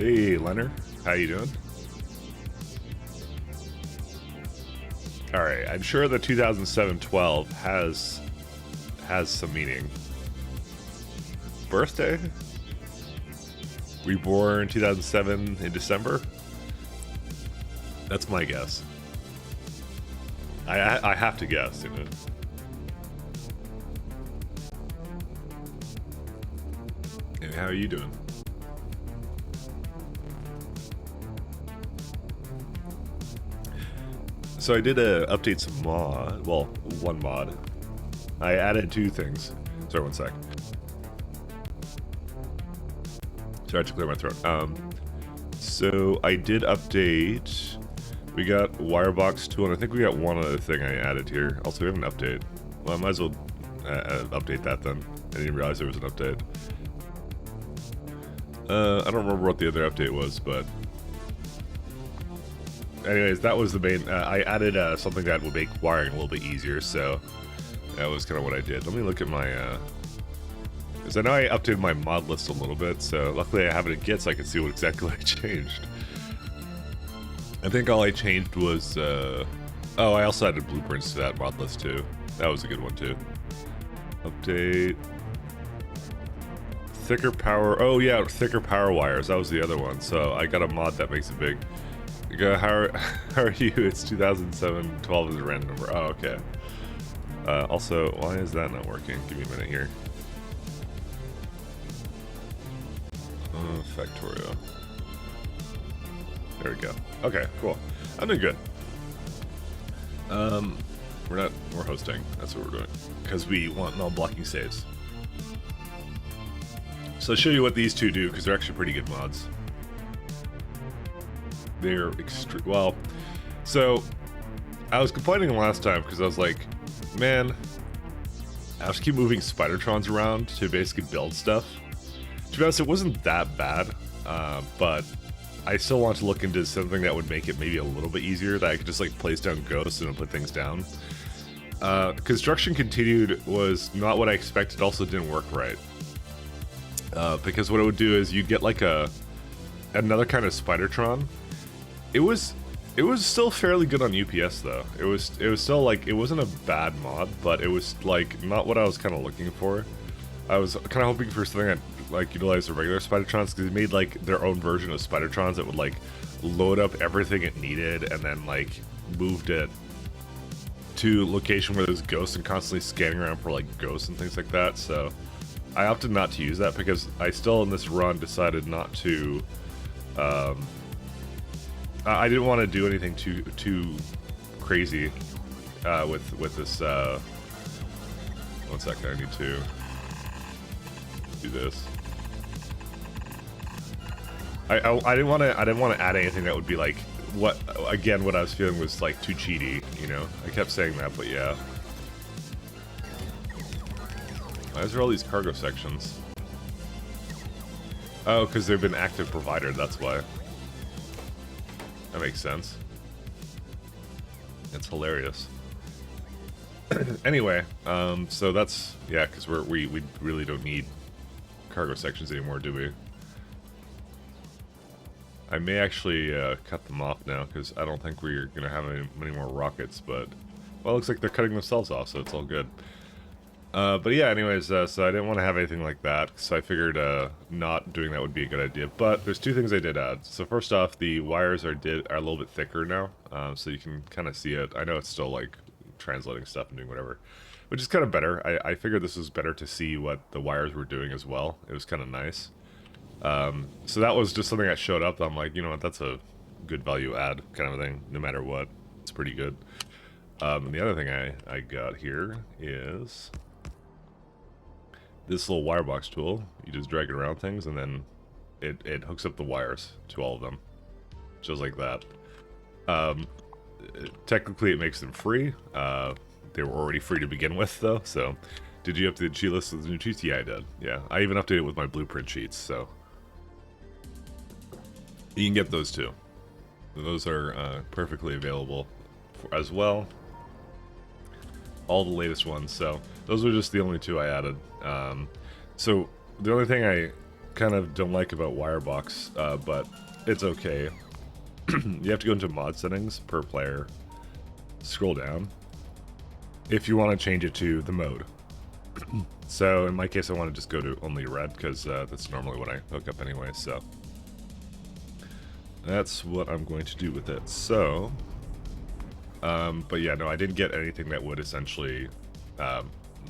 Hey, Leonard. How you doing? All right. I'm sure the 2007-12 has some meaning. Birthday? Reborn 2007 in December? That's my guess. I have to guess, you know. And how are you doing? So I did update some mod. Well, one mod. I added two things. Sorry, one sec. Sorry to clear my throat. So I did update. We got Wirebox tool, and I think we got one other thing I added here. Also, we have an update. Well, I might as well update that then. I didn't realize there was an update. I don't remember what the other update was, but anyways, that was the main. I added something that would make wiring a little bit easier, so that was kind of what I did. Let me look at my. Because I know I updated my mod list a little bit, so luckily I have it in Git so I can see what exactly I changed. I think all I changed was. Oh, I also added blueprints to that mod list too. That was a good one too. Update. Thicker power. Oh yeah, thicker power wires. That was the other one. So I got a mod that makes it big. How are you? It's 2007. 12 is a random number. Oh, okay. Also, why is that not working? Give me a minute here. Factorio. There we go. Okay, cool. I'm doing good. We're hosting. That's what we're doing. Because we want non-blocking saves. So I'll show you what these two do, because they're actually pretty good mods. They're extreme. Well, so I was complaining last time because I was like, man, I have to keep moving Spidertrons around to basically build stuff. To be honest, it wasn't that bad, but I still want to look into something that would make it maybe a little bit easier, that I could just like place down ghosts and put things down. Construction continued was not what I expected. It also didn't work right, because what it would do is you get like another kind of Spidertron. It was still fairly good on UPS though. It was still like, it wasn't a bad mod, but it was like not what I was kind of looking for. I was kind of hoping for something that like utilized the regular Spidertrons, because they made like their own version of Spidertrons that would like load up everything it needed and then like moved it to location where there's ghosts and constantly scanning around for like ghosts and things like that. So I opted not to use that because I still in this run decided not to. I didn't want to do anything too crazy with this. 1 second, I need to do this. I didn't want to add anything that would be like what I was feeling was like too cheaty, you know. I kept saying that, but yeah. Why is there all these cargo sections? Oh, because they've been active provider. That's why. That makes sense. It's hilarious. Anyway, so that's, yeah, because we really don't need cargo sections anymore, do we? I may actually cut them off now, because I don't think we're going to have many more rockets, but, well, it looks like they're cutting themselves off, so it's all good. But yeah, anyways, so I didn't want to have anything like that, so I figured not doing that would be a good idea. But there's two things I did add. So first off, the wires are a little bit thicker now, so you can kind of see it. I know it's still like translating stuff and doing whatever, which is kind of better. I figured this was better to see what the wires were doing as well. It was kind of nice. So that was just something that showed up. I'm like, you know what, that's a good value add kind of thing, no matter what. It's pretty good. And the other thing I got here is this little wirebox tool. You just drag it around things, and then it hooks up the wires to all of them, just like that. Technically, it makes them free. They were already free to begin with, though. So, did you update the cheat list with the new cheats? Yeah, I did. Yeah, I even updated it with my blueprint cheats. So, you can get those too. Those are perfectly available as well. All the latest ones. So those are just the only two I added. So the only thing kind of don't like about Wirebox, but it's okay. You have to go into mod settings per player, scroll down, if you want to change it to the mode. So in my case, I want to just go to only red, because that's normally what I hook up anyway, so that's what I'm going to do with it. So, but yeah, no, I didn't get anything that would essentially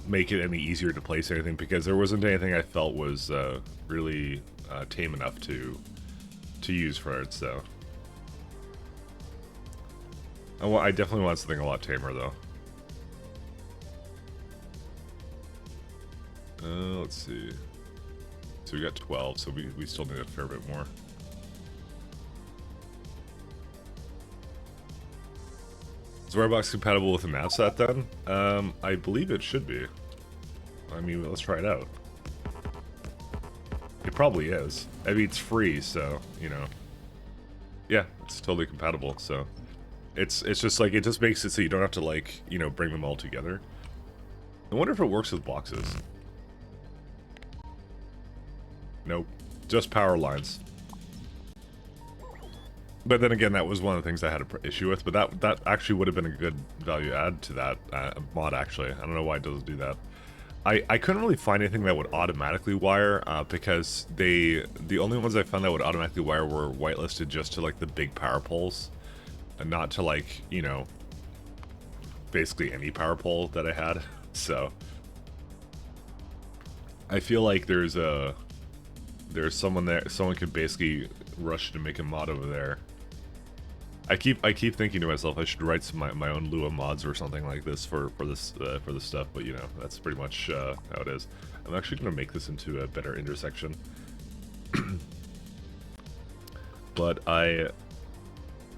make it any easier to place anything, because there wasn't anything I felt was really tame enough to use for it, so. I definitely want something a lot tamer, though. Let's see. So we got 12, so we still need a fair bit more. Is Wirebox compatible with the map set then? I believe it should be. I mean, let's try it out. It probably is. I mean, it's free, so, you know. Yeah, it's totally compatible, so. It's just like, it just makes it so you don't have to, like, you know, bring them all together. I wonder if it works with boxes. Nope. Just power lines. But then again, that was one of the things I had an issue with, but that actually would have been a good value add to that mod, actually. I don't know why it doesn't do that. I couldn't really find anything that would automatically wire, because the only ones I found that would automatically wire were whitelisted just to, like, the big power poles. And not to, like, you know, basically any power pole that I had. So I feel like there's someone there, someone could basically rush to make a mod over there. I keep thinking to myself I should write some my own Lua mods or something like this for this stuff, but you know, that's pretty much how it is. I'm actually gonna make this into a better intersection. But I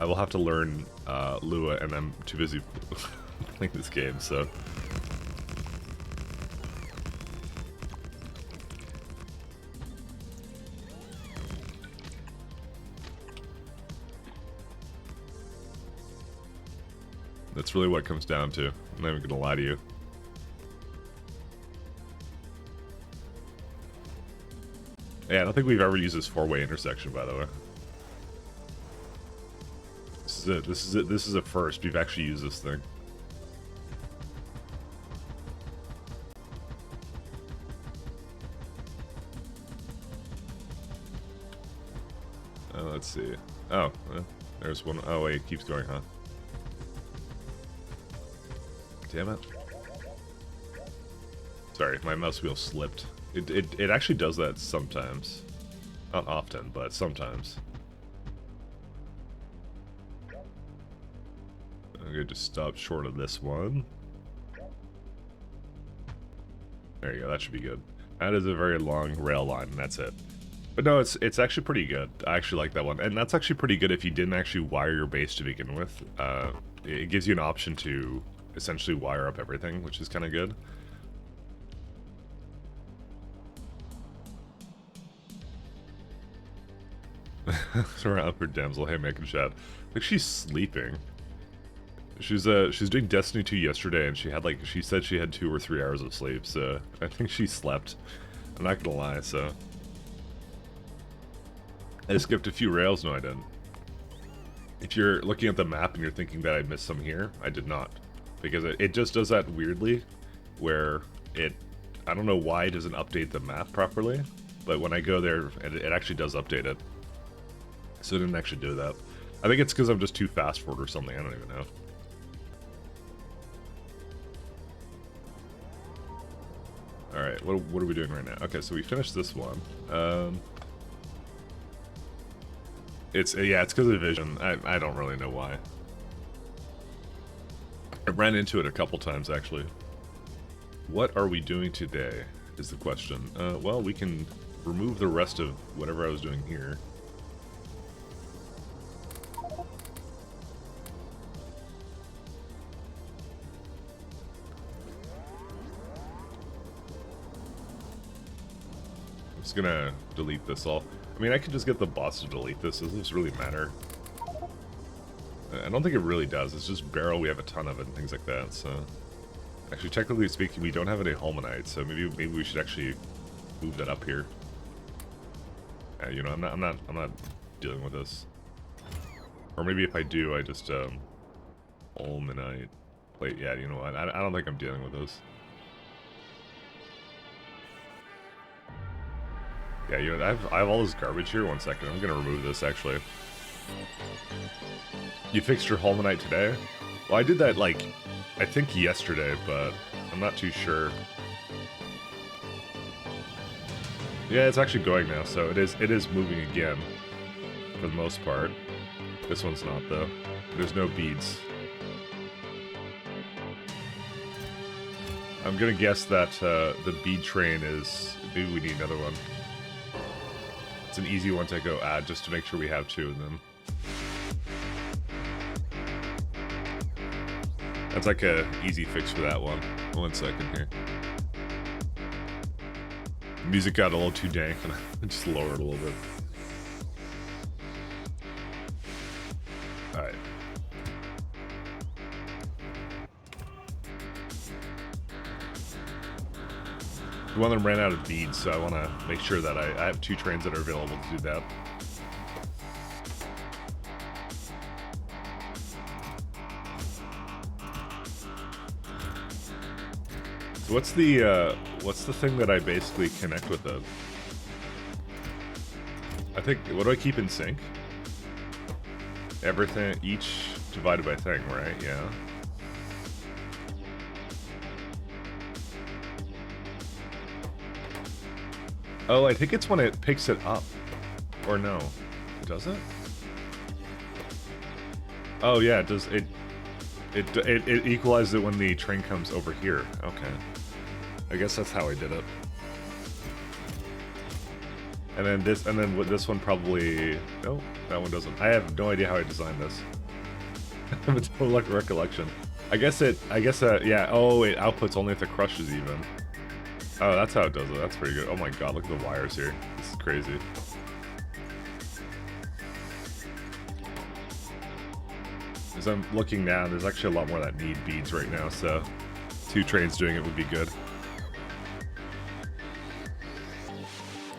will have to learn Lua, and I'm too busy playing this game, so. That's really what it comes down to. I'm not even gonna lie to you. Yeah, I don't think we've ever used this four-way intersection, by the way. This is a first. We've actually used this thing. Let's see. Oh, there's one. Oh wait, it keeps going, huh? Damn it. Sorry, my mouse wheel slipped. It actually does that sometimes. Not often, but sometimes. I'm gonna just stop short of this one. There you go, that should be good. That is a very long rail line, and that's it. But no, it's actually pretty good. I actually like that one. And that's actually pretty good if you didn't actually wire your base to begin with. It gives you an option to essentially wire up everything, which is kind of good. Sorry, upward damsel. Hey, making chat. I think she's sleeping. She's doing Destiny 2 yesterday, and she said she had 2 or 3 hours of sleep. So I think she slept. I'm not gonna lie. So I skipped a few rails. No, I didn't. If you're looking at the map and you're thinking that I missed some here, I did not, because it just does that weirdly, where I don't know why it doesn't update the map properly, but when I go there, it actually does update it. So it didn't actually do that. I think it's because I'm just too fast for it or something. I don't even know. Alright, what are we doing right now? Okay, so we finished this one. Yeah, it's because of vision. I don't really know why. I ran into it a couple times, actually. What are we doing today, is the question. Well, we can remove the rest of whatever I was doing here. I'm just gonna delete this all. I mean, I could just get the boss to delete this. Does this really matter? I don't think it really does. It's just barrel. We have a ton of it and things like that. So, actually, technically speaking, we don't have any Holmanite. So maybe we should actually move that up here. Yeah, you know, I'm not dealing with this. Or maybe if I do, I just Ulmanite. Wait, yeah, you know what? I don't think I'm dealing with this. Yeah, you know, I have all this garbage here. 1 second, I'm gonna remove this actually. You fixed your Ulmanite today? Well, I did that like, I think yesterday, but I'm not too sure. Yeah, it's actually going now, so it is moving again, for the most part. This one's not, though. There's no beads. I'm gonna guess that the bead train is... Maybe we need another one. It's an easy one to go add, just to make sure we have 2 of them. That's like a easy fix for that one. 1 second here. Music got a little too dank, and I just lowered it a little bit. Alright. One of them ran out of beads, so I want to make sure that I have 2 trains that are available to do that. So what's the thing that I basically connect with it? I think, what do I keep in sync? Everything, each divided by thing, right? Yeah. Oh, I think it's when it picks it up. Or no. Does it? Oh yeah, it does. It equalizes it when the train comes over here. Okay. I guess that's how I did it. And then this one probably... No, that one doesn't. I have no idea how I designed this. I have a total recollection. I guess yeah, oh, it outputs only if the crush is even. Oh, that's how it does it. That's pretty good. Oh my god, look at the wires here. This is crazy. As I'm looking now, there's actually a lot more that need beads right now, so 2 trains doing it would be good.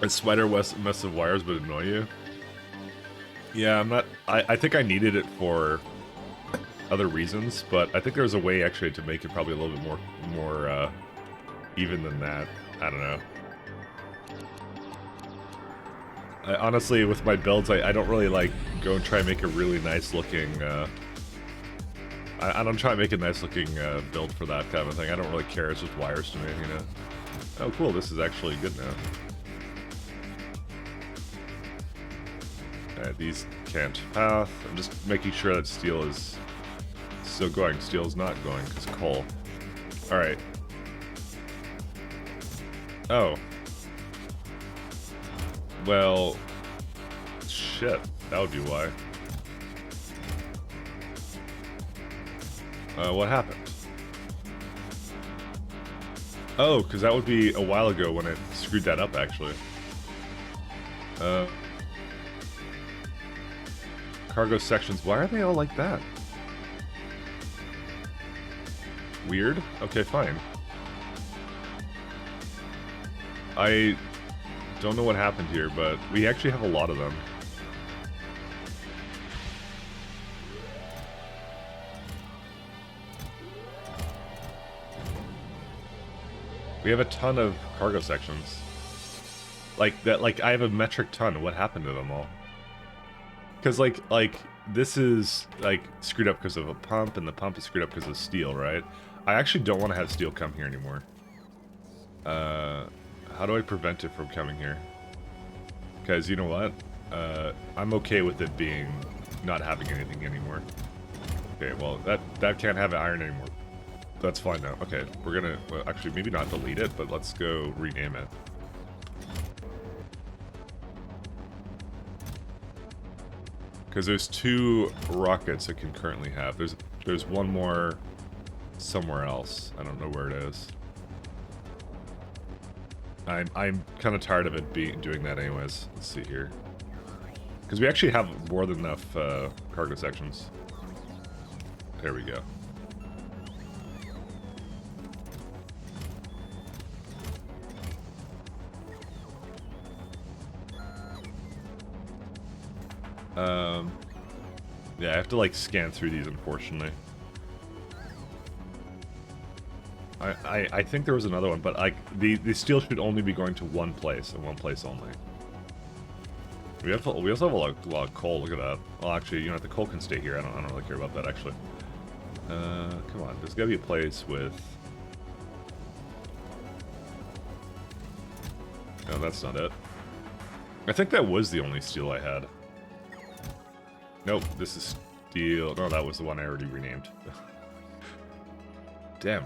A spider mess of wires would annoy you? Yeah, I'm not... I think I needed it for other reasons, but I think there's a way actually to make it probably a little bit more even than that. I don't know. Honestly, with my builds, I don't really like go and try and make a really nice looking... I don't try and make a nice looking build for that kind of thing. I don't really care. It's just wires to me, you know. Oh, cool. This is actually good now. These can't path. I'm just making sure that steel is still going. Steel is not going because coal. Alright. Oh. Well, shit. That would be why. What happened? Oh, because that would be a while ago when it screwed that up, actually. Cargo sections. Why are they all like that? Weird? Okay, fine. I don't know what happened here, but we actually have a lot of them. We have a ton of cargo sections. Like that, like I have a metric ton. What happened to them all? Because like this is like screwed up because of a pump, and the pump is screwed up because of steel, right? I actually don't want to have steel come here anymore. How do I prevent it from coming here? Because you know what? I'm okay with it being not having anything anymore. Okay, well that can't have iron anymore. That's fine now. Okay, we're gonna well, actually maybe not delete it, but let's go rename it. Because there's 2 rockets it can currently have. There's one more somewhere else. I don't know where it is. I'm kind of tired of it doing that anyways. Let's see here. Because we actually have more than enough cargo sections. There we go. Yeah, I have to, like, scan through these, unfortunately. I think there was another one, but, like, the steel should only be going to one place, and one place only. We also have a lot of coal, look at that. Well, actually, you know, the coal can stay here. I don't really care about that, actually. Come on, there's gotta be a place with... No, that's not it. I think that was the only steel I had. Nope, this is steel. No, that was the one I already renamed. Damn.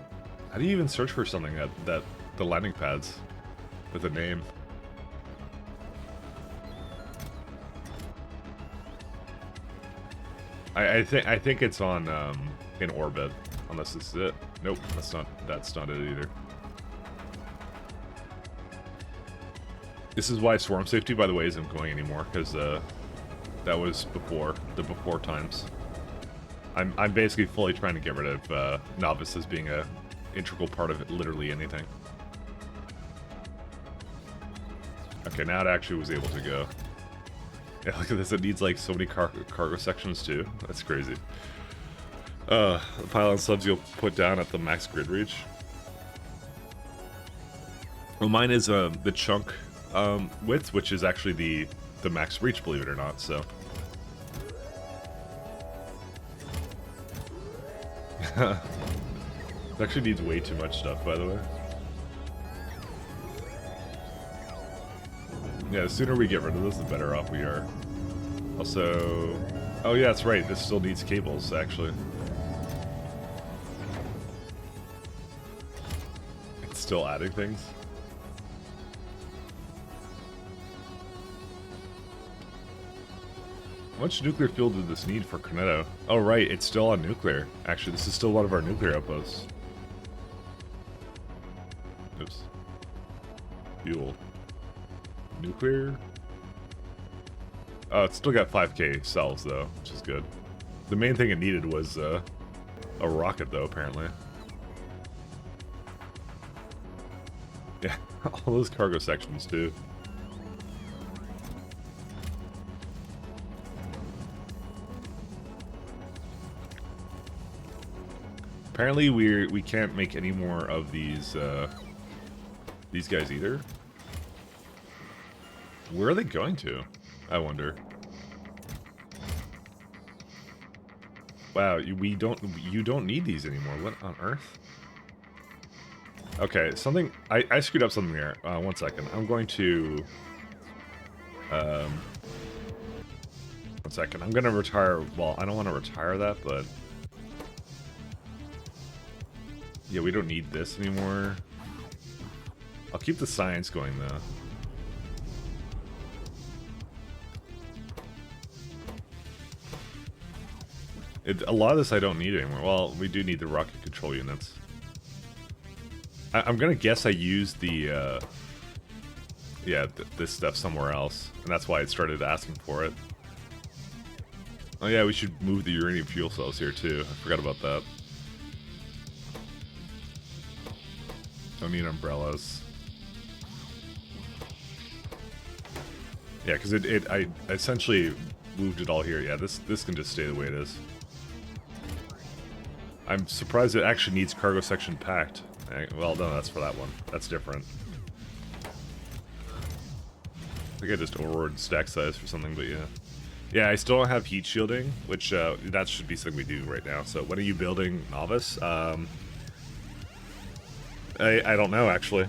How do you even search for something that the landing pads with a name? I think it's on in orbit, unless this is it. Nope, that's not it either. This is why swarm safety, by the way, isn't going anymore, because that was before times. I'm basically fully trying to get rid of novice as being a integral part of it, literally anything. Okay, now it actually was able to go. Yeah, look at this. It needs like so many cargo sections too. That's crazy. The pylon subs you'll put down at the max grid reach. Well, mine is the chunk width, which is actually the max reach, believe it or not. So. It actually needs way too much stuff, by the way. Yeah, the sooner we get rid of this, the better off we are. Also... Oh yeah, that's right, this still needs cables, actually. It's still adding things. How much nuclear fuel did this need for Cornetto? Oh right, it's still on nuclear. Actually, this is still one of our nuclear outposts. Oops. Fuel. Nuclear? Oh, it's still got 5k cells, though, which is good. The main thing it needed was a rocket, though, apparently. Yeah, all those cargo sections, too. Apparently, we can't make any more of these guys either. Where are they going to? I wonder. Wow, you don't need these anymore. What on earth? Okay, something I screwed up something there. 1 second. I'm going to 1 second. I'm gonna retire. Well, I don't want to retire that, but yeah, we don't need this anymore. I'll keep the science going though. A lot of this I don't need anymore. Well, we do need the rocket control units. I'm gonna guess I used the, yeah, this stuff somewhere else, and that's why it started asking for it. Oh yeah, we should move the uranium fuel cells here too. I forgot about that. Don't need umbrellas. Yeah, because I essentially moved it all here. Yeah, this can just stay the way it is. I'm surprised it actually needs cargo section packed. Well, no, that's for that one. That's different. I think I just overrode stack size for something, but yeah. Yeah, I still don't have heat shielding, which that should be something we do right now. So when are you building Novice? I don't know, actually.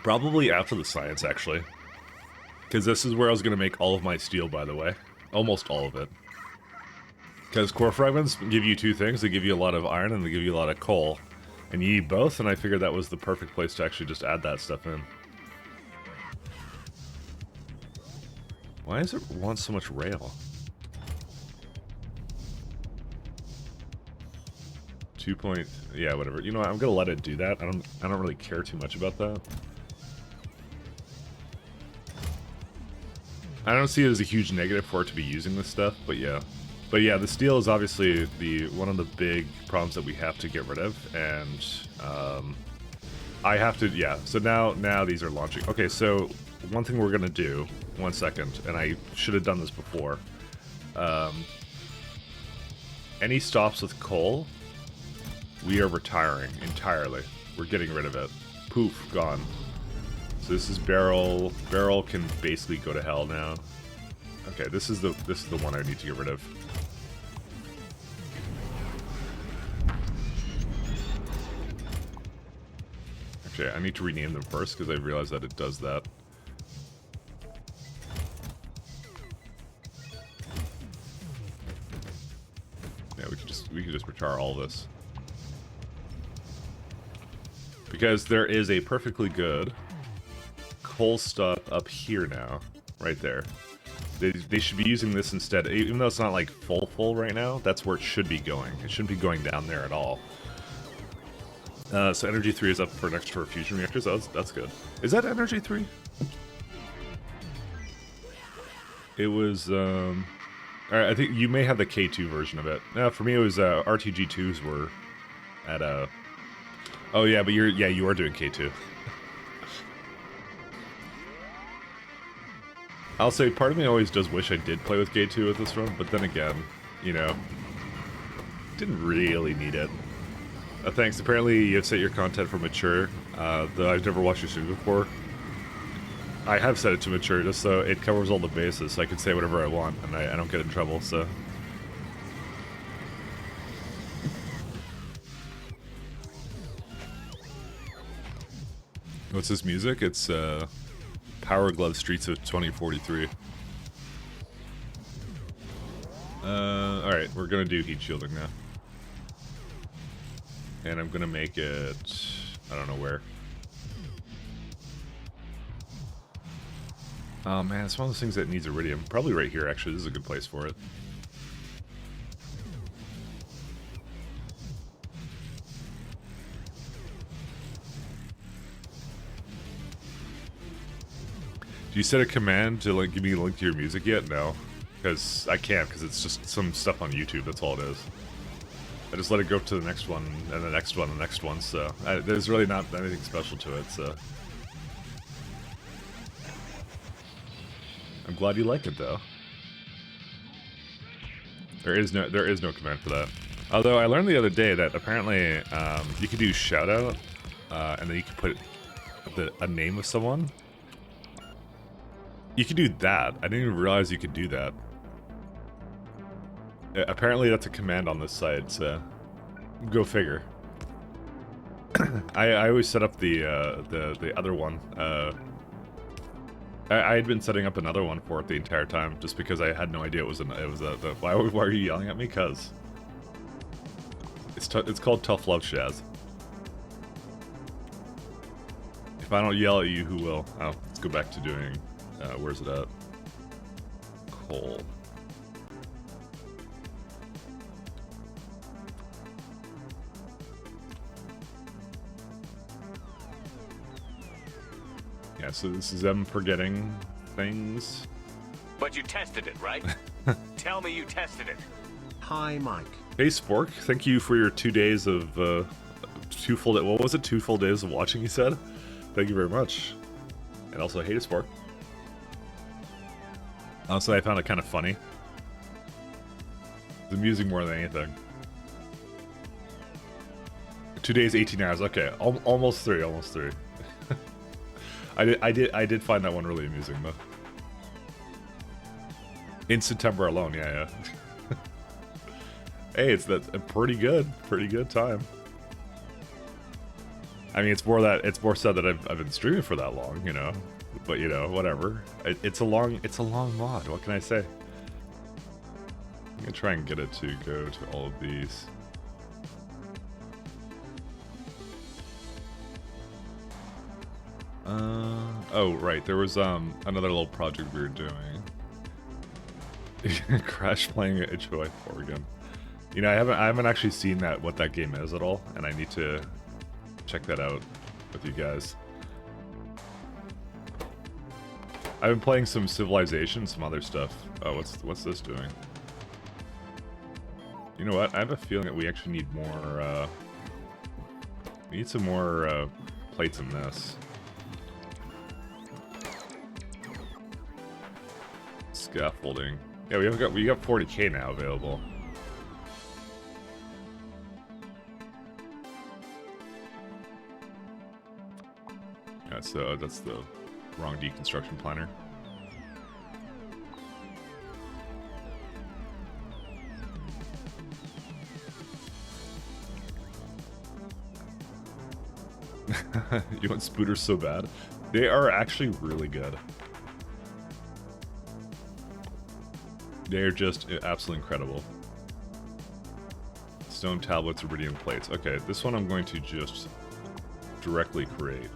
Probably after the science, actually. Because this is where I was going to make all of my steel, by the way. Almost all of it. Because core fragments give you two things. They give you a lot of iron and they give you a lot of coal. And you need both, and I figured that was the perfect place to actually just add that stuff in. Why does it want so much rail? 2 point... Yeah, whatever. You know what? I'm going to let it do that. I don't really care too much about that. I don't see it as a huge negative for it to be using this stuff, but yeah. But yeah, the steel is obviously one of the big problems that we have to get rid of, and I have to, yeah. So now these are launching. Okay, so one thing we're gonna do, 1 second, and I should have done this before. Any stops with coal, we are retiring entirely. We're getting rid of it. Poof, gone. So this is barrel. Barrel can basically go to hell now. Okay, this is the one I need to get rid of. Actually, I need to rename them first because I realized that it does that. Yeah, we could just retire all this. Because there is a perfectly good coal stop up here now, right there. They should be using this instead, even though it's not like full right now. That's where it should be going. It shouldn't be going down there at all. So Energy 3 is up for next for fusion reactors. That's good. Is that Energy 3? It was. I think you may have the K2 version of it. No, for me it was RTG2s were at a. Oh yeah, but you are doing K2. I'll say part of me always does wish I did play with K2 at this run, but then again, you know, didn't really need it. Thanks. Apparently you have set your content for mature, though I've never watched your stream before. I have set it to mature just so it covers all the bases, so I can say whatever I want and I don't get in trouble, so. What's this music? It's Power Glove Streets of 2043. Alright, we're gonna do heat shielding now. And I'm gonna make it... I don't know where. Oh man, it's one of those things that needs iridium. Probably right here, actually. This is a good place for it. Do you set a command to like give me a link to your music yet? No. Because I can't, because it's just some stuff on YouTube, that's all it is. I just let it go to the next one, and the next one, and the next one, so... there's really not anything special to it, so... I'm glad you like it, though. There is no command for that. Although, I learned the other day that apparently, you could do shoutout, and then you could put a name of someone. You could do that. I didn't even realize you could do that. Apparently that's a command on this side, so go figure. I always set up the other one. I had been setting up another one for it the entire time, just because I had no idea it was why are you yelling at me? Cause it's called Tough Love Shaz. If I don't yell at you, who will? Oh, let's go back to doing. Where's it at? Coal. Yeah, so this is them forgetting things. But you tested it, right? Tell me you tested it. Hi, Mike. Hey, Spork. Thank you for your 2 days of, 2 full days. What was it? 2 full days of watching, you said? Thank you very much. And also, hey, Spork. Honestly, I found it kind of funny. It's amusing more than anything. 2 days, 18 hours. Okay, almost 3. Almost 3. I did find that one really amusing though. In September alone, yeah. Hey, it's a pretty good time. I mean, it's more sad that I've been streaming for that long, you know. But you know, whatever. It's a long mod. What can I say? I'm gonna try and get it to go to all of these. Oh right, there was another little project we were doing. Crash playing HOI 4 again. You know, I haven't actually seen what that game is at all, and I need to check that out with you guys. I've been playing some Civilization, some other stuff. Oh, what's this doing? You know what? I have a feeling that we actually need more. We need some more plates in this. Scaffolding. Yeah, we got 40K now available. That's the wrong deconstruction planner. You want spooters so bad? They are actually really good. They're just absolutely incredible. Stone tablets, iridium plates. Okay, this one I'm going to just directly create.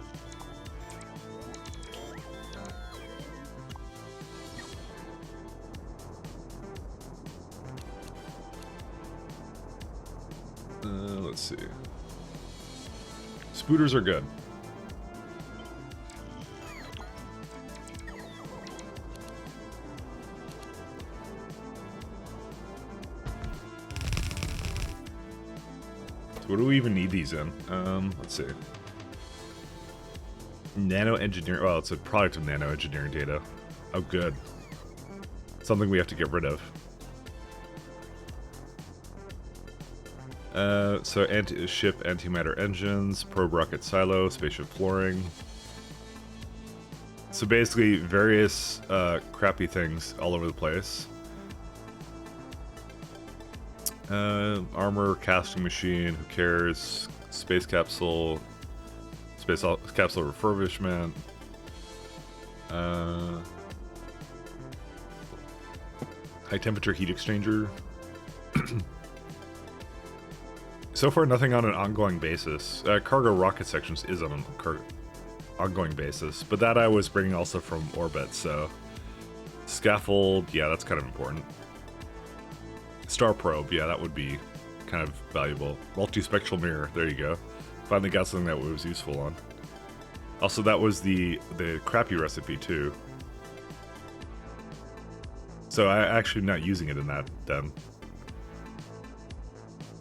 Let's see. Spooters are good. So what do we even need these in? Let's see. Nano engineering. Well, it's a product of nano engineering data. Oh, good. Something we have to get rid of. So ship antimatter engines, probe rocket silo, spaceship flooring. So basically, various crappy things all over the place. Armor, casting machine, who cares? Space capsule refurbishment. High temperature heat exchanger. So far, nothing on an ongoing basis. Cargo rocket sections is on an ongoing basis, but that I was bringing also from orbit, so... Scaffold, yeah, that's kind of important. Star probe, yeah, that would be kind of valuable. Multispectral mirror, there you go. Finally got something that was useful on. Also, that was the crappy recipe, too. So I actually not using it in that, then.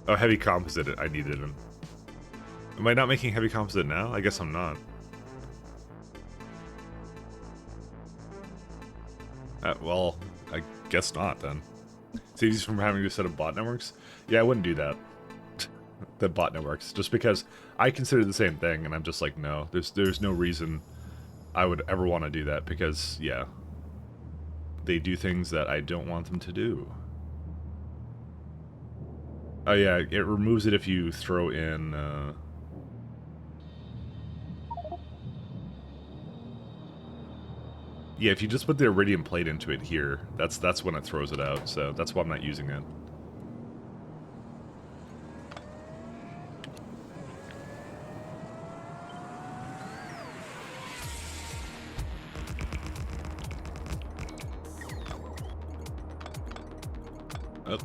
Oh, heavy composite I needed in. Am I not making heavy composite now? I guess I'm not. Well, I guess not then. Saves you from having to set up bot networks? Yeah, I wouldn't do that. The bot networks. Just because I consider the same thing and I'm just like, no. There's no reason I would ever want to do that because, yeah. They do things that I don't want them to do. Oh yeah, it removes it if you throw in, Yeah, if you just put the iridium plate into it here, that's when it throws it out, so that's why I'm not using it. Oh.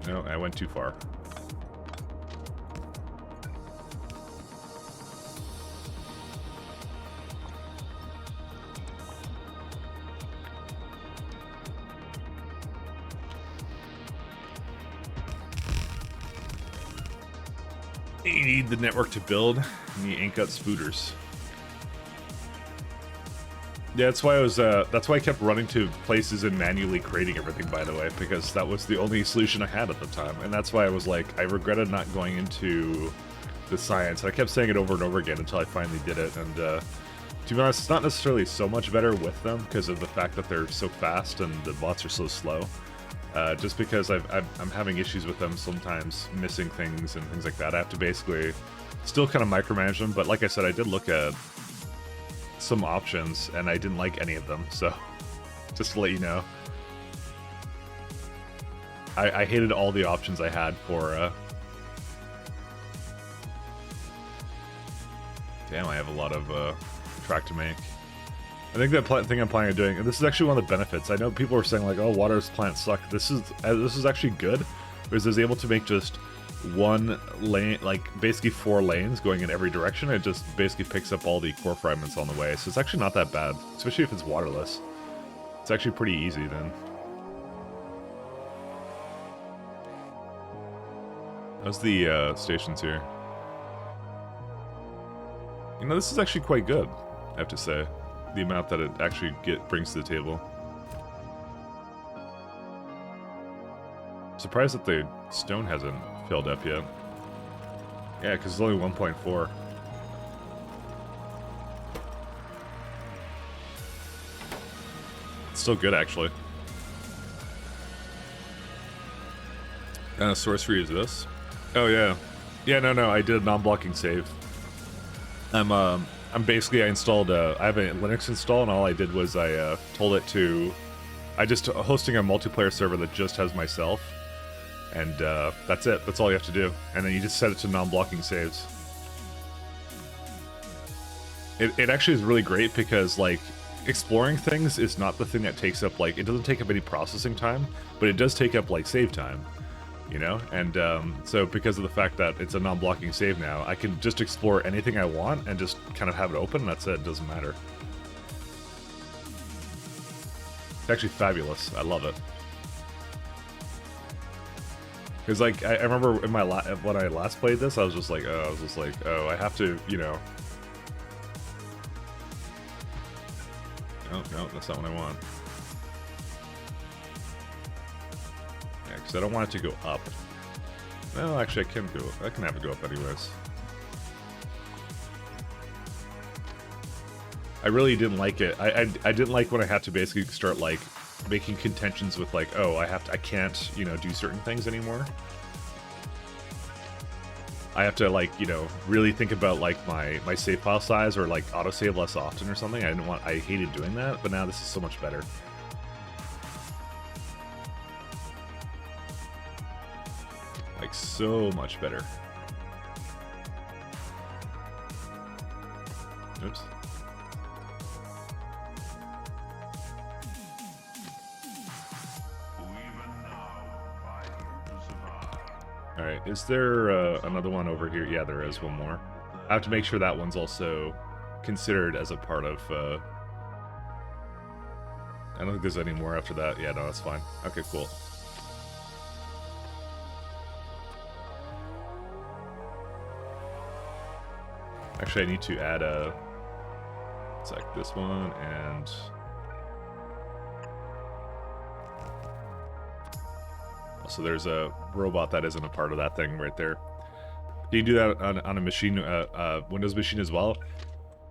No, I went too far. You need the network to build, and you ain't got spooters. Yeah, that's why I kept running to places and manually creating everything, by the way, because that was the only solution I had at the time. And that's why I was like, I regretted not going into the science. I kept saying it over and over again until I finally did it. And to be honest, it's not necessarily so much better with them because of the fact that they're so fast and the bots are so slow. Just because I'm having issues with them sometimes, missing things and things like that. I have to basically still kind of micromanage them. But like I said, I did look at some options and I didn't like any of them, so just to let you know. I hated all the options I had for damn, I have a lot of track to make. I think that thing I'm planning on doing, and this is actually one of the benefits. I know people are saying like, oh, water's plants suck. This is actually good, because I was able to make just one lane, like basically 4 lanes going in every direction. It just basically picks up all the core fragments on the way, so it's actually not that bad, especially if it's waterless. It's actually pretty easy then. How's the stations here? You know, this is actually quite good, I have to say. the amount that it actually brings to the table. Surprised that the stone hasn't filled up yet. Yeah, because it's only 1.4. It's still good, actually. Sorcery is this? Oh yeah, yeah. No. I did a non-blocking save. I'm basically I installed. I have a Linux install, and all I did was I told it to. I just hosting a multiplayer server that just has myself, and that's it. That's all you have to do, and then you just set it to non-blocking saves. It actually is really great because like exploring things is not the thing that takes up like it doesn't take up any processing time, but it does take up like save time. You know, and so because of the fact that it's a non-blocking save now, I can just explore anything I want and just kind of have it open, and that's it. It doesn't matter. It's actually fabulous. I love it. Because like I remember in my when I last played this, I was just like, oh, I have to, you know. No, that's not what I want. Because I don't want it to go up. Well, actually, I can have it go up anyways. I really didn't like it. I didn't like when I had to basically start like making contentions with like, oh, I can't, you know, do certain things anymore. I have to like, you know, really think about like my save file size or like autosave less often or something. I hated doing that, but now this is so much better. Like, so much better. Oops. Alright, is there another one over here? Yeah, there is one more. I have to make sure that one's also considered as a part of... I don't think there's any more after that. Yeah, no, that's fine. Okay, cool. Actually, I need to add a... Select this one, and... Also, there's a robot that isn't a part of that thing right there. Can you do that on a machine, Windows machine as well?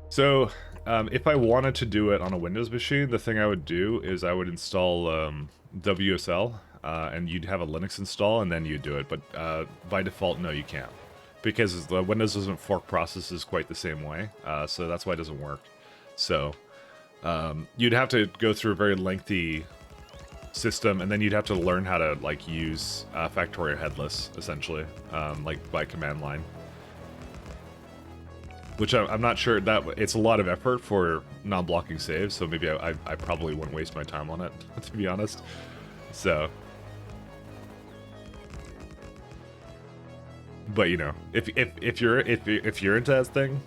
So, if I wanted to do it on a Windows machine, the thing I would do is I would install WSL, and you'd have a Linux install, and then you'd do it. But by default, no, you can't. Because the Windows doesn't fork processes quite the same way, so that's why it doesn't work. So, you'd have to go through a very lengthy system, and then you'd have to learn how to like use Factorio headless, essentially, like by command line. Which I'm not sure that it's a lot of effort for non-blocking saves, so maybe I probably wouldn't waste my time on it, to be honest. So. But you know, if you're into that thing,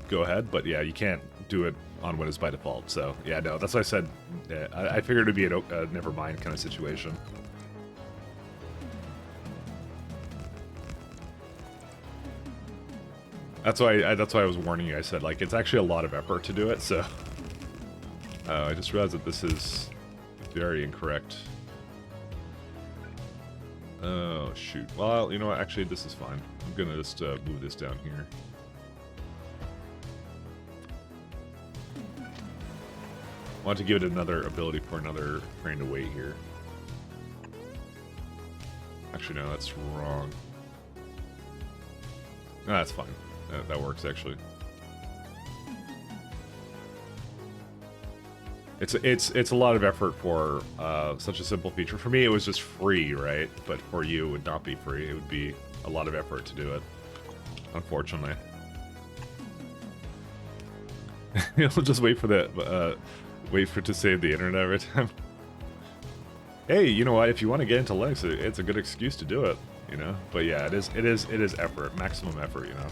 go ahead. But yeah, you can't do it on Windows by default. So yeah, no, that's why I said I figured it'd be a never mind kind of situation. That's why I was warning you. I said like it's actually a lot of effort to do it. So I just realized that this is very incorrect. Oh, shoot. Well, you know what? Actually, this is fine. I'm gonna just move this down here. I want to give it another ability for another train to wait here. Actually, no, that's wrong. No, that's fine. That works, actually. It's a lot of effort for such a simple feature. For me, it was just free, right? But for you, it would not be free. It would be a lot of effort to do it, unfortunately. You'll just wait for the wait for it to save the internet every time. Hey, you know what? If you want to get into Linux, it's a good excuse to do it, you know. But yeah, it is effort, maximum effort, you know.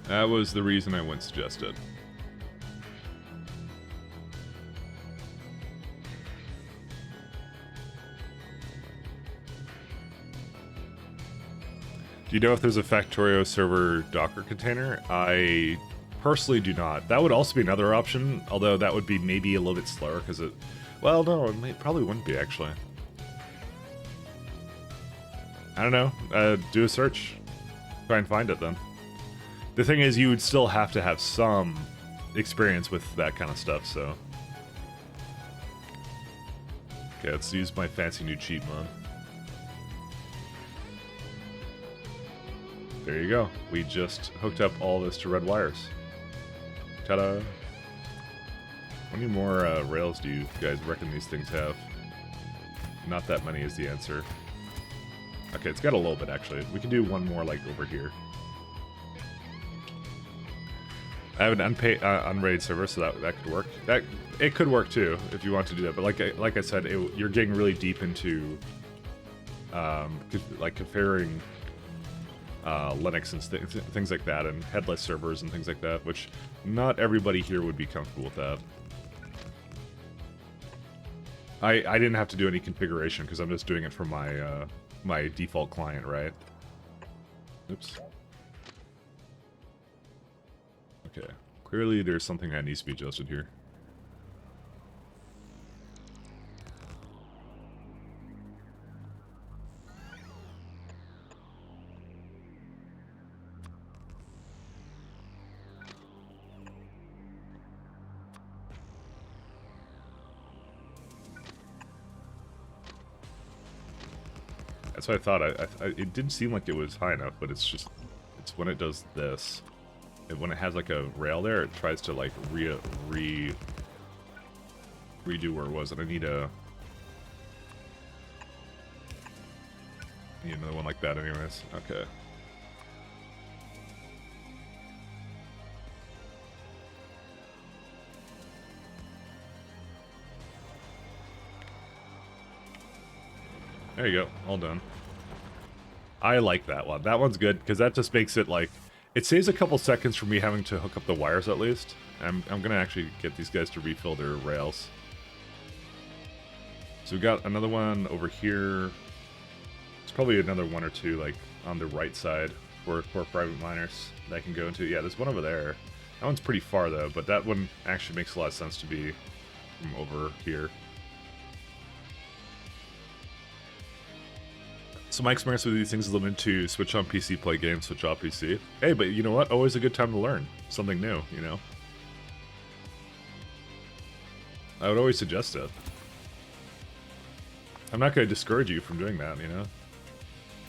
That was the reason I wouldn't suggest it. Do you know if there's a Factorio server Docker container? I personally do not. That would also be another option, although that would be maybe a little bit slower because it... Well, no, it probably wouldn't be, actually. I don't know. Do a search. Try and find it, then. The thing is, you would still have to have some experience with that kind of stuff, so... Okay, let's use my fancy new cheat mod. There you go. We just hooked up all this to red wires. Ta-da! How many more rails do you guys reckon these things have? Not that many is the answer. Okay, it's got a little bit, actually. We can do one more, like, over here. I have an unrated server, so that could work. It could work, too, if you want to do that. But like I said, you're getting really deep into, like, configuring Linux and things like that, and headless servers and things like that, which not everybody here would be comfortable with that. I didn't have to do any configuration because I'm just doing it from my my default client, right? Oops. Okay. Clearly there's something that needs to be adjusted here. That's what I thought. It didn't seem like it was high enough, but it's just, it's when it does this. When it has like a rail there, it tries to like redo where it was, and I need another one like that anyways. Okay. There you go, all done. I like that one. That one's good, because that just makes it like... It saves a couple seconds for me having to hook up the wires at least. I'm gonna actually get these guys to refill their rails. So we got another one over here. There's probably another one or two like on the right side for private miners that I can go into. Yeah, there's one over there. That one's pretty far though, but that one actually makes a lot of sense to be from over here. So my experience with these things is limited to switch on PC, play games, switch off PC. Hey, but you know what? Always a good time to learn something new, you know? I would always suggest it. I'm not going to discourage you from doing that, you know?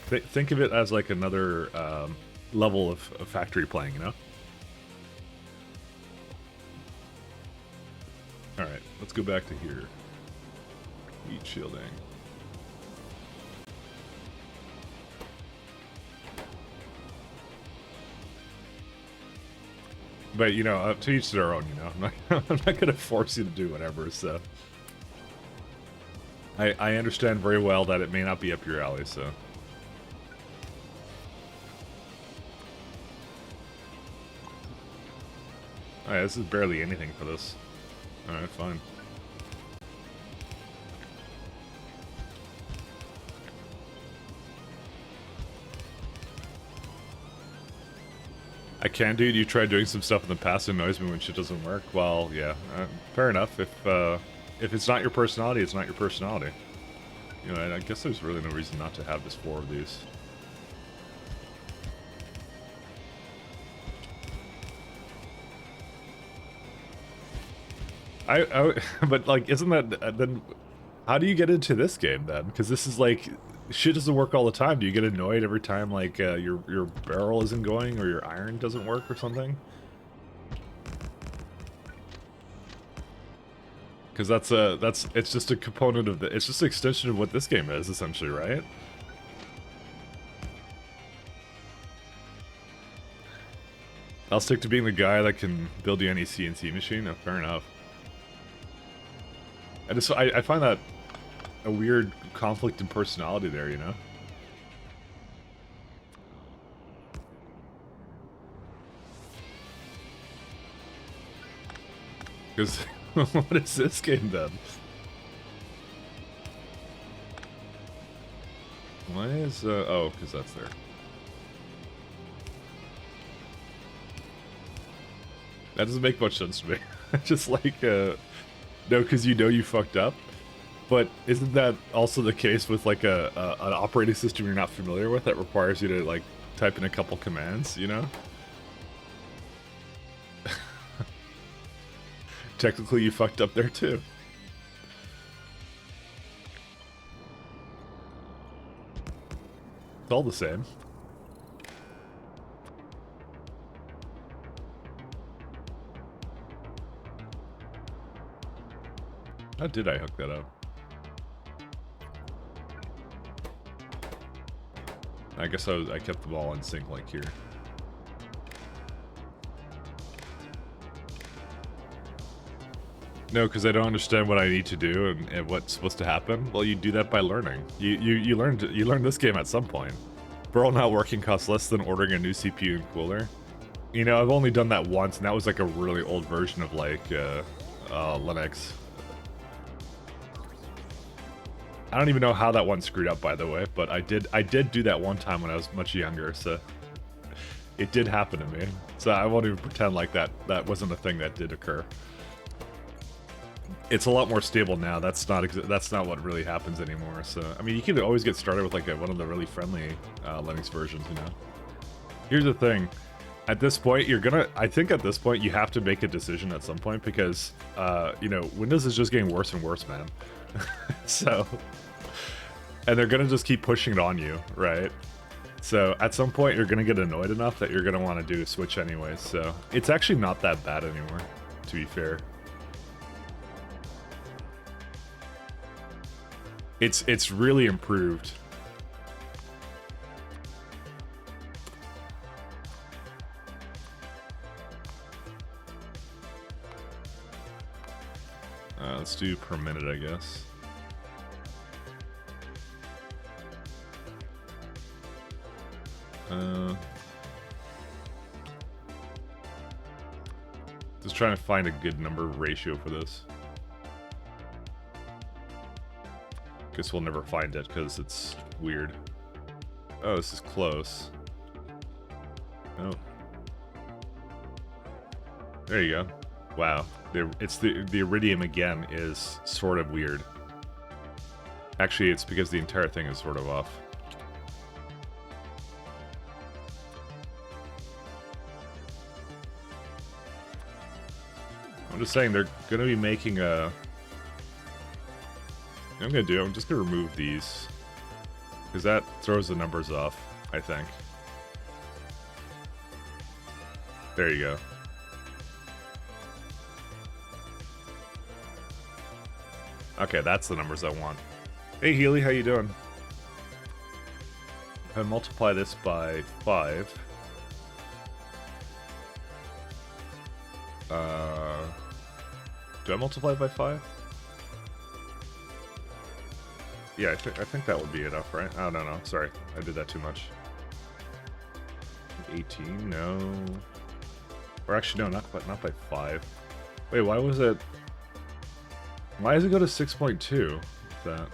Think of it as like another level of factory playing, you know? Alright, let's go back to here. Heat shielding. But, you know, to each their own, you know? I'm not going to force you to do whatever, so... I understand very well that it may not be up your alley, so... Alright, this is barely anything for this. Alright, fine. I can, dude. You tried doing some stuff in the past and annoys me when shit doesn't work. Well, yeah, fair enough. If it's not your personality, it's not your personality. You know, I guess there's really no reason not to have just 4 of these. But like, isn't that then? How do you get into this game then? Because this is like. Shit doesn't work all the time. Do you get annoyed every time like your barrel isn't going or your iron doesn't work or something? Because it's just a component of it's just an extension of what this game is essentially, right? I'll stick to being the guy that can build you any CNC machine. Oh, fair enough. I find that a weird conflict in personality there, you know? Because what is this game then? Why is oh, because that's there. That doesn't make much sense to me. Just like no, because you know you fucked up. But isn't that also the case with like an operating system you're not familiar with that requires you to like type in a couple commands, you know? Technically you fucked up there too. It's all the same. How did I hook that up? I guess I kept the ball in sync like here. No, because I don't understand what I need to do and what's supposed to happen. Well, you do that by learning. You learned this game at some point. Burl not working costs less than ordering a new CPU and cooler. You know, I've only done that once, and that was like a really old version of like Linux. I don't even know how that one screwed up, by the way, but I did do that one time when I was much younger, so it did happen to me. So I won't even pretend like that wasn't a thing that did occur. It's a lot more stable now. That's not what really happens anymore. So I mean, you can always get started with like one of the really friendly Linux versions, you know. Here's the thing. At this point, I think at this point you have to make a decision at some point because, you know, Windows is just getting worse and worse, man. So, and they're gonna just keep pushing it on you, right? So at some point you're gonna get annoyed enough that you're gonna want to do a switch anyway. So it's actually not that bad anymore, to be fair. It's really improved. Let's do per minute, I guess. Just trying to find a good number ratio for this. Guess we'll never find it because it's weird. Oh, this is close. Oh. There you go. Wow. It's the Iridium again is sort of weird. Actually, it's because the entire thing is sort of off. I'm just saying they're gonna be making a... I'm just gonna remove these. Because that throws the numbers off, I think. There you go. Okay, that's the numbers I want. Hey Healy, how you doing? If I multiply this by 5... do I multiply by 5? Yeah, I think that would be enough, right? Oh, no, sorry. I did that too much. 18? No. Or actually, no, not by 5. Wait, why was it... Why does it go to 6.2? That.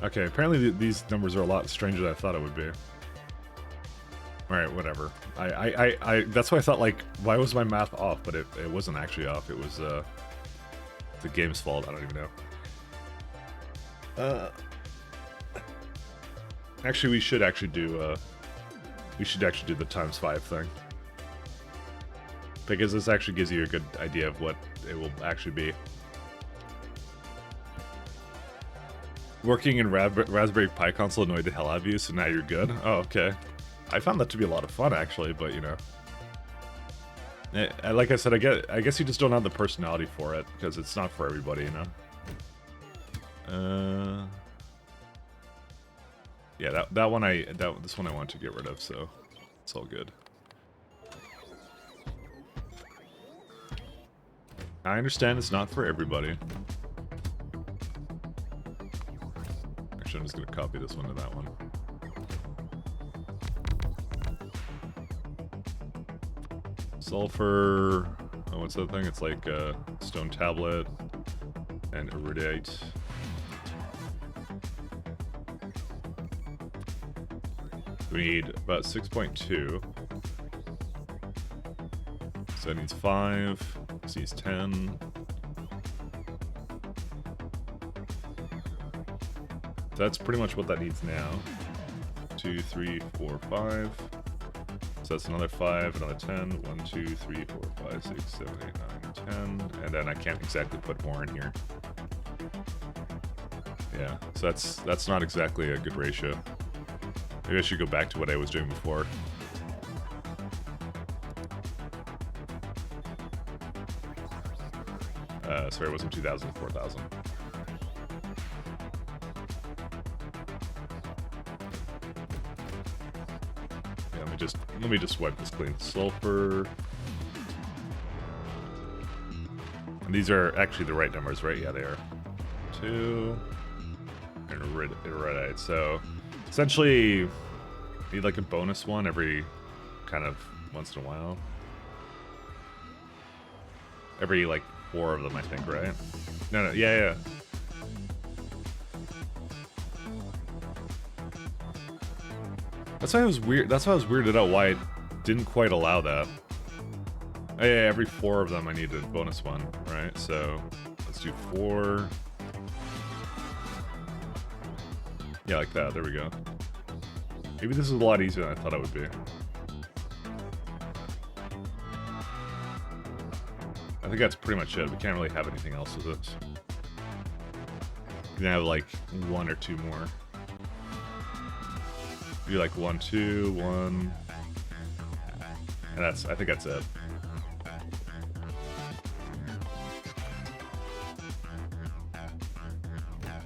Okay, apparently these numbers are a lot stranger than I thought it would be. Alright, whatever. That's why I thought, like, why was my math off? But it wasn't actually off. It was, the game's fault. I don't even know. Actually, we should actually do the times 5 thing. Because this actually gives you a good idea of what it will actually be. Working in Raspberry Pi console annoyed the hell out of you, so now you're good? Oh, okay. I found that to be a lot of fun, actually, but, you know. Like I said, I guess you just don't have the personality for it, because it's not for everybody, you know? Yeah, this one I want to get rid of, so it's all good. I understand it's not for everybody. Actually, I'm just gonna copy this one to that one. Sulfur, what's that thing? It's like stone tablet and iridite. We need about 6.2. So it needs 5. This needs 10. That's pretty much what that needs now. 2, 3, 4, 5. So that's another 5, another 10. 1, 2, 3, 4, 5, 6, 7, 8, 9, 10. And then I can't exactly put more in here. Yeah, so that's not exactly a good ratio. Maybe I should go back to what I was doing before. Sorry, it wasn't 2,000, 4,000. Yeah, let me just wipe this clean. Sulfur. And these are actually the right numbers, right? Yeah, they are. 2 and iridite. So essentially, need like a bonus one every kind of once in a while. Every like 4 of them, I think, right? No, yeah. That's why I was weird. That's why I was weirded out why it didn't quite allow that. Oh, yeah, every 4 of them I need a bonus one, right? So let's do 4. Yeah, like that. There we go. Maybe this is a lot easier than I thought it would be. I think that's pretty much it. We can't really have anything else with it. You can have like 1 or 2 more. Do like 1, 2, 1. And I think that's it.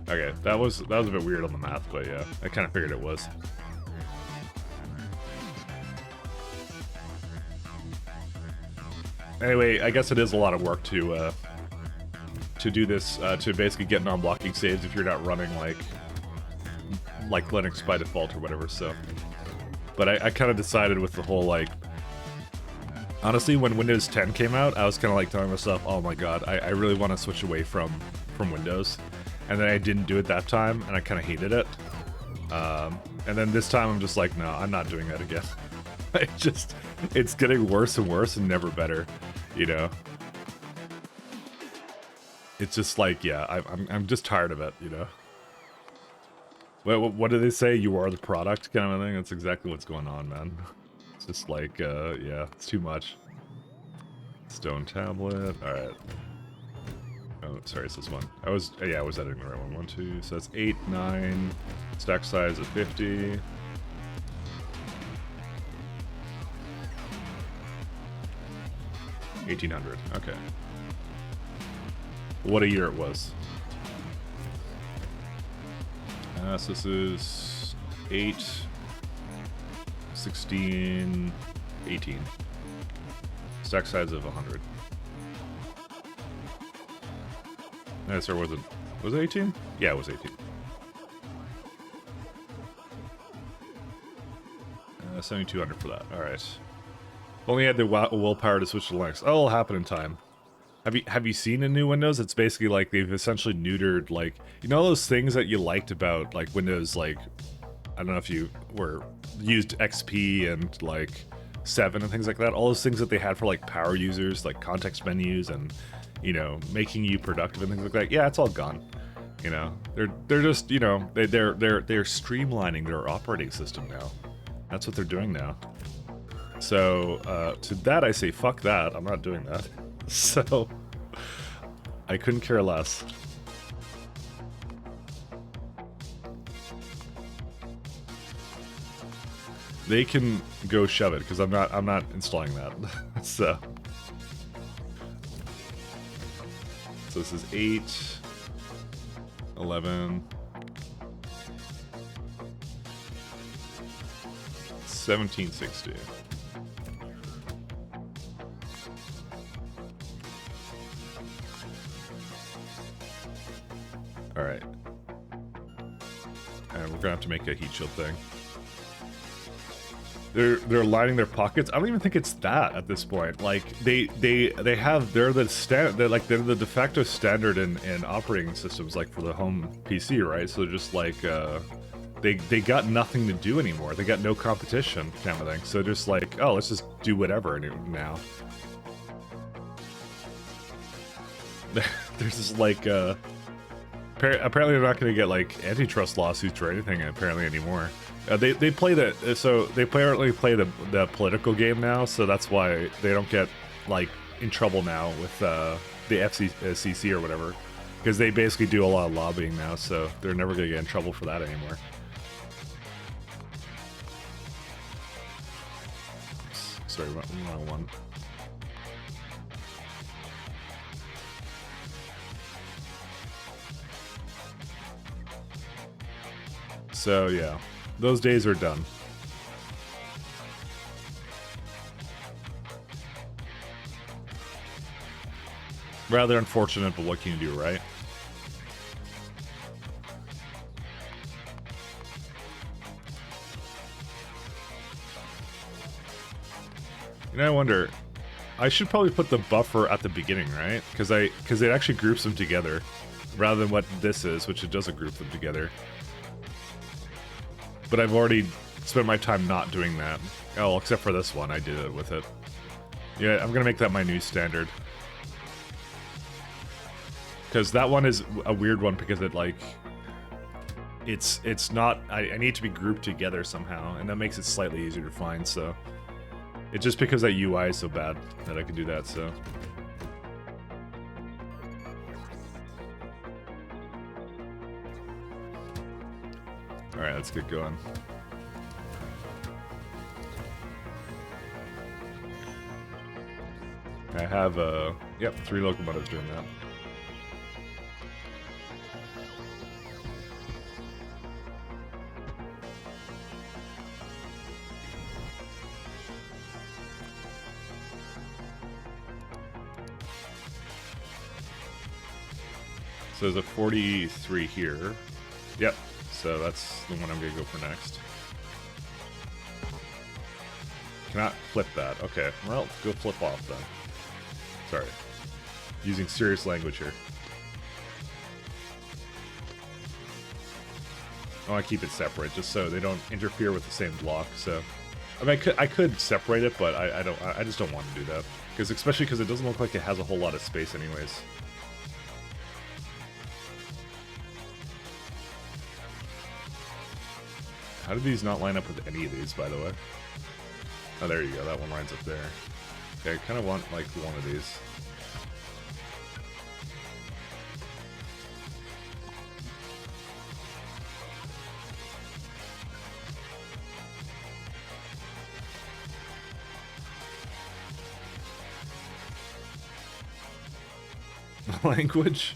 Okay, that was a bit weird on the math, but yeah, I kind of figured it was. Anyway, I guess it is a lot of work to do this, to basically get non-blocking saves if you're not running like Linux by default or whatever. So, but I kind of decided with the whole like, honestly, when Windows 10 came out, I was kind of like telling myself, oh my god, I really want to switch away from Windows, and then I didn't do it that time, and I kind of hated it. And then this time I'm just like, no, I'm not doing that again. It's getting worse and worse and never better, you know? It's just like, yeah, I'm just tired of it, you know? What do they say? You are the product kind of thing? That's exactly what's going on, man. It's just like, yeah, it's too much. Stone tablet, alright. Oh, sorry, it's this one. I was editing the right one. 1, 2, so that's 8, 9, stack size of 50. $1,800. Okay. What a year it was. So this is 8, 16, 18. Stack size of 100. No, sir, was it 18? Yeah, it was 18. 7,200 for that. All right. Only had the willpower to switch to Linux. Oh, it'll happen in time. Have you seen in new Windows? It's basically like they've essentially neutered, like, you know those things that you liked about like Windows, like, I don't know if you used XP and like 7 and things like that. All those things that they had for like power users, like context menus and, you know, making you productive and things like that. Yeah, it's all gone. You know, they're just, you know, they're streamlining their operating system now. That's what they're doing now. So to that I say, fuck that. I'm not doing that. So I couldn't care less. They can go shove it because I'm not installing that. So this is 8, 11, 1760. Alright. And we're gonna have to make a heat shield thing. they're lining their pockets. I don't even think it's that at this point. Like they're the de facto standard in operating systems, like for the home PC, right? So just like they got nothing to do anymore. They got no competition, kind of thing. So just like, oh, let's just do whatever now. There's this like apparently they're not going to get like antitrust lawsuits or anything apparently anymore. They play the so they apparently play the political game now, so that's why they don't get like in trouble now with the FCC or whatever, because they basically do a lot of lobbying now, so they're never going to get in trouble for that anymore. Sorry, wrong one. So yeah, those days are done. Rather unfortunate, but what can you do, right? You know, I wonder, I should probably put the buffer at the beginning, right? Because it actually groups them together, rather than what this is, which it doesn't group them together. But I've already spent my time not doing that. Oh, except for this one, I did it with it. Yeah, I'm gonna make that my new standard. Because that one is a weird one because it like... It's not... I need to be grouped together somehow, and that makes it slightly easier to find, so... It's just because that UI is so bad that I can do that, so... Alright, let's get going. I have, yep, 3 locomotives doing that. So there's a 43 here. Yep. So that's the one I'm gonna go for next. Cannot flip that. Okay, well, go flip off then. Sorry. Using serious language here. I want to keep it separate, just so they don't interfere with the same block, so... I mean, I could separate it, but I just don't want to do that. Especially because it doesn't look like it has a whole lot of space anyways. How do these not line up with any of these, by the way? Oh, there you go. That one lines up there. Okay, I kind of want, like, one of these. Language?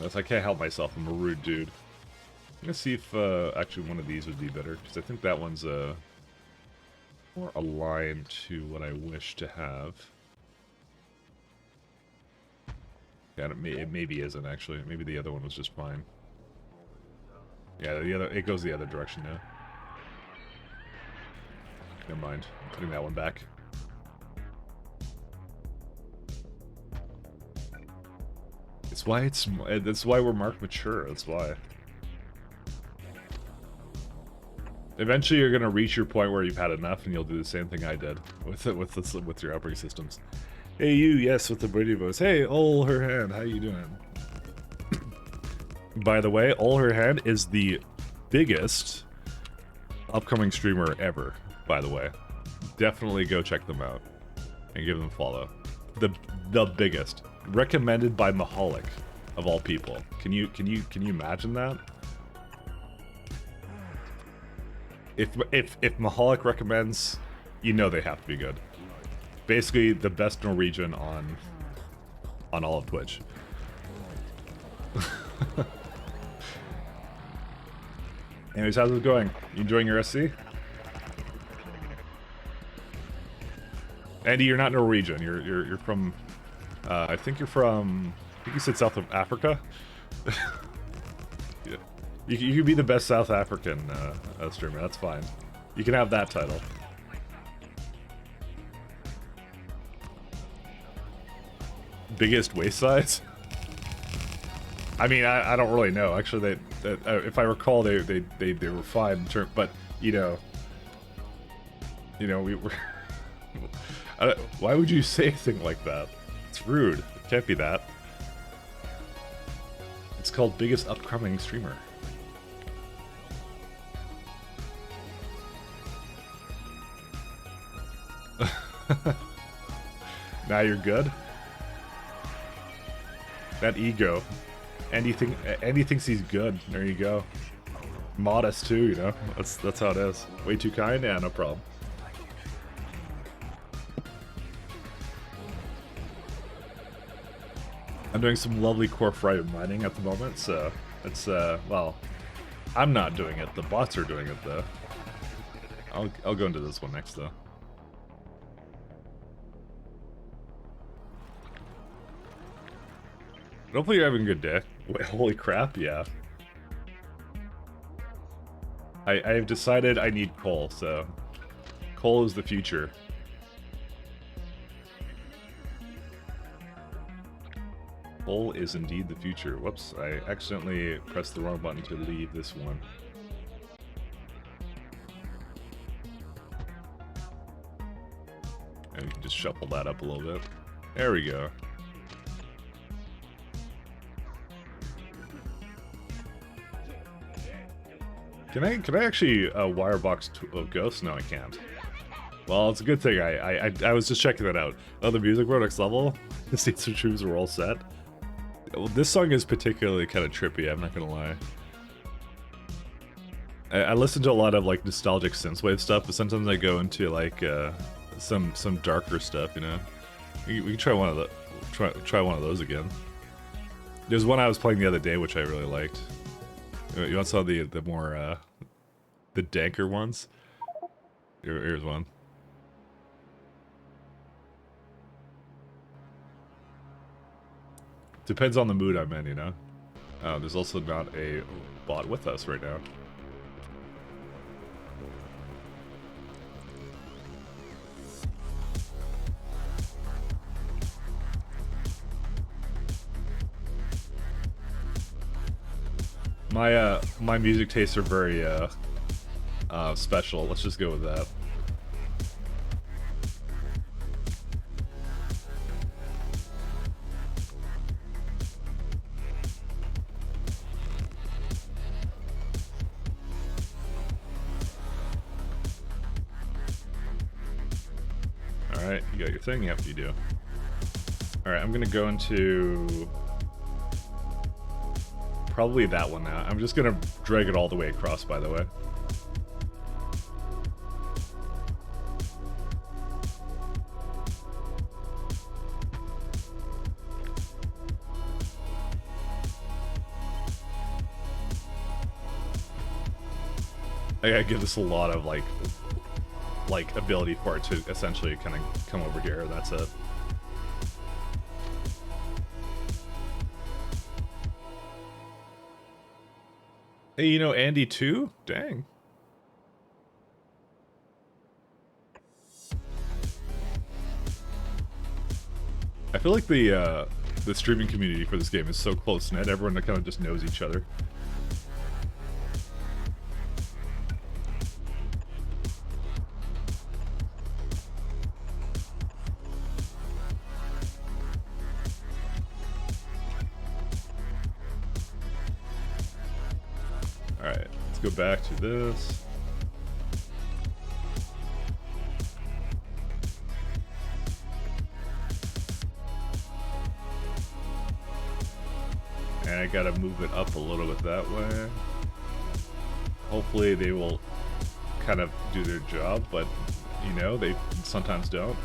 Yes, I can't help myself. I'm a rude dude. I'm gonna see if actually one of these would be better, because I think that one's more aligned to what I wish to have. Yeah, it maybe isn't actually. Maybe the other one was just fine. Yeah, it goes the other direction now. Never mind. I'm putting that one back. That's why we're marked mature. That's why. Eventually, you're gonna reach your point where you've had enough, and you'll do the same thing I did with your operating systems. Hey, you, yes, with the Brady voice. Hey, All Her Hand, how you doing? By the way, All Her Hand is the biggest upcoming streamer ever. By the way, definitely go check them out and give them a follow. The biggest, recommended by Mahalik, of all people. Can you imagine that? If Mahalik recommends, you know they have to be good. Basically, the best Norwegian on all of Twitch. Anyways, how's it going? You enjoying your SC? Andy, you're not Norwegian. You're from. I think you're from. I think you said South of Africa. Yeah. You could be the best South African streamer. That's fine. You can have that title. Biggest waist size? I mean, I don't really know. Actually, if I recall, they were fine in term, but you know, we were. Why would you say a thing like that? It's rude. It can't be that. It's called biggest upcoming streamer. Now you're good. That ego. Andy thinks he's good. There you go. Modest too, you know. That's how it is. Way too kind? Yeah, no problem. I'm doing some lovely core fry mining at the moment, so it's well, I'm not doing it. The bots are doing it though. I'll go into this one next though. Hopefully you're having a good day. Wait, holy crap, yeah. I have decided I need coal, so coal is the future. Coal is indeed the future. Whoops, I accidentally pressed the wrong button to leave this one. And we can just shuffle that up a little bit. There we go. Can I actually wirebox ghosts? No, I can't. Well, it's a good thing. I was just checking that out. Oh, the music were next level. The seats and shoes were all set. Well, this song is particularly kind of trippy. I'm not gonna lie. I listen to a lot of like nostalgic synthwave stuff, but sometimes I go into like some darker stuff. You know, we can try one of the try one of those again. There's one I was playing the other day which I really liked. You want some of the more the danker ones? Here's one. Depends on the mood I'm in, you know? There's also not a bot with us right now. My music tastes are very special. Let's just go with that. Alright, you got your thing? Yep, you do. Alright, I'm gonna go into probably that one now. I'm just gonna drag it all the way across, by the way. I gotta give this a lot of like ability for it to essentially kind of come over here. That's it. Hey, you know Andy too? Dang. I feel like the streaming community for this game is so close-knit. Everyone kind of just knows each other. Alright, let's go back to this. And I gotta move it up a little bit that way. Hopefully they will kind of do their job, but you know, they sometimes don't.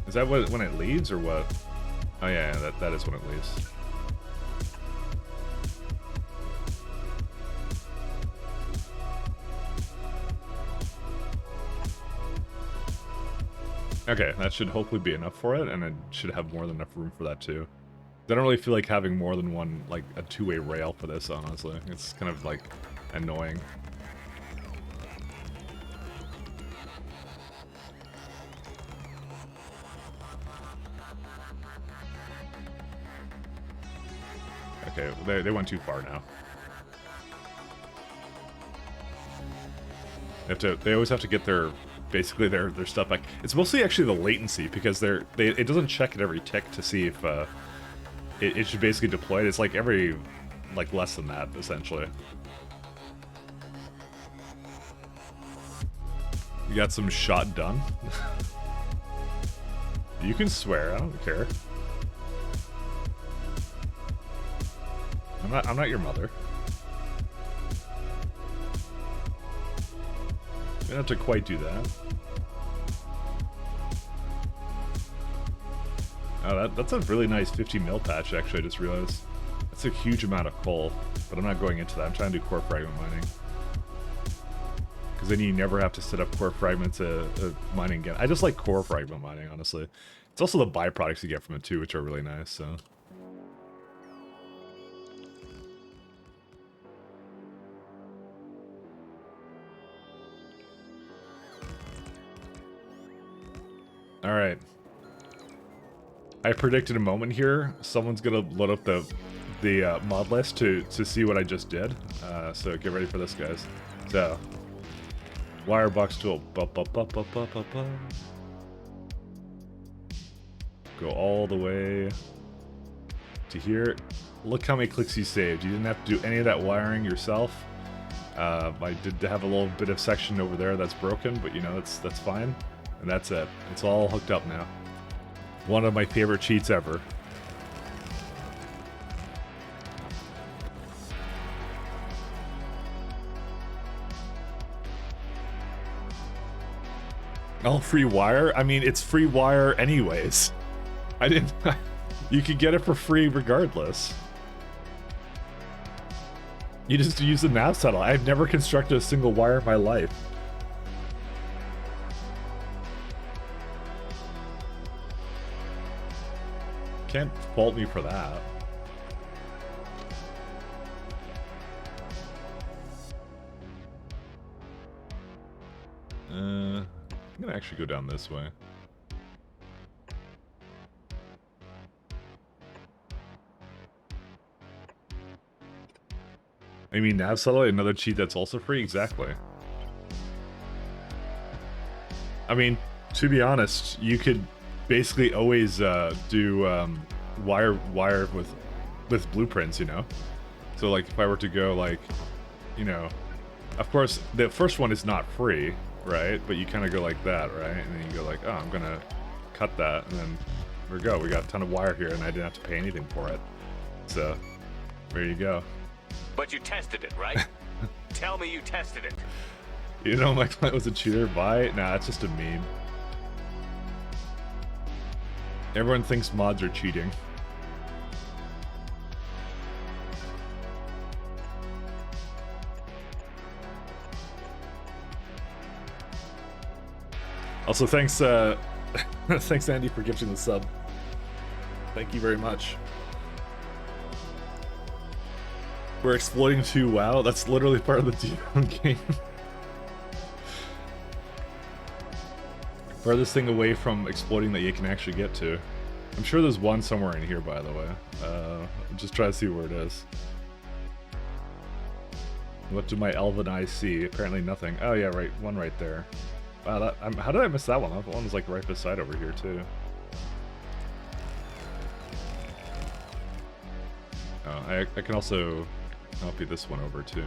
Is that when it leaves or what? Oh yeah, that is when it leaves. Okay, that should hopefully be enough for it, and it should have more than enough room for that too. I don't really feel like having more than one, like, a two-way rail for this, honestly. It's kind of, like, annoying. Okay, they went too far now. They always have to get their, basically their stuff back. It's mostly actually the latency, because it doesn't check at every tick to see if it should basically deploy it. It's like every, like, less than that, essentially. You got some shot done? You can swear, I don't care. I'm not your mother. You don't have to quite do that. Oh, that's a really nice 50 mil patch, actually, I just realized. That's a huge amount of coal, but I'm not going into that. I'm trying to do core fragment mining. Because then you never have to set up core fragments mining again. I just like core fragment mining, honestly. It's also the byproducts you get from it, too, which are really nice, so... Alright. I predicted a moment here. Someone's gonna load up the mod list to see what I just did. So get ready for this, guys. So, wirebox tool. Go all the way to here. Look how many clicks you saved. You didn't have to do any of that wiring yourself. I did have a little bit of section over there that's broken, but you know, that's fine. And that's it. It's all hooked up now. One of my favorite cheats ever. Oh, free wire? I mean, it's free wire anyways. I didn't... You could get it for free regardless. You just use the nav saddle. I've never constructed a single wire in my life. Can't fault me for that. I'm gonna actually go down this way. I mean, nav satellite, another cheat that's also free? Exactly. I mean, to be honest, you could basically always do wire with blueprints, you know? So, like, if I were to go, like, you know... Of course, the first one is not free, right? But you kind of go like that, right? And then you go like, oh, I'm gonna cut that, and then there we go. We got a ton of wire here, and I didn't have to pay anything for it. So, there you go. But you tested it, right? Tell me you tested it. You know, my client was a cheater. Bye. Nah, it's just a meme. Everyone thinks mods are cheating. Also, thanks, thanks Andy for gifting the sub. Thank you very much. We're exploiting too. Wow, that's literally part of the default game. Farthest thing away from exploiting that you can actually get to. I'm sure there's one somewhere in here, by the way. Just try to see where it is. What do my elven eyes see? Apparently nothing. Oh yeah, right, one right there. Wow, how did I miss that one? That one was like right beside over here too. Oh, I can also copy this one over too.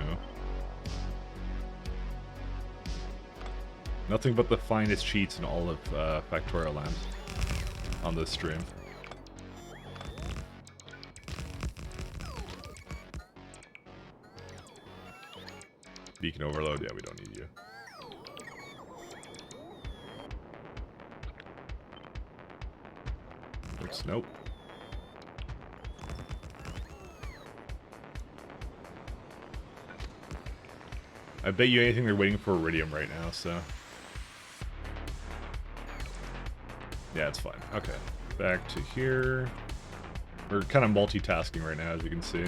Nothing but the finest cheats in all of Factorio land on this stream. Beacon overload, yeah, we don't need you. Oops, nope. I bet you anything they're waiting for iridium right now, so... Yeah, it's fine. Okay. Back to here. We're kind of multitasking right now, as you can see.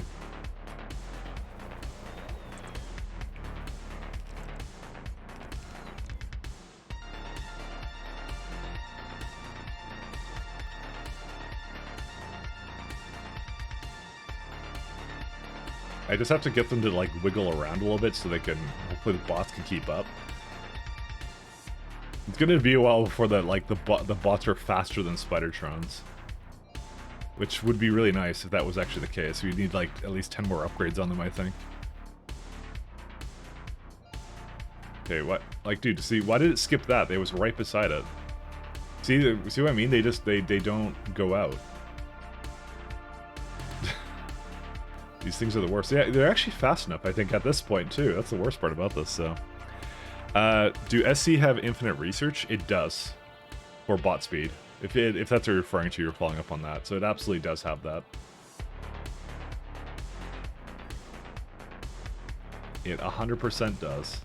I just have to get them to like wiggle around a little bit so they can, hopefully the bots can keep up. It's gonna be a while before that like the bots are faster than Spidertrons. Which would be really nice if that was actually the case. We'd need like at least 10 more upgrades on them, I think. Okay, what? Like, dude, see, why did it skip that? It was right beside it. See what I mean? They don't go out. These things are the worst. Yeah, they're actually fast enough, I think, at this point, too. That's the worst part about this, so. Do SC have infinite research? It does. For bot speed. If that's what you're referring to, you're following up on that. So it absolutely does have that. It 100% does.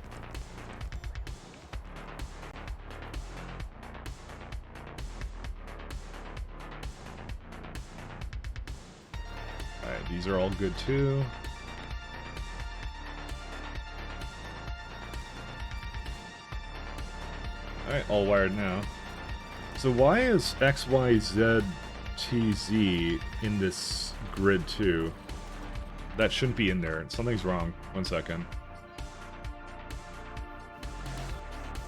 Alright, these are all good too. Alright, all wired now. So why is X, Y, Z, T, Z in this grid too? That shouldn't be in there. Something's wrong. 1 second.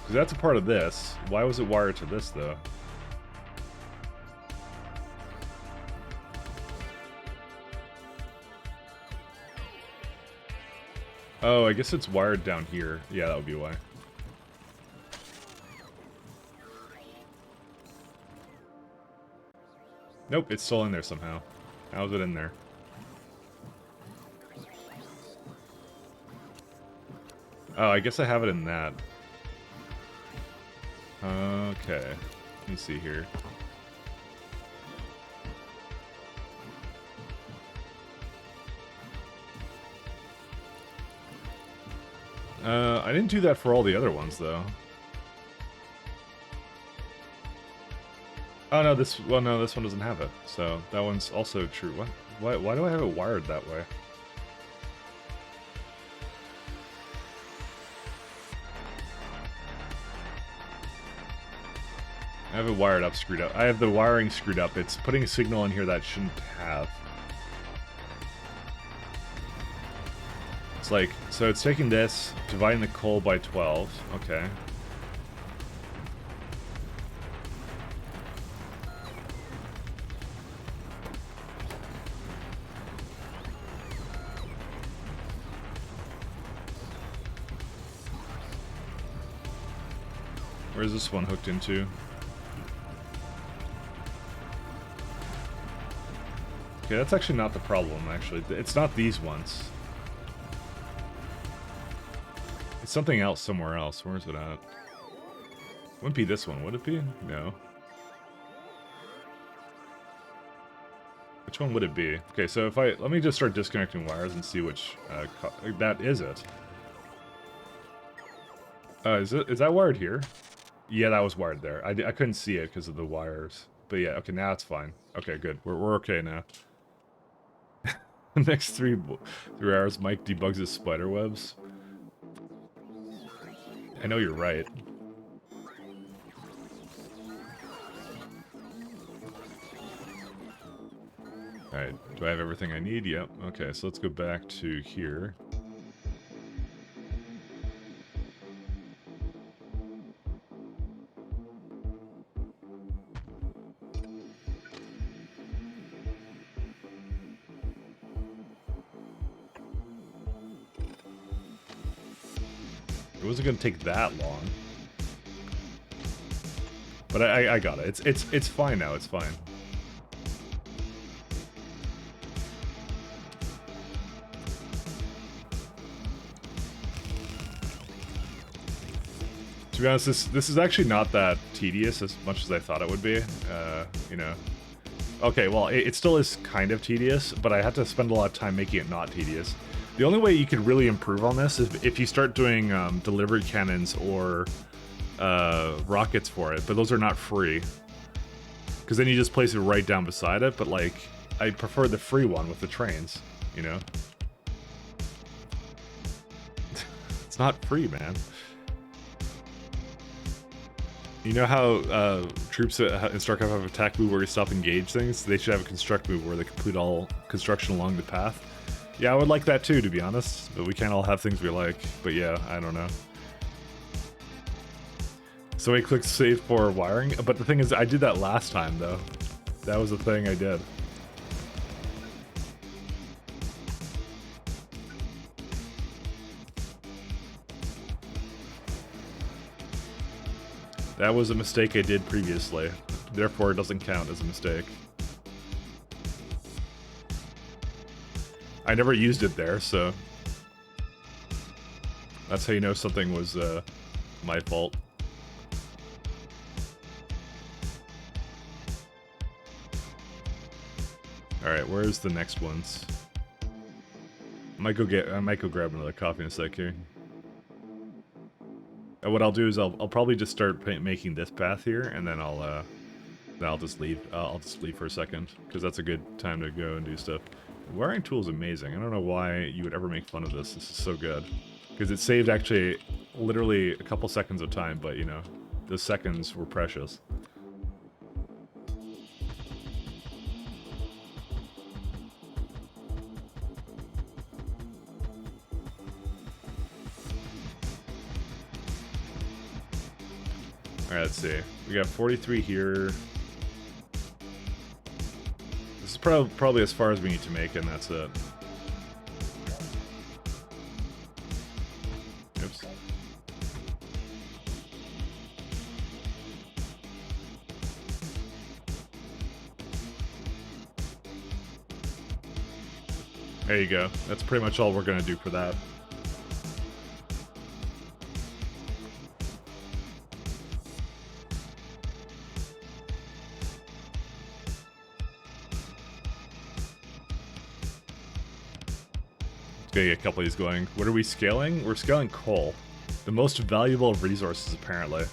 Because that's a part of this. Why was it wired to this though? Oh, I guess it's wired down here. Yeah, that would be why. Nope, it's still in there somehow. How's it in there? Oh, I guess I have it in that. Okay. Let me see here. I didn't do that for all the other ones, though. Oh no, this one doesn't have it. So that one's also true. What? Why do I have it wired that way? I have it wired up, screwed up. I have the wiring screwed up. It's putting a signal in here that it shouldn't have. It's like, so it's taking this, dividing the coal by 12. Okay. Where's this one hooked into? Okay, that's actually not the problem, actually. It's not these ones. It's something else somewhere else. Where is it at? Wouldn't be this one, would it be? No. Which one would it be? Okay, so if let me just start disconnecting wires and see which, that is it. Is that wired here? Yeah, that was wired there. I couldn't see it because of the wires. But yeah, okay, now it's fine. Okay, good. We're okay now. The next 3 hours, Mike debugs his spider webs. I know you're right. Alright, do I have everything I need? Yep. Okay, so let's go back to here. It wasn't gonna take that long. But I got it. It's fine now, it's fine. To be honest, this is actually not that tedious as much as I thought it would be. You know. Okay, well, it still is kind of tedious, but I had to spend a lot of time making it not tedious. The only way you could really improve on this is if you start doing delivery cannons or rockets for it, but those are not free. Because then you just place it right down beside it, but like, I prefer the free one with the trains, you know? It's not free, man. You know how troops in StarCraft have attack move where you stop and engage things? They should have a construct move where they complete all construction along the path. Yeah, I would like that too, to be honest. But we can't all have things we like. But yeah, I don't know. So he clicked save for wiring. But the thing is, I did that last time, though. That was the thing I did. That was a mistake I did previously. Therefore, it doesn't count as a mistake. I never used it there, so... That's how you know something was my fault. Alright, where's the next ones? I might go grab another coffee in a sec here. And what I'll do is I'll probably just start making this path here, and then I'll just leave. I'll just leave for a second, because that's a good time to go and do stuff. The wiring tool is amazing. I don't know why you would ever make fun of this. This is so good. Because it saved actually literally a couple seconds of time, but you know, the seconds were precious. Alright, let's see. We got 43 here. This is probably as far as we need to make, and that's it. Oops. There you go. That's pretty much all we're gonna do for that. Get a couple of these going. What are we scaling? We're scaling coal. The most valuable of resources, apparently.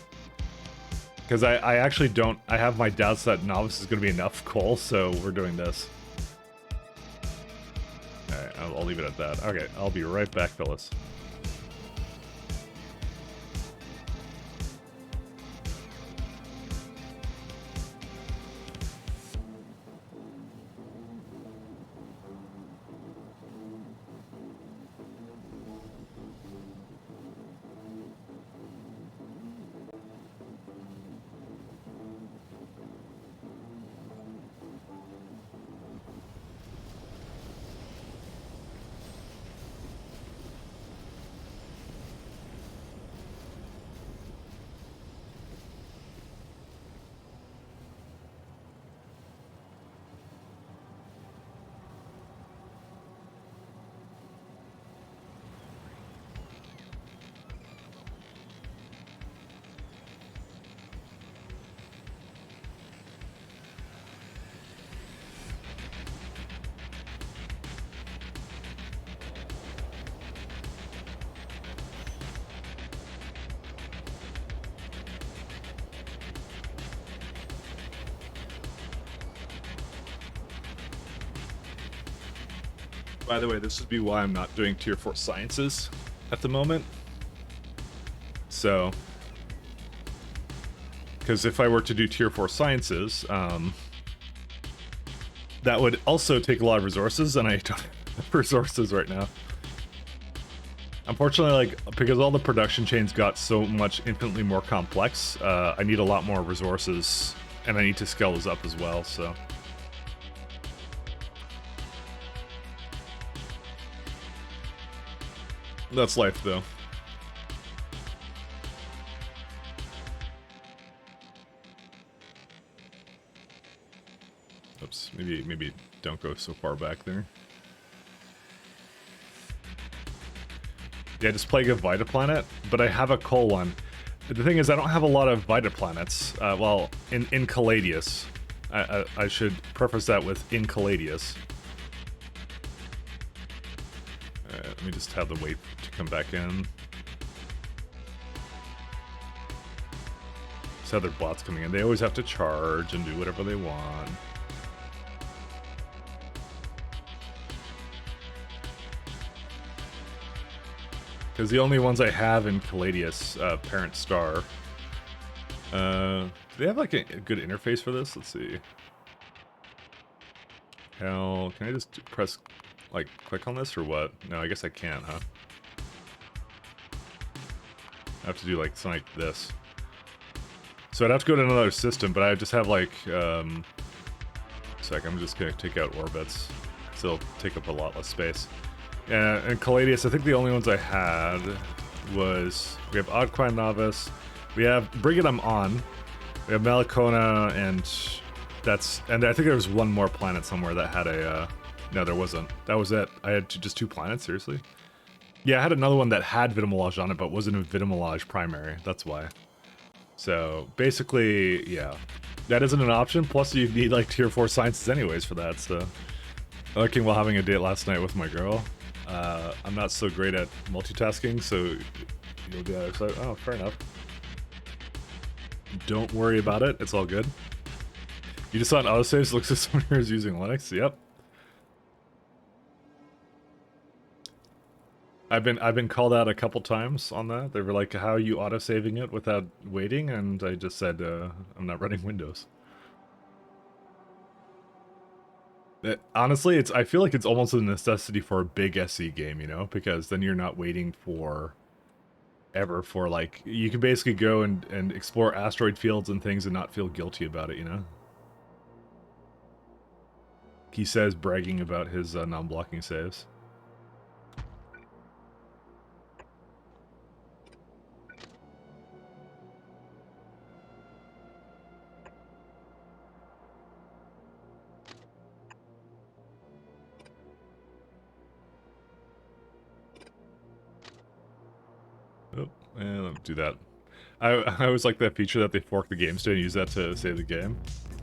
Because I actually don't... I have my doubts that novice is going to be enough coal, so we're doing this. Alright, I'll leave it at that. Okay, I'll be right back, fellas. By the way, this would be why I'm not doing Tier 4 Sciences at the moment. So, because if I were to do Tier 4 Sciences, that would also take a lot of resources, and I don't have resources right now. Unfortunately, like, because all the production chains got so much infinitely more complex, I need a lot more resources, and I need to scale those up as well, so... That's life, though. Oops, maybe don't go so far back there. Yeah, just Plague of Vita Planet, but I have a coal one. The thing is, I don't have a lot of Vita Planets. Well, in Caladius. I should preface that with in Caladius. Let me just have the wait to come back in. Just have their bots coming in. They always have to charge and do whatever they want. Because the only ones I have in Caladius, Parent Star. Do they have like a good interface for this? Let's see. Hell, can I just press, like, click on this or what? No, I guess I can't, huh? I have to do like something like this. So I'd have to go to another system, but I just have like, I'm just gonna take out orbits. So it'll take up a lot less space. And Caladius, I think the only ones I had was, we have Oddquine Novice, we have Bring It On, we have Malacona, and I think there was one more planet somewhere that had a, no there wasn't. That was it. I had just 2 planets, seriously? Yeah, I had another one that had Vitamelage on it, but wasn't a Vitamelage primary, that's why. So, basically, yeah. That isn't an option, plus you need like tier 4 sciences anyways for that, so. Looking while having a date last night with my girl. I'm not so great at multitasking, so you'll be like, oh, fair enough. Don't worry about it, it's all good. You just saw an autosaves, looks like someone here is using Linux, yep. I've been called out a couple times on that. They were like, how are you autosaving it without waiting? And I just said, I'm not running Windows. Honestly, I feel like it's almost a necessity for a big SE game, you know? Because then you're not waiting for like, you can basically go and explore asteroid fields and things and not feel guilty about it, you know? He says bragging about his non-blocking saves. Oh, and I'll do that. I always like that feature that they fork the game state and use that to save the game.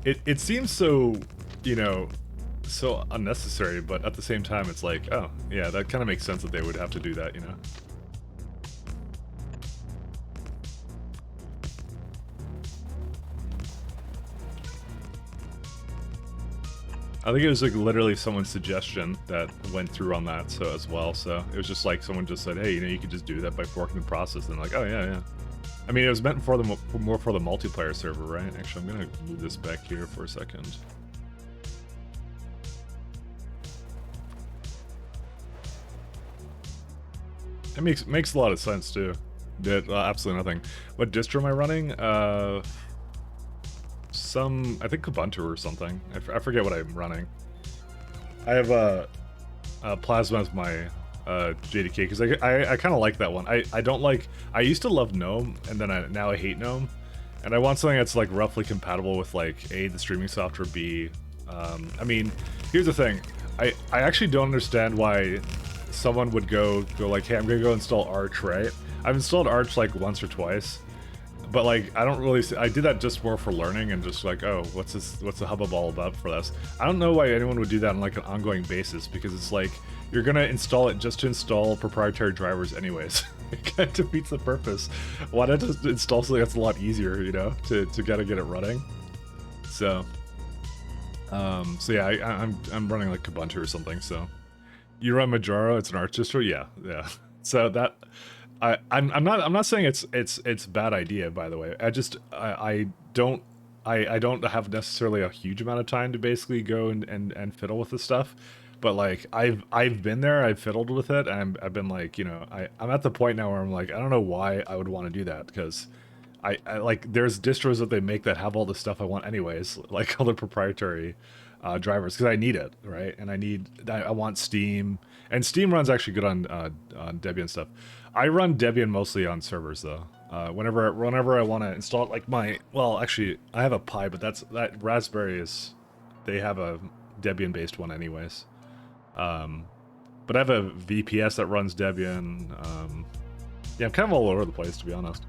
It seems so, you know, so unnecessary, but at the same time it's like, oh, yeah, that kind of makes sense that they would have to do that, you know? I think it was like literally someone's suggestion that went through on that so as well, so it was just like someone just said, hey, you know, you could just do that by forking the process, and like, oh yeah, yeah. I mean, it was meant for more for the multiplayer server, right? Actually, I'm gonna move this back here for a second. It makes a lot of sense too. Did absolutely nothing. What distro am I running? I think Ubuntu or something. I forget what I'm running. I have Plasma as my JDK because I kind of like that one. I don't like. I used to love GNOME, and then now I hate GNOME, and I want something that's like roughly compatible with like A, the streaming software, B. I mean, here's the thing. I actually don't understand why someone would go like, hey, I'm gonna go install Arch, right? I've installed Arch like once or twice, but like I don't really. I did that just more for learning and just like, oh, what's the hubbub all about for this? I don't know why anyone would do that on like an ongoing basis, because it's like you're gonna install it just to install proprietary drivers anyways. It kind of defeats the purpose. Why not just install something that's a lot easier, you know, to get it running? So, so yeah, I'm running like Ubuntu or something. So, you run Majaro? It's an Arch distro, yeah. So that. I'm not saying it's a bad idea, by the way. I don't have necessarily a huge amount of time to basically go and fiddle with this stuff, but like I've been there, I've fiddled with it, and I've been like, you know, I'm at the point now where I'm like, I don't know why I would want to do that, because I like there's distros that they make that have all the stuff I want anyways, like all the proprietary drivers, because I need it, right? And I want Steam, and Steam runs actually good on Debian stuff. I run Debian mostly on servers though. Whenever I want to install it, like actually I have a Pi, but that Raspberry they have a Debian based one anyways. But I have a VPS that runs Debian. Yeah, I'm kind of all over the place, to be honest.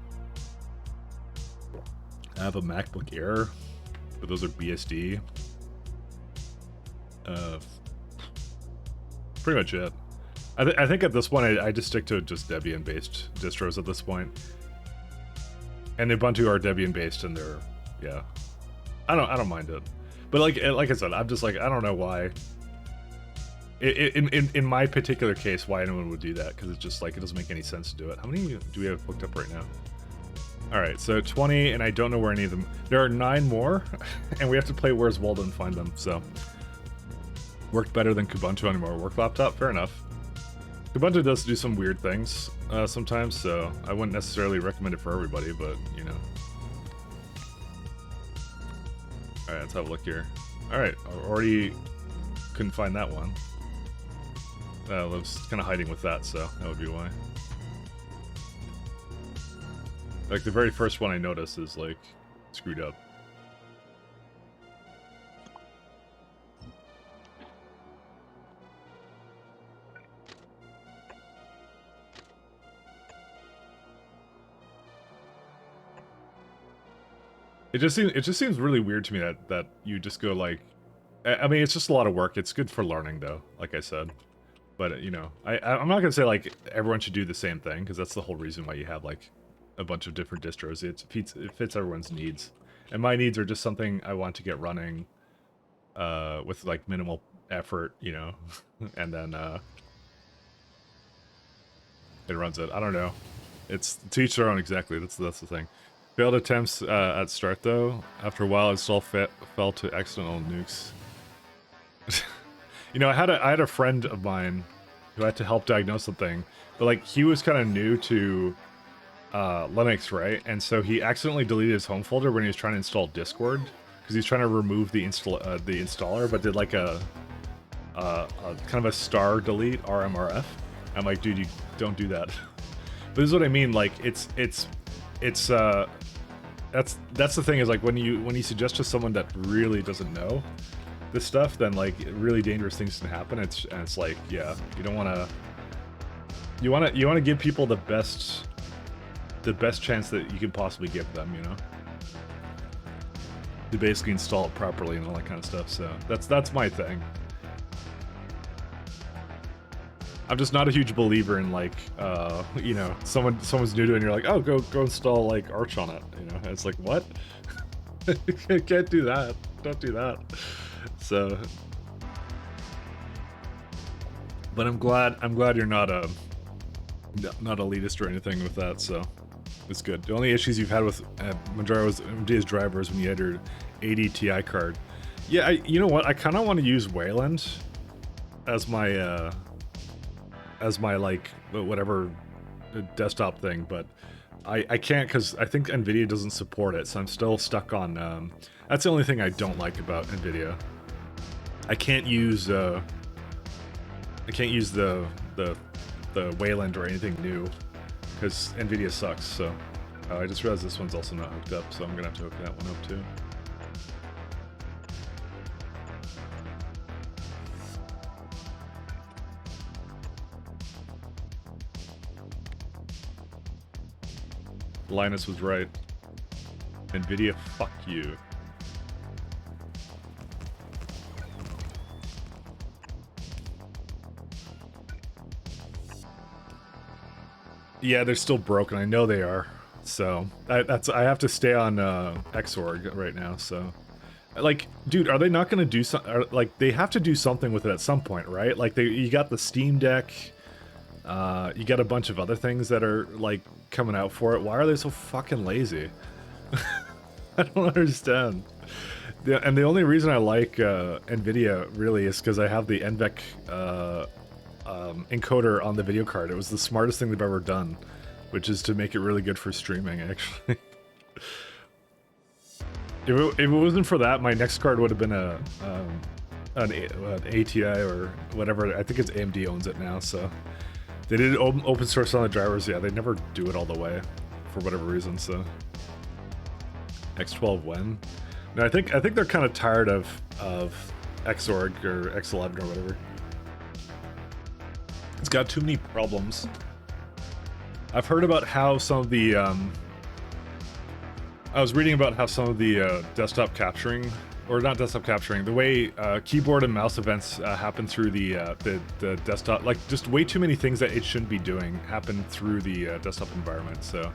I have a MacBook Air, but those are BSD. Pretty much it. I think at this point I just stick to just Debian-based distros at this point. And Ubuntu are Debian-based, and they're, yeah. I don't mind it. But like I said, I'm just like, I don't know why. in my particular case, why anyone would do that, because it's just like, it doesn't make any sense to do it. How many do we have booked up right now? All right, so 20, and I don't know where any of them... There are 9 more, and we have to play Where's Waldo and find them, so... Worked better than Kubuntu on your work laptop? Fair enough. Kubuntu does do some weird things sometimes, so I wouldn't necessarily recommend it for everybody, but, you know. Alright, let's have a look here. Alright, I already couldn't find that one. I was kind of hiding with that, so that would be why. Like, the very first one I noticed is, like, screwed up. It just seems really weird to me that you just go, like... I mean, it's just a lot of work. It's good for learning, though, like I said. But, you know, I'm not gonna say, like, everyone should do the same thing, because that's the whole reason why you have, like, a bunch of different distros. It fits everyone's needs. And my needs are just something I want to get running with, like, minimal effort, you know, and then it runs it. I don't know. It's to each their own, exactly. That's the thing. Failed attempts at start, though. After a while, it all fell to accidental nukes. You know, I had a friend of mine who had to help diagnose something, but, like, he was kind of new to Linux, right? And so he accidentally deleted his home folder when he was trying to install Discord, because he's trying to remove the installer, but did like a kind of a star delete, RMRF. I'm like, dude, you don't do that. But this is what I mean. Like, it's that's the thing, is like when you suggest to someone that really doesn't know this stuff, then like really dangerous things can happen. It's like, yeah, you don't want to. You want to give people the best chance that you can possibly give them, you know, to basically install it properly and all that kind of stuff. So that's my thing. I'm just not a huge believer in, like, you know, someone's new to it and you're like, oh, go install, like, Arch on it, you know. And it's like, what? Can't do that. Don't do that. So, but I'm glad you're not elitist or anything with that. So it's good. The only issues you've had with Manjaro's drivers when you had your 80 Ti card. Yeah, you know what? I kind of want to use Wayland as my like whatever desktop thing, but I can't, because I think NVIDIA doesn't support it, so I'm still stuck on. That's the only thing I don't like about NVIDIA. I can't use the Wayland or anything new because NVIDIA sucks. So I just realized this one's also not hooked up, so I'm gonna have to hook that one up too. Linus was right. NVIDIA, fuck you. Yeah, they're still broken. I know they are. So I have to stay on Xorg right now. So, like, dude, are they not going to do something? Like, they have to do something with it at some point, right? Like, you got the Steam Deck. You got a bunch of other things that are, like, coming out for it. Why are they so fucking lazy? I don't understand. And the only reason I like NVIDIA, really, is because I have the NVENC encoder on the video card. It was the smartest thing they've ever done, which is to make it really good for streaming, actually. If it wasn't for that, my next card would have been an ATI or whatever. I think it's AMD owns it now, so... They did open source on the drivers, yeah, they never do it all the way, for whatever reason, so... X12 when? No, I think they're kind of tired of Xorg or X11 or whatever. It's got too many problems. I've heard about how some of the, I was reading about how some of the desktop capturing, or not desktop capturing, the way keyboard and mouse events happen through the desktop, like just way too many things that it shouldn't be doing happen through the desktop environment, so.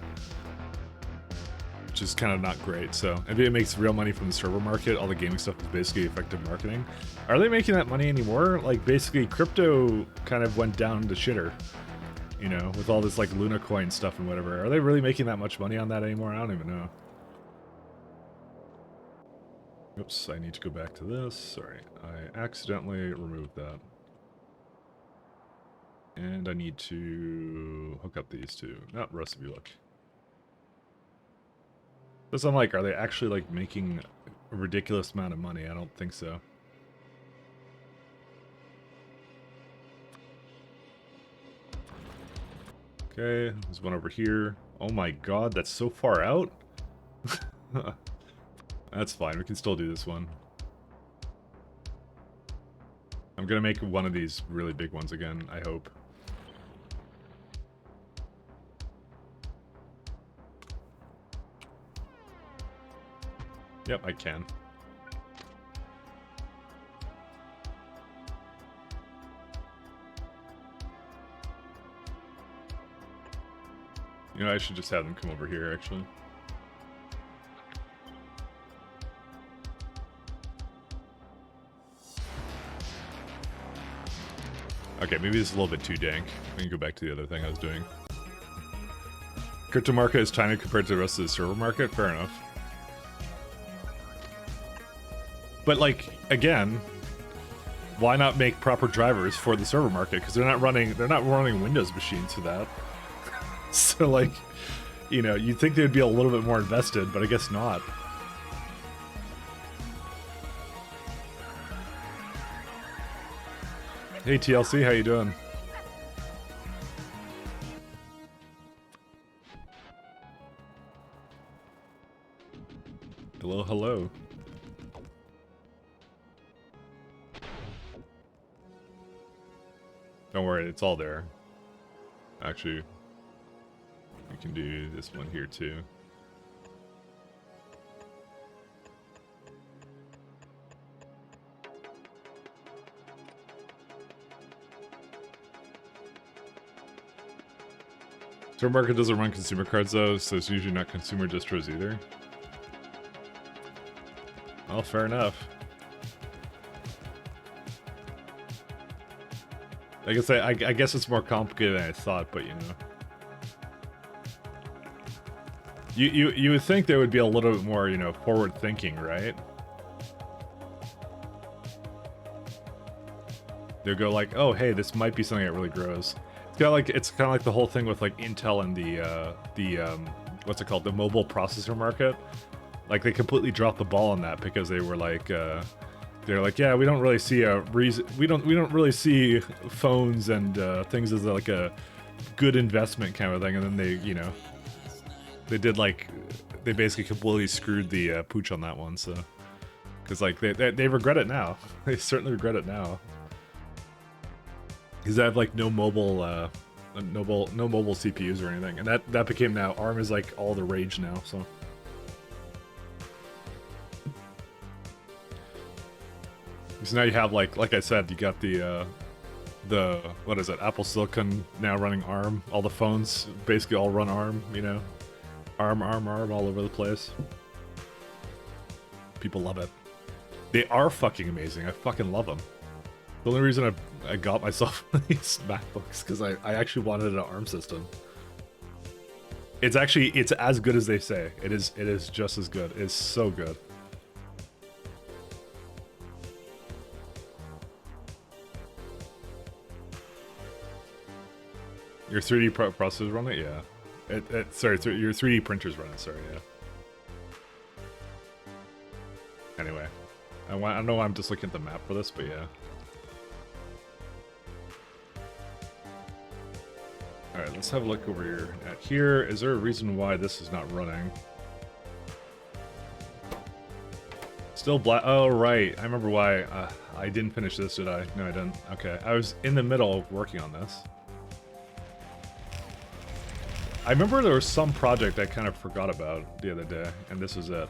which is kind of not great. So NBA makes real money from the server market. All the gaming stuff is basically effective marketing. Are they making that money anymore? Like, basically, crypto kind of went down the shitter, you know, with all this, like, Luna coin stuff and whatever. Are they really making that much money on that anymore? I don't even know. Oops, I need to go back to this. Sorry, I accidentally removed that. And I need to hook up these two. Not recipe look. So I'm like, are they actually like making a ridiculous amount of money? I don't think so. Okay, there's one over here. Oh my god, that's so far out? That's fine, we can still do this one. I'm gonna make one of these really big ones again, I hope. Yep, I can. You know, I should just have them come over here, actually. Okay, maybe this is a little bit too dank. We can go back to the other thing I was doing. Crypto market is tiny compared to the rest of the server market? Fair enough. But, like, again, why not make proper drivers for the server market? Because they're not running Windows machines for that. So, like, you know, you'd think they'd be a little bit more invested, but I guess not. Hey TLC, how you doing? Hello, hello. Don't worry, it's all there. Actually, we can do this one here too. Server market doesn't run consumer cards though, so it's usually not consumer distros either. Well, fair enough. I guess it's more complicated than I thought, but you know. You would think there would be a little bit more, you know, forward thinking, right? They'll go like, oh hey, this might be something that really grows. It's kind of like the whole thing with like Intel and the what's it called, the mobile processor market. Like they completely dropped the ball on that because they were like they're like, yeah, we don't really see a reason. We don't really see phones and things as like a good investment kind of thing. And then they, you know, they basically completely screwed the pooch on that one. So, because like they regret it now. They certainly regret it now. Because they have like no mobile CPUs or anything, and that became now ARM is like all the rage now. So. So now you have like I said, you got the what is it, Apple Silicon now running ARM. All the phones basically all run ARM, you know, ARM all over the place. People love it. They are fucking amazing. I fucking love them. The only reason I got myself these MacBooks because I actually wanted an ARM system. It's as good as they say. It is just as good. It's so good. Your 3D processors run it? Yeah. Sorry, your 3D printers run it, sorry, yeah. Anyway. I know I'm just looking at the map for this, but yeah. Alright, let's have a look over here. At here, is there a reason why this is not running? Still black. Oh, right. I remember why. I didn't finish this, did I? No, I didn't. Okay. I was in the middle of working on this. I remember there was some project I kind of forgot about the other day, and this was it.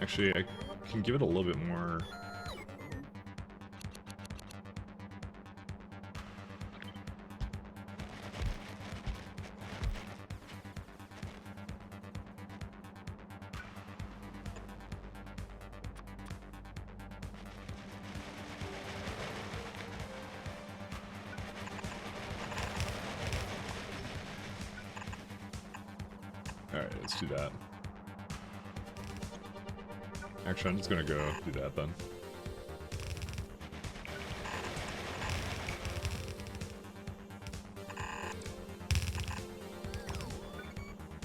Actually, I can give it a little bit more. Alright, let's do that. Actually, I'm just gonna go do that then.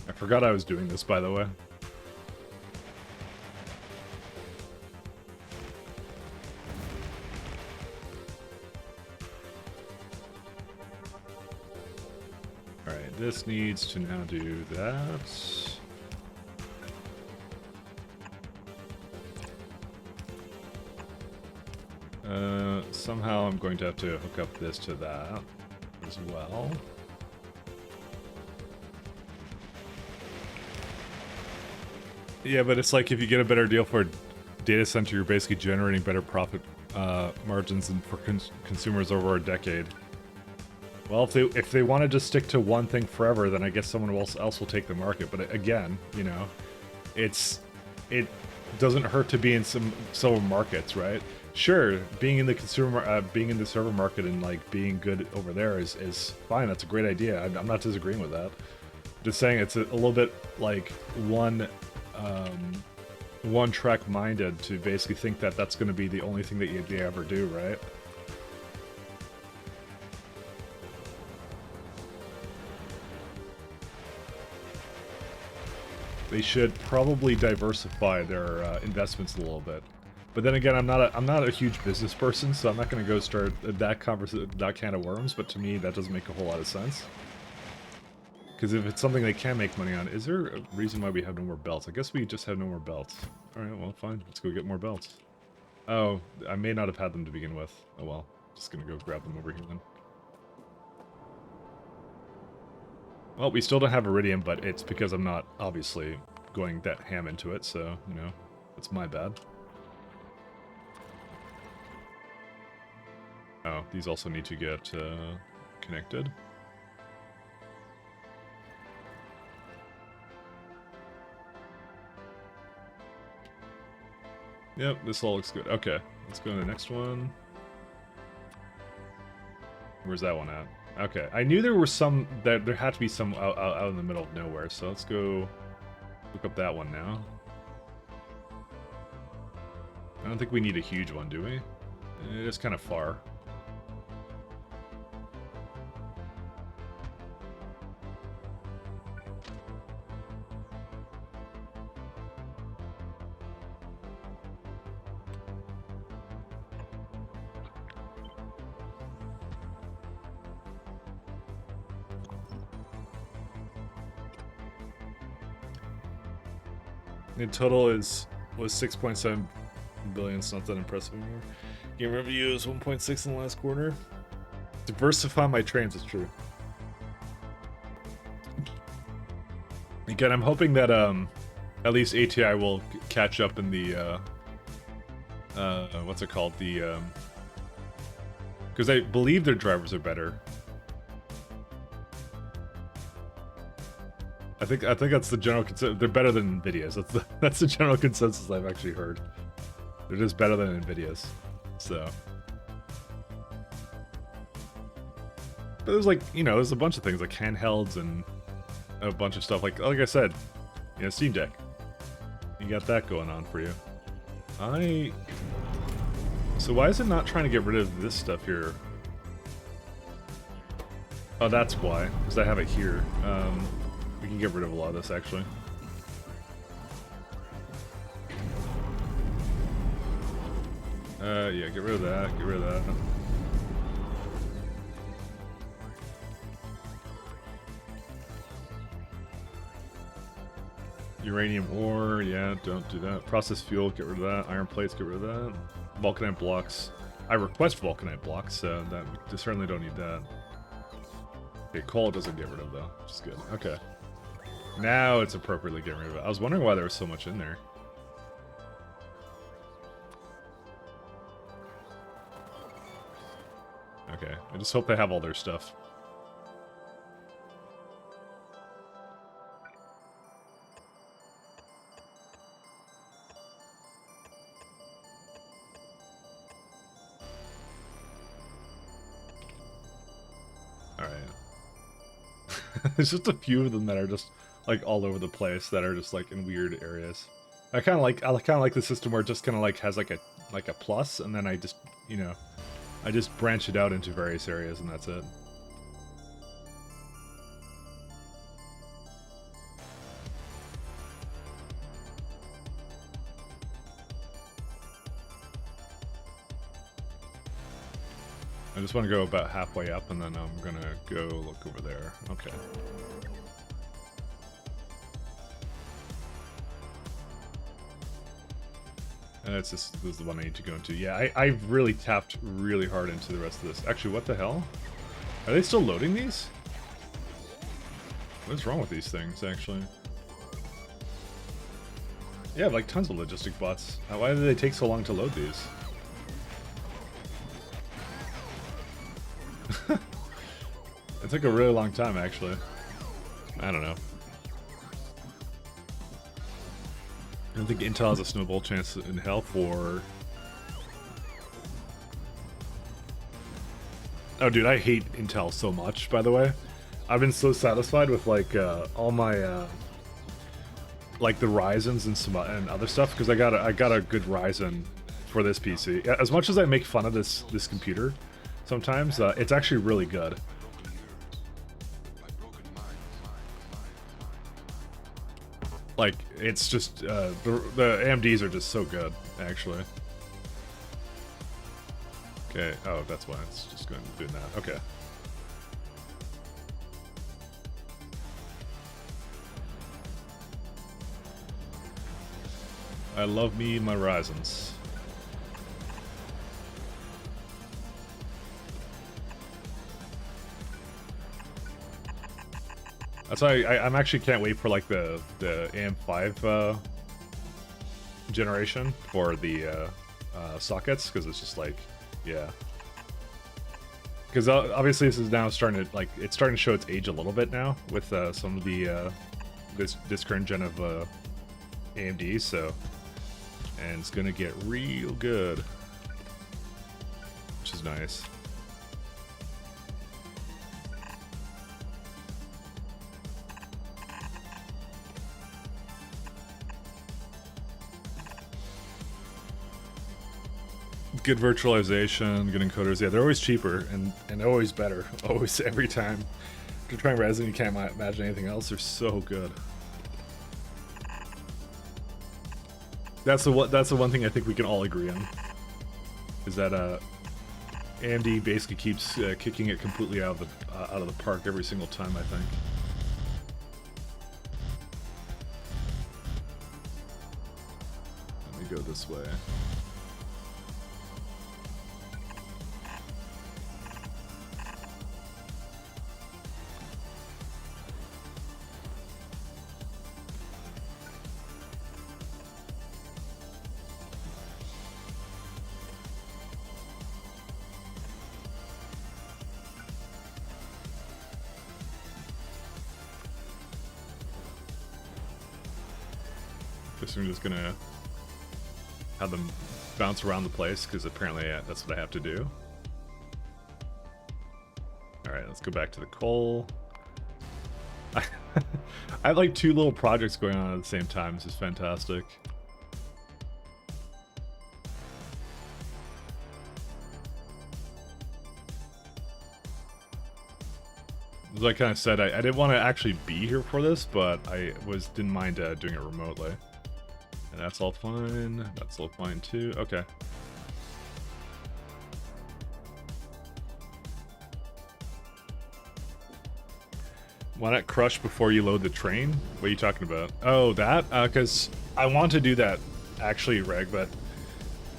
I forgot I was doing this, by the way. Alright, this needs to now do that. Somehow I'm going to have to hook up this to that as well. Yeah, but it's like if you get a better deal for a data center, you're basically generating better profit margins than for consumers over a decade. Well, if they want to just stick to one thing forever, then I guess someone else will take the market. But again, you know, it doesn't hurt to be in some markets, right? Sure, being in the being in the server market and like being good over there is fine. That's a great idea. I'm not disagreeing with that. Just saying it's a little bit like one track minded to basically think that that's going to be the only thing that you ever do, right? They should probably diversify their investments a little bit. But then again, I'm not a huge business person, so I'm not going to go start that can of worms. But to me, that doesn't make a whole lot of sense. Because if it's something they can make money on, is there a reason why we have no more belts? I guess we just have no more belts. All right, well, fine. Let's go get more belts. Oh, I may not have had them to begin with. Oh well, just gonna go grab them over here then. Well, we still don't have iridium, but it's because I'm not obviously going that ham into it. So you know, that's my bad. Oh, these also need to get connected. Yep, this all looks good. Okay, let's go to the next one. Where's that one at? Okay, I knew there were some, there had to be some out in the middle of nowhere, so let's go look up that one now. I don't think we need a huge one, do we? It is kind of far. In total was 6.7 billion. It's not that impressive anymore. Game revenue is 1.6 in the last quarter. Diversify my trains is true. Again, I'm hoping that at least ATI will catch up in the what's it called, the because I believe their drivers are better. I think that's the general consensus. They're better than Nvidia's. That's the general consensus I've actually heard. They're just better than Nvidia's. So, but there's like, you know, there's a bunch of things like handhelds and a bunch of stuff like I said, you know, Steam Deck. You got that going on for you. So why is it not trying to get rid of this stuff here? Oh, that's why. Because I have it here. We can get rid of a lot of this, actually. Yeah, get rid of that, get rid of that. Uranium ore, yeah, don't do that. Processed fuel, get rid of that. Iron plates, get rid of that. Vulcanite blocks. I request vulcanite blocks, so that certainly don't need that. Okay, coal doesn't get rid of though, which is good. Okay. Now it's appropriately getting rid of it. I was wondering why there was so much in there. I just hope they have all their stuff. Alright. There's just a few of them that are just like all over the place that are just like in weird areas. I kind of like the system where it just kind of like has like a plus, and then I just, you know, I just branch it out into various areas, and that's it. I just want to go about halfway up, and then I'm gonna go look over there. Okay. And it's just, this is the one I need to go into. Yeah, I've really tapped really hard into the rest of this. Actually, what the hell? Are they still loading these? What's wrong with these things, actually? Yeah, like tons of logistic bots. Why do they take so long to load these? It took a really long time, actually. I don't know. I don't think Intel has a snowball chance in hell for... Oh, dude, I hate Intel so much, by the way. I've been so satisfied with, like, all my, like, the Ryzens and some and other stuff, because I got a good Ryzen for this PC. As much as I make fun of this computer sometimes, it's actually really good. Like, it's just, the AMDs are just so good, actually. Okay, oh, that's why it's just going to do that. Okay. I love me my Ryzens. That's why I'm actually can't wait for like the AM5 generation for the sockets, because it's just like, yeah. Because obviously this is now starting to like, it's starting to show its age a little bit now with some of the this current gen of AMD, so, and it's gonna get real good, which is nice. Good virtualization, good encoders. Yeah, they're always cheaper and always better. Always, every time. If you're trying Resin, you can't imagine anything else. They're so good. That's the one thing I think we can all agree on. Is that AMD basically keeps kicking it completely out of the park every single time, I think. Let me go this way. Guess I'm just gonna have them bounce around the place, because apparently that's what I have to do. Alright, let's go back to the coal. I have like 2 little projects going on at the same time. This is fantastic. As I kind of said, I didn't want to actually be here for this, but I didn't mind doing it remotely. And that's all fine. That's all fine too. Okay. Why not crush before you load the train? What are you talking about? Oh, that? Because I want to do that, actually, Reg, but...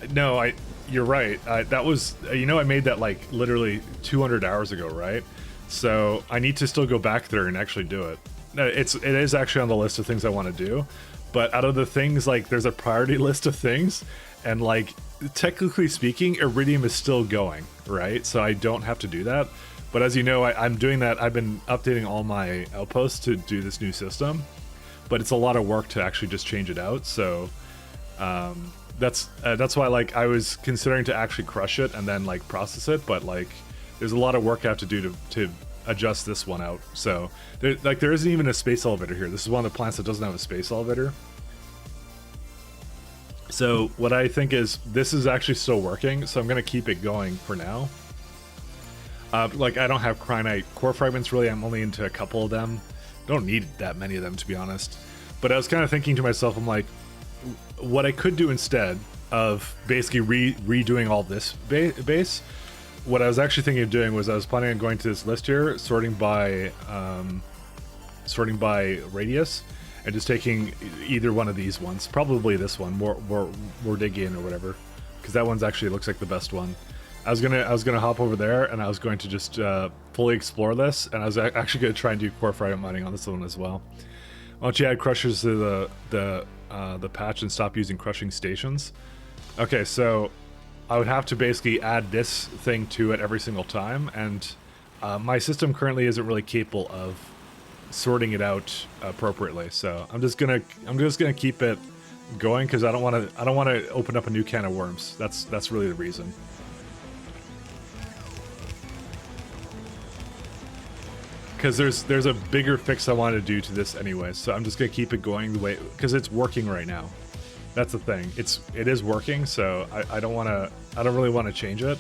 No, you're right. That was... You know, I made that, like, literally 200 hours ago, right? So, I need to still go back there and actually do it. It is actually on the list of things I want to do. But out of the things, like, there's a priority list of things, and, like, technically speaking, Iridium is still going, right? So I don't have to do that. But as you know, I'm doing that. I've been updating all my outposts to do this new system, but it's a lot of work to actually just change it out. So that's why, like, I was considering to actually crush it and then like process it, but like there's a lot of work I have to do to adjust this one out. So there isn't even a space elevator here. This is one of the plants that doesn't have a space elevator. So what I think is this is actually still working, so I'm gonna keep it going for now. Like, I don't have Cryonite core fragments really. I'm only into a couple of them. Don't need that many of them, to be honest. But I was kind of thinking to myself, I'm like, what I could do instead of basically redoing all this base, what I was actually thinking of doing was I was planning on going to this list here, sorting by radius, and just taking either one of these ones, probably this one, more Mordigian or whatever, because that one's actually looks like the best one. I was gonna hop over there, and I was going to just fully explore this, and I was actually gonna try and do core fragment mining on this one as well. Why don't you add crushers to the patch and stop using crushing stations? Okay, so I would have to basically add this thing to it every single time, and my system currently isn't really capable of sorting it out appropriately. So I'm just gonna keep it going because I don't want to open up a new can of worms. That's really the reason. Because there's a bigger fix I want to do to this anyway, so I'm just gonna keep it going the way, because it's working right now. That's the thing. It is working, so I don't really want to change it.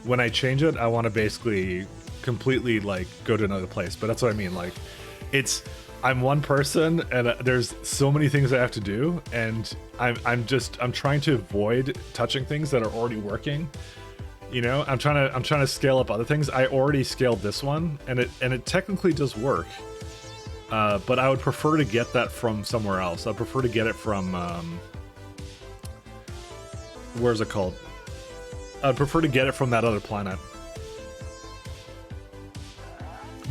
When I change it, I want to basically completely like go to another place. But that's what I mean. Like, I'm one person, and there's so many things I have to do, and I'm trying to avoid touching things that are already working. You know, I'm trying to scale up other things. I already scaled this one, and it technically does work. But I would prefer to get that from somewhere else. I'd prefer to get it from where's it called? I'd prefer to get it from that other planet.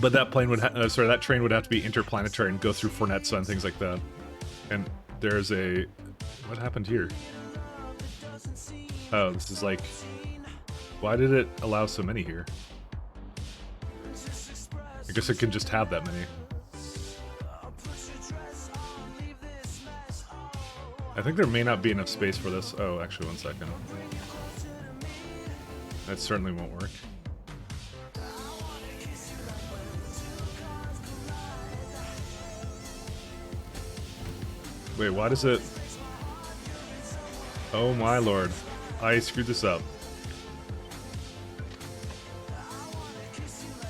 But that plane would that train would have to be interplanetary and go through Fornetza and things like that. And there's a what happened here? Oh, this is like, why did it allow so many here? I guess it can just have that many. I think there may not be enough space for this. Oh, actually, one second. That certainly won't work. Wait, why does it... Oh my lord. I screwed this up.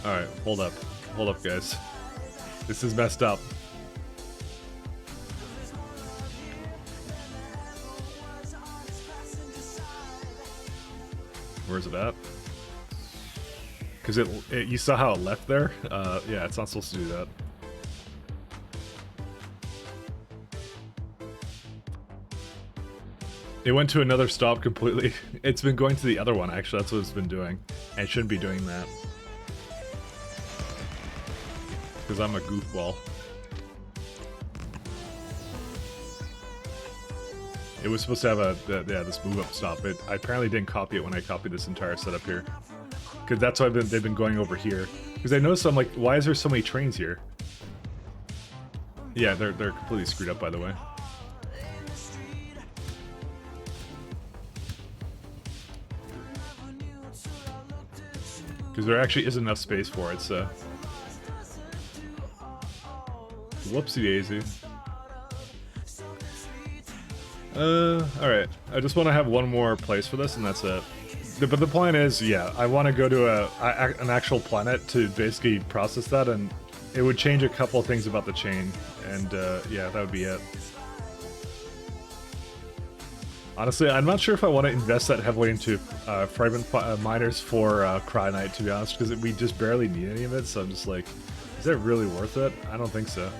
Alright, hold up. Hold up, guys. This is messed up. Where's it at? Because you saw how it left there? Yeah, it's not supposed to do that. It went to another stop completely. It's been going to the other one, actually. That's what it's been doing. And it shouldn't be doing that. Because I'm a goofball. It was supposed to have this move up stop. I apparently didn't copy it when I copied this entire setup here. Because that's why they've been going over here. Because I noticed, I'm like, why is there so many trains here? Yeah, they're completely screwed up, by the way. Because there actually isn't enough space for it, so... Whoopsie daisy. Alright. I just want to have one more place for this, and that's it. But the plan is, yeah, I want to go to an actual planet to basically process that, and it would change a couple of things about the chain, and yeah, that would be it. Honestly, I'm not sure if I want to invest that heavily into fragment miners for Cryonite, to be honest, because we just barely need any of it, so I'm just like, is that really worth it? I don't think so.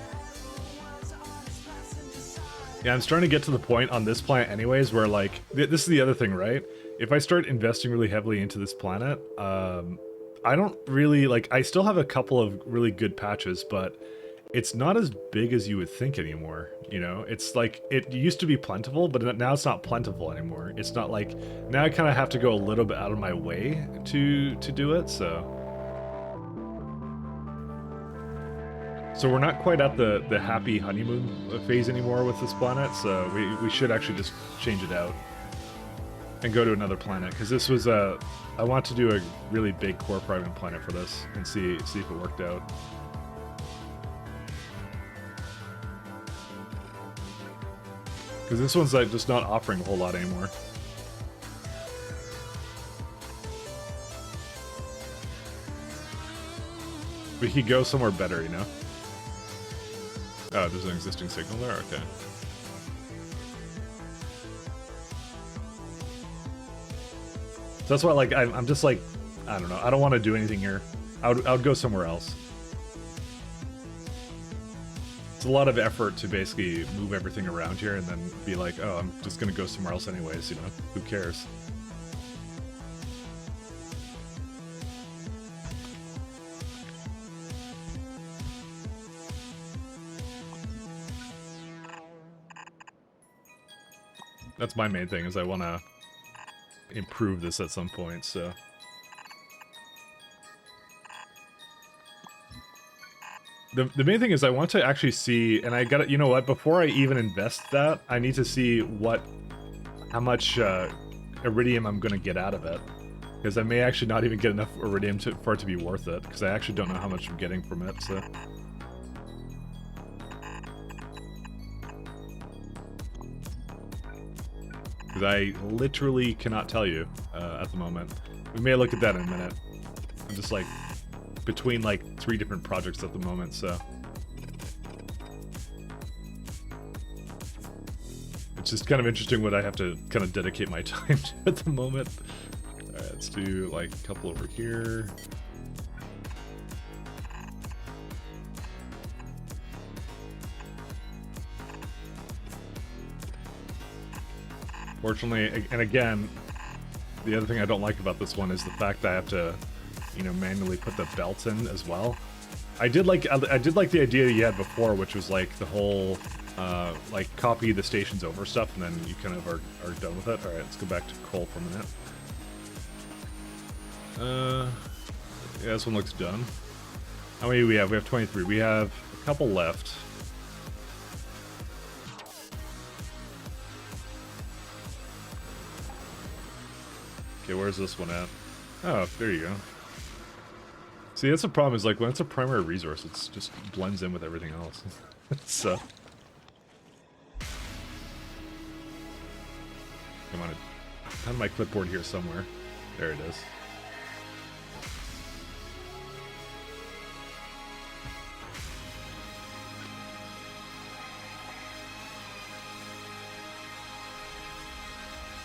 Yeah, I'm starting to get to the point on this planet anyways where, like, this is the other thing, right? If I start investing really heavily into this planet, I don't really, like, I still have a couple of really good patches, but it's not as big as you would think anymore, you know? It's like, it used to be plentiful, but now it's not plentiful anymore. It's not like, now I kind of have to go a little bit out of my way to do it, so. So we're not quite at the happy honeymoon phase anymore with this planet, so we should actually just change it out and go to another planet, because this was I want to do a really big core priming planet for this and see if it worked out. Because this one's like just not offering a whole lot anymore. We could go somewhere better, you know? Oh, there's an existing signal there? Okay. So that's why, like, I'm just like, I don't know. I don't want to do anything here. I would go somewhere else. It's a lot of effort to basically move everything around here and then be like, oh, I'm just going to go somewhere else anyways, you know? Who cares? That's my main thing, is I want to improve this at some point, so... The main thing is I want to actually see, and I gotta, you know what, before I even invest that, I need to see how much iridium I'm gonna get out of it. Because I may actually not even get enough iridium for it to be worth it, because I actually don't know how much I'm getting from it, so... Because I literally cannot tell you at the moment. We may look at that in a minute. I'm just like between like 3 different projects at the moment, so it's just kind of interesting what I have to kind of dedicate my time to at the moment. All right, let's do like a couple over here. Fortunately, and again, the other thing I don't like about this one is the fact that I have to, you know, manually put the belts in as well. I did like the idea you had before, which was like the whole, like copy the stations over stuff, and then you kind of are done with it. All right, let's go back to coal for a minute. Yeah, this one looks done. How many do we have? We have 23. We have a couple left. Okay, where's this one at? Oh, there you go. See, that's the problem, is like when it's a primary resource, it just blends in with everything else. So come on, I have my clipboard here somewhere. There it is.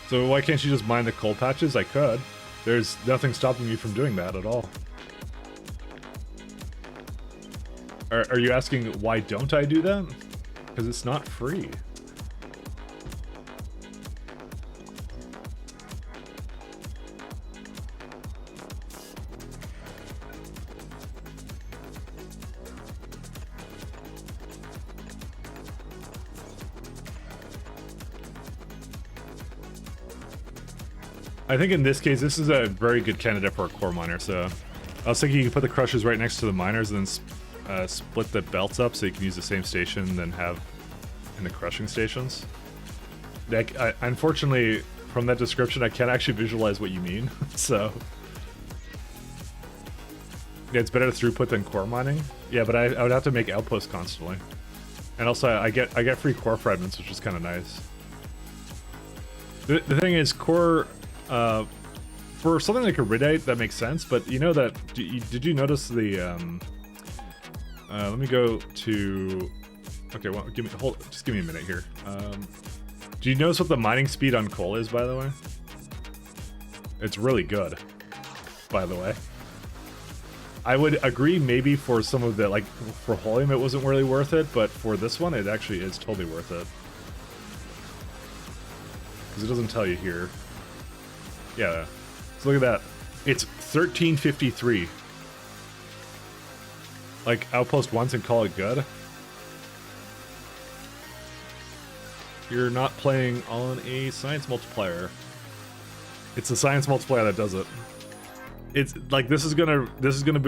So why can't you just mine the coal patches? I could. There's nothing stopping me from doing that at all. Are you asking why don't I do that? Because it's not free. I think in this case, this is a very good candidate for a core miner, so... I was thinking you can put the crushers right next to the miners and then split the belts up so you can use the same station and then have in the crushing stations. Like, unfortunately, from that description, I can't actually visualize what you mean, so... Yeah, it's better throughput than core mining. Yeah, but I would have to make outposts constantly. And also, I get free core fragments, which is kind of nice. The thing is, core... for something like Iridite, that makes sense, but you know that... Did you notice the... let me go to... Okay, well, just give me a minute here. Do you notice what the mining speed on coal is, by the way? It's really good, by the way. I would agree maybe for some of the, like, for Holium it wasn't really worth it, but for this one it actually is totally worth it. Because it doesn't tell you here. Yeah, so look at that. It's 1353. Like, outpost once and call it good. You're not playing on a science multiplier. It's the science multiplier that does it. It's like this is gonna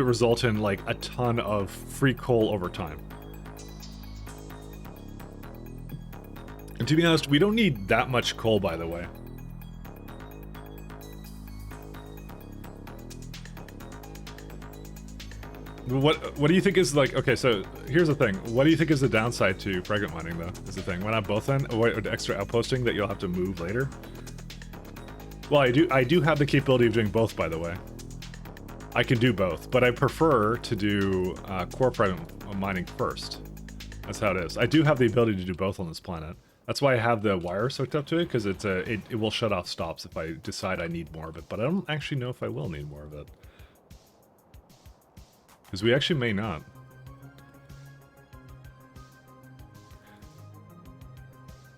result in like a ton of free coal over time. And to be honest, we don't need that much coal, by the way. What do you think is like, okay, so here's the thing. What do you think is the downside to fragment mining though, is the thing? Why not both then? Or extra outposting that you'll have to move later? Well, I do have the capability of doing both, by the way. I can do both, but I prefer to do core fragment mining first. That's how it is. I do have the ability to do both on this planet. That's why I have the wires hooked up to it, because it will shut off stops if I decide I need more of it, but I don't actually know if I will need more of it. Because we actually may not.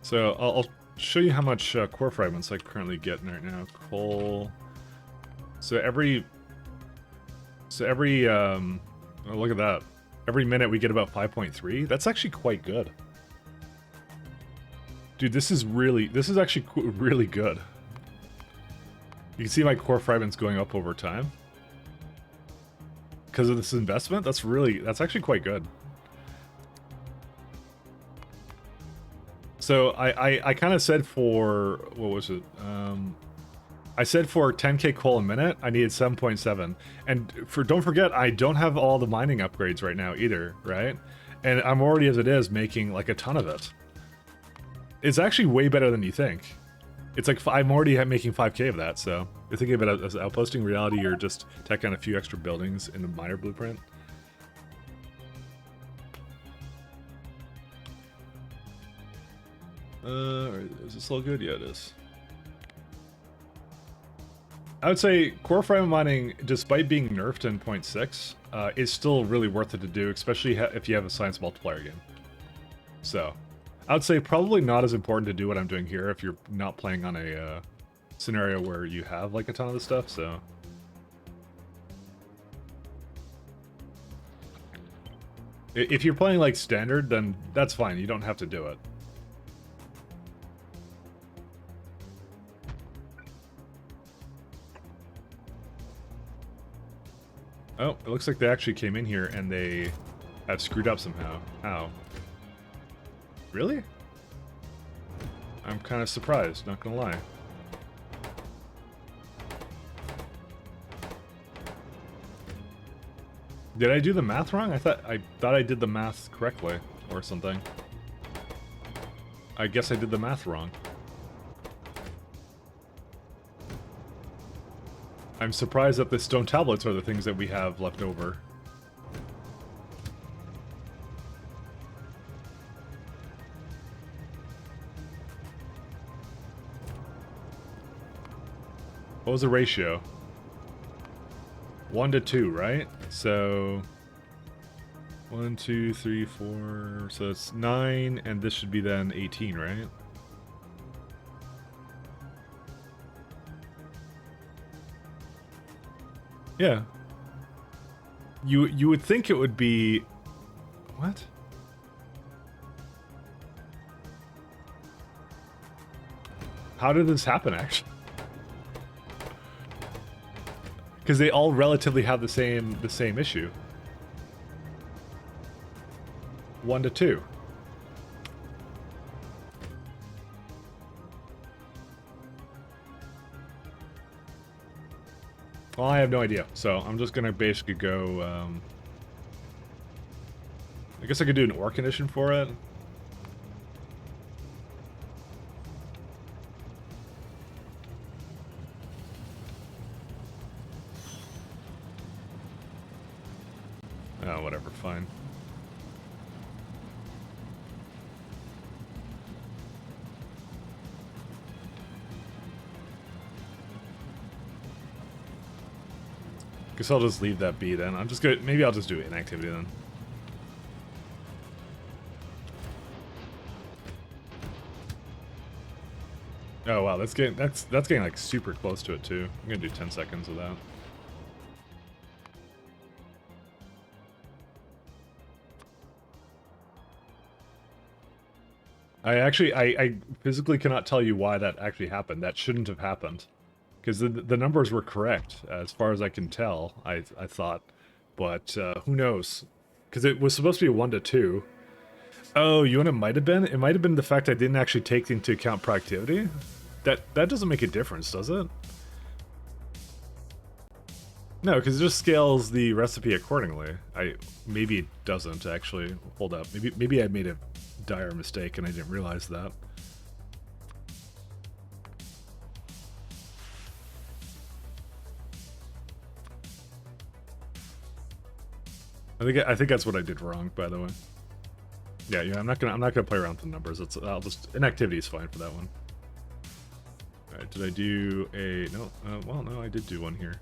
So I'll show you how much core fragments I currently get right now. Coal. So every oh, look at that. Every minute we get about 5.3. That's actually quite good. Dude, this is actually really good. You can see my core fragments going up over time. Because of this investment, that's actually quite good. So I kind of said for, what was it? I said for 10k coal a minute, I needed 7.7. And don't forget, I don't have all the mining upgrades right now either, right? And I'm already, as it is, making like a ton of it. It's actually way better than you think. It's like, I'm already making 5k of that, so you're thinking of it as outposting. Reality, you're just tacking on a few extra buildings in the miner blueprint. Is this all good? Yeah, it is. I would say core fragment mining, despite being nerfed in 0.6, is still really worth it to do, especially if you have a science multiplier game. So, I would say probably not as important to do what I'm doing here if you're not playing on a scenario where you have like a ton of this stuff, so. If you're playing like standard, then that's fine, you don't have to do it. Oh, it looks like they actually came in here and they have screwed up somehow. How? Really? I'm kind of surprised, not gonna lie. Did I do the math wrong? I thought I did the math correctly or something. I guess I did the math wrong. I'm surprised that the stone tablets are the things that we have left over. What was the ratio? 1 to 2, right? So 1, 2, 3, 4. So it's 9, and this should be then 18, right? Yeah. You would think it would be... What? How did this happen, actually? Because they all relatively have the same issue. 1 to 2. Well, I have no idea, so I'm just gonna basically go, I guess I could do an ore condition for it. Oh, whatever, fine. Guess I'll just leave that be then. I'm just gonna, maybe I'll just do inactivity then. Oh wow, that's getting like super close to it too. I'm gonna do 10 seconds of that. I physically cannot tell you why that actually happened. That shouldn't have happened. Because the numbers were correct, as far as I can tell, I thought. But who knows? Because it was supposed to be a 1 to 2. Oh, you know what it might have been? It might have been the fact I didn't actually take into account productivity. That doesn't make a difference, does it? No, because it just scales the recipe accordingly. Maybe it doesn't actually. Hold up. Maybe I made a dire mistake and I didn't realize that. I think that's what I did wrong, by the way. Yeah, I'm not gonna play around with the numbers. I'll just inactivity is fine for that one. All right, did I do a no? Well, no, I did do one here.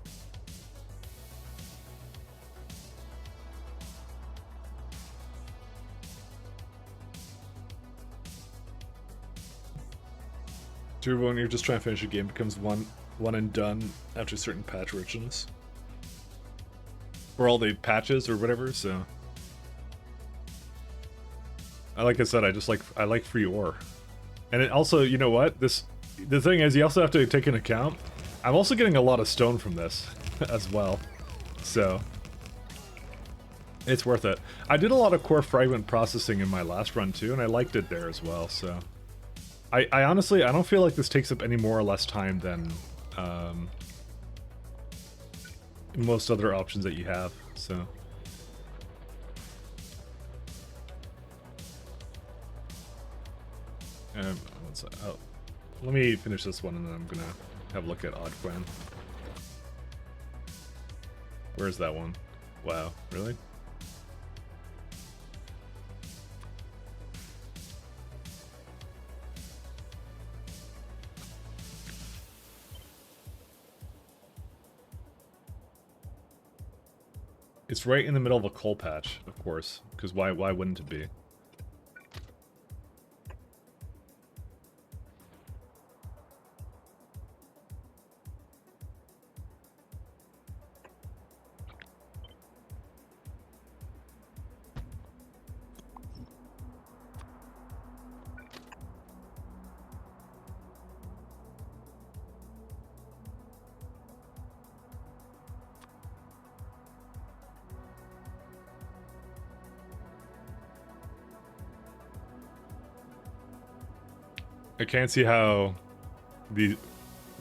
Turbo, when you're just trying to finish a game, becomes one and done after certain patch versions, or all the patches or whatever. So, like I said, I like free ore, and it also, you know what, the thing is, you also have to take into account, I'm also getting a lot of stone from this as well, so it's worth it. I did a lot of core fragment processing in my last run too, and I liked it there as well. So. I honestly, I don't feel like this takes up any more or less time than most other options that you have, so. Oh, let me finish this one and then I'm gonna have a look at Odd Plan. Where's that one? Wow, really? It's right in the middle of a coal patch, of course, because why wouldn't it be? I can't see how he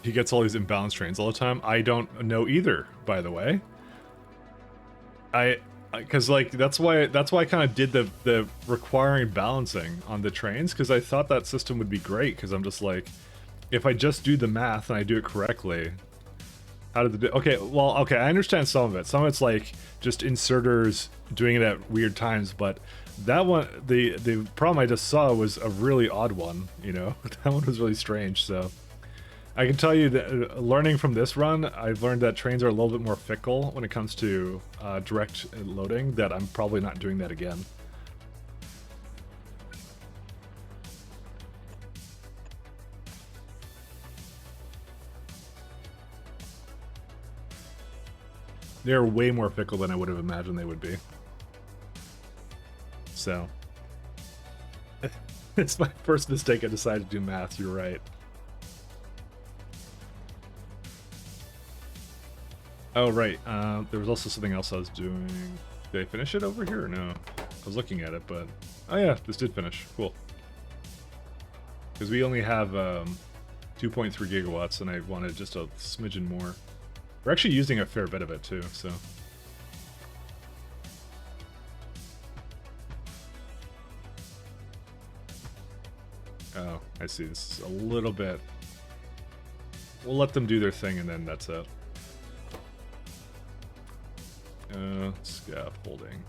gets all these imbalanced trains all the time. I don't know either, by the way. Because like that's why I kind of did the requiring balancing on the trains, because I thought that system would be great, because I'm just like, if I just do the math and I do it correctly, how did the okay, I understand some of it. Some of it's like just inserters doing it at weird times, but that one, the problem I just saw was a really odd one, you know. That one was really strange. So I can tell you that learning from this run, I've learned that trains are a little bit more fickle when it comes to direct loading, that I'm probably not doing that again. They're way more fickle than I would have imagined they would be. So it's my first mistake. I decided to do math. You're right. Oh, right. There was also something else I was doing. Did I finish it over here or no? I was looking at it, but... Oh yeah, this did finish. Cool. Because we only have 2.3 gigawatts, and I wanted just a smidgen more. We're actually using a fair bit of it, too, so... Oh, I see. This is a little bit... We'll let them do their thing, and then that's it. Scaffolding.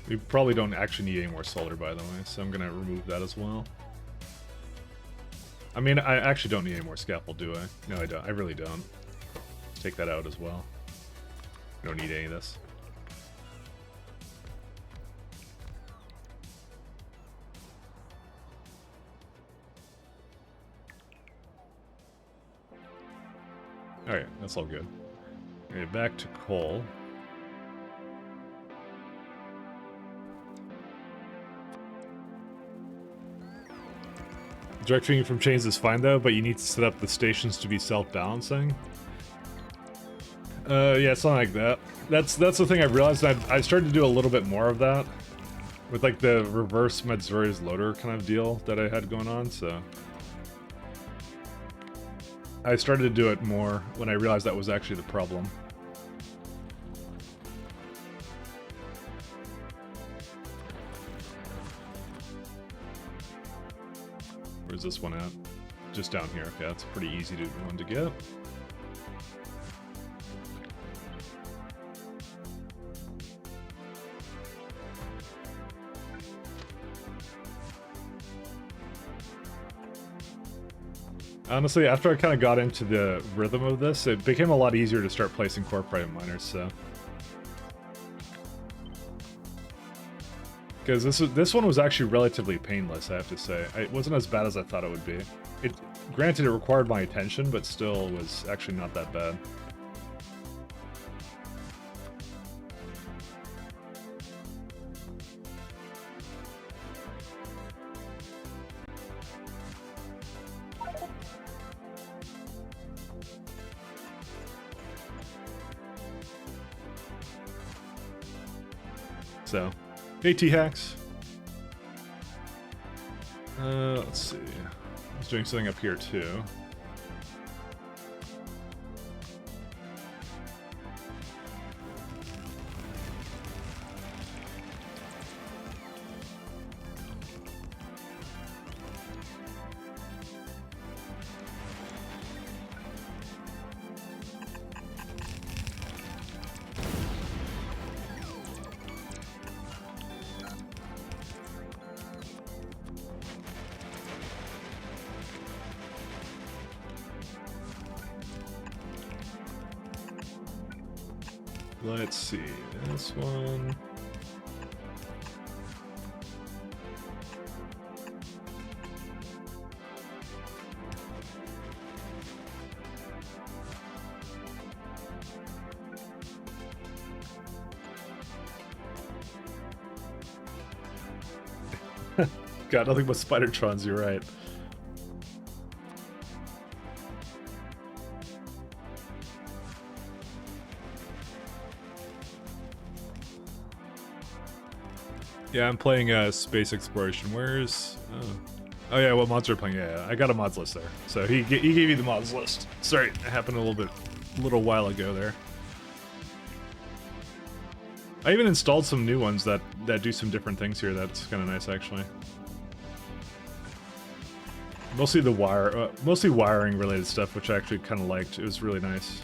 We probably don't actually need any more solar, by the way, so I'm gonna remove that as well. I mean, I actually don't need any more scaffold, do I? No, I don't. I really don't. Let's take that out as well. I don't need any of this. Alright, that's all good. Okay, back to coal. Directing from chains is fine though, but you need to set up the stations to be self-balancing. Yeah, something like that. That's the thing I've realized. I started to do a little bit more of that with like the reverse Medzuri's loader kind of deal that I had going on. So I started to do it more when I realized that was actually the problem. Where's this one at? Just down here. Okay, that's a pretty easy one to get. Honestly, after I kind of got into the rhythm of this, it became a lot easier to start placing corporate miners, so. Because this one was actually relatively painless, I have to say. It wasn't as bad as I thought it would be. Granted, it required my attention, but still was actually not that bad. So, AT hacks. Let's see. I was doing something up here too. Let's see, this one. Got nothing but Spidertrons, you're right. Yeah, I'm playing Space Exploration. Where's... Oh yeah, what mods are playing? Yeah, I got a mods list there. So he gave you the mods list. Sorry, it happened a little while ago there. I even installed some new ones that do some different things here. That's kind of nice, actually. Mostly mostly wiring related stuff, which I actually kind of liked. It was really nice.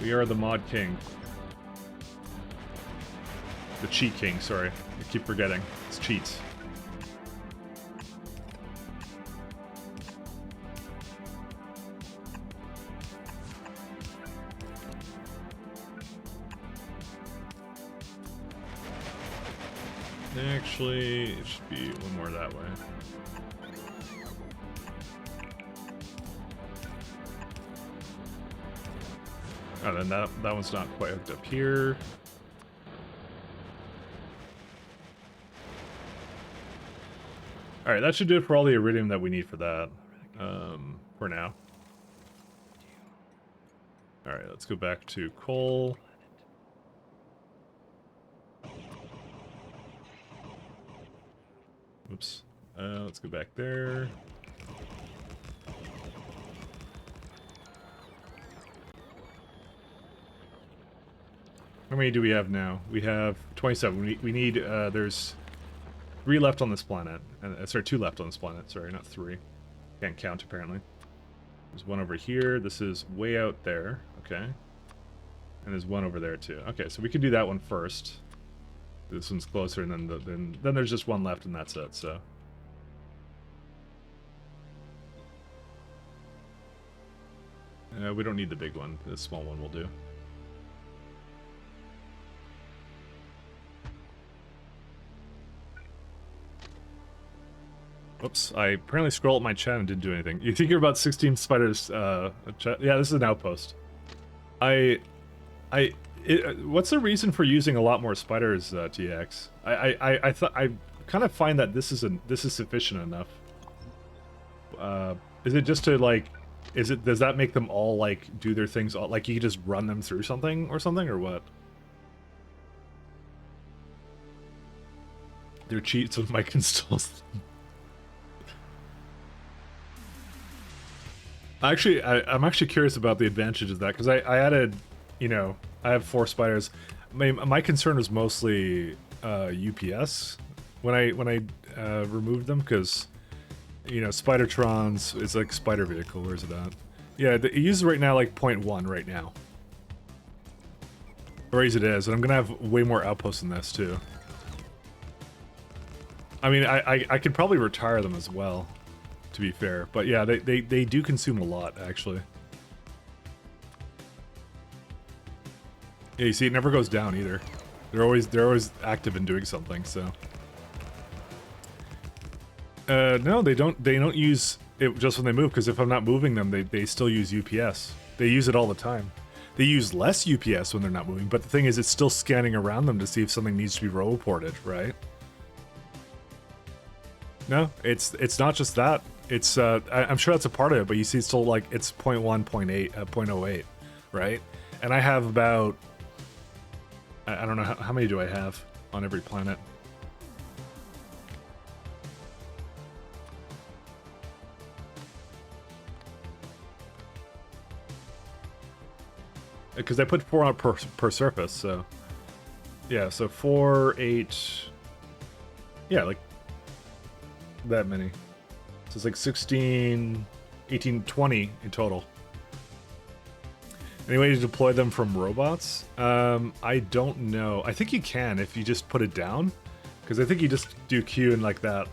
We are the mod king. The cheat king, sorry. I keep forgetting. It's cheats. Actually, it should be one more that way. Oh, then that one's not quite hooked up here. Alright, that should do it for all the iridium that we need for that. For now. Alright, let's go back to coal. Oops. Let's go back there. How many do we have now? We have 27. We need, there's 3 left on this planet. Sorry, 2 left on this planet. Sorry, not 3. Can't count, apparently. There's one over here. This is way out there. Okay. And there's one over there, too. Okay, so we can do that one first. This one's closer, and then there's just one left, and that's it, so... we don't need the big one. The small one will do. Whoops, I apparently scrolled up my chat and didn't do anything. You think you're about 16 spiders, chat? Yeah, this is an outpost. What's the reason for using a lot more spiders, TX? I kind of find that this is sufficient enough. Is it just to like, does that make them all like do their things all, like you just run them through something or what? They're cheats with Mike installs. Actually, I'm actually curious about the advantage of that because I added, you know, I have 4 spiders. My concern was mostly UPS when I removed them because, you know, Spidertrons is like spider vehicle. Where's it at? Yeah, it uses right now like 0.1 right now. Or as it is, and I'm gonna have way more outposts than this too. I mean, I could probably retire them as well, to be fair. But yeah, they do consume a lot, actually. Yeah, you see, it never goes down either. They're always active in doing something. So, no, they don't use it just when they move. Because if I'm not moving them, they still use UPS. They use it all the time. They use less UPS when they're not moving. But the thing is, it's still scanning around them to see if something needs to be row-ported, right? No, it's not just that. It's I'm sure that's a part of it, but you see it's still like it's 0.1, 0.8, 0.08, right? And I have about I don't know how many do I have on every planet. Because I put 4 on per surface, so yeah, so 4, 8, yeah, like that many. So it's like 16, 18, 20 in total. Any way to deploy them from robots? I don't know. I think you can if you just put it down. Because I think you just do Q and like that.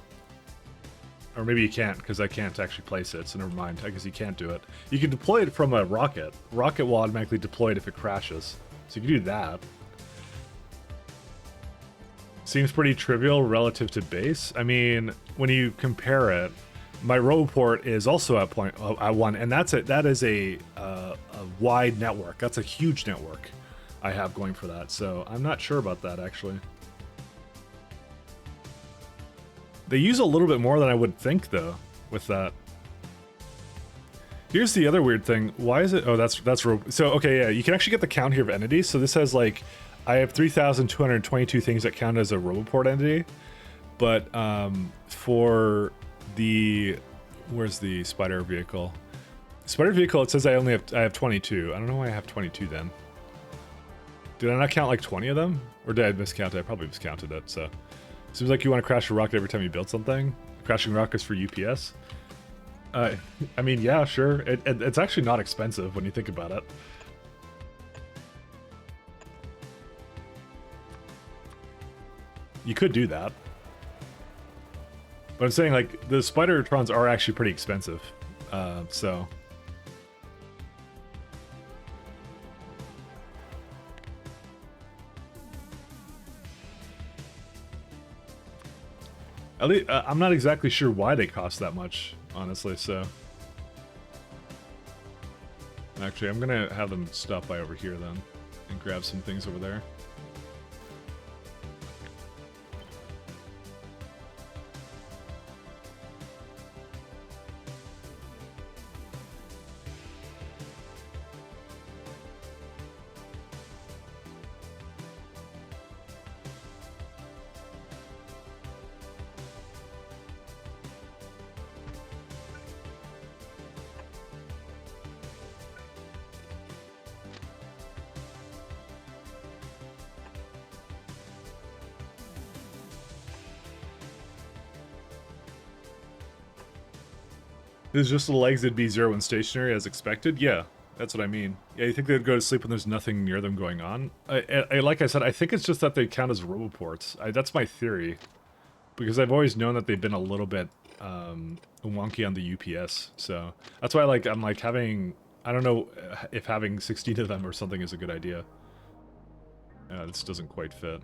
Or maybe you can't, because I can't actually place it, so never mind. I guess you can't do it. You can deploy it from a rocket. Rocket will automatically deploy it if it crashes. So you can do that. Seems pretty trivial relative to base. I mean, when you compare it, my Roboport is also at 1, and that is a wide network. That's a huge network I have going for that. So I'm not sure about that actually. They use a little bit more than I would think though with that. Here's the other weird thing. Why is it? Oh, that's so okay. Yeah, you can actually get the count here of entities. So this has like, I have 3,222 things that count as a Roboport entity, but for the, where's the spider vehicle? Spider vehicle, it says I have 22. I don't know why I have 22 then. Did I not count like 20 of them? Or did I miscount it? I probably miscounted it, so. Seems like you want to crash a rocket every time you build something. Crashing rockets for UPS. I mean, yeah, sure. It's actually not expensive when you think about it. You could do that. But I'm saying, like, the Spidertrons are actually pretty expensive. So... At least, I'm not exactly sure why they cost that much, honestly, so... Actually, I'm gonna have them stop by over here, then, and grab some things over there. Is just the legs that'd be 0 and stationary as expected? Yeah, that's what I mean. Yeah, you think they'd go to sleep when there's nothing near them going on? Like I said, I think it's just that they count as roboports. That's my theory. Because I've always known that they've been a little bit wonky on the UPS. So that's why I'm like having... I don't know if having 16 of them or something is a good idea. This doesn't quite fit.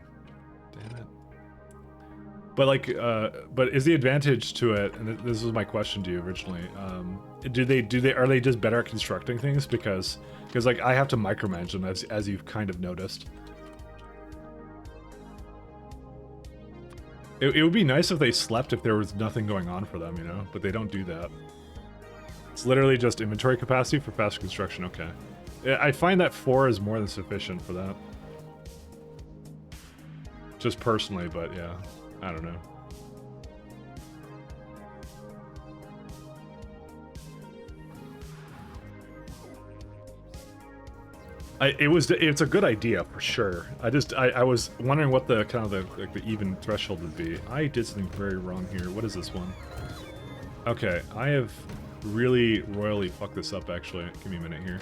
Damn it. But like, but is the advantage to it? And this was my question to you originally. Are they just better at constructing things because like I have to micromanage them as you've kind of noticed. It would be nice if they slept if there was nothing going on for them, you know, but they don't do that. It's literally just inventory capacity for faster construction. Okay. I find that 4 is more than sufficient for that. Just personally, but yeah, I don't know. It's a good idea for sure. I was wondering what the kind of the even threshold would be. I did something very wrong here. What is this one? Okay, I have really royally fucked this up actually. Give me a minute here.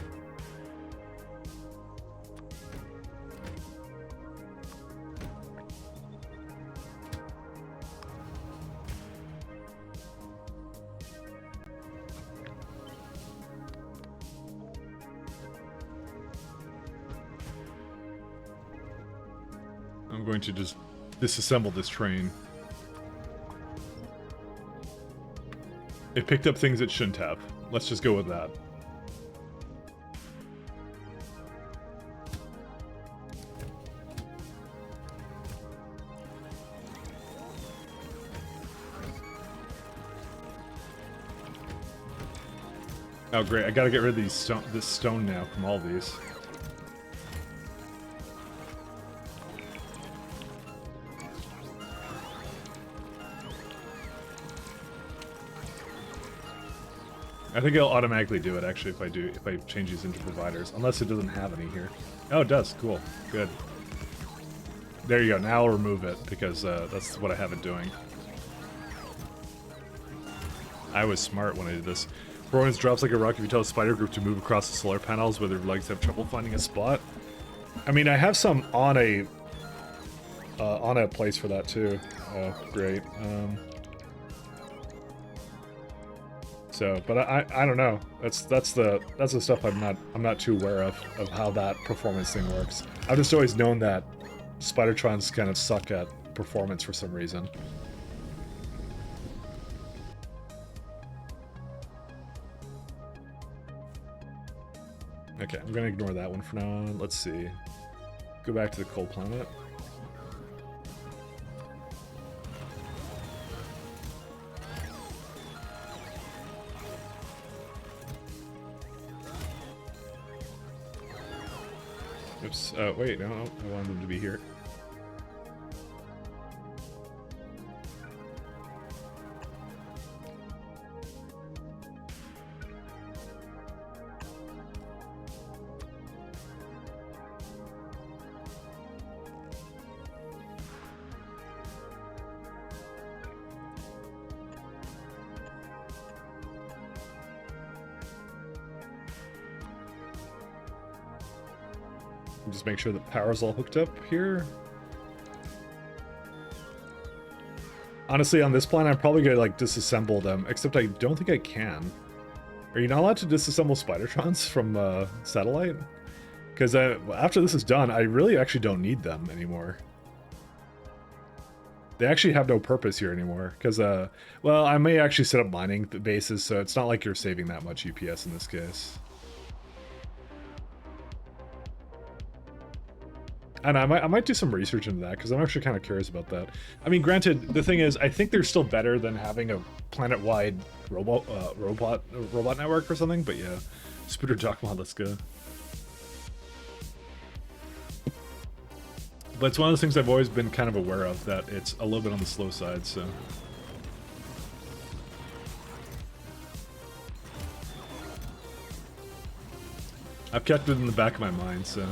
I'm going to just disassemble this train. It picked up things it shouldn't have. Let's just go with that. Oh great, I gotta get rid of this stone now from all these. I think it'll automatically do it actually if I change these into providers, unless it doesn't have any here. Oh, it does. Cool. Good. There you go. Now I'll remove it because that's what I have it doing. I was smart when I did this. Performance drops like a rock if you tell a spider group to move across the solar panels where their legs have trouble finding a spot. I mean, I have some on a place for that too. Oh, great. So, but I don't know. That's the stuff I'm not too aware of how that performance thing works. I've just always known that Spidertrons kind of suck at performance for some reason. Okay, I'm gonna ignore that one for now on. Let's see. Go back to the coal planet. Oops. Wait, no, I wanted them to be here. Just make sure the power's all hooked up here. Honestly, on this plan, I'm probably gonna like disassemble them, except I don't think I can. Are you not allowed to disassemble Spidertrons from satellite? Because after this is done, I really actually don't need them anymore. They actually have no purpose here anymore. Because, well, I may actually set up mining bases, so it's not like you're saving that much UPS in this case. And I might do some research into that because I'm actually kind of curious about that. I mean, granted, the thing is, I think they're still better than having a planet-wide robot network or something. But yeah, Spooter Dockmod, let's go. But it's one of those things I've always been kind of aware of, that it's a little bit on the slow side. So I've kept it in the back of my mind. So.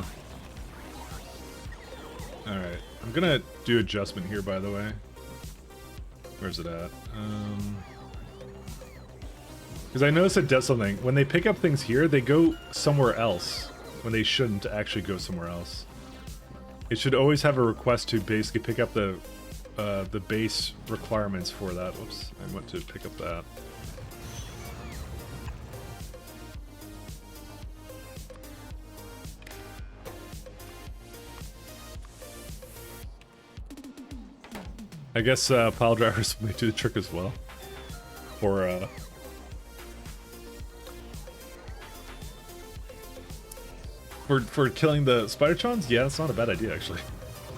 Alright, I'm gonna do adjustment here, by the way. Where's it at? Because I noticed it does something. When they pick up things here, they go somewhere else, when they shouldn't actually go somewhere else. It should always have a request to basically pick up the base requirements for that. Whoops, I went to pick up that. I guess pile drivers may do the trick as well. For killing the Spidertrons? Yeah, that's not a bad idea actually.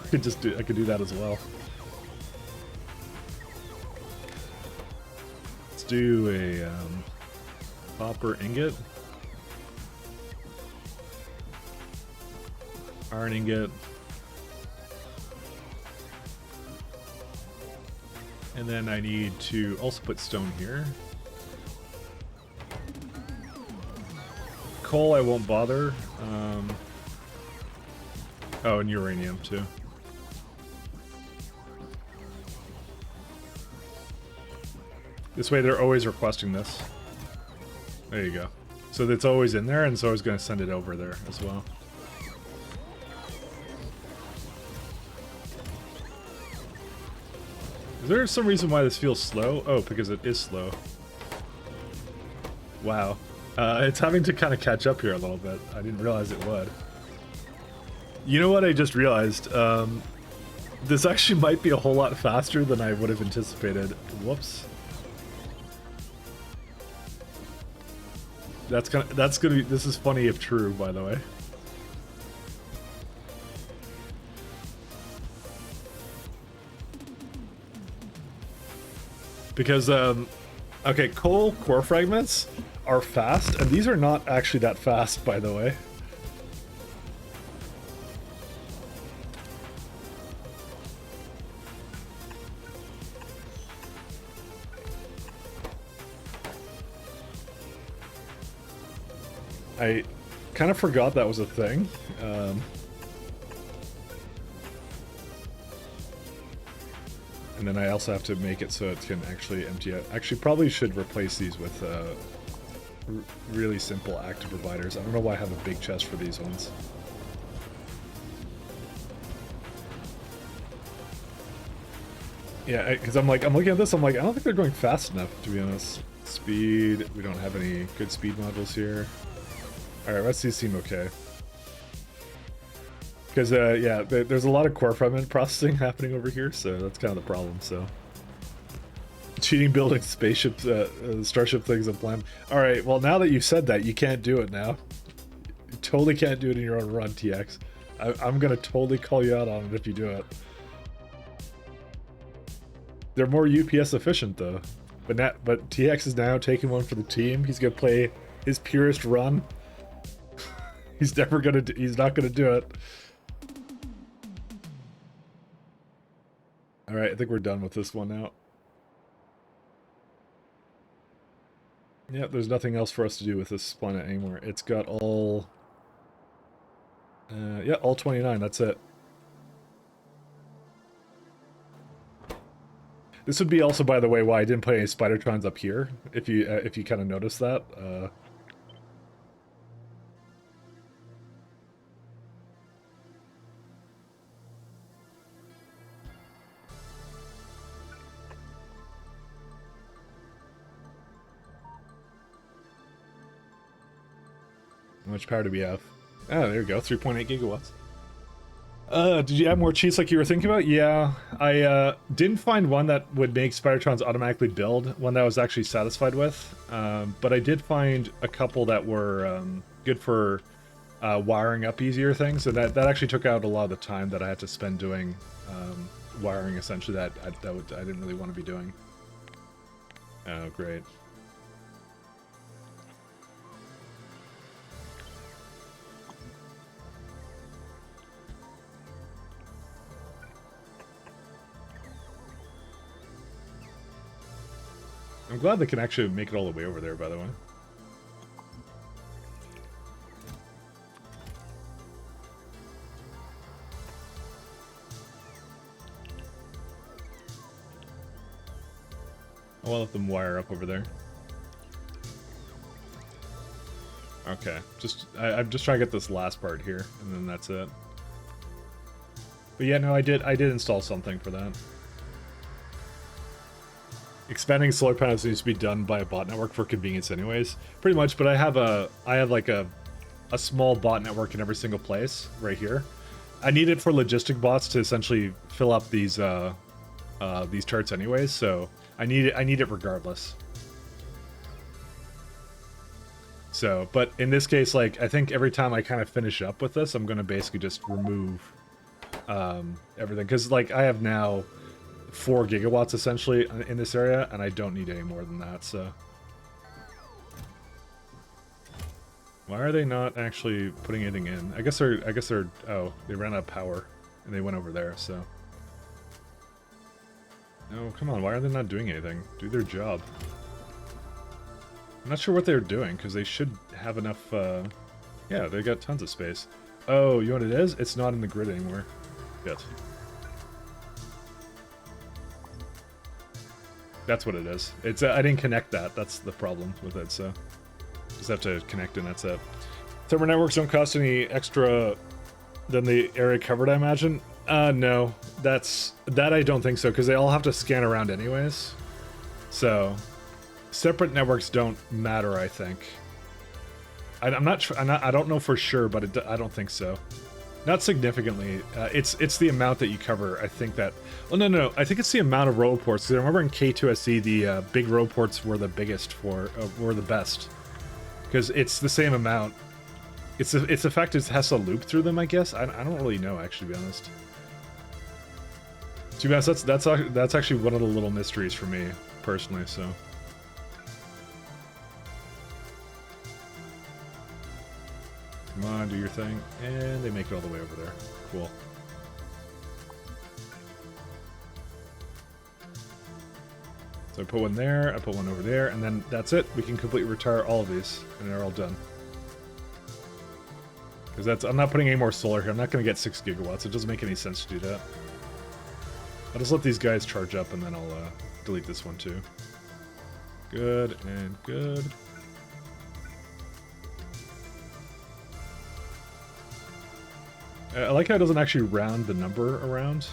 I could do that as well. Let's do a copper ingot. Iron ingot. And then I need to also put stone here. Coal I won't bother. Oh, and uranium too. This way they're always requesting this. There you go. So it's always in there, and so I was going to send it over there as well. Is there some reason why this feels slow? Oh, because it is slow. Wow. It's having to kind of catch up here a little bit. I didn't realize it would. You know what I just realized? This actually might be a whole lot faster than I would have anticipated. Whoops. That's gonna be, this is funny if true, by the way. Because, okay, coal core fragments are fast, and these are not actually that fast, by the way. I kind of forgot that was a thing. And then I also have to make it so it can actually empty out. Actually, probably should replace these with really simple active providers. I don't know why I have a big chest for these ones. Yeah, because I'm looking at this, I'm like, I don't think they're going fast enough, to be honest. Speed, we don't have any good speed modules here. Alright, let's see, seem okay. Because, yeah, there's a lot of core fragment processing happening over here, so that's kind of the problem, so. Cheating building spaceships, starship things and plan. Alright, well, now that you said that, you can't do it now. You totally can't do it in your own run, TX. I'm gonna totally call you out on it if you do it. They're more UPS efficient, though. But TX is now taking one for the team. He's gonna play his purest run. He's not gonna do it. Alright, I think we're done with this one now. Yep, there's nothing else for us to do with this planet anymore. It's got all... yeah, all 29, that's it. This would be also, by the way, why I didn't put any Spidertrons up here, if you kind of noticed that. How much power do we have? Ah, there we go, 3.8 gigawatts. Did you add more cheats like you were thinking about? Yeah, I didn't find one that would make Spidertrons automatically build, one that I was actually satisfied with. But I did find a couple that were good for wiring up easier things, and that actually took out a lot of the time that I had to spend doing wiring, essentially, that I didn't really want to be doing. Oh, great. I'm glad they can actually make it all the way over there, by the way. I'll let them wire up over there. Okay, I'm just trying to get this last part here, and then that's it. But yeah, no, I did install something for that. Expanding solar panels needs to be done by a bot network for convenience anyways. Pretty much, but I have like a small bot network in every single place right here. I need it for logistic bots to essentially fill up these these charts anyways, so I need it regardless. So, but in this case, like, I think every time I kind of finish up with this, I'm going to basically just remove everything. Because, like, I have now 4 gigawatts, essentially, in this area, and I don't need any more than that, so... Why are they not actually putting anything in? I guess they're... Oh, they ran out of power, and they went over there, so... No, come on, why are they not doing anything? Do their job. I'm not sure what they're doing, because they should have enough, yeah, they got tons of space. Oh, you know what it is? It's not in the grid anymore. Yet. That's what it is. It's, I didn't connect that. That's the problem with it, so... Just have to connect and that's it. Thermal networks don't cost any extra than the area covered, I imagine? No. That I don't think so, because they all have to scan around anyways. So... Separate networks don't matter, I think. I don't know for sure, but I don't think so. Not significantly. It's the amount that you cover. I think that. Well, no. I think it's the amount of row ports. Because I remember in K2SE, the big row ports were the biggest were the best. Because it's the same amount. It's the fact it has to loop through them. I guess I don't really know, actually, to be honest. To be honest, that's actually one of the little mysteries for me personally. So. Come on, do your thing. And they make it all the way over there. Cool. So I put one there, I put one over there, and then that's it. We can completely retire all of these, and they're all done. Because I'm not putting any more solar here. I'm not going to get 6 gigawatts. It doesn't make any sense to do that. I'll just let these guys charge up, and then I'll delete this one too. Good and good. I like how it doesn't actually round the number around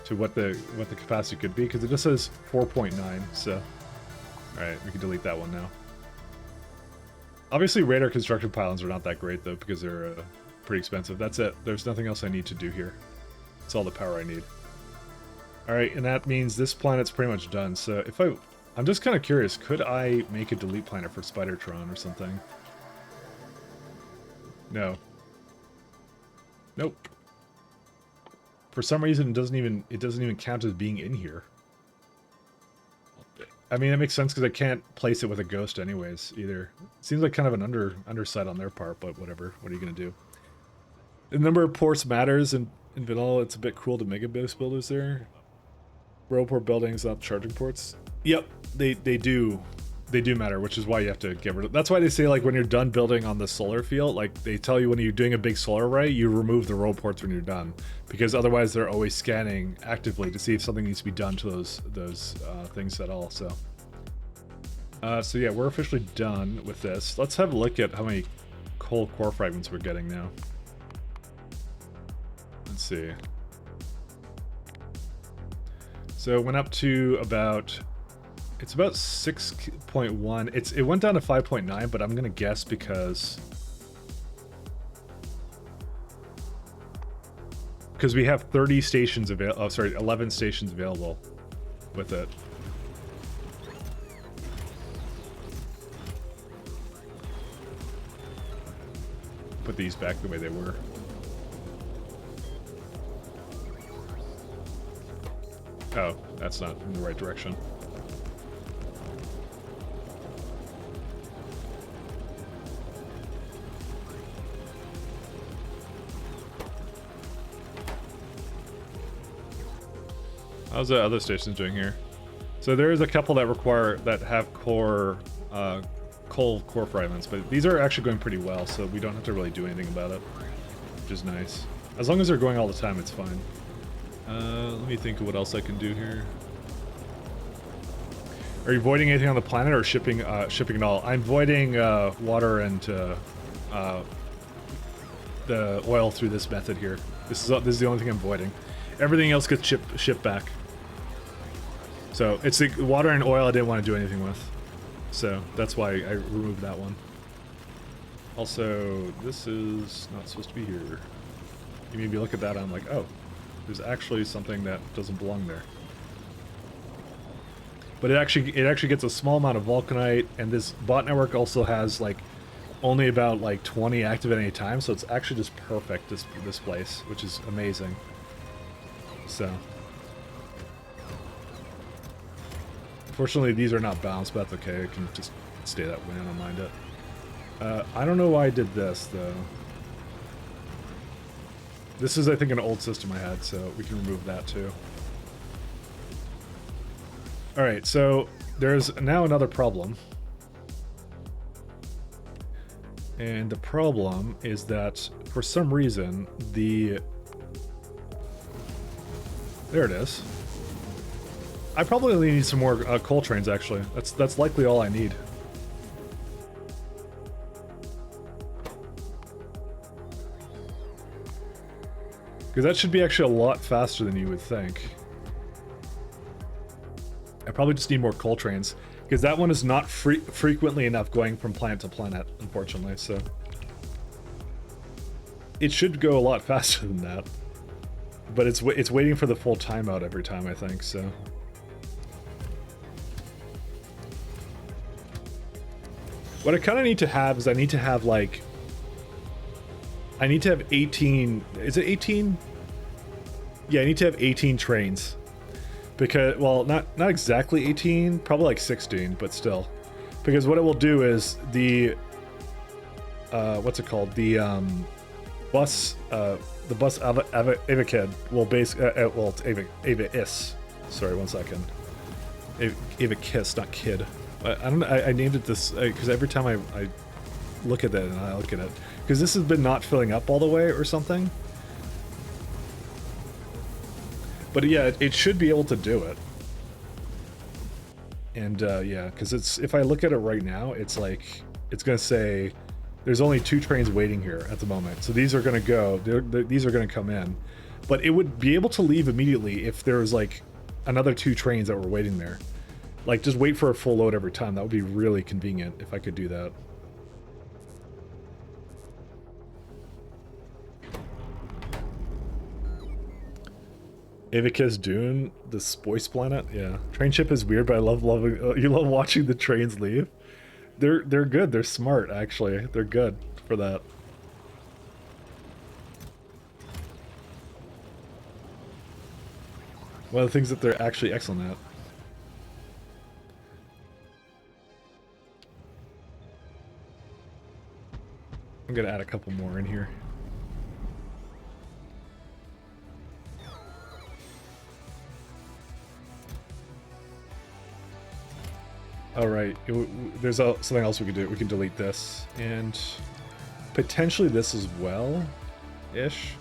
to what the capacity could be, because it just says 4.9, so... Alright, we can delete that one now. Obviously, radar construction pylons are not that great, though, because they're pretty expensive. That's it. There's nothing else I need to do here. That's all the power I need. Alright, and that means this planet's pretty much done, so if I'm just kind of curious, could I make a delete planet for Spidertron or something? No. Nope. For some reason, it doesn't even count as being in here. I mean, it makes sense because I can't place it with a ghost anyways, either. Seems like kind of an undersight on their part, but whatever. What are you going to do? The number of ports matters, and in vanilla, it's a bit cruel to mega base builders there. Row port buildings, not charging ports. Yep, they do. They do matter, which is why you have to get rid of... That's why they say, like, when you're done building on the solar field, like, they tell you when you're doing a big solar array, you remove the row ports when you're done. Because otherwise they're always scanning actively to see if something needs to be done to those things at all, so... So yeah, we're officially done with this. Let's have a look at how many coal core fragments we're getting now. Let's see. So it went up to about... It's about 6.1. It went down to 5.9, but I'm gonna guess because we have 30 stations available. Oh, sorry, 11 stations available with it. Put these back the way they were. Oh, that's not in the right direction. How's the other stations doing here? So there is a couple that have coal core fragments, but these are actually going pretty well, so we don't have to really do anything about it, which is nice. As long as they're going all the time, it's fine. Let me think of what else I can do here. Are you voiding anything on the planet or shipping at all? I'm voiding water and the oil through this method here. This is the only thing I'm voiding. Everything else gets shipped back. So it's the water and oil I didn't want to do anything with. So that's why I removed that one. Also, this is not supposed to be here. You maybe look at that and I'm like, oh, there's actually something that doesn't belong there. But it actually gets a small amount of vulcanite, and this bot network also has like only about like 20 active at any time, so it's actually just perfect, this place, which is amazing. So fortunately these are not balanced, but that's okay. It can just stay that way, I don't mind it. I don't know why I did this though. This is, I think, an old system I had, so we can remove that too. Alright, so there's now another problem. And the problem is that, for some reason, the... There it is. I probably only need some more coal trains, actually. That's likely all I need. Because that should be actually a lot faster than you would think. I probably just need more coal trains, because that one is not frequently enough going from planet to planet, unfortunately, so... It should go a lot faster than that. But it's waiting for the full timeout every time, I think, so... What I kind of need to have is I need to have, like... I need to have 18... Is it 18? Yeah, I need to have 18 trains. Because, well, not exactly 18, probably like 16, but still. Because what it will do is the... what's it called? The bus Ava Kid will basically... well, it's Ava Is. Sorry, one second. Ava Kiss, not Kid. I named it this because every time I look at it and I look at it, because this has been not filling up all the way or something. But yeah, it should be able to do it. And yeah, because it's, if I look at it right now, it's like, it's gonna say there's only 2 trains waiting here at the moment. So these are gonna go, these are gonna come in. But it would be able to leave immediately if there was like another 2 trains that were waiting there. Like, just wait for a full load every time. That would be really convenient if I could do that. Avicus Dune, the Spoice planet? Yeah. Train ship is weird, but I love you love watching the trains leave. They're good. They're smart, actually. They're good for that. One of the things that they're actually excellent at. I'm gonna add a couple more in here. All right, there's something else we can do. We can delete this and potentially this as well, ish.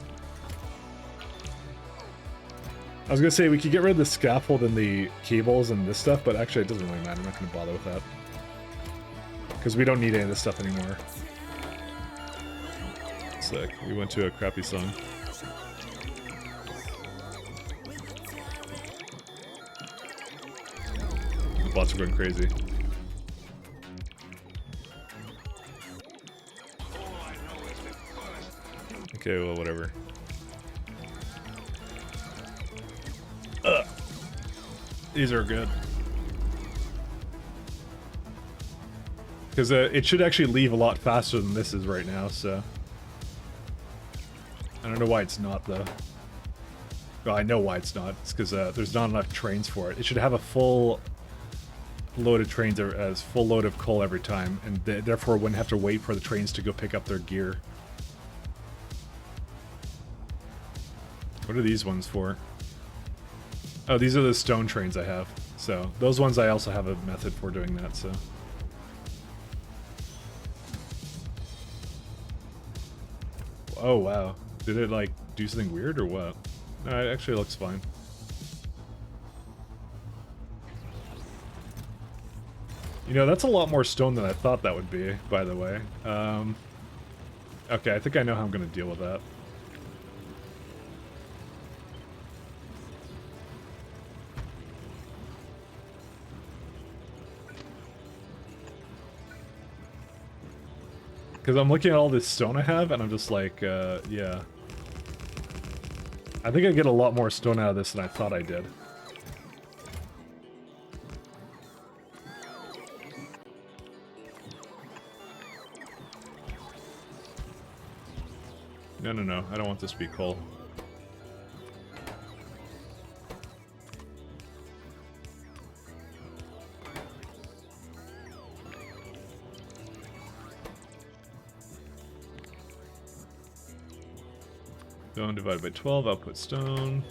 I was gonna say we could get rid of the scaffold and the cables and this stuff, but actually it doesn't really matter. I'm not gonna bother with that because we don't need any of this stuff anymore. Sick. We went to a crappy song. The bots are going crazy. Okay, well, whatever. Ugh. These are good. Because it should actually leave a lot faster than this is right now, so... I don't know why it's not, though. Well, I know why it's not. It's because there's not enough trains for it. It should have a full load of trains, as full load of coal every time, and therefore wouldn't have to wait for the trains to go pick up their gear. What are these ones for? Oh, these are the stone trains I have. So, those ones I also have a method for doing that, so... Oh, wow. Did it, like, do something weird or what? No, it actually looks fine. You know, that's a lot more stone than I thought that would be, by the way. Okay, I think I know how I'm going to deal with that. Because I'm looking at all this stone I have, and I'm just like, yeah. I think I get a lot more stone out of this than I thought I did. No, no, no. I don't want this to be coal. Stone divided by 12, output stone.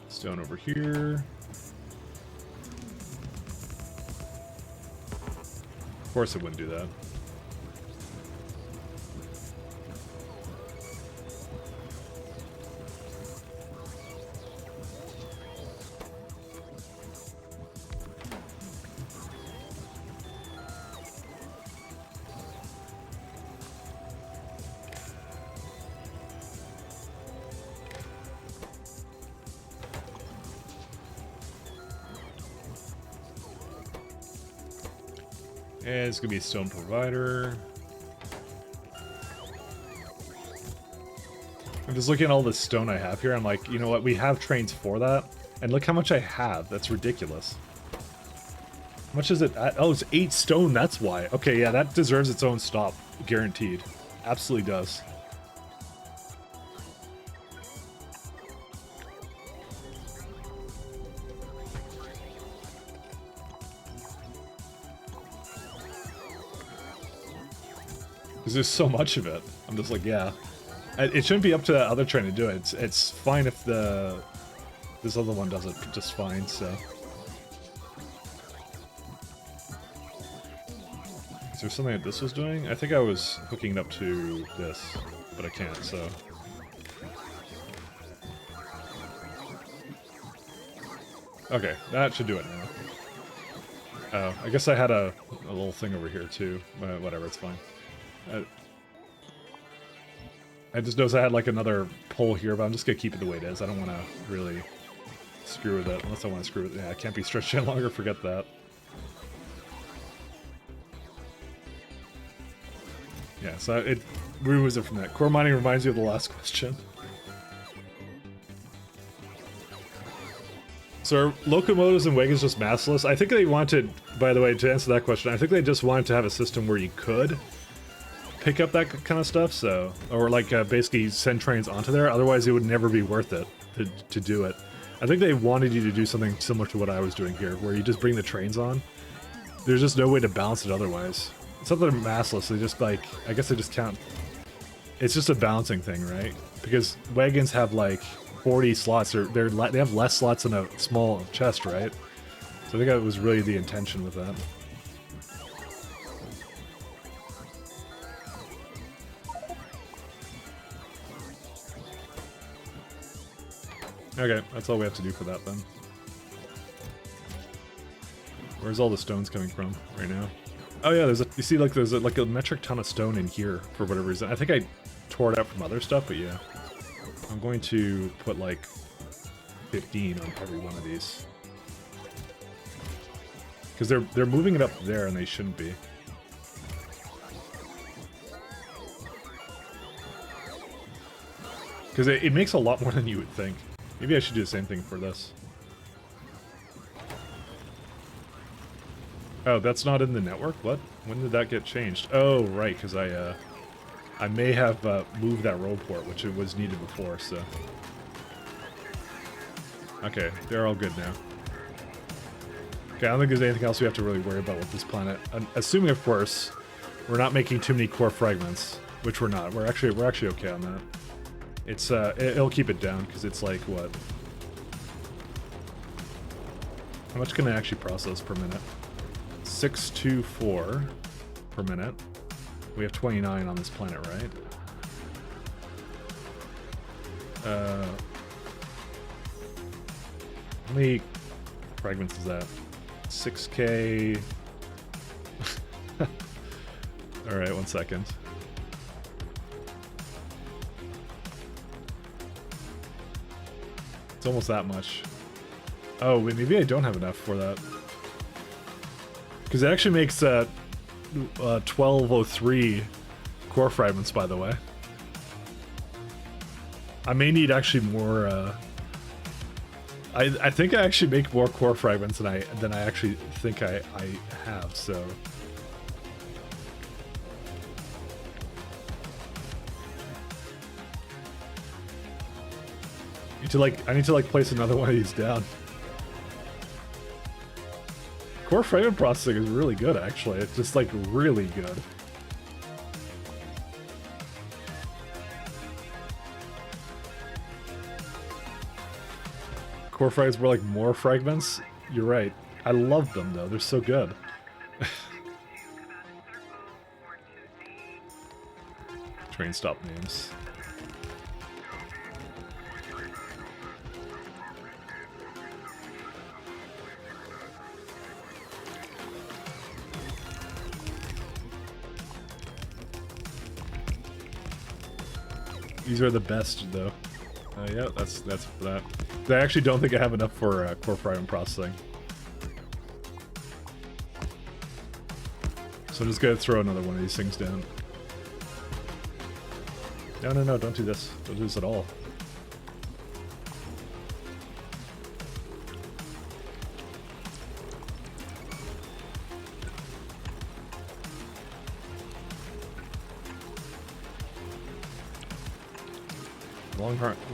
Stone over here. Of course it wouldn't do that. And it's gonna be a stone provider. I'm just looking at all the stone I have here. I'm like, you know what? We have trains for that. And look how much I have. That's ridiculous. How much is it? Oh, it's 8 stone. That's why. Okay, yeah, that deserves its own stop. Guaranteed. Absolutely does. Because there's so much of it. I'm just like, yeah. It shouldn't be up to that other train to do it. It's fine if this other one does it just fine, so. Is there something that this was doing? I think I was hooking it up to this, but I can't, so. Okay, that should do it now. Oh, I guess I had a little thing over here too. Whatever, it's fine. I just noticed I had like another pole here, but I'm just gonna keep it the way it is. I don't want to really screw with it unless I want to screw with it. Yeah, it can't be stretched any longer. Forget that. Yeah, so it removes it from that. Core mining reminds you of the last question. So are locomotives and wagons just massless? I think they wanted, by the way, to answer that question, I think they just wanted to have a system where you could pick up that kind of stuff, so, or like basically send trains onto there. Otherwise, it would never be worth it to do it. I think they wanted you to do something similar to what I was doing here, where you just bring the trains on. There's just no way to balance it otherwise. It's not that they're massless. They just like, I guess they just count. It's just a balancing thing, right? Because wagons have like 40 slots, or they have less slots than a small chest, right? So I think that was really the intention with that. Okay, that's all we have to do for that then. Where's all the stones coming from right now? Oh yeah, you see like there's like a metric ton of stone in here for whatever reason. I think I tore it out from other stuff, but yeah. I'm going to put like 15 on every one of these. Because they're moving it up there and they shouldn't be. Because it makes a lot more than you would think. Maybe I should do the same thing for this. Oh, that's not in the network? What? When did that get changed? Oh, right, because I may have moved that road port, which it was needed before, so. Okay, they're all good now. Okay, I don't think there's anything else we have to really worry about with this planet. Assuming, of course, we're not making too many core fragments, which we're not. We're actually okay on that. It's it'll keep it down because it's like what? How much can I actually process per minute? 624 per minute. We have 29 on this planet, right? How many fragments is that? 6K. All right, 1 second. It's almost that much. Oh, wait, maybe I don't have enough for that. Because it actually makes 1203 core fragments, by the way. I may need actually more. I think I actually make more core fragments than I actually think I have, so. I need to like place another one of these down. Core fragment processing is really good, actually. It's just like really good. Core fragments were like more fragments. You're right. I love them though. They're so good. Train stop names. These are the best, though. Yeah, that's for that. I actually don't think I have enough for core fragment processing. So I'm just gonna throw another one of these things down. No, don't do this. Don't do this at all.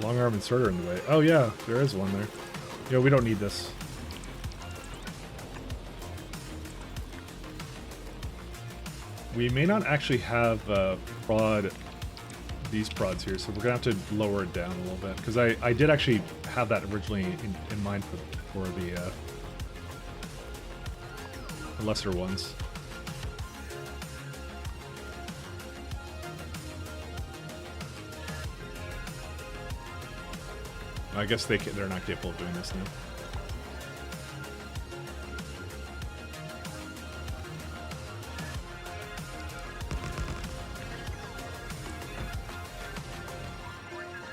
Long arm inserter in the way. Oh yeah, there is one there. Yeah, we don't need this. We may not actually have these prods here, so we're gonna have to lower it down a little bit, because I did actually have that originally in mind for the lesser ones. I guess they're not capable of doing this now.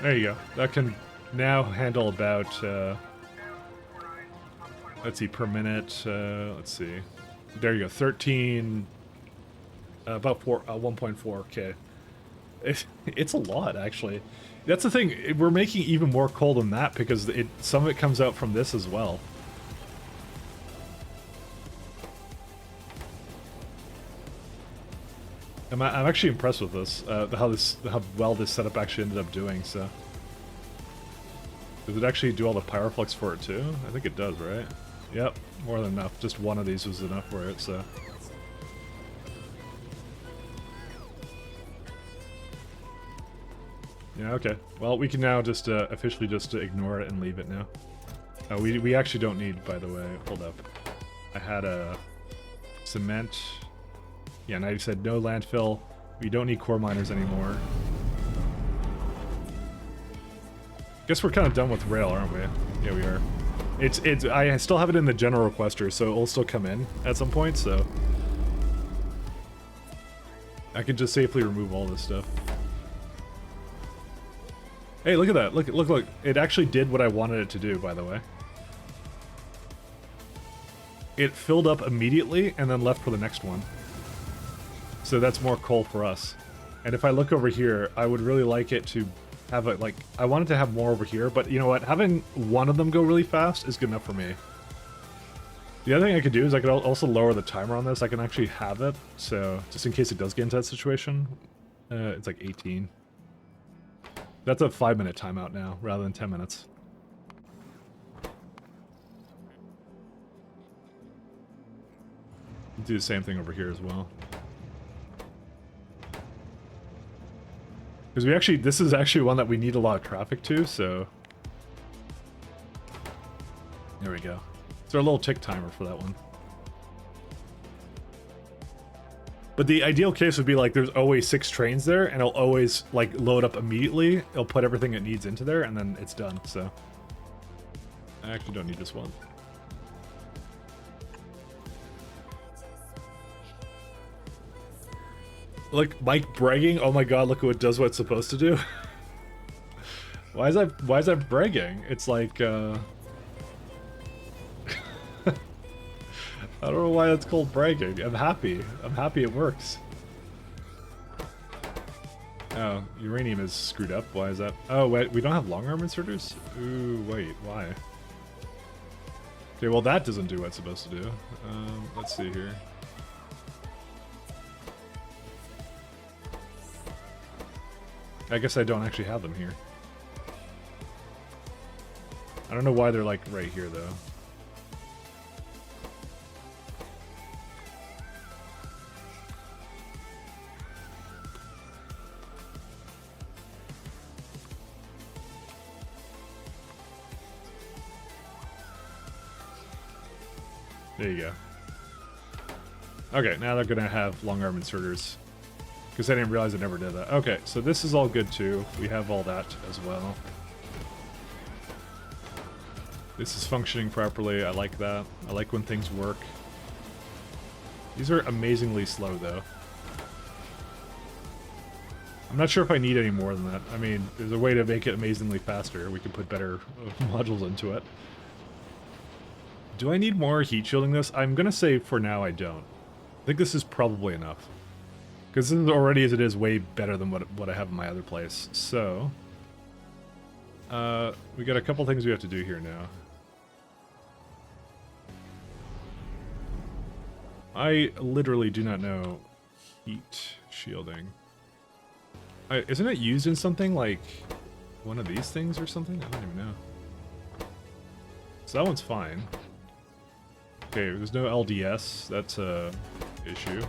There you go. That can now handle about, let's see, per minute, let's see. There you go, 13, about 1.4K. It's a lot, actually. That's the thing, we're making even more coal than that because some of it comes out from this as well. I'm actually impressed with this, how well this setup actually ended up doing, so. Does it actually do all the pyroflux for it too? I think it does, right? Yep, more than enough. Just one of these was enough for it, so. Yeah, okay. Well, we can now just officially just ignore it and leave it now. We actually don't need, by the way, hold up. I had a cement. Yeah, now you said no landfill. We don't need core miners anymore. Guess we're kind of done with rail, aren't we? Yeah, we are. I still have it in the general requester, so it'll still come in at some point, so. I can just safely remove all this stuff. Hey, look at that. Look. It actually did what I wanted it to do, by the way. It filled up immediately and then left for the next one. So that's more coal for us. And if I look over here, I would really like it to have it, like, I wanted to have more over here, but you know what? Having one of them go really fast is good enough for me. The other thing I could do is I could also lower the timer on this. I can actually have it, so just in case it does get into that situation. It's like 18. That's a 5-minute timeout now, rather than 10 minutes. Do the same thing over here as well. Because this is actually one that we need a lot of traffic to, so. There we go. It's our little tick timer for that one. But the ideal case would be like there's always 6 trains there, and it'll always like load up immediately. It'll put everything it needs into there, and then it's done, so. I actually don't need this one. Look, Mike bragging. Oh my god, look what it does what it's supposed to do. Why is that bragging? It's like I don't know why that's called bragging. I'm happy. I'm happy it works. Oh, uranium is screwed up. Why is that? Oh, wait, we don't have long arm inserters? Ooh, wait, why? Okay, well that doesn't do what it's supposed to do. Let's see here. I guess I don't actually have them here. I don't know why they're like right here though. There you go. Okay, now they're gonna have long arm inserters. Because I didn't realize I never did that. Okay, so this is all good too. We have all that as well. This is functioning properly. I like that. I like when things work. These are amazingly slow though. I'm not sure if I need any more than that. I mean, there's a way to make it amazingly faster. We can put better modules into it. Do I need more heat shielding this? I'm gonna say for now I don't. I think this is probably enough. Because this is already, as it is, way better than what I have in my other place. So, we got a couple things we have to do here now. I literally do not know heat shielding. Isn't it used in something like one of these things or something? I don't even know. So that one's fine. Okay, there's no LDS. That's a issue.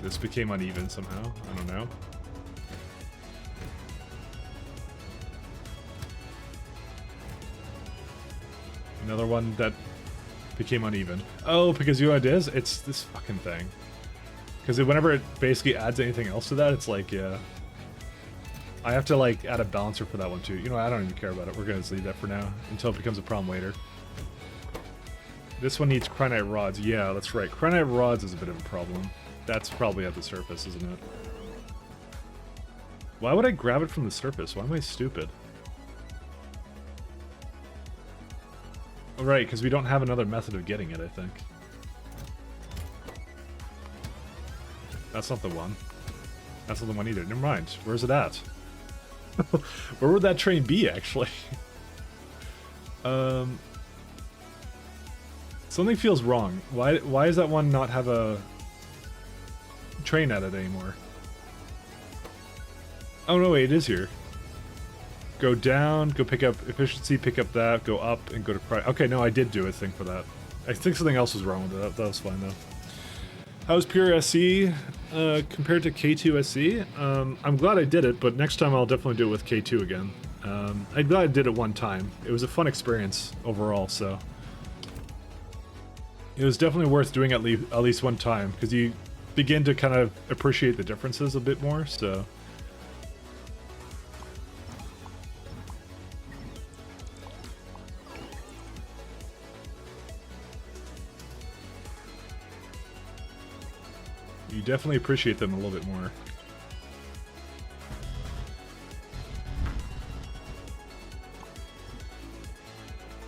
This became uneven somehow. I don't know. Another one that became uneven. Oh, because you know what it is? It's this fucking thing. Because whenever it basically adds anything else to that, it's like, yeah. I have to like add a balancer for that one too. You know, I don't even care about it. We're gonna just leave that for now until it becomes a problem later. This one needs cryonite rods. Yeah, that's right. Cryonite rods is a bit of a problem. That's probably at the surface, isn't it? Why would I grab it from the surface? Why am I stupid? Oh, right, because we don't have another method of getting it, I think. That's not the one. That's not the one either. Never mind. Where's it at? Where would that train be, actually? Something feels wrong. Why does that one not have a train at it anymore? Oh no, wait, it is here. Go down, go pick up efficiency, pick up that, go up, and go to price. Okay, no, I did do a thing for that. I think something else was wrong with it. That was fine, though. How's Pure SE compared to K2 SE? I'm glad I did it, but next time I'll definitely do it with K2 again. I'm glad I did it one time. It was a fun experience overall, so... It was definitely worth doing at least one time, because you begin to kind of appreciate the differences a bit more, so... You definitely appreciate them a little bit more.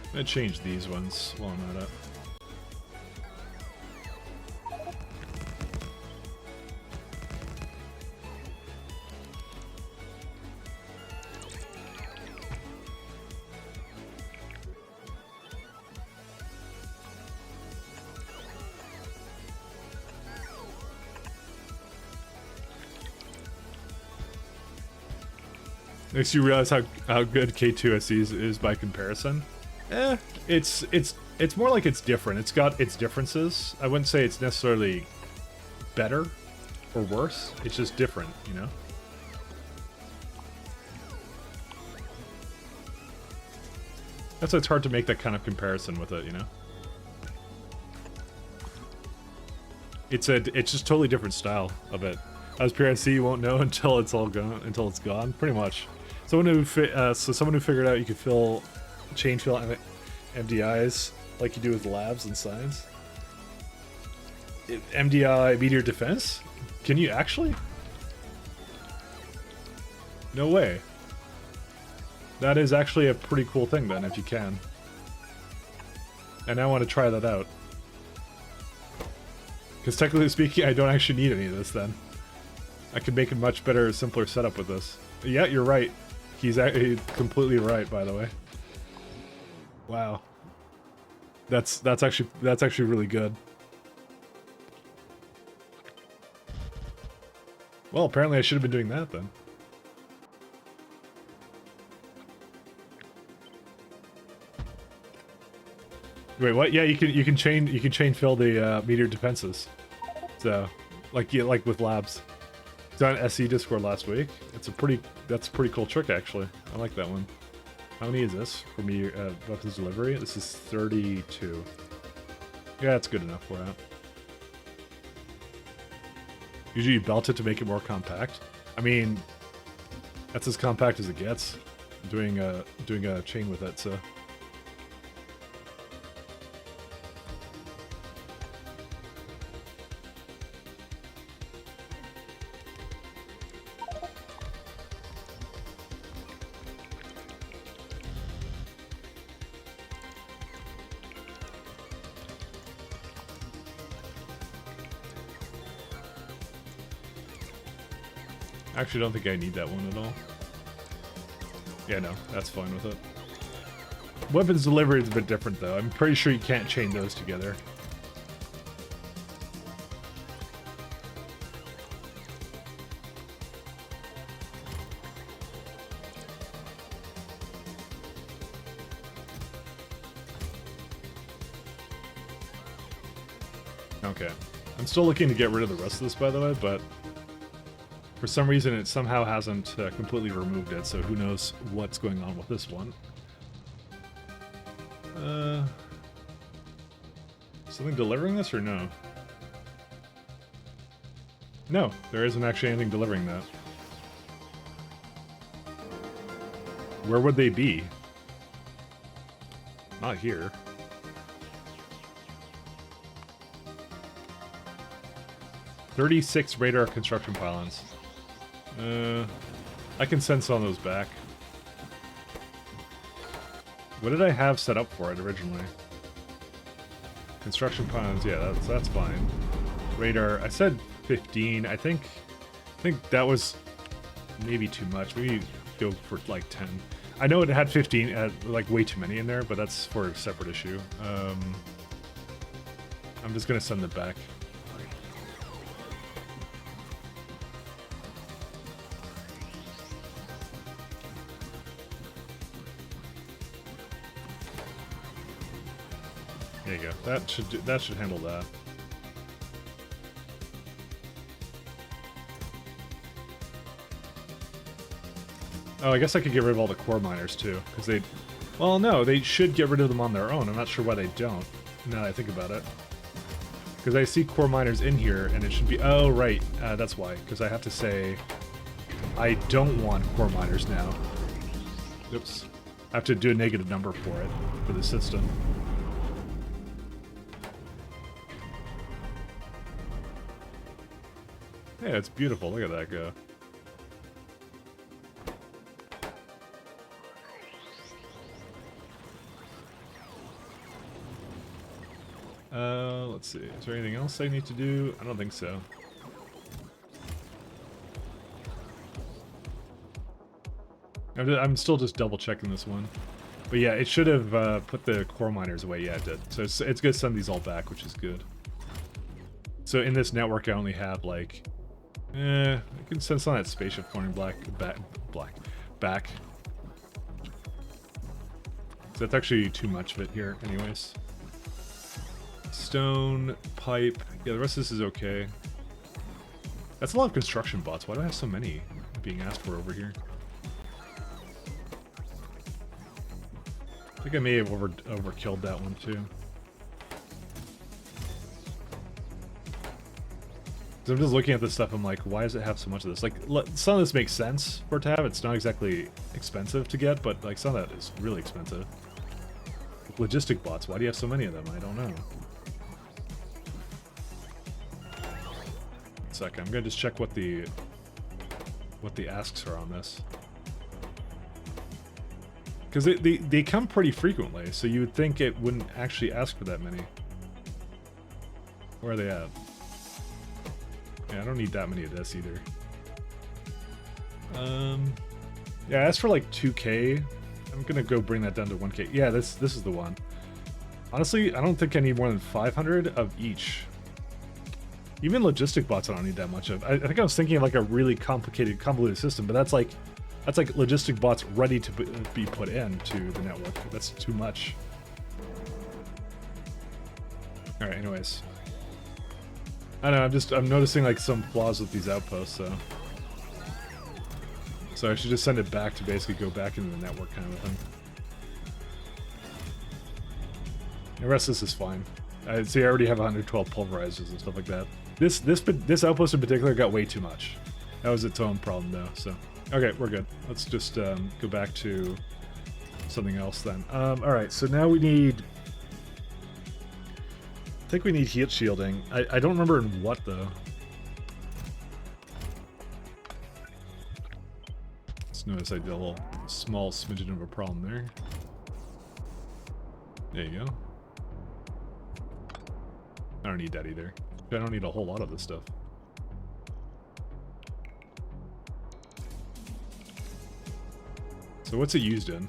I'm gonna change these ones while I'm at it. Makes you realize how good K2 SE is by comparison. It's more like it's different. It's got its differences. I wouldn't say it's necessarily better or worse. It's just different, you know? That's why it's hard to make that kind of comparison with it, you know? It's just totally different style of it. As Pure SE, you won't know until it's all gone, until it's gone, pretty much. Someone who figured out you could chain fill MDIs like you do with labs and science. MDI meteor defense? Can you actually? No way. That is actually a pretty cool thing then, if you can. And I want to try that out. Because technically speaking, I don't actually need any of this then. I could make a much better, simpler setup with this. Yeah, you're right. He's completely right, by the way. Wow. That's actually really good. Well, apparently I should have been doing that then. Wait, what? Yeah, you can chain fill the meteor defenses. So, like with labs. It's on SE Discord last week. That's a pretty cool trick actually. I like that one. How many is this for me? Weapons delivery. This is 32. Yeah, that's good enough for that. Usually you belt it to make it more compact. I mean, that's as compact as it gets. Doing a chain with it, so. Actually, don't think I need that one at all. Yeah, no, that's fine with it. Weapons delivery is a bit different, though. I'm pretty sure you can't chain those together. Okay. I'm still looking to get rid of the rest of this, by the way, but for some reason, it somehow hasn't completely removed it, so who knows what's going on with this one. Something delivering this or no? No, there isn't actually anything delivering that. Where would they be? Not here. "36 radar construction pylons." I can send some of those back. What did I have set up for it originally? Construction pylons, yeah, that's fine. Radar, I said 15. I think that was maybe too much. Maybe go for like 10. I know it had 15, like way too many in there, but that's for a separate issue. I'm just gonna send it back. There you go. That should handle that. Oh, I guess I could get rid of all the core miners too, because they... Well, no, they should get rid of them on their own. I'm not sure why they don't, now that I think about it. Because I see core miners in here, and it should be... Oh, right. That's why. Because I have to say... I don't want core miners now. Oops. I have to do a negative number for it, for the system. Yeah, it's beautiful. Look at that go. Let's see. Is there anything else I need to do? I don't think so. I'm still just double checking this one. But yeah, it should have put the core miners away. Yeah, it did. So it's good to send these all back, which is good. So in this network, I only have like... I can send some of that spaceship corner back. So that's actually too much of it here, anyways. Stone, pipe. Yeah, the rest of this is okay. That's a lot of construction bots. Why do I have so many being asked for over here? I think I may have overkilled that one too. I'm just looking at this stuff, I'm like, why does it have so much of this? Like, some of this makes sense for it to have. It's not exactly expensive to get, but like some of that is really expensive. Logistic bots, why do you have so many of them? I don't know. One second, I'm gonna just check what the asks are on this. Because they come pretty frequently, so you would think it wouldn't actually ask for that many. Where are they at? Yeah, I don't need that many of this either. Yeah, I asked for like 2K I'm gonna go bring that down to 1K. Yeah, this is the one. Honestly, I don't think I need more than 500 of each. Even logistic bots I don't need that much of. I think I was thinking of like a really complicated, convoluted system, but that's like logistic bots ready to be put into the network. That's too much. All right, anyways. I don't know, I'm noticing like some flaws with these outposts, so I should just send it back to basically go back into the network kind of thing. The rest of this is fine. See, I already have 112 pulverizers and stuff like that. This outpost in particular got way too much. That was its own problem though, so. Okay, we're good. Let's just go back to something else then. Alright, so now we need... I think we need heat shielding. I don't remember in what though. Just notice I did a little small smidgen of a problem there. There you go. I don't need that either. I don't need a whole lot of this stuff. So what's it used in?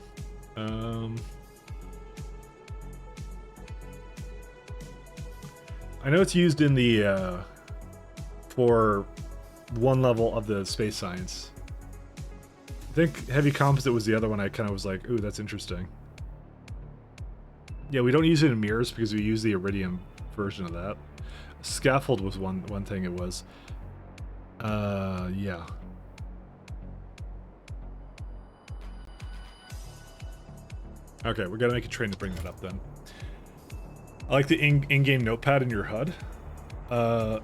I know it's used in the for one level of the space science. I think heavy composite was the other one. I kind of was like, ooh, that's interesting. Yeah, we don't use it in mirrors because we use the iridium version of that. Scaffold was one thing it was. Yeah. Okay, we're gonna make a train to bring that up then. I like the in-game notepad in your HUD. I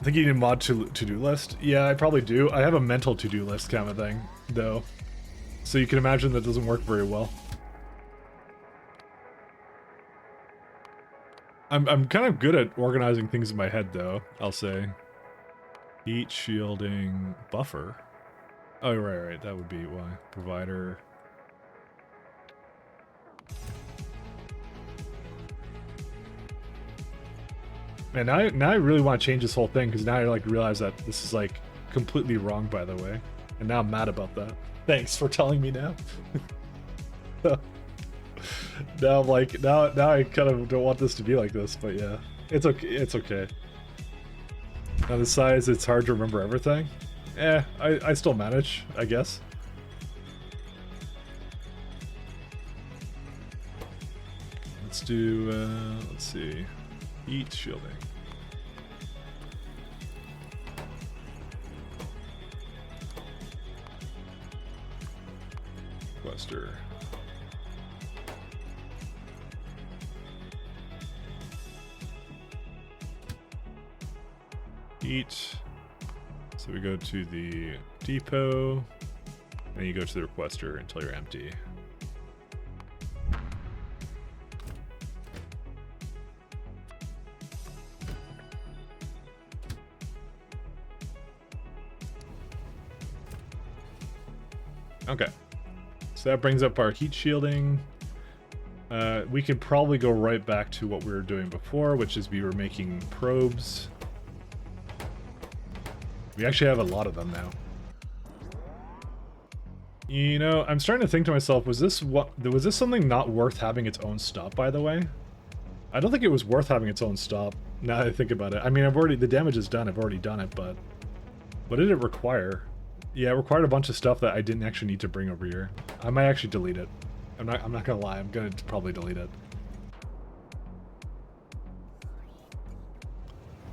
think you need a mod to-do list. Yeah, I probably do. I have a mental to-do list kind of thing, though. So you can imagine that doesn't work very well. I'm kind of good at organizing things in my head, though, I'll say. Heat shielding buffer. Oh, right. That would be why. Provider. Man, now I really want to change this whole thing, because now I like realize that this is like completely wrong, by the way. And now I'm mad about that. Thanks for telling me now. Now I'm like, now I kind of don't want this to be like this, but yeah. It's okay. It's okay. Now the size, it's hard to remember everything. I still manage, I guess. Let's do, let's see. Heat shielding. Cluster. Heat. So we go to the depot, and you go to the requester until you're empty. Okay, so that brings up our heat shielding. We could probably go right back to what we were doing before, which is we were making probes. We actually have a lot of them now. You know, I'm starting to think to myself, was this something not worth having its own stop, by the way? I don't think it was worth having its own stop, now that I think about it. I mean, the damage is done, I've already done it, but what did it require? Yeah, it required a bunch of stuff that I didn't actually need to bring over here. I might actually delete it. I'm not gonna lie, I'm gonna probably delete it.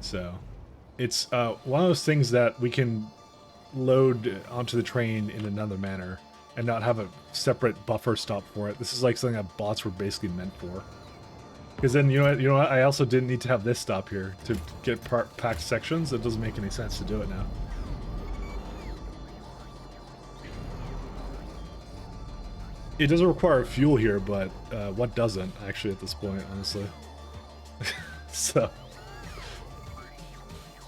So, it's one of those things that we can load onto the train in another manner and not have a separate buffer stop for it. This is like something that bots were basically meant for. Because then, you know what, I also didn't need to have this stop here to get packed sections. It doesn't make any sense to do it now. It doesn't require fuel here, but what doesn't, actually, at this point, honestly. So,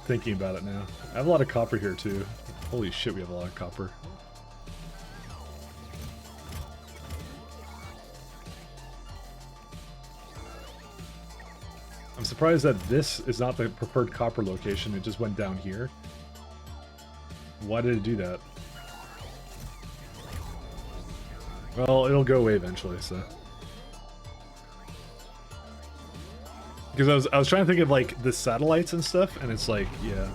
thinking about it now. I have a lot of copper here, too. Holy shit, we have a lot of copper. I'm surprised that this is not the preferred copper location. It just went down here. Why did it do that? Well, it'll go away eventually, so. Because I was trying to think of like the satellites and stuff, and it's like, yeah.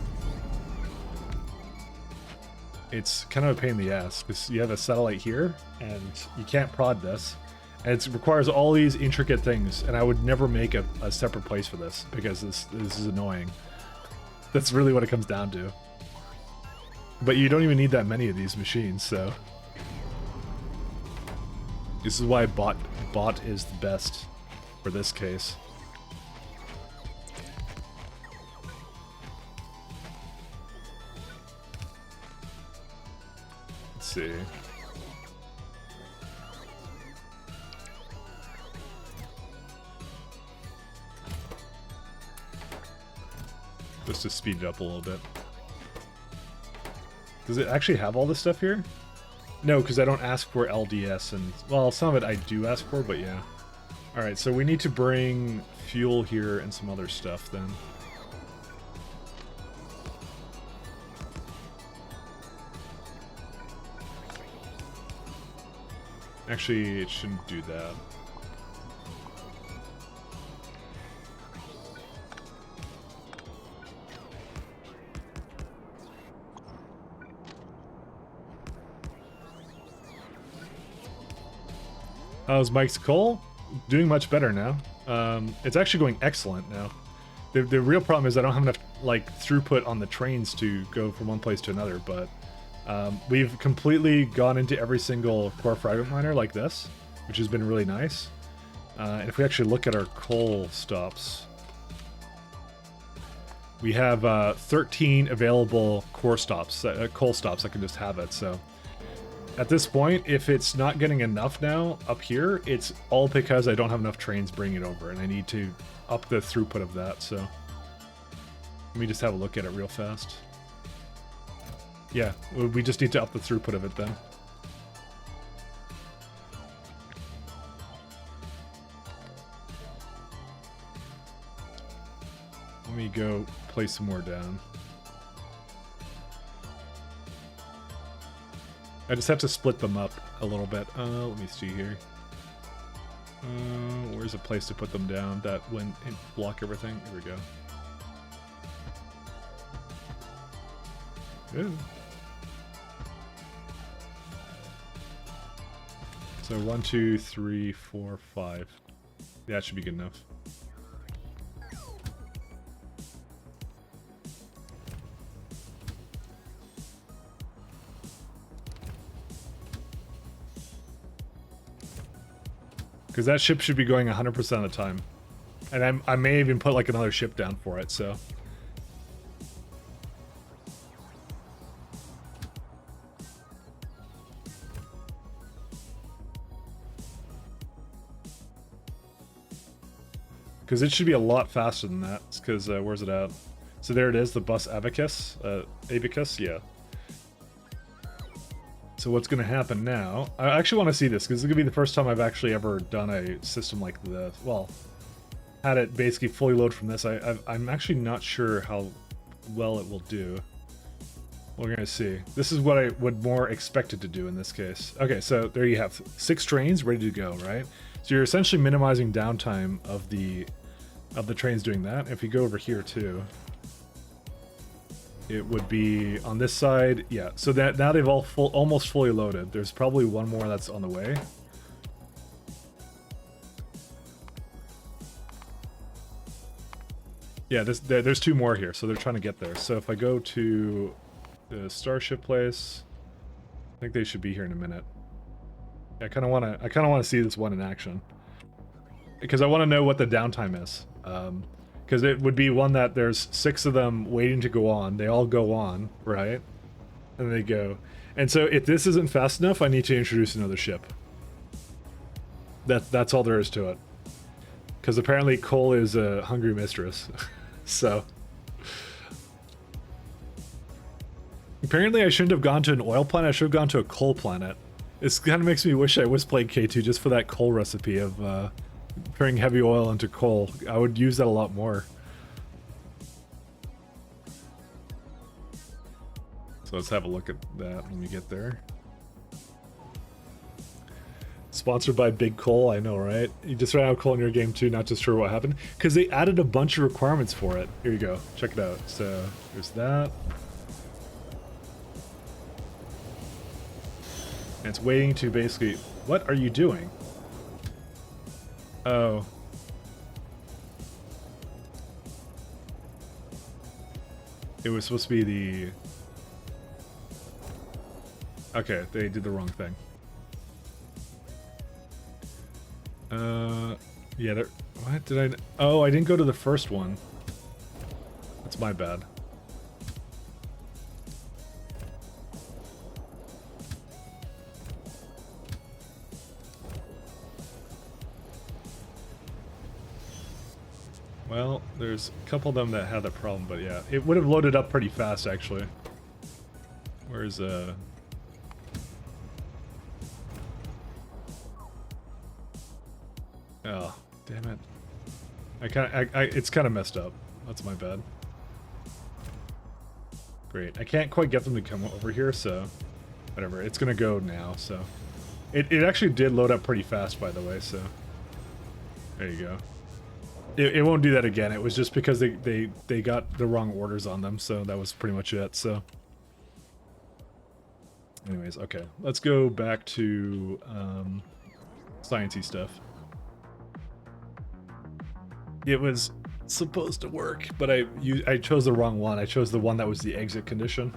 It's kind of a pain in the ass, because you have a satellite here, and you can't prod this. And it requires all these intricate things, and I would never make a separate place for this, because this is annoying. That's really what it comes down to. But you don't even need that many of these machines, so... This is why bot is the best for this case. Let's see. Just to speed it up a little bit. Does it actually have all this stuff here? No, because I don't ask for LDS, and well, some of it I do ask for, but yeah. Alright, so we need to bring fuel here and some other stuff then. Actually, it shouldn't do that. How's Mike's coal? Doing much better now. It's actually going excellent now. The real problem is I don't have enough like throughput on the trains to go from one place to another, but we've completely gone into every single core fragment miner like this, which has been really nice. And if we actually look at our coal stops, we have 13 available core stops, coal stops. I can just have it, so... At this point, if it's not getting enough now up here, it's all because I don't have enough trains bringing it over, and I need to up the throughput of that, so... Let me just have a look at it real fast. Yeah, we just need to up the throughput of it then. Let me go place some more down. I just have to split them up a little bit. Let me see here. Where's a place to put them down that wouldn't block everything? Here we go. Ooh. So 1, 2, 3, 4, 5. Yeah, that should be good enough. Because that ship should be going 100% of the time. And I may even put like another ship down for it, so... Because it should be a lot faster than that. Because, where's it at? So there it is, the bus abacus. Abacus, yeah. So what's going to happen now... I actually want to see this, because this is going to be the first time I've actually ever done a system like this. Well, had it basically fully load from this. I'm actually not sure how well it will do. We're going to see. This is what I would more expect it to do in this case. Okay, so there you have 6 trains ready to go, right? So you're essentially minimizing downtime of the trains doing that. If you go over here too, it would be on this side. Yeah, so that now they've all almost fully loaded. There's probably one more that's on the way. Yeah, there's 2 more here, so they're trying to get there. So if I go to the Starship place, I think they should be here in a minute. I kind of want to see this one in action, because I want to know what the downtime is. Because it would be one that there's 6 of them waiting to go on. They all go on, right? And they go. And so if this isn't fast enough, I need to introduce another ship. That's all there is to it. Because apparently coal is a hungry mistress. So apparently I shouldn't have gone to an oil planet. I should have gone to a coal planet. It kind of makes me wish I was playing K2 just for that coal recipe of turning heavy oil into coal. I would use that a lot more. So let's have a look at that when we get there. Sponsored by Big Coal, I know, right? You just ran out of coal in your game too, not just sure what happened. Because they added a bunch of requirements for it. Here you go, check it out. So, there's that. And it's waiting to basically... What are you doing? Oh. It was supposed to be the... Okay, they did the wrong thing. Yeah, there... What did I... Oh, I didn't go to the first one. That's my bad. Well, there's a couple of them that had that problem, but yeah. It would have loaded up pretty fast, actually. Where's, Oh, damn it. It's kind of messed up. That's my bad. Great. I can't quite get them to come over here, so... Whatever. It's gonna go now, so... It actually did load up pretty fast, by the way, so... There you go. It won't do that again. It was just because they got the wrong orders on them, so that was pretty much it, so... Anyways, okay. Let's go back to, sciencey stuff. It was supposed to work, but I chose the wrong one. I chose the one that was the exit condition.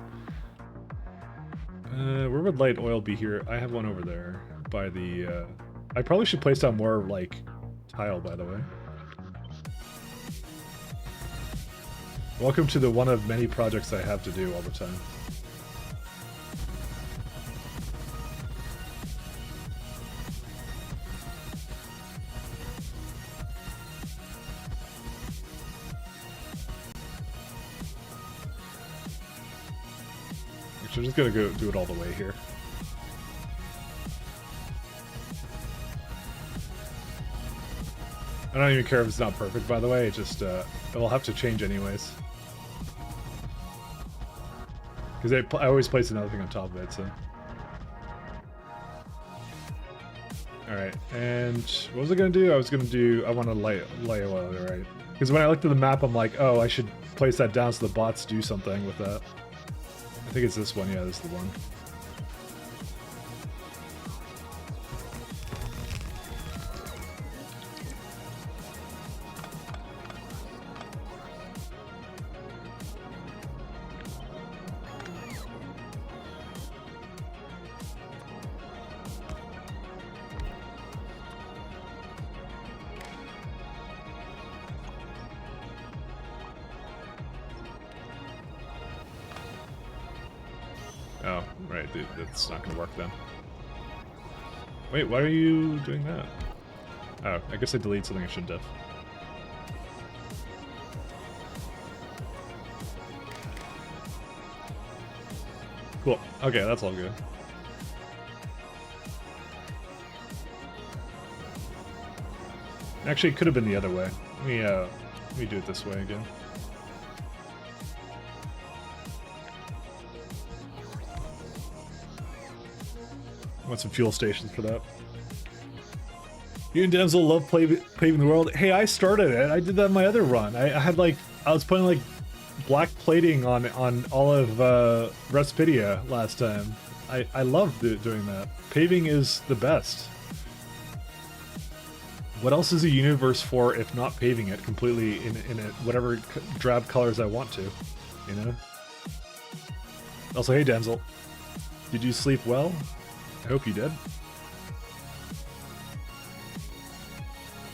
Where would light oil be here? I have one over there by the, I probably should place down more, like, tile, by the way. Welcome to the one of many projects I have to do all the time. Actually, I'm just gonna go do it all the way here. I don't even care if it's not perfect, by the way. It just, it'll have to change anyways. Because I always place another thing on top of it, so... Alright, and what was I gonna do? I want to light oil, right? Because when I looked at the map, I'm like, oh, I should place that down so the bots do something with that. I think it's this one, yeah, this is the one. Oh, right, dude, that's not gonna work then. Wait, why are you doing that? Oh, I guess I deleted something I shouldn't have. Cool. Okay, that's all good. Actually, it could have been the other way. Let me do it this way again. I want some fuel stations for that. You and Damsel love paving the world. Hey, I started it. I did that in my other run. I had like, I was putting like black plating on all of Respidia last time. I love doing that. Paving is the best. What else is a universe for if not paving it completely in it, whatever drab colors I want to, you know? Also, hey Damsel, did you sleep well? I hope you did.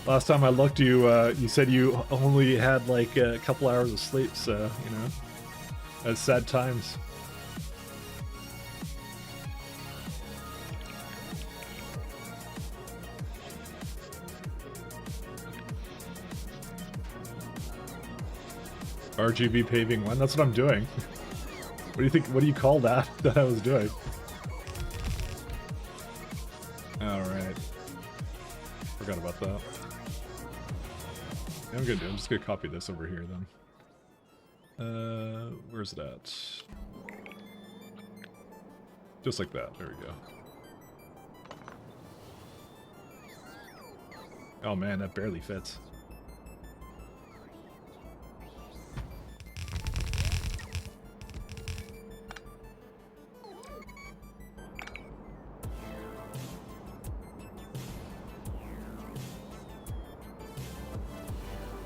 Last time I looked, you said you only had like a couple hours of sleep, so, you know, that's sad times. RGB paving one, that's what I'm doing. What do you think, what do you call that I was doing? Alright. Forgot about that. Yeah, I'm just gonna copy this over here then. Where's it at? Just like that, there we go. Oh man, that barely fits.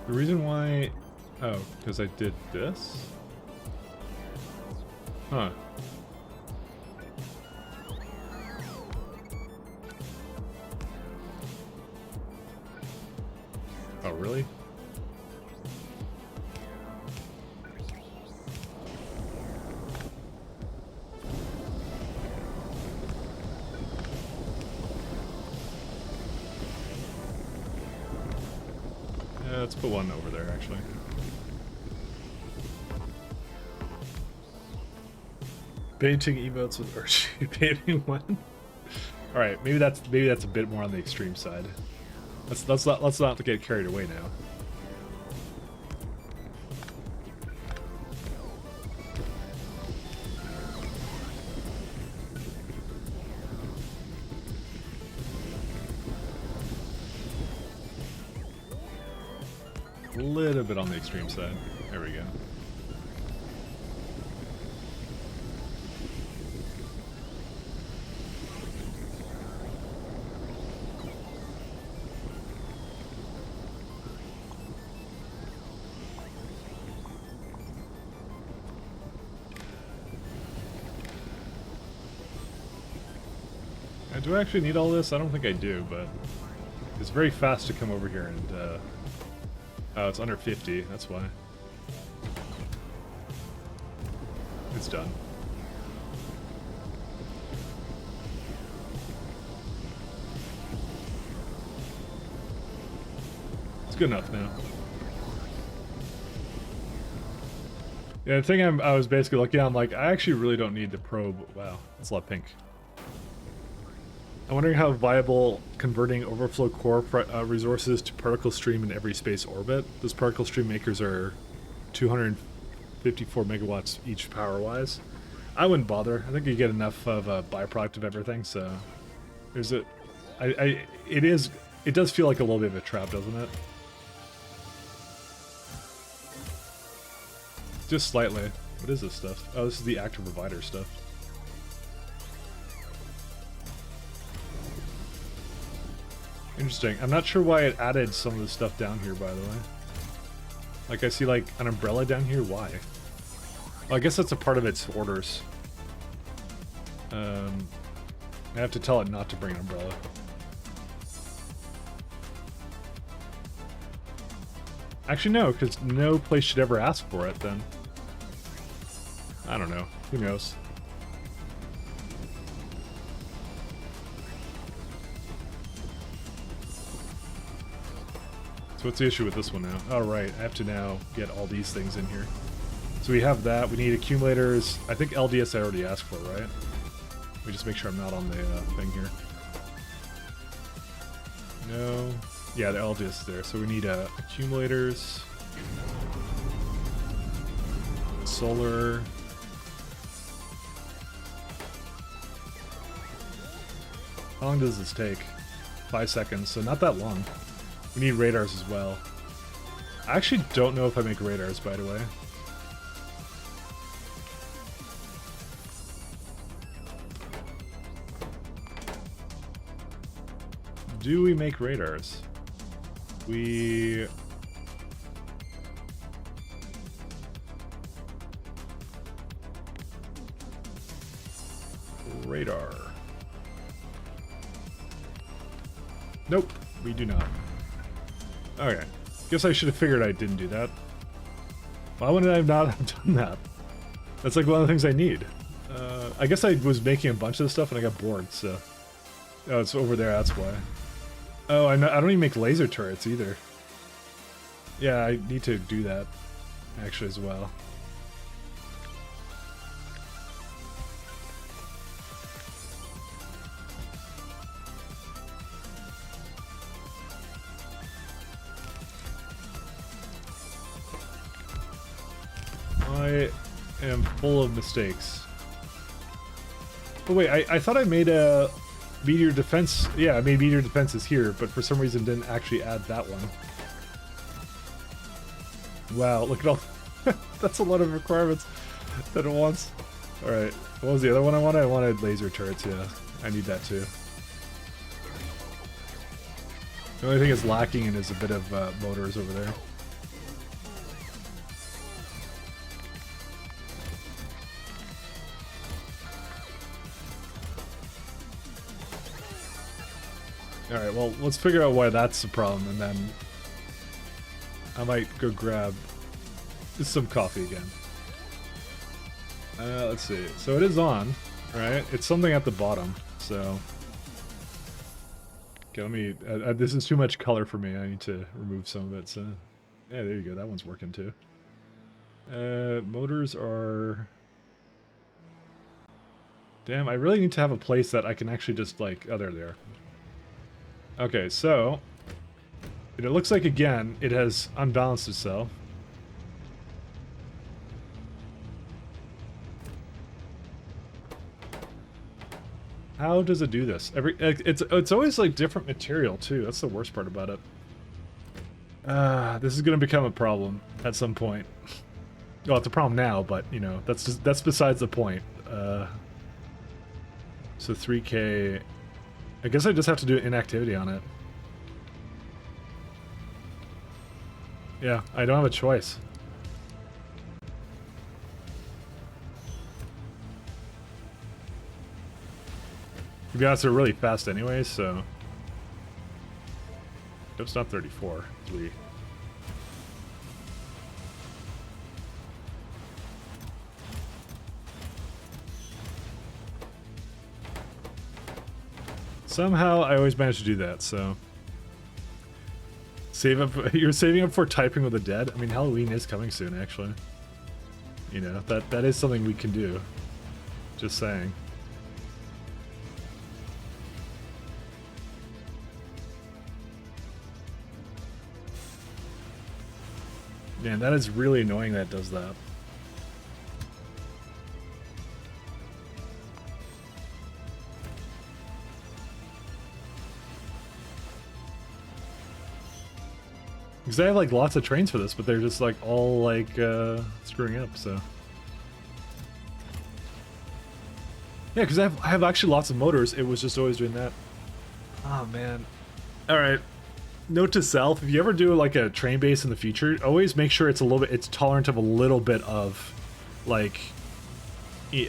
The reason why... Oh, because I did this? Huh. Oh, really? Yeah, let's put one over there, actually. Painting emotes with Archie painting one. All right, maybe that's a bit more on the extreme side. Let's not get carried away now. A little bit on the extreme side. There we go. Do I actually need all this? I don't think I do, but it's very fast to come over here and, oh, it's under 50, that's why. It's done. It's good enough now. Yeah, the thing I was basically looking at, I'm like, I actually really don't need the probe. Wow, that's a lot of pink. I'm wondering how viable converting overflow core resources to particle stream in every space orbit. Those particle stream makers are 254 megawatts each power-wise. I wouldn't bother. I think you get enough of a byproduct of everything. So there's a, it does feel like a little bit of a trap, doesn't it? Just slightly. What is this stuff? Oh, this is the active provider stuff. Interesting. I'm not sure why it added some of the stuff down here, by the way. Like, I see, like, an umbrella down here. Why? Well, I guess that's a part of its orders. I have to tell it not to bring an umbrella. Actually, no, because no place should ever ask for it, then. I don't know. Who knows? So what's the issue with this one now? Oh, right. I have to now get all these things in here. So we have that. We need accumulators. I think LDS I already asked for, right? Let me just make sure I'm not on the thing here. No. Yeah, the LDS is there. So we need accumulators. Solar. How long does this take? 5 seconds, so not that long. We need radars as well. I actually don't know if I make radars, by the way. Do we make radars? We... Radar. Nope, we do not. Okay. Guess I should have figured I didn't do that. Why would I not have done that? That's like one of the things I need. I guess I was making a bunch of this stuff and I got bored, so... Oh, it's over there, that's why. Oh, I don't even make laser turrets either. Yeah, I need to do that, actually, as well. I am full of mistakes. Oh wait, I thought I made a Meteor defense. Yeah, I mean meteor defense is here, but for some reason didn't actually add that one. Wow, look at all. That's a lot of requirements that it wants. All right, what was the other one I wanted? I wanted laser turrets. Yeah, I need that too. The only thing it's lacking in is a bit of motors over there. Alright, well, let's figure out why that's the problem, and then I might go grab some coffee again. Let's see. So it is on, right? It's something at the bottom, so... Okay, let me... this is too much color for me. I need to remove some of it, so... Yeah, there you go. That one's working, too. Motors are... Damn, I really need to have a place that I can actually just, like... Oh, there they are. Okay, so... It looks like, again, it has unbalanced itself. How does it do this? It's always like different material too. That's the worst part about it. This is gonna become a problem at some point. Well, it's a problem now, but you know that's besides the point. So 3K. I guess I just have to do inactivity on it. Yeah, I don't have a choice. To be honest, they're really fast anyways, so... It's not 34. 3. Somehow, I always manage to do that, so... Save up... You're saving up for typing with the dead? I mean, Halloween is coming soon, actually. You know, that is something we can do. Just saying. Man, that is really annoying that it does that. Because I have like lots of trains for this, but they're just like all like screwing up, so. Yeah, because I have actually lots of motors. It was just always doing that. Oh man. Alright. Note to self, if you ever do like a train base in the future, always make sure it's it's tolerant of a little bit of like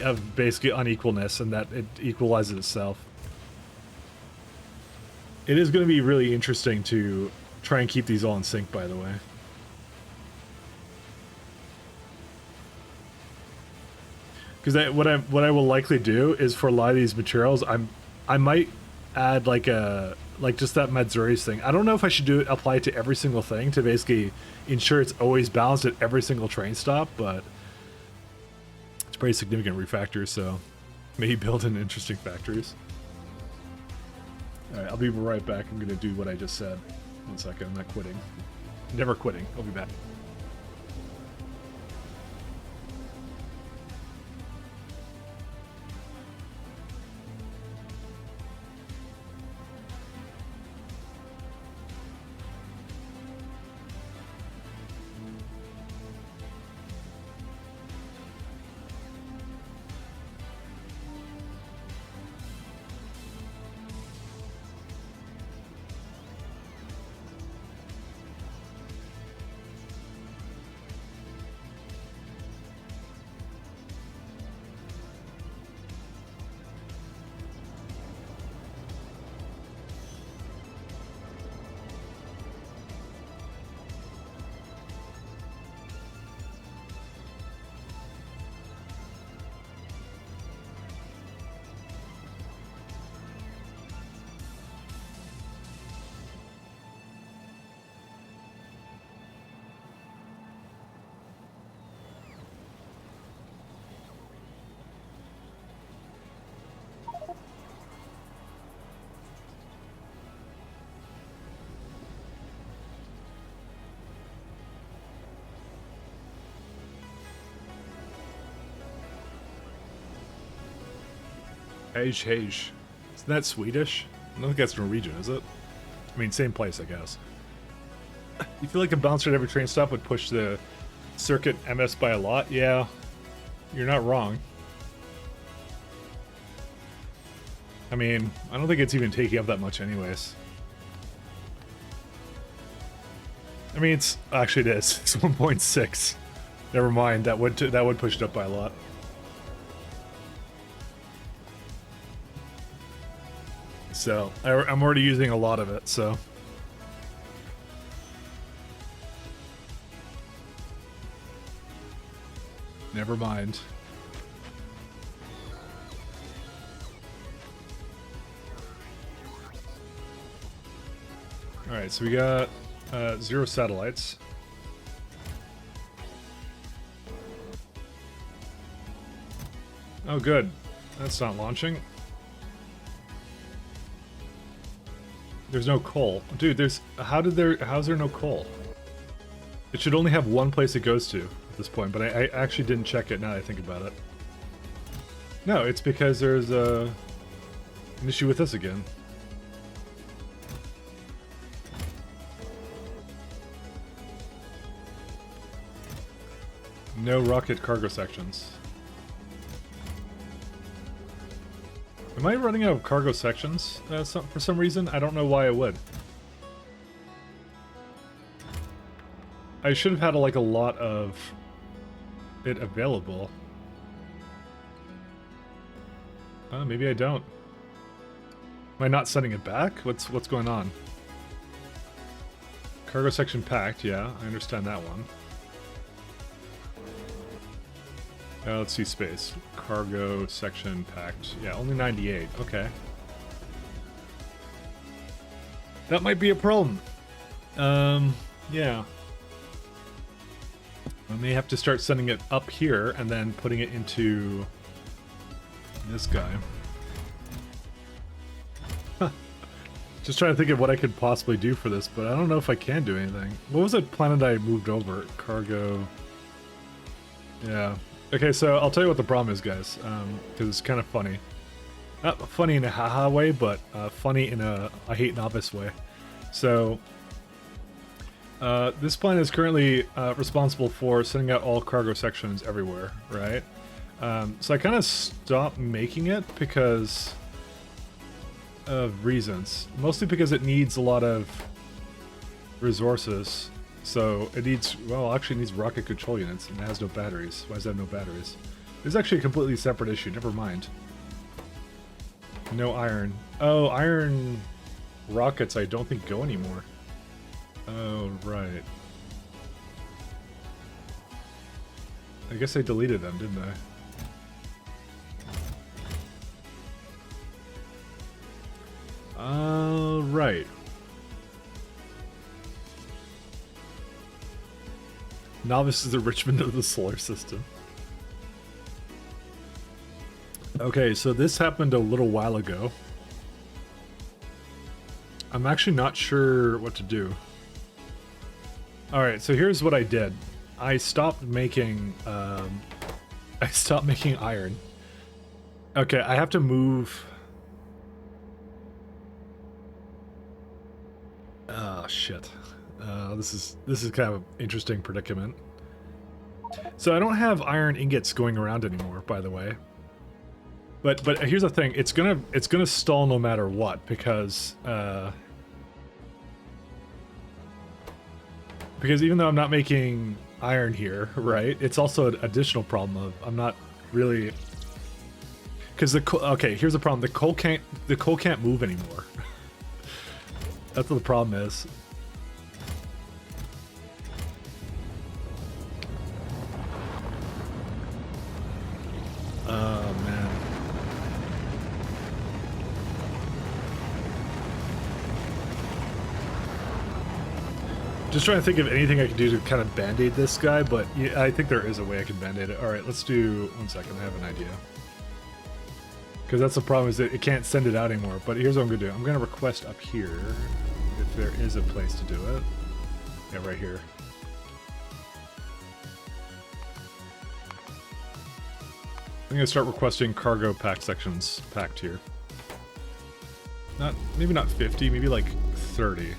of basically unequalness, and that it equalizes itself. It is going to be really interesting to try and keep these all in sync, by the way. Because what I will likely do is for a lot of these materials, I might add like just that Matsuri's thing. I don't know if I should apply it to every single thing to basically ensure it's always balanced at every single train stop, but it's pretty significant refactor, so maybe build in interesting factories. Alright, I'll be right back. I'm gonna do what I just said. 1 second, I'm not quitting. Never quitting. I'll be back. Hey. Isn't that Swedish? I don't think that's Norwegian, is it? I mean, same place, I guess. You feel like the bouncer at every train stop would push the circuit MS by a lot? Yeah, you're not wrong. I mean, I don't think it's even taking up that much anyways. I mean, it's actually it is. It's 1.6. Never mind. That would push it up by a lot. So I'm already using a lot of it. So never mind. All right, so we got 0 satellites. Oh, good. That's not launching. There's no coal. Dude, how's there no coal? It should only have one place it goes to at this point, but I actually didn't check it now that I think about it. No, it's because there's an issue with this again. No rocket cargo sections. Am I running out of cargo sections for some reason? I don't know why I would. I should have had like a lot of it available. Maybe I don't. Am I not sending it back? What's going on? Cargo section packed, yeah, I understand that one. Let's see space. Cargo section packed. Yeah, only 98. Okay. That might be a problem. Yeah. I may have to start sending it up here and then putting it into this guy. Huh. Just trying to think of what I could possibly do for this, but I don't know if I can do anything. What was the planet I moved over? Cargo. Yeah. Okay, so I'll tell you what the problem is, guys, because it's kind of funny. Not funny in a haha way, but funny in a I hate novice way. So, this planet is currently responsible for sending out all cargo sections everywhere, right? So I kind of stopped making it because of reasons. Mostly because it needs a lot of resources. So it needs, well, actually it needs rocket control units, and it has no batteries. Why does it have no batteries? It's actually a completely separate issue, never mind. No iron. Oh, iron rockets I don't think go anymore. Oh, right. I guess I deleted them, didn't I? Right. Novice is the Richmond of the solar system. Okay, so this happened a little while ago. I'm actually not sure what to do. Alright, so here's what I did. I stopped making iron. Okay, I have to move. Oh shit. This is kind of an interesting predicament. So I don't have iron ingots going around anymore, by the way. But here's the thing, it's gonna stall no matter what, because even though I'm not making iron here, right? It's also an additional problem of I'm not really, because okay, here's the problem: the coal can't move anymore. That's what the problem is. Oh man. Just trying to think of anything I can do to kind of band-aid this guy, but yeah, I think there is a way I can band-aid it. Alright, let's do... One second, I have an idea. Because that's the problem, is that it can't send it out anymore. But here's what I'm going to do. I'm going to request up here, if there is a place to do it. Yeah, right here. I'm going to start requesting cargo pack sections packed here. maybe not 50, maybe like 30.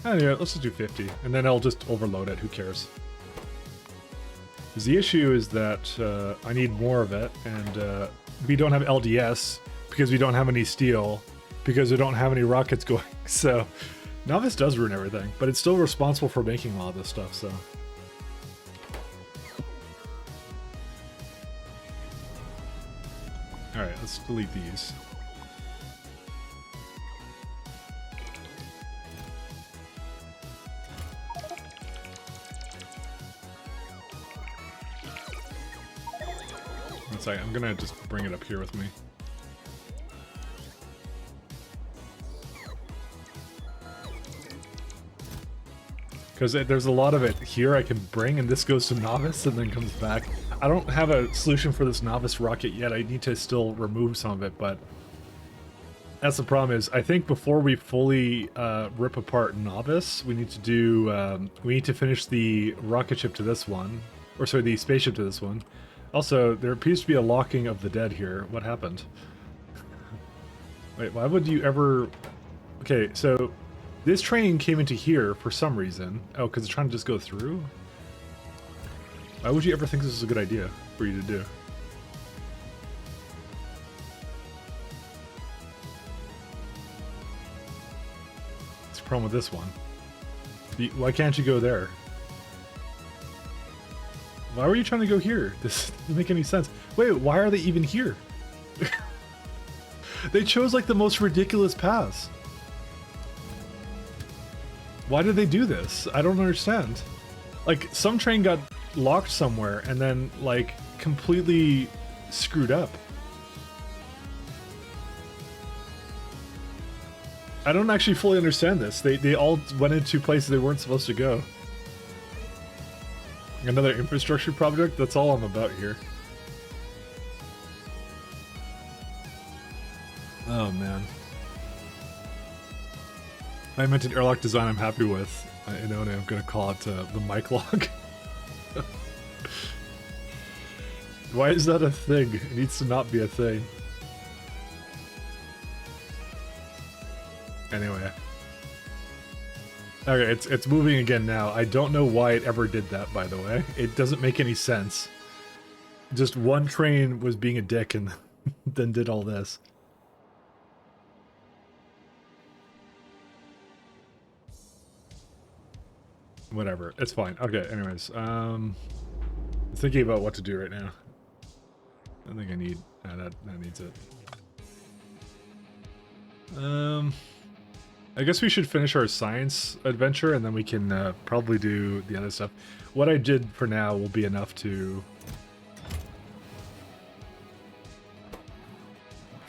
Anyway, let's just do 50, and then I'll just overload it. Who cares? Because the issue is that I need more of it, and we don't have LDS because we don't have any steel, because we don't have any rockets going. So Novice does ruin everything, but it's still responsible for making a lot of this stuff. So. All right, let's delete these. I'm gonna just bring it up here with me. Because there's a lot of it here I can bring, and this goes to Novice and then comes back. I don't have a solution for this Novice rocket yet. I need to still remove some of it, but that's the problem. Is I think before we fully rip apart Novice, we need to do we need to finish the rocket ship to this one, or sorry, the spaceship to this one. Also, there appears to be a locking of the dead here. What happened? Wait, why would you ever... Okay, so this train came into here for some reason. Oh, because it's trying to just go through? Why would you ever think this is a good idea for you to do? What's the problem with this one? Why can't you go there? Why were you trying to go here? This doesn't make any sense. Wait, why are they even here? They chose like the most ridiculous paths. Why did they do this? I don't understand. Like, some train got locked somewhere and then like completely screwed up. I don't actually fully understand this. They all went into places they weren't supposed to go. Another infrastructure project? That's all I'm about here. Oh, man. I meant an airlock design I'm happy with. I'm going to call it the mic lock. Why is that a thing? It needs to not be a thing. Anyway. Okay, it's moving again now. I don't know why it ever did that, by the way. It doesn't make any sense. Just one train was being a dick and then did all this. Whatever, it's fine. Okay, anyways, I'm thinking about what to do right now. I don't think I need... that needs it. I guess we should finish our science adventure and then we can probably do the other stuff. What I did for now will be enough to...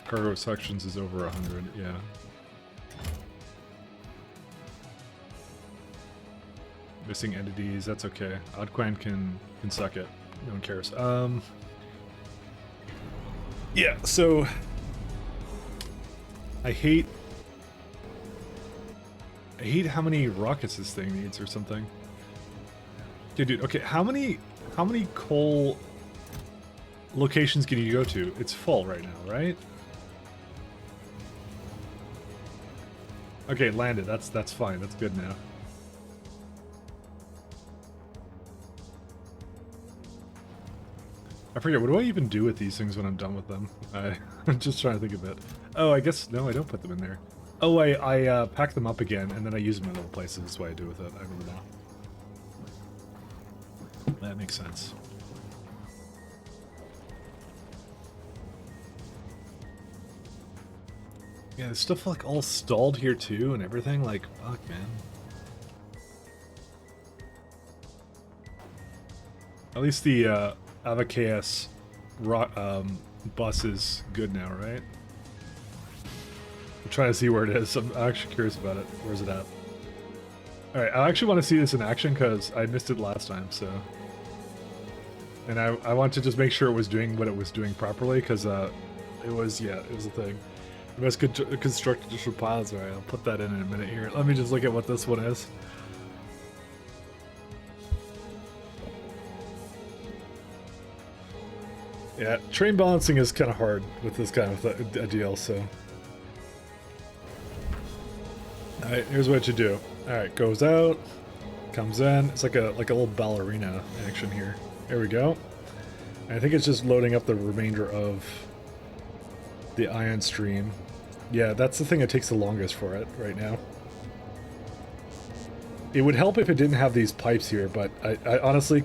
Cargo sections is over 100, yeah. Missing entities, that's okay. Oddquan can suck it. No one cares. Yeah, so... I hate how many rockets this thing needs or something. Okay, dude, okay, how many coal locations can you go to? It's full right now, right? Okay, landed. That's fine. That's good now. I forget, what do I even do with these things when I'm done with them? I'm just trying to think of it. Oh, I guess, no, I don't put them in there. Oh, I pack them up again, and then I use them in little places. That's what I do with it. I remember now. That makes sense. Yeah, there's stuff like all stalled here too and everything. Like, fuck, man. At least the Avachaos bus is good now, right? I'm trying to see where it is. I'm actually curious about it. Where's it at? Alright, I actually want to see this in action because I missed it last time, so... And I want to just make sure it was doing what it was doing properly, because it was a thing. The best constructed digital pilots. Alright, I'll put that in a minute here. Let me just look at what this one is. Yeah, train balancing is kind of hard with this kind of a deal, so... Alright, here's what you do. Alright, goes out, comes in. It's like a little ballerina action here. There we go. And I think it's just loading up the remainder of the ion stream. Yeah, that's the thing that takes the longest for it right now. It would help if it didn't have these pipes here, but I honestly,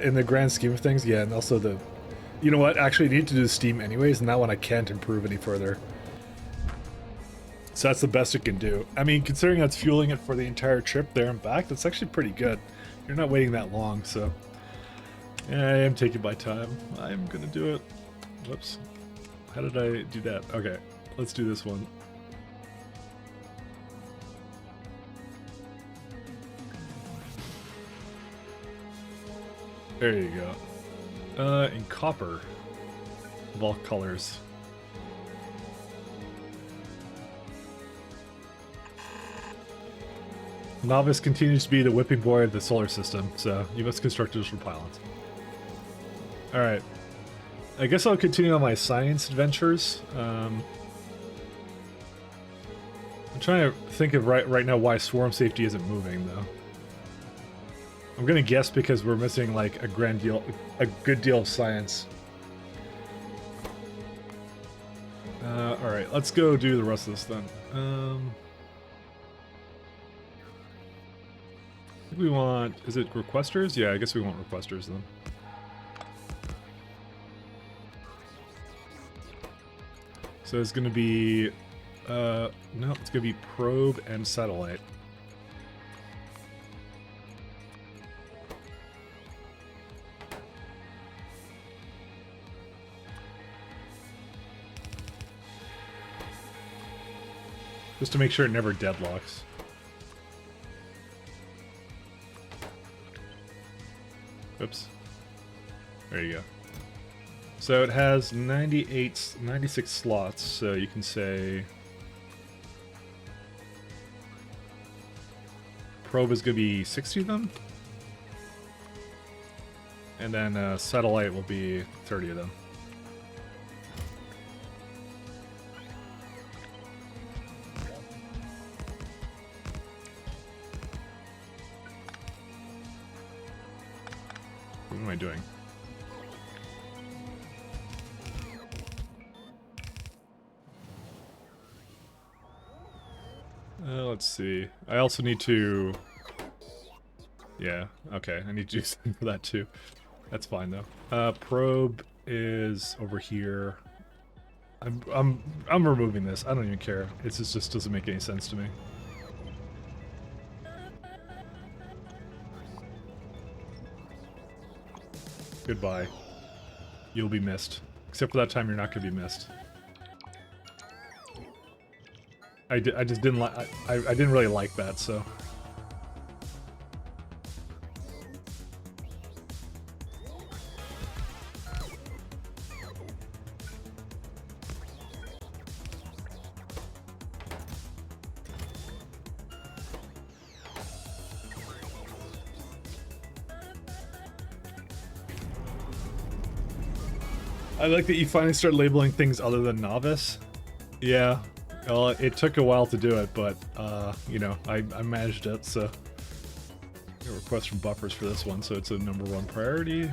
in the grand scheme of things, yeah, and also the... You know what? Actually, I need to do steam anyways, and that one I can't improve any further. So that's the best it can do. I mean, considering that's fueling it for the entire trip there and back, that's actually pretty good. You're not waiting that long, so... Yeah, I am taking my time. I'm gonna do it. Whoops. How did I do that? Okay, let's do this one. There you go. In copper. Of all colors. Novice continues to be the whipping boy of the solar system, so you must construct additional pylons. Alright. I guess I'll continue on my science adventures. I'm trying to think of right now why swarm safety isn't moving, though. I'm gonna guess because we're missing, like, a good deal of science. Alright, let's go do the rest of this then. I think we want... Is it requesters? Yeah, I guess we want requesters then. So it's gonna be... no, it's gonna be probe and satellite. Just to make sure it never deadlocks. Oops. There you go. So it has 96 slots, so you can say... Probe is going to be 60 of them. And then satellite will be 30 of them. What am I doing? Let's see. I also need to... Yeah, okay. I need to do something for that too. That's fine though. Probe is over here. I'm removing this. I don't even care. It just doesn't make any sense to me. Goodbye. You'll be missed. Except for that time, you're not going to be missed. I just didn't like. I didn't really like that, so. I like that you finally start labeling things other than novice. Yeah. Well, it took a while to do it, but, you know, I managed it, so... A request from buffers for this one, so it's a #1 priority.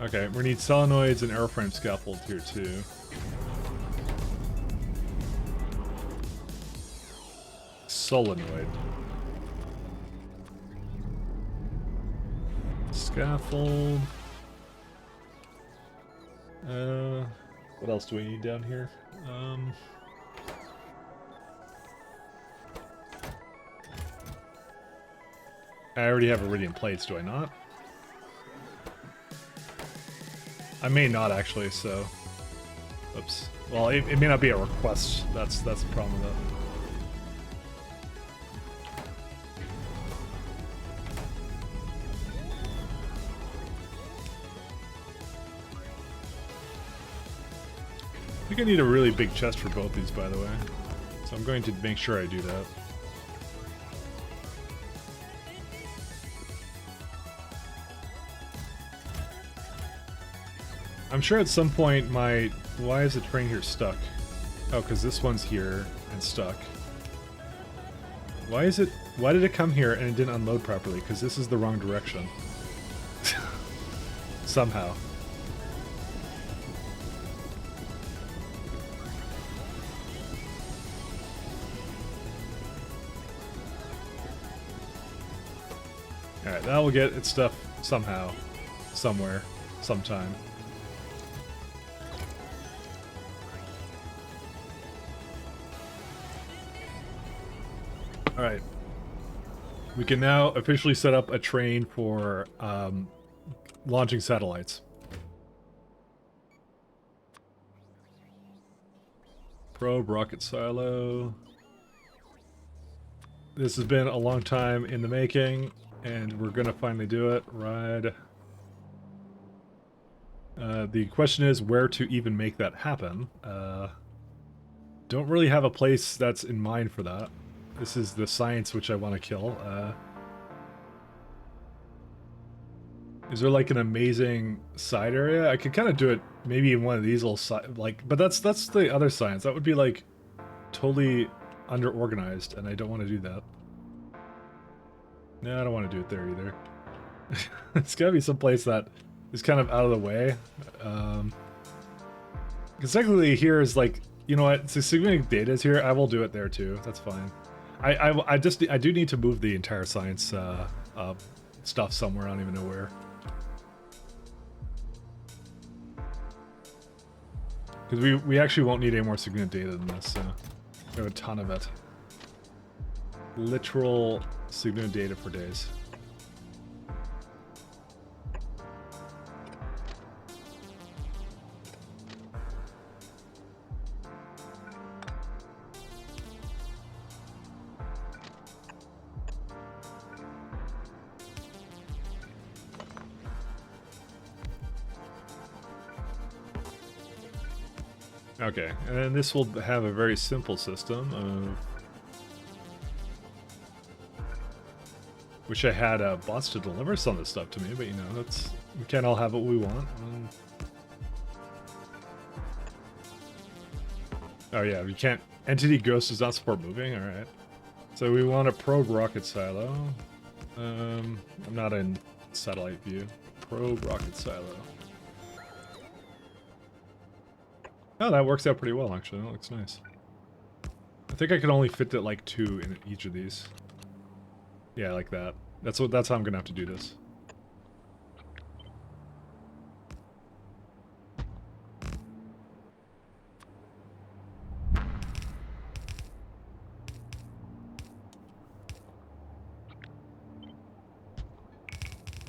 Okay, we need solenoids and airframe scaffold here, too. Solenoid. Scaffold. What else do we need down here? I already have iridium plates, do I not? I may not actually, so... Oops. Well, it may not be a request. That's the problem with it. I think I need a really big chest for both these, by the way. So I'm going to make sure I do that. I'm sure at some point my... Why is the train here stuck? Oh, because this one's here and stuck. Why is it... Why did it come here and it didn't unload properly? Because this is the wrong direction. Somehow. Alright, that will get its stuff somehow. Somewhere. Sometime. Alright. We can now officially set up a train for launching satellites. Probe rocket silo. This has been a long time in the making, and we're gonna finally do it. Ride. The question is where to even make that happen. Don't really have a place that's in mind for that. This is the science which I want to kill. Is there like an amazing side area? I could kind of do it maybe in one of these little side, like, but that's the other science. That would be like totally under-organized, and I don't want to do that. No, I don't want to do it there either. It's gotta be someplace that is kind of out of the way. Because technically here is like, you know what, so significant data is here, I will do it there too, that's fine. I do need to move the entire science stuff somewhere, I don't even know where. Because we actually won't need any more significant data than this, so we have a ton of it. Literal significant data for days. Okay, and then this will have a very simple system of... Wish I had bots to deliver some of this stuff to me, but you know, that's... We can't all have what we want. Oh yeah, we can't... Entity Ghost does not support moving, alright. So we want a probe rocket silo. I'm not in satellite view. Probe rocket silo. Oh, that works out pretty well, actually. That looks nice. I think I can only fit it like 2 in each of these. Yeah, like that. That's how I'm gonna have to do this.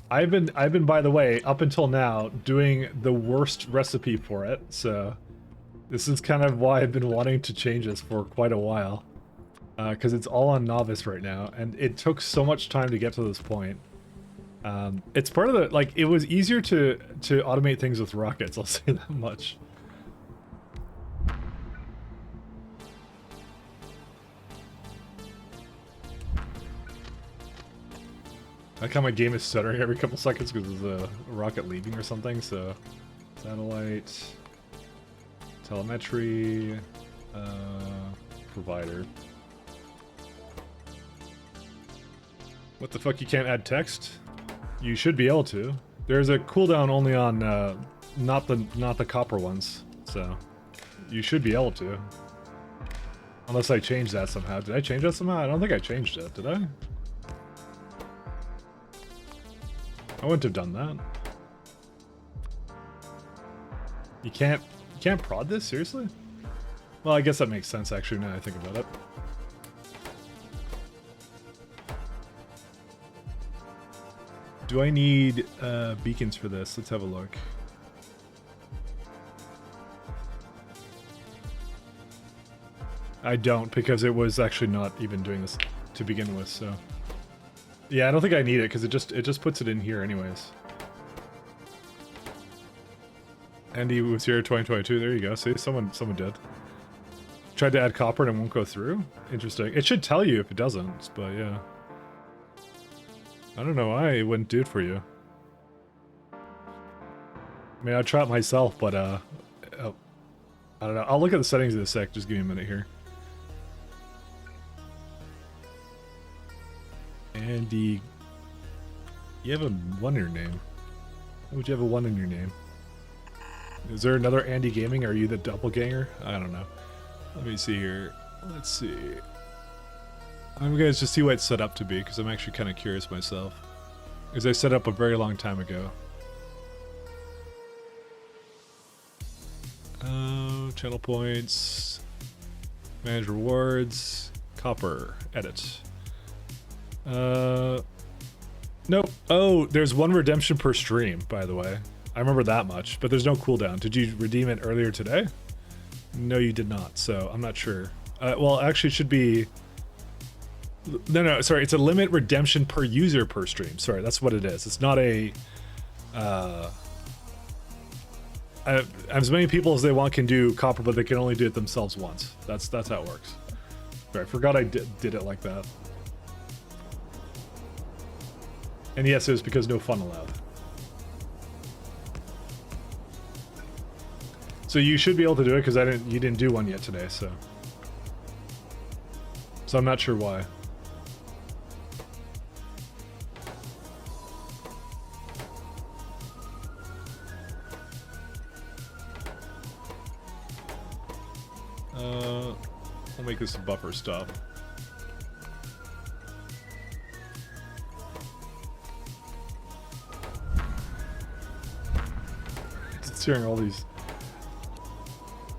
I've been, by the way, up until now, doing the worst recipe for it, so... This is kind of why I've been wanting to change this for quite a while. Because it's all on novice right now, and it took so much time to get to this point. It's part of the, like, it was easier to automate things with rockets, I'll say that much. I like how my game is stuttering every couple seconds because there's a rocket leaving or something, so... Satellite... Telemetry... provider. What the fuck, you can't add text? You should be able to. There's a cooldown only on, not the copper ones, so... You should be able to. Unless I changed that somehow. Did I change that somehow? I don't think I changed it, did I? I wouldn't have done that. You can't prod this? Seriously? Well, I guess that makes sense actually now I think about it. Do I need beacons for this? Let's have a look. I don't, because it was actually not even doing this to begin with, so... Yeah, I don't think I need it, because it just puts it in here anyways. Andy was here 2022, there you go. See, someone did. Tried to add copper and it won't go through? Interesting. It should tell you if it doesn't, but yeah. I don't know why it wouldn't do it for you. I mean, I'll try it myself, but oh, I don't know. I'll look at the settings in a sec. Just give me a minute here. Andy, you have a 1 in your name. Why would you have a 1 in your name? Is there another Andy Gaming? Are you the doppelganger? I don't know. Let me see here. Let's see. I'm gonna just see what it's set up to be, because I'm actually kind of curious myself. Because I set up a very long time ago. Channel points. Manage rewards. Copper. Edit. Nope. Oh, there's 1 redemption per stream, by the way. I remember that much, but there's no cooldown. Did you redeem it earlier today? No, you did not, so I'm not sure. Well, actually, it should be... No, sorry, it's a limit redemption per user per stream. Sorry, that's what it is. It's not a... as many people as they want can do copper, but they can only do it themselves once. That's how it works. Sorry, I forgot I did it like that. And yes, it was because no fun allowed. So you should be able to do it because you didn't do one yet today, so I'm not sure why. I'll make this a buffer stop. Just hearing all these.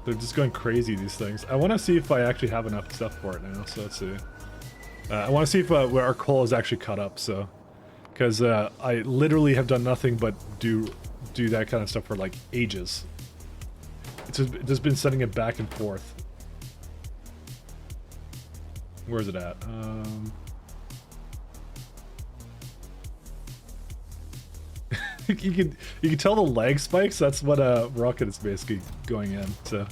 They're just going crazy, these things. I want to see if I actually have enough stuff for it now, so let's see. I want to see if where our coal is actually cut up, so... Because I literally have done nothing but do that kind of stuff for, like, ages. It's just been sending it back and forth. Where is it at? You can tell the lag spikes. That's what Rocket is basically going in. So,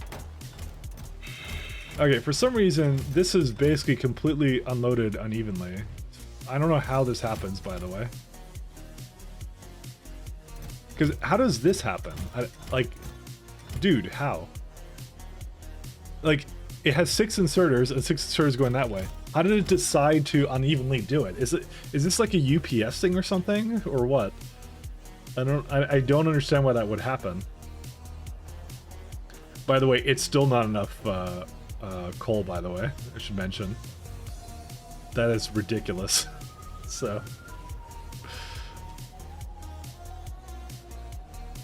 okay, for some reason this is basically completely unloaded unevenly. I don't know how this happens, by the way. Because how does this happen? Like, dude, how? Like, it has 6 inserters and 6 inserters going that way. How did it decide to unevenly do it? Is this like a UPS thing or something, or what? I don't understand why that would happen. By the way, it's still not enough coal, by the way, I should mention. That is ridiculous. So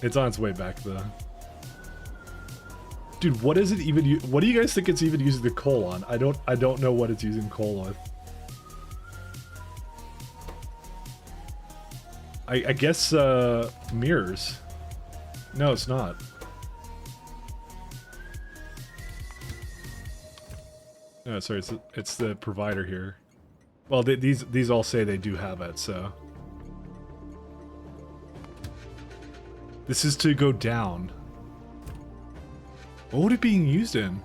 it's on its way back though. Dude, what is it even what do you guys think it's even using the coal on? I don't know what it's using coal with. I guess mirrors. No, it's not. No, sorry, it's the provider here. Well, these all say they do have it, so this is to go down. What would it be used in?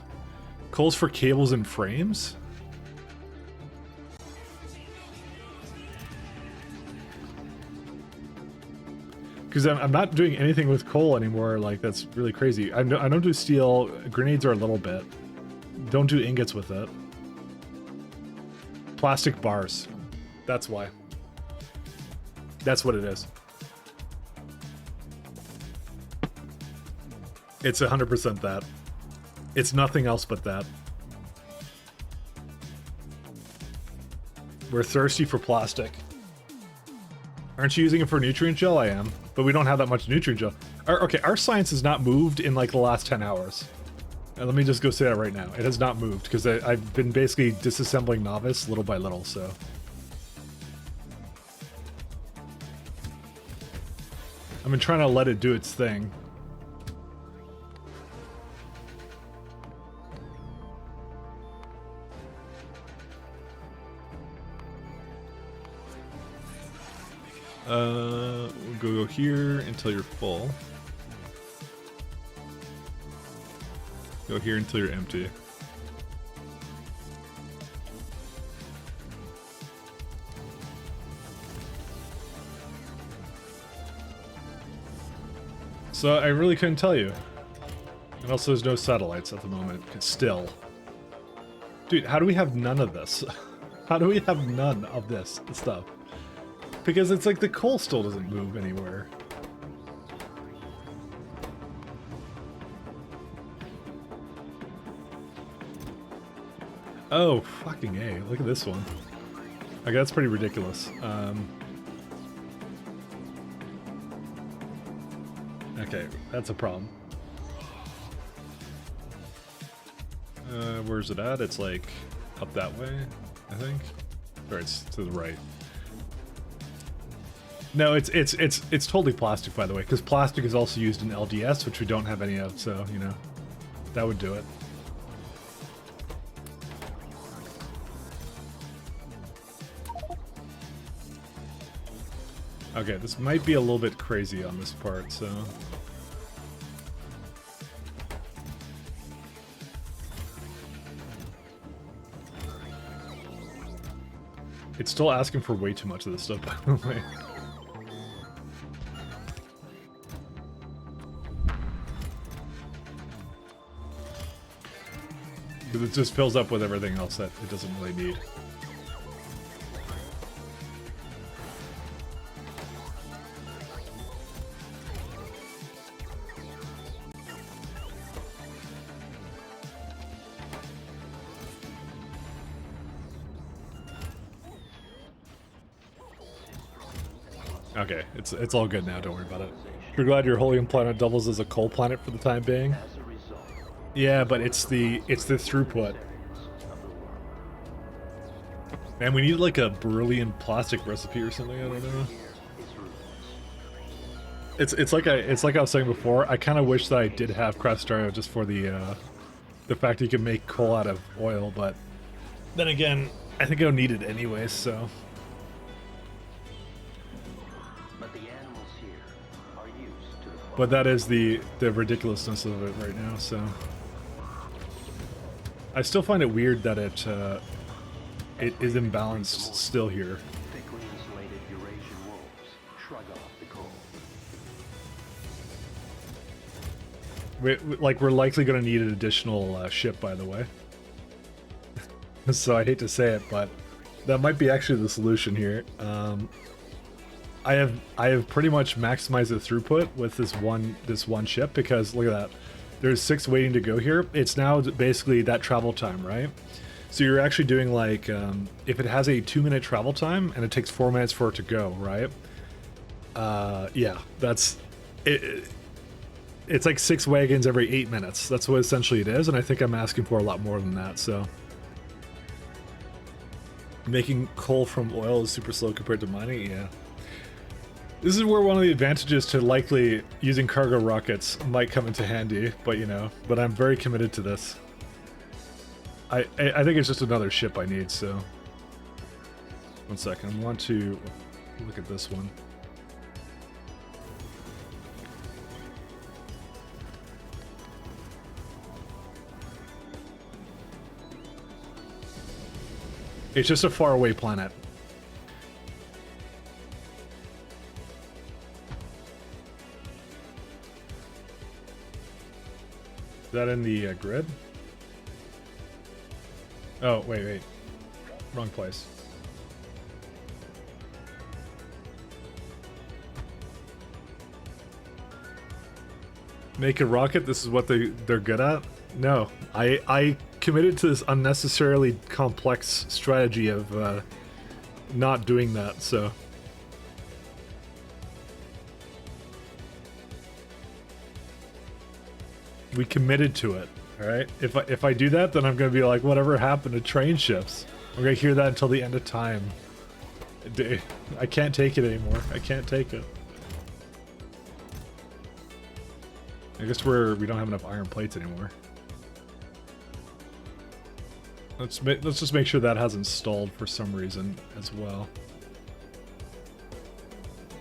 Coals for cables and frames? Because I'm not doing anything with coal anymore. Like, that's really crazy. I don't do steel. Grenades are a little bit. Don't do ingots with it. Plastic bars. That's why. That's what it is. It's 100% that. It's nothing else but that. We're thirsty for plastic. Aren't you using it for nutrient gel? I am. But we don't have that much nutrient gel. Okay, our science has not moved in like the last 10 hours. And let me just go say that right now. It has not moved because I've been basically disassembling Novice little by little, so. I've been trying to let it do its thing. We'll go here until you're full. Go here until you're empty. So I really couldn't tell you. And also there's no satellites at the moment, still. Dude, how do we have none of this? How do we have none of this stuff? Because it's like the coal still doesn't move anywhere. Oh, fucking A. Look at this one. Okay, that's pretty ridiculous. Okay, that's a problem. Where's it at? It's like up that way, I think. Or it's to the right. No, it's totally plastic, by the way, because plastic is also used in LDS, which we don't have any of, so, you know, that would do it. Okay, this might be a little bit crazy on this part, so... It's still asking for way too much of this stuff, by the way. Because it just fills up with everything else that it doesn't really need. Okay, it's all good now, don't worry about it. You're glad your Holium planet doubles as a coal planet for the time being? Yeah, but it's the throughput. Man, we need like a beryllium plastic recipe or something, I don't know. It's like I was saying before, I kind of wish that I did have Crastario just for the fact that you can make coal out of oil, but then again, I think I don't need it anyways, so... But that is the ridiculousness of it right now, so... I still find it weird that it is imbalanced still here. We're likely going to need an additional ship, by the way. So I hate to say it, but that might be actually the solution here. I have pretty much maximized the throughput with this one ship, because look at that. There's 6 waiting to go here. It's now basically that travel time, right? So you're actually doing like, if it has a 2-minute travel time and it takes 4 minutes for it to go, right? Yeah, that's it. It's like 6 wagons every 8 minutes. That's what essentially it is, and I think I'm asking for a lot more than that, so. Making coal from oil is super slow compared to mining, yeah. This is where one of the advantages to likely using cargo rockets might come into handy, but you know, but I'm very committed to this. I think it's just another ship I need, so. 1 second, I want to look at this one. It's just a faraway planet. Is that in the grid? Oh, wait. Wrong place. Make a rocket? This is what they're good at? No. I committed to this unnecessarily complex strategy of not doing that, so... We committed to it, alright? If I do that, then I'm gonna be like, whatever happened to train ships? I'm gonna hear that until the end of time. I can't take it anymore. I can't take it. I guess we don't have enough iron plates anymore. Let's just make sure that hasn't stalled for some reason as well.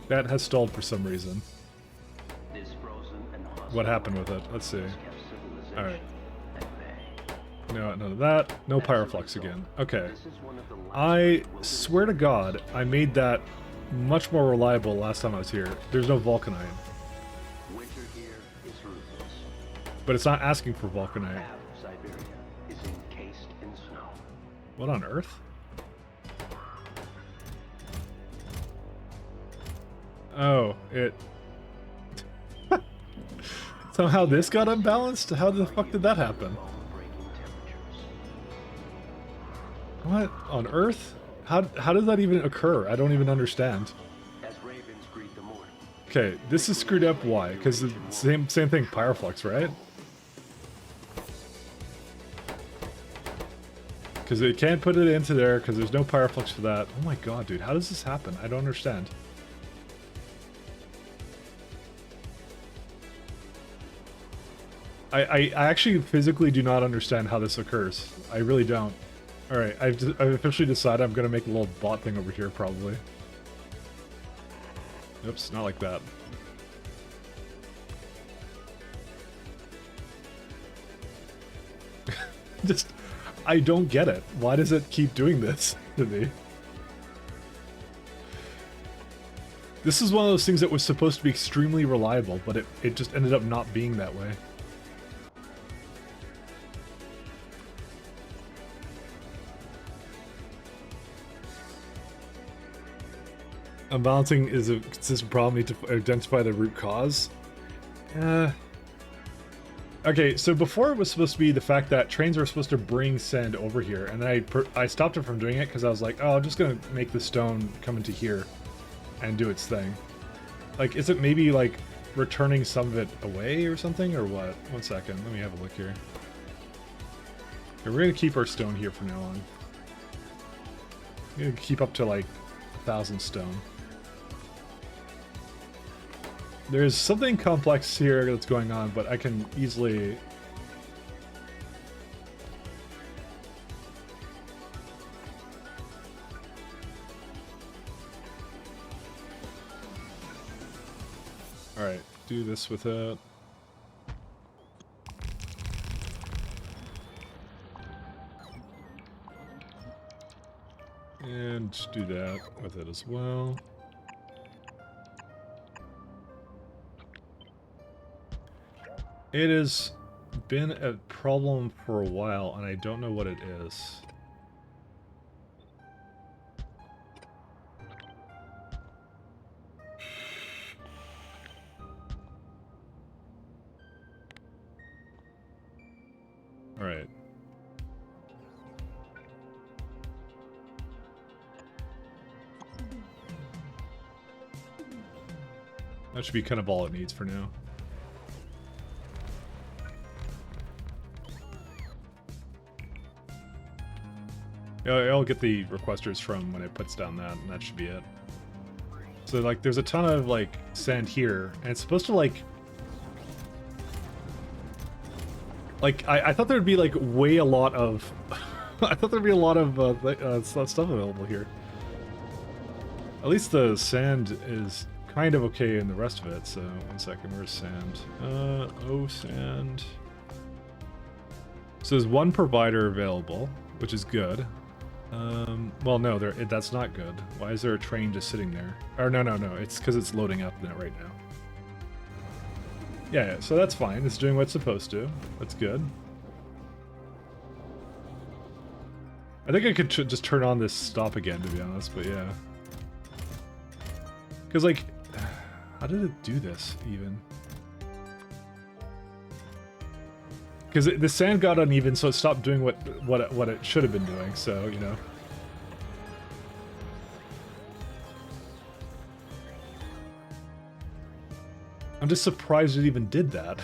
That has stalled for some reason. What happened with it? Let's see. Alright. No, none of that. No pyroflux again. Okay. I swear to God, I made that much more reliable last time I was here. There's no vulcanite. But it's not asking for vulcanite. Half of Siberia is encased in snow. What on earth? Oh, it... Somehow this got unbalanced? How the fuck did that happen? Bone-breaking temperatures. What on earth? How does that even occur? I don't even understand. As ravens greet the morning. Okay, this is screwed up. Why? Because the same thing, Pyroflux, right? Because it can't put it into there because there's no Pyroflux for that. Oh my god, dude, how does this happen? I don't understand. I actually physically do not understand how this occurs. I really don't. Alright, I've officially decided I'm going to make a little bot thing over here, probably. Oops, not like that. Just, I don't get it. Why does it keep doing this to me? This is one of those things that was supposed to be extremely reliable, but it just ended up not being that way. Unbalancing is a consistent problem. Need to identify the root cause. Okay, so before it was supposed to be the fact that trains were supposed to bring sand over here, and then I stopped it from doing it because I was like, oh, I'm just gonna make the stone come into here and do its thing. Like, is it maybe like returning some of it away or something, or what? One second, let me have a look here. Okay, we're gonna keep our stone here for now on. We're gonna keep up to like 1,000 stone. There's something complex here that's going on, but I can easily... Alright, do this with it. And do that with it as well. It has been a problem for a while, and I don't know what it is. All right. That should be kind of all it needs for now. I'll get the requesters from when it puts down that, and that should be it. So, like, there's a ton of, like, sand here, and it's supposed to, like... I thought there'd be, like, way a lot of... I thought there'd be a lot of stuff available here. At least the sand is kind of okay in the rest of it, so... One second, where's sand? Oh, sand... So there's one provider available, which is good. Well, no, that's not good. Why is there a train just sitting there? Or no, it's because it's loading up right now. Yeah, so that's fine. It's doing what it's supposed to. That's good. I think I could just turn on this stop again, to be honest, but yeah. Because, like, how did it do this, even? Because the sand got uneven, so it stopped doing what it should have been doing, so, you know. I'm just surprised it even did that.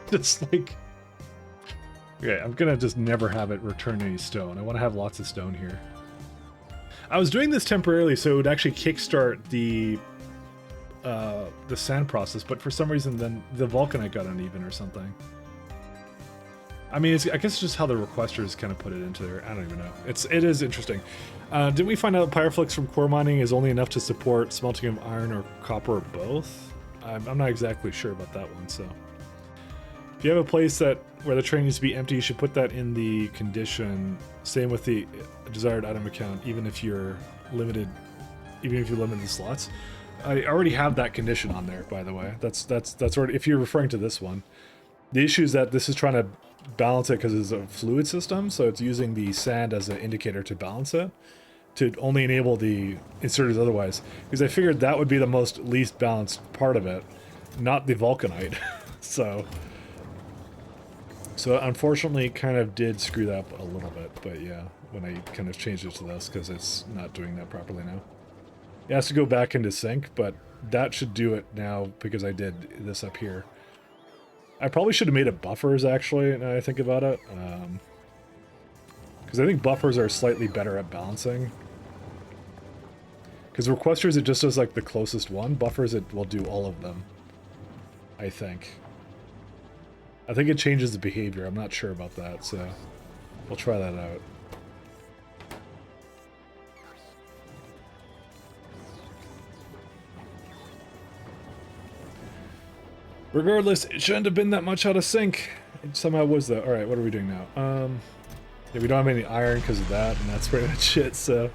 Just like... Okay, I'm gonna just never have it return any stone. I want to have lots of stone here. I was doing this temporarily so it would actually kickstart the sand process, but for some reason then the vulcanite got uneven or something. I mean, I guess it's just how the requesters kind of put it into there. I don't even know. It is interesting. Didn't we find out Pyroflux from core mining is only enough to support smelting of iron or copper or both? I'm not exactly sure about that one, so... If you have a place where the train needs to be empty, you should put that in the condition. Same with the desired item account, even if you limit the slots. I already have that condition on there, by the way. That's already, if you're referring to this one. The issue is that this is trying to balance it because it's a fluid system, so it's using the sand as an indicator to balance it, to only enable the inserters otherwise. Because I figured that would be the most least balanced part of it, not the vulcanite. So unfortunately kind of did screw that up a little bit, but yeah, when I kind of changed it to this, because it's not doing that properly now. It has to go back into sync, but that should do it now because I did this up here. I probably should have made it buffers, actually, now I think about it. Because I think buffers are slightly better at balancing. Because requesters, it just does like the closest one. Buffers, it will do all of them, I think. I think it changes the behavior. I'm not sure about that, so we'll try that out. Regardless, it shouldn't have been that much out of sync. It somehow was though. Alright, what are we doing now? Yeah, we don't have any iron because of that, and that's pretty much it, so.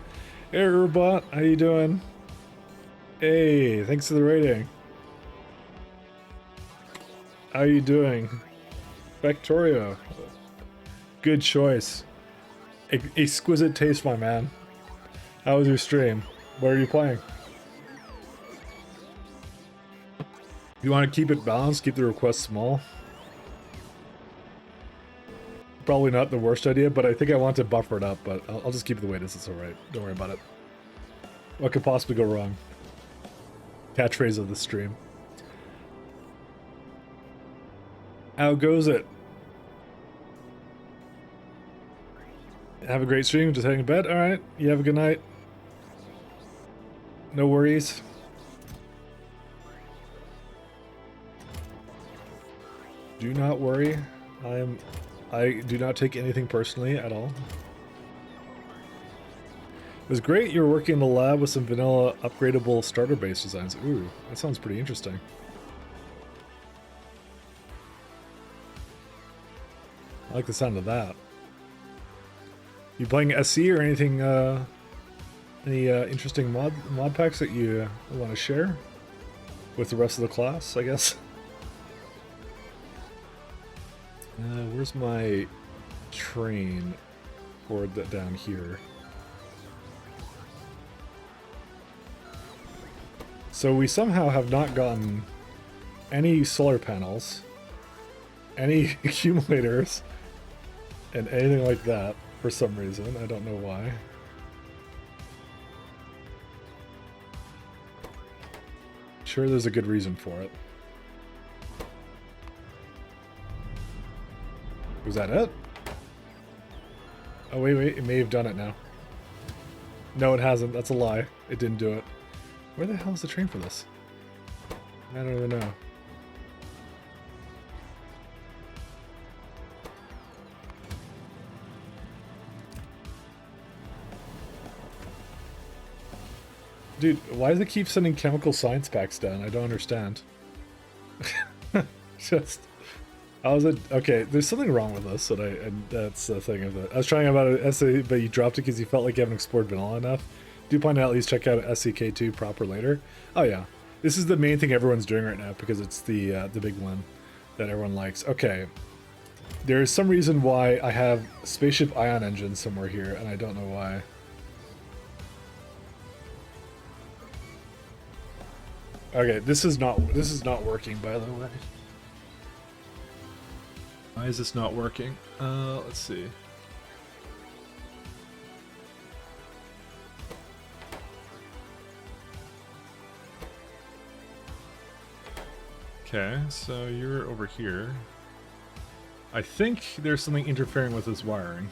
Hey, Robot, how you doing? Hey, thanks for the rating. How you doing? Factorio. Good choice. Exquisite taste, my man. How was your stream? What are you playing? You want to keep it balanced, keep the requests small. Probably not the worst idea, but I think I want to buffer it up, but I'll just keep it the way it is, it's alright. Don't worry about it. What could possibly go wrong? Catchphrase of the stream. How goes it? Have a great stream, just heading to bed? Alright, you have a good night. No worries. Do not worry. I do not take anything personally at all. It was great you were working in the lab with some vanilla upgradable starter base designs. Ooh, that sounds pretty interesting. I like the sound of that. You playing SE or anything, any interesting mod packs that you want to share with the rest of the class, I guess? Where's my train? Forward that down here. So we somehow have not gotten any solar panels, any accumulators, and anything like that for some reason. I don't know why. Sure, there's a good reason for it. Was that it? Oh, wait, it may have done it now. No, it hasn't. That's a lie. It didn't do it. Where the hell is the train for this? I don't even know. Dude, why does it keep sending chemical science packs down? I don't understand. Just... How is it? Okay, there's something wrong with this, and that's the thing of it. I was trying about an SE, but you dropped it because you felt like you haven't explored vanilla enough. Do point out, at least check out SEK2 proper later. Oh yeah, this is the main thing everyone's doing right now because it's the big one that everyone likes. Okay, there's some reason why I have spaceship ion engine somewhere here, and I don't know why. Okay, this is not working, by the way. Why is this not working? Let's see. Okay, so you're over here. I think there's something interfering with this wiring.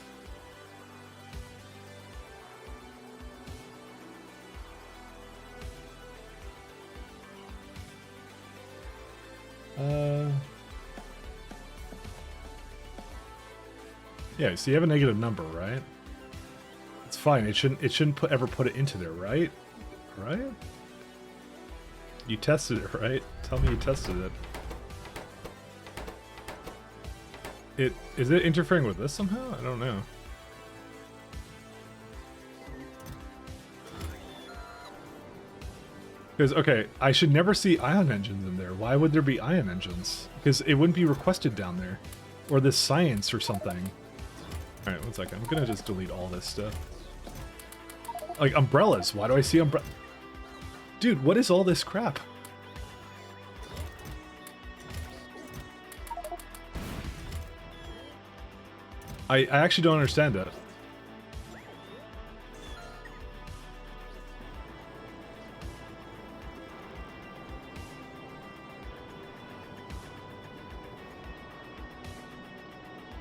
Yeah, so you have a negative number, right? It's fine. It shouldn't ever put it into there, right? Right? You tested it, right? Tell me you tested it. Is it interfering with this somehow? I don't know. Because, okay, I should never see ion engines in there. Why would there be ion engines? Because it wouldn't be requested down there. Or this science or something. Alright, one second. I'm gonna just delete all this stuff. Like, umbrellas. Why do I see umbrella? Dude, what is all this crap? I actually don't understand that.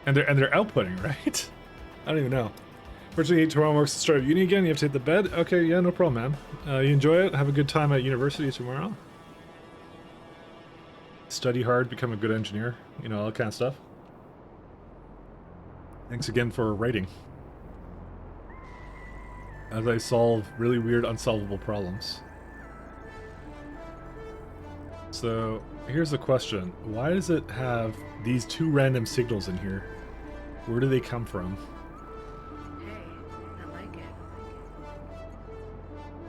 And they're outputting, right? I don't even know. Fortunately, tomorrow marks the start of uni again. You have to hit the bed. Okay, yeah, no problem, man. You enjoy it. Have a good time at university tomorrow. Study hard, become a good engineer. You know, all that kind of stuff. Thanks again for writing. As I solve really weird, unsolvable problems. So, here's the question. Why does it have these two random signals in here? Where do they come from? Hey, I like it.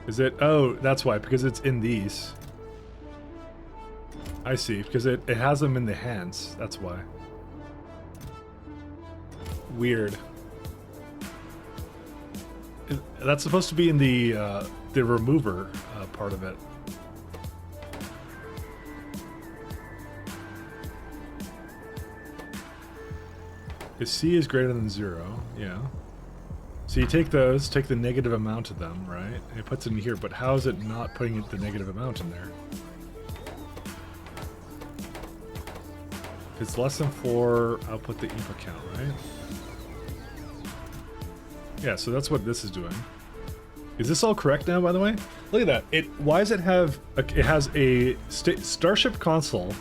Is it... Oh, that's why. Because it's in these. I see. Because it has them in the hands. That's why. Weird. That's supposed to be in the remover part of it. If C is greater than 0, yeah. So you take those, take the negative amount of them, right? And it puts it in here, but how is it not putting the negative amount in there? If it's less than 4, output the input count, right? Yeah, so that's what this is doing. Is this all correct now, by the way? Look at that. Why does it have... It has a Starship console,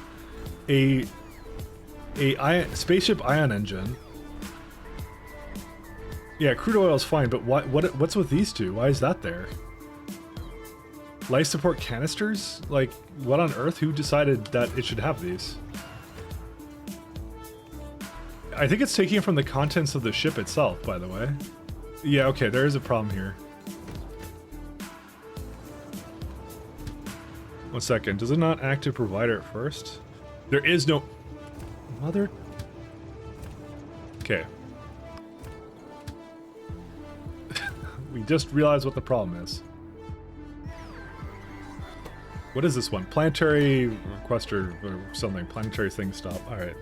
a spaceship ion engine. Yeah, crude oil is fine, but what's with these two? Why is that there? Life support canisters? Like, what on earth? Who decided that it should have these? I think it's taking it from the contents of the ship itself, by the way. Yeah, okay, there is a problem here. 1 second. Does it not active provider at first? There is no... Mother... Okay. We just realized what the problem is. What is this one? Planetary requester or something. Planetary thing stop. Alright.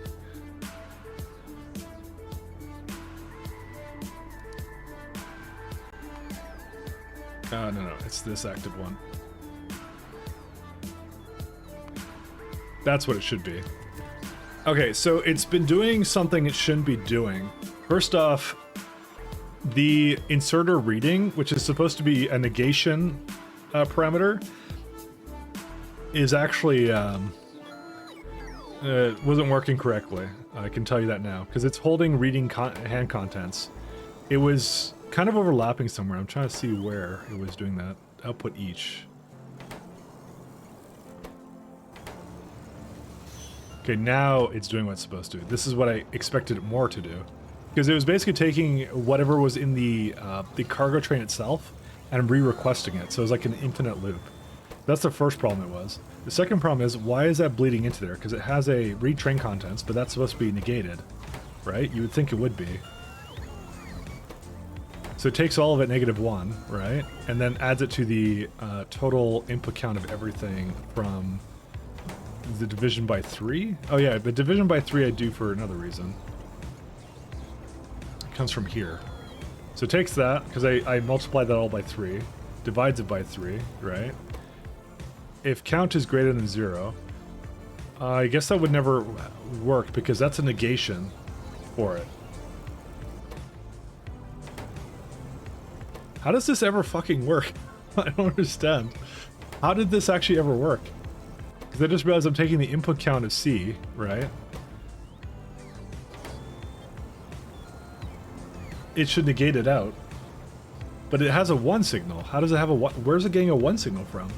No, it's this active one. That's what it should be. Okay, so it's been doing something it shouldn't be doing. First off, the inserter reading, which is supposed to be a negation parameter, is actually wasn't working correctly. I can tell you that now, because it's holding reading hand contents. It was kind of overlapping somewhere. I'm trying to see where it was doing that. Output each. Okay, now it's doing what it's supposed to. This is what I expected it more to do. Because it was basically taking whatever was in the cargo train itself and re-requesting it. So it was like an infinite loop. That's the first problem it was. The second problem is, why is that bleeding into there? Because it has a read train contents, but that's supposed to be negated, right? You would think it would be. So it takes all of it -1, right? And then adds it to the total input count of everything from the division by 3? Oh yeah, the division by 3 I do for another reason. It comes from here. So it takes that, because I multiply that all by 3, divides it by 3, right? If count is greater than 0, I guess that would never work, because that's a negation for it. How does this ever fucking work? I don't understand. How did this actually ever work? Because I just realized I'm taking the input count of C, right? It should negate it out. But it has a 1 signal. How does it have a 1? Where's it getting a 1 signal from?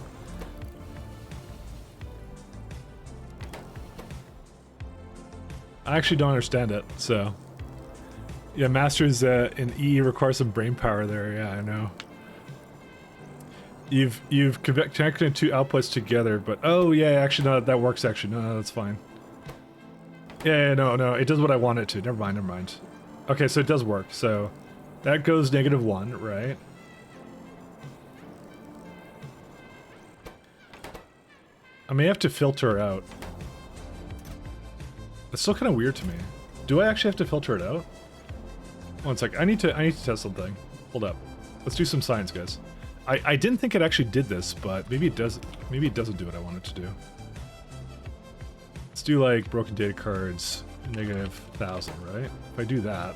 I actually don't understand it, so... Yeah, Masters in E requires some brain power there, yeah, I know. You've connected two outputs together, but oh yeah, actually no, that works actually. No, that's fine. Yeah, no, it does what I want it to. Never mind. Okay, so it does work. So that goes -1, right? I may have to filter out. It's still kind of weird to me. Do I actually have to filter it out? One sec. I need to test something. Hold up. Let's do some science, guys. I didn't think it actually did this, but maybe it does. Maybe it doesn't do what I want it to do. Let's do like broken data cards, -1000, right? If I do that.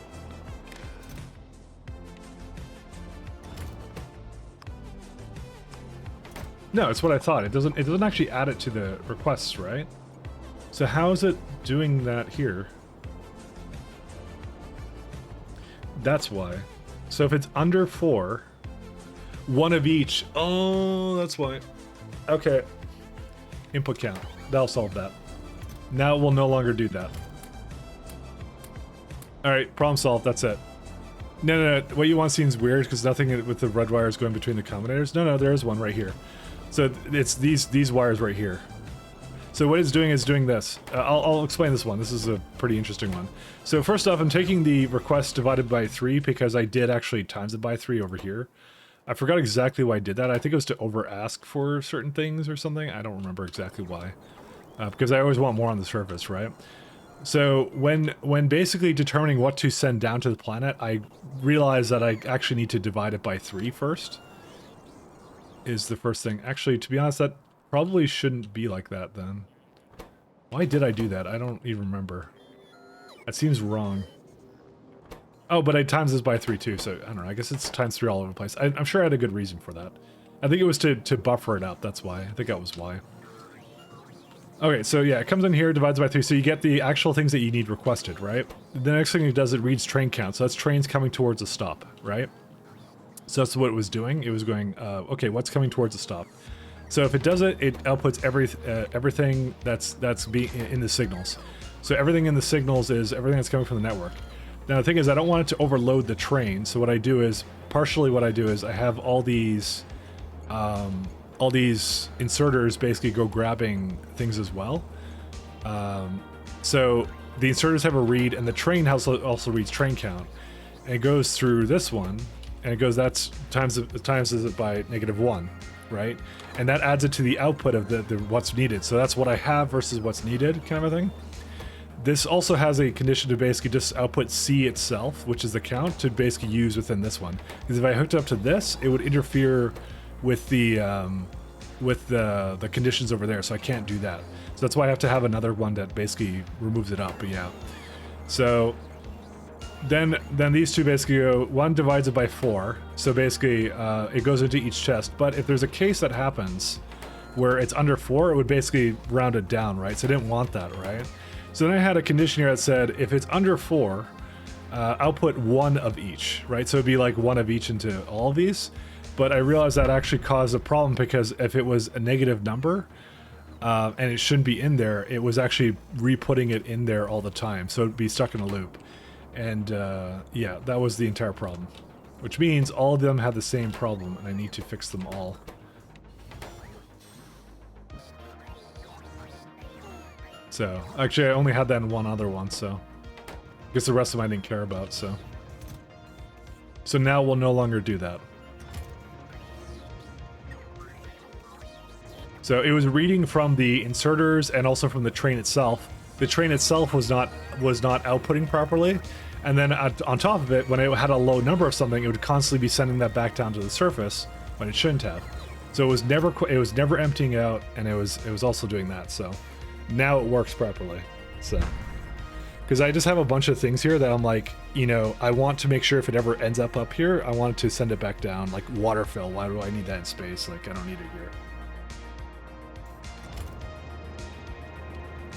No, it's what I thought. It doesn't actually add it to the requests, right? So how is it doing that here? That's why. So if it's under 4, one of each. Oh, that's why. Okay. Input count. That'll solve that. Now it will no longer do that. Alright, problem solved. That's it. No. What you want seems weird because nothing with the red wires going between the combinators. No, there is one right here. So it's these wires right here. So what it's doing is doing this. I'll explain this one. This is a pretty interesting one. So first off, I'm taking the request divided by 3 because I did actually times it by 3 over here. I forgot exactly why I did that. I think it was to over ask for certain things or something. I don't remember exactly why. Because I always want more on the surface, right? So when basically determining what to send down to the planet, I realized that I actually need to divide it by 3 first. Is the first thing. Actually, to be honest, that probably shouldn't be like that then. Why did I do that? I don't even remember. That seems wrong. Oh, but I times this by 3 too, so I don't know. I guess it's times 3 all over the place. I'm sure I had a good reason for that. I think it was to buffer it up, that's why. I think that was why. Okay, so yeah, it comes in here, divides by 3, so you get the actual things that you need requested, right? The next thing it does, it reads train count, so that's trains coming towards a stop, right? So that's what it was doing. It was going, okay, what's coming towards a stop? So if it does it, it outputs everything that's being in the signals. So everything in the signals is everything that's coming from the network. Now the thing is, I don't want it to overload the train. So what I do is, partially what I do is I have all these inserters basically go grabbing things as well. So the inserters have a read, and the train also reads train count, and it goes through this one. And it goes, that's times it by -1, right? And that adds it to the output of the what's needed. So that's what I have versus what's needed kind of a thing. This also has a condition to basically just output C itself, which is the count, to basically use within this one. Because if I hooked up to this, it would interfere with the conditions over there, so I can't do that. So that's why I have to have another one that basically removes it up, but yeah. So then these two basically go, one divides it by 4, so basically it goes into each chest, but if there's a case that happens where it's under 4, it would basically round it down, right? So I didn't want that, right? So then I had a condition here that said, if it's under 4, output 1 of each, right? So it'd be like 1 of each into all of these, but I realized that actually caused a problem because if it was a negative number, and it shouldn't be in there, it was actually re-putting it in there all the time, so it'd be stuck in a loop. And yeah, that was the entire problem. Which means all of them have the same problem, and I need to fix them all. So, actually I only had that in one other one, so I guess the rest of them I didn't care about, so. So now we'll no longer do that. So it was reading from the inserters and also from the train itself. The train itself was not outputting properly, and then on top of it, when it had a low number of something, it would constantly be sending that back down to the surface when it shouldn't have. So it was never emptying out, and it was also doing that. So now it works properly. So because I just have a bunch of things here that I'm like, you know, I want to make sure if it ever ends up here, I want to send it back down, like water fill. Why do I need that in space? Like I don't need it here.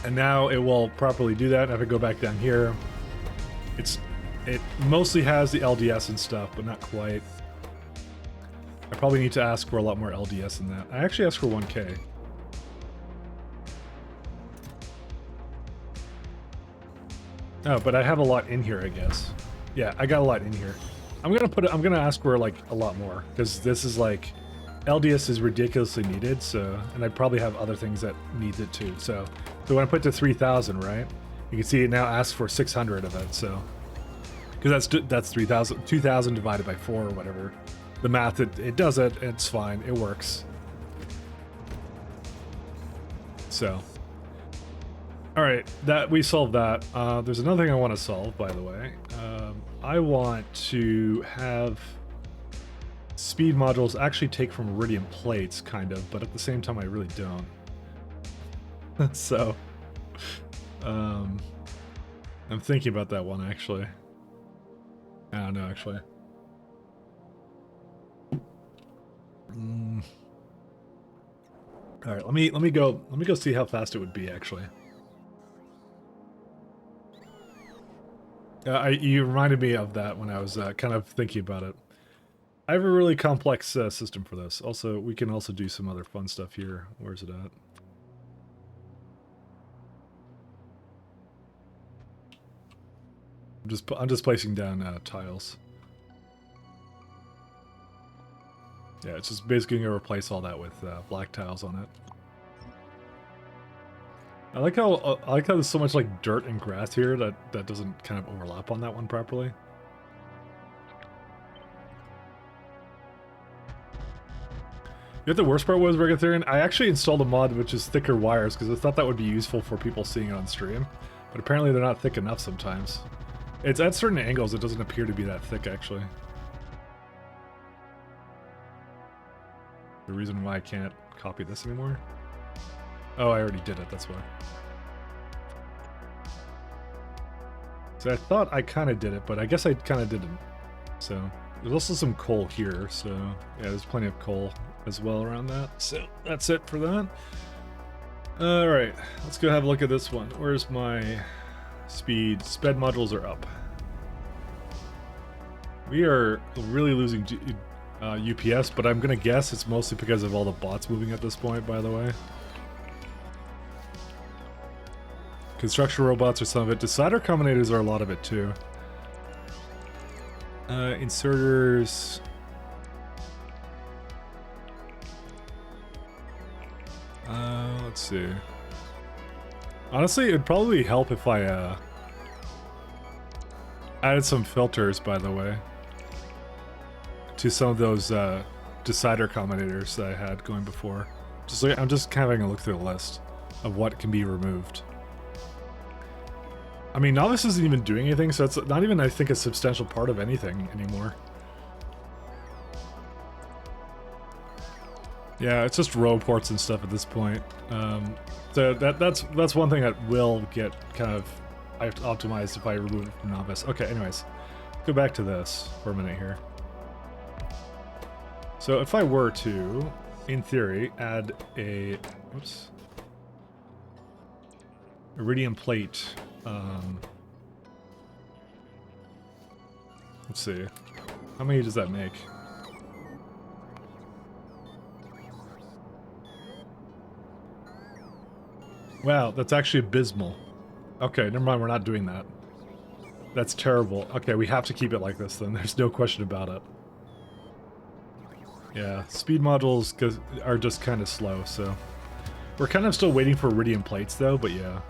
And now it will properly do that. If I go back down here, it mostly has the LDS and stuff, but not quite. I probably need to ask for a lot more LDS than that. I actually asked for 1K. Oh, but I have a lot in here, I guess. Yeah, I got a lot in here. I'm gonna ask for like a lot more, because this is like LDS is ridiculously needed, so, and I probably have other things that needs it too. So when I put to 3,000, right? You can see it now asks for 600 of it. So because that's 3,000, 2,000 divided by 4 or whatever. The math, it does it. It's fine. It works. So, all right, that we solved that. There's another thing I want to solve, by the way. I want to have speed modules actually take from iridium plates, kind of, but at the same time, I really don't. So, I'm thinking about that one actually. I don't know actually. All right, let me go see how fast it would be actually. You reminded me of that when I was kind of thinking about it. I have a really complex system for this. Also, we can also do some other fun stuff here. Where's it at? I'm just placing down tiles. Yeah, it's just basically gonna replace all that with black tiles on it. I like how there's so much like dirt and grass here that doesn't kind of overlap on that one properly. You know what the worst part was, Regatherian? I actually installed a mod which is thicker wires because I thought that would be useful for people seeing it on stream, but apparently they're not thick enough sometimes. It's at certain angles it doesn't appear to be that thick actually. The reason why I can't copy this anymore? Oh, I already did it, that's why. So I thought I kind of did it, but I guess I kind of didn't. So there's also some coal here, so yeah, there's plenty of coal as well around that. So that's it for that. Alright, let's go have a look at this one. Where's my speed? Sped modules are up. We are really losing UPS, but I'm gonna guess it's mostly because of all the bots moving at this point, by the way. Construction robots are some of it. Decider combinators are a lot of it too. Inserters. Let's see. Honestly, it'd probably help if I added some filters, by the way, to some of those decider combinators that I had going before. I'm just having a look through the list of what can be removed. I mean, Novice isn't even doing anything, so it's not even, I think, a substantial part of anything anymore. Yeah, it's just row ports and stuff at this point. So that's one thing that will get kind of optimized if I remove it from Novice. Okay, anyways, go back to this for a minute here. So if I were to, in theory, add a iridium plate. Let's see. How many does that make? Wow, that's actually abysmal. Okay, never mind, we're not doing that. That's terrible. Okay, we have to keep it like this then. There's no question about it. Yeah, speed modules are just kind of slow, so... We're kind of still waiting for iridium plates though, but yeah.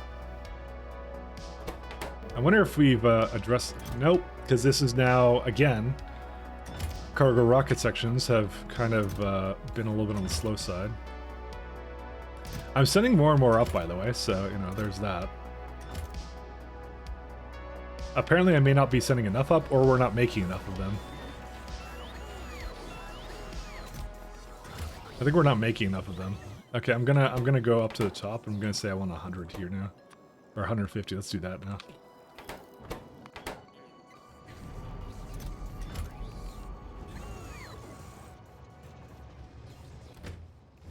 I wonder if we've addressed... Nope, because this is now, again, cargo rocket sections have kind of been a little bit on the slow side. I'm sending more and more up, by the way, so, you know, there's that. Apparently I may not be sending enough up, or we're not making enough of them. I think we're not making enough of them. Okay, I'm gonna go up to the top. I'm gonna say I want 100 here now. Or 150, let's do that now.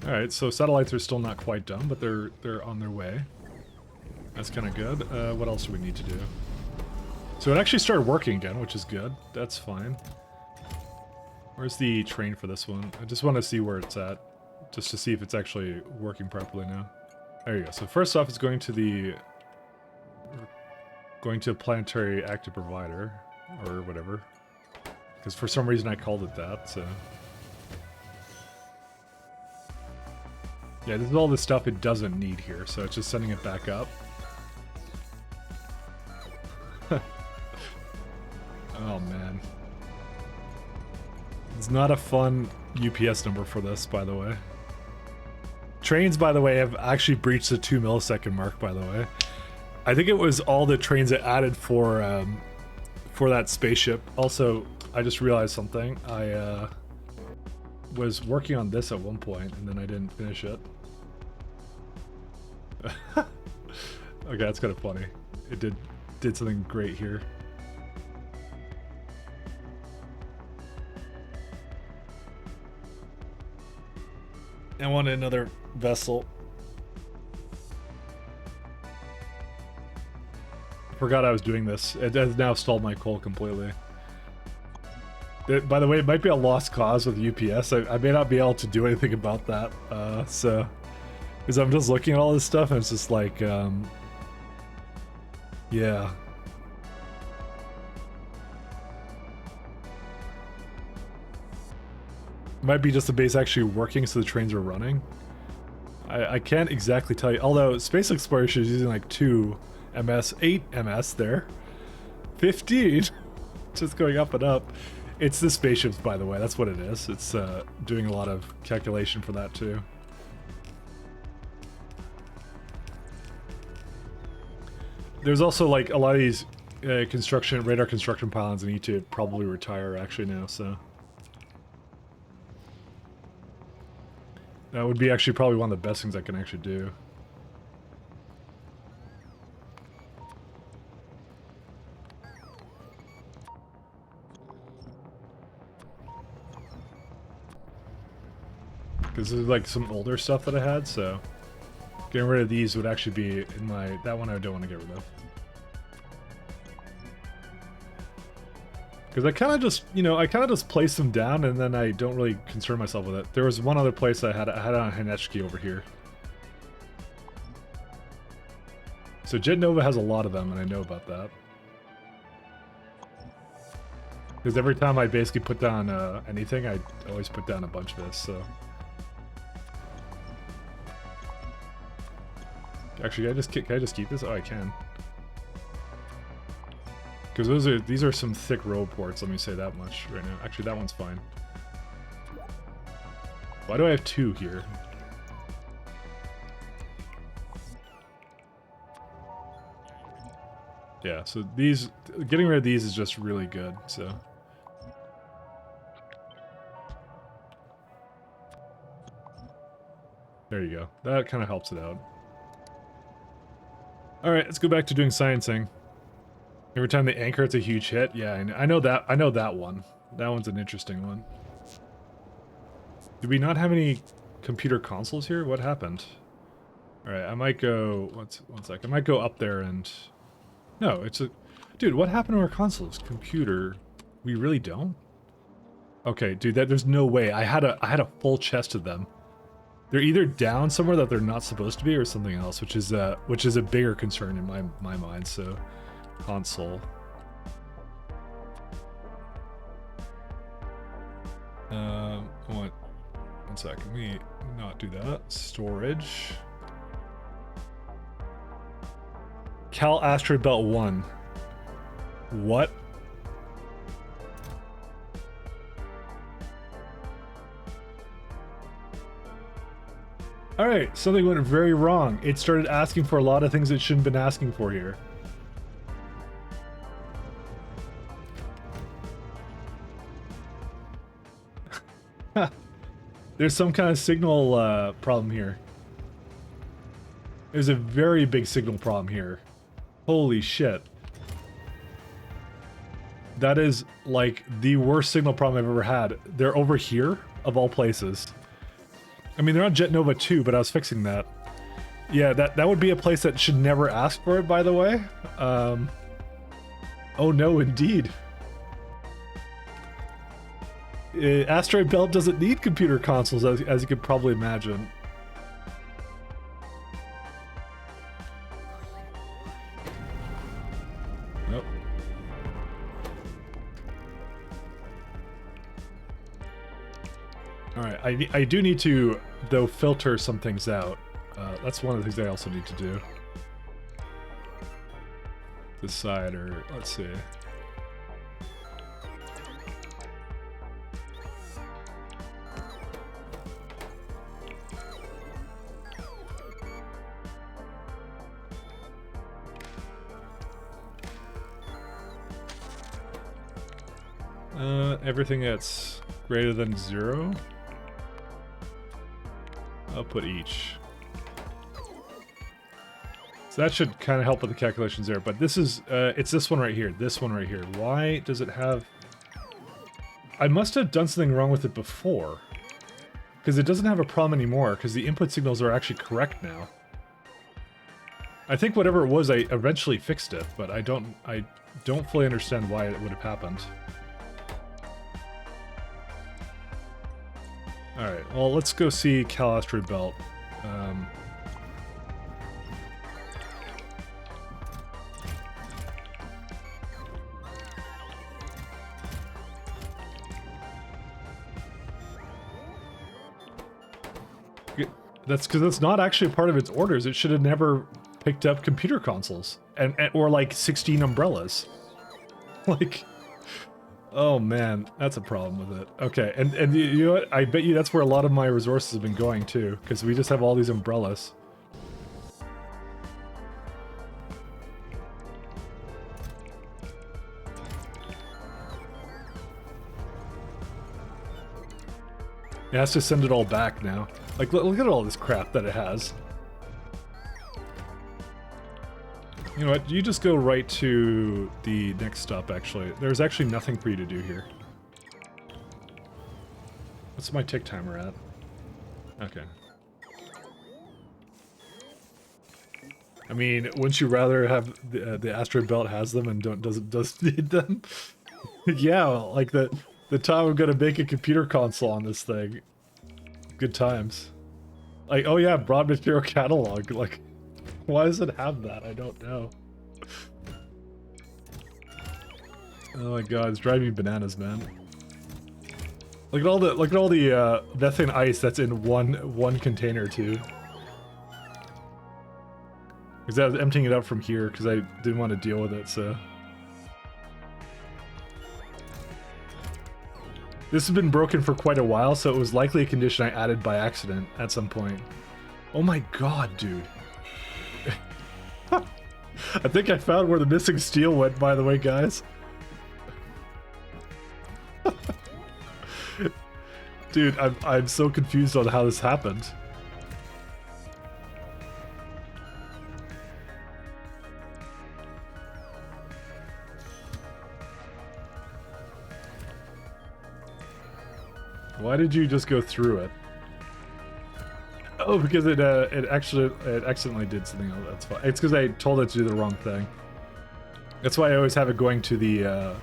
Alright, so satellites are still not quite done, but they're on their way. That's kind of good. What else do we need to do? So it actually started working again, which is good. That's fine. Where's the train for this one? I just want to see where it's at, just to see if it's actually working properly now. There you go. So first off, it's going to a planetary active provider, or whatever. Because for some reason I called it that, so... Yeah, this is all the stuff it doesn't need here, so it's just sending it back up. Oh man. It's not a fun UPS number for this, by the way. Trains, by the way, have actually breached the 2 millisecond mark, by the way. I think it was all the trains that added for that spaceship. Also, I just realized something. I was working on this at one point, and then I didn't finish it. Okay, that's kind of funny. It did something great here. I want another vessel. Forgot I was doing this. It has now stalled my coal completely. By the way, it might be a lost cause with UPS. I may not be able to do anything about that. So, because I'm just looking at all this stuff and it's just like, yeah. Might be just the base actually working so the trains are running. I can't exactly tell you. Although Space Exploration is using like 2 MS, 8 MS there. 15! Just going up and up. It's the spaceships, by the way. That's what it is. It's doing a lot of calculation for that too. There's also like a lot of these radar construction pylons that need to probably retire actually now, so. That would be actually probably one of the best things I can actually do. Because this is like some older stuff that I had, so getting rid of these would actually be in my... That one I don't want to get rid of. Because I kind of just, you know, I kind of just place them down and then I don't really concern myself with it. There was one other place I had on Hanechki over here. So Jet Nova has a lot of them and I know about that. Because every time I basically put down anything, I always put down a bunch of this, so... Actually, can I just keep this? Oh, I can. Because these are some thick row ports, let me say that much right now. Actually, that one's fine. Why do I have 2 here? Yeah, so these... Getting rid of these is just really good, so... There you go. That kind of helps it out. Alright, let's go back to doing sciencing. Every time they anchor, it's a huge hit. Yeah, I know that. I know that one. That one's an interesting one. Do we not have any computer consoles here? What happened? All right, I might go. One sec. I might go up there and. No, it's a. Dude, what happened to our consoles? Computer. We really don't. Okay, dude. There's no way. I had a full chest of them. They're either down somewhere that they're not supposed to be, or something else, which is a bigger concern in my mind. So. Console. One second. Let me not do that. Storage. Cal Asteroid Belt 1. What? Alright, something went very wrong. It started asking for a lot of things it shouldn't have been asking for here. There's some kind of signal problem here. There's a very big signal problem here. Holy shit. That is like the worst signal problem I've ever had. They're over here, of all places. I mean, they're on Jet Nova 2, but I was fixing that. Yeah, that would be a place that should never ask for it, by the way. Oh no, indeed. Asteroid Belt doesn't need computer consoles, as you could probably imagine. Nope. Alright, I do need to though filter some things out. That's one of the things I also need to do. Decide, or let's see. Everything that's greater than 0. I'll put each. So that should kind of help with the calculations there. But this is, it's this one right here. This one right here. Why does it have... I must have done something wrong with it before. Because it doesn't have a problem anymore, because the input signals are actually correct now. I think whatever it was, I eventually fixed it, but I don't fully understand why it would have happened. Alright, well, let's go see Cal Asteroid Belt. That's because it's not actually part of its orders. It should have never picked up computer consoles and or like 16 umbrellas. Like, oh man, that's a problem with it. Okay, and you know what? I bet you that's where a lot of my resources have been going too, because we just have all these umbrellas. It has to send it all back now. Like, look at all this crap that it has. You know what? You just go right to the next stop, actually. There's actually nothing for you to do here. What's my tick timer at? Okay. I mean, wouldn't you rather have the asteroid belt has them and doesn't need them? Yeah, like the time I'm gonna make a computer console on this thing. Good times. Like, oh yeah, broad material catalog. Like, why does it have that? I don't know. Oh my god, it's driving me bananas, man. Look at all the methane ice that's in one container too. Because I was emptying it out from here because I didn't want to deal with it, so. This has been broken for quite a while, so it was likely a condition I added by accident at some point. Oh my god, dude. I think I found where the missing steel went, by the way, guys. Dude, I'm so confused on how this happened. Why did you just go through it? Oh, because it accidentally did something else. That's fine. It's because I told it to do the wrong thing. That's why I always have it going to the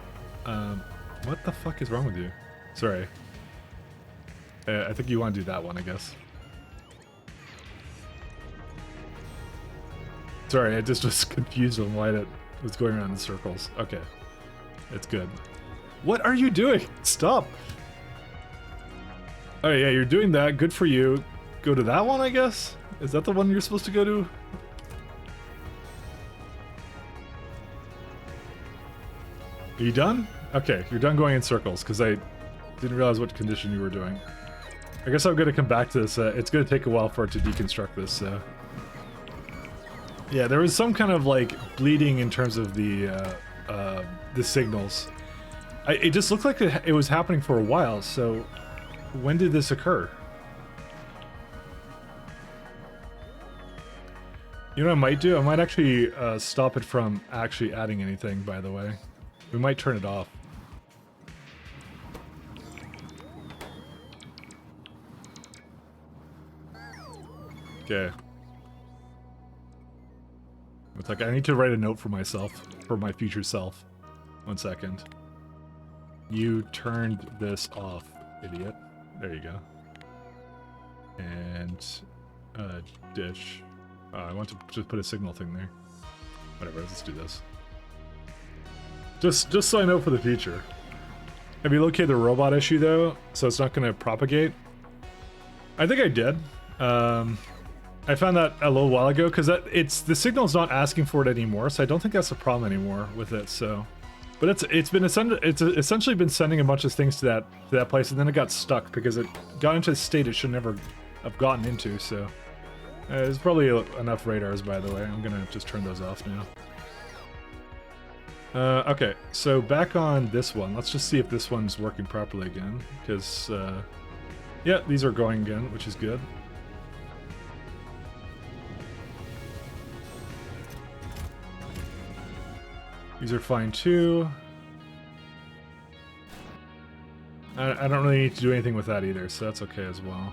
what the fuck is wrong with you? Sorry. I think you want to do that one, I guess. Sorry, I just was confused on why it was going around in circles. Okay. It's good. What are you doing? Stop! Oh yeah, you're doing that. Good for you. Go to that one, I guess? Is that the one you're supposed to go to? Are you done? Okay, you're done going in circles, because I didn't realize what condition you were doing. I guess I'm going to come back to this. It's going to take a while for it to deconstruct this, so... Yeah, there was some kind of, like, bleeding in terms of the signals. It just looked like it was happening for a while, so... When did this occur? You know what I might do? I might actually stop it from actually adding anything, by the way. We might turn it off. Okay. It's like I need to write a note for myself, for my future self. 1 second. You turned this off, idiot. There you go. And dish. I want to just put a signal thing there. Whatever, let's do this. Just so I know for the future. Have you located the robot issue though, so it's not going to propagate? I think I did. I found that a little while ago because the signal's not asking for it anymore, so I don't think that's a problem anymore with it. So, but it's essentially been sending a bunch of things to that place, and then it got stuck because it got into a state it should never have gotten into. So, there's probably enough radars, by the way. I'm gonna just turn those off now. Okay, so back on this one. Let's just see if this one's working properly again, because yeah, these are going again, which is good. These are fine too. I don't really need to do anything with that either, so that's okay as well.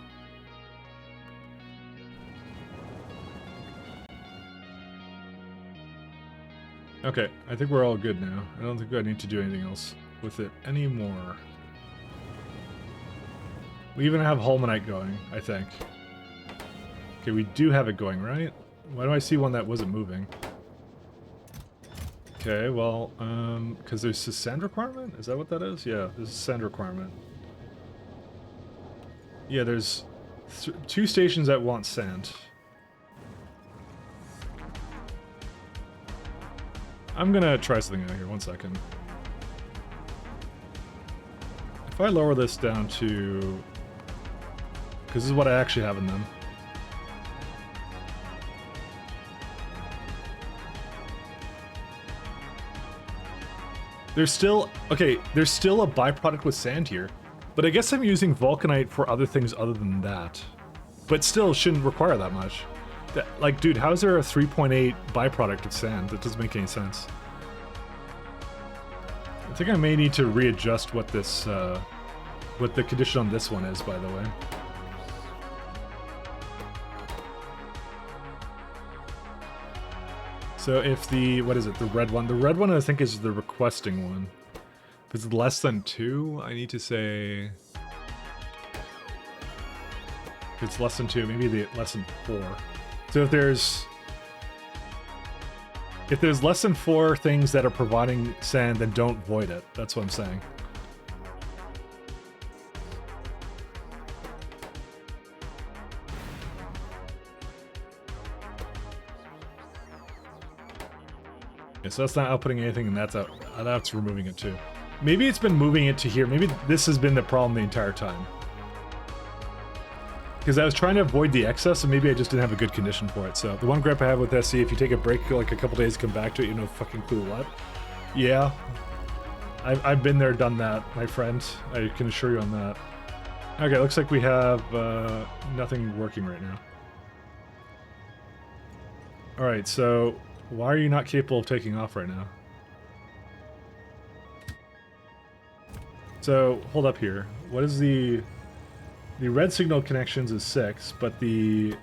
Okay, I think we're all good now. I don't think I need to do anything else with it anymore. We even have Holmanite going, I think. Okay, we do have it going, right? Why do I see one that wasn't moving? Okay, well, because there's a sand requirement? Is that what that is? Yeah, there's a sand requirement. Yeah, there's 2 stations that want sand. I'm gonna try something out here, 1 second. If I lower this down to... because this is what I actually have in them. There's still... okay, there's still a byproduct with sand here. But I guess I'm using vulcanite for other things other than that. But still, shouldn't require that much. Like, dude, how is there a 3.8 byproduct of sand? That doesn't make any sense. I think I may need to readjust what this, what the condition on this one is, by the way. So if the, what is it, the red one I think is the requesting one. If it's less than 2, I need to say... if it's less than 2, maybe the less than 4. So if there's less than 4 things that are providing sand, then don't void it. That's what I'm saying. Okay, so that's not outputting anything, and that's removing it too. Maybe it's been moving it to here. Maybe this has been the problem the entire time. Because I was trying to avoid the excess, and maybe I just didn't have a good condition for it. So the one gripe I have with SE, if you take a break like a couple days, come back to it, you know fucking clue what. Yeah, I've been there, done that, my friend. I can assure you on that. Okay, looks like we have nothing working right now. All right, so why are you not capable of taking off right now? So hold up here. What is the red signal connections is 6, but the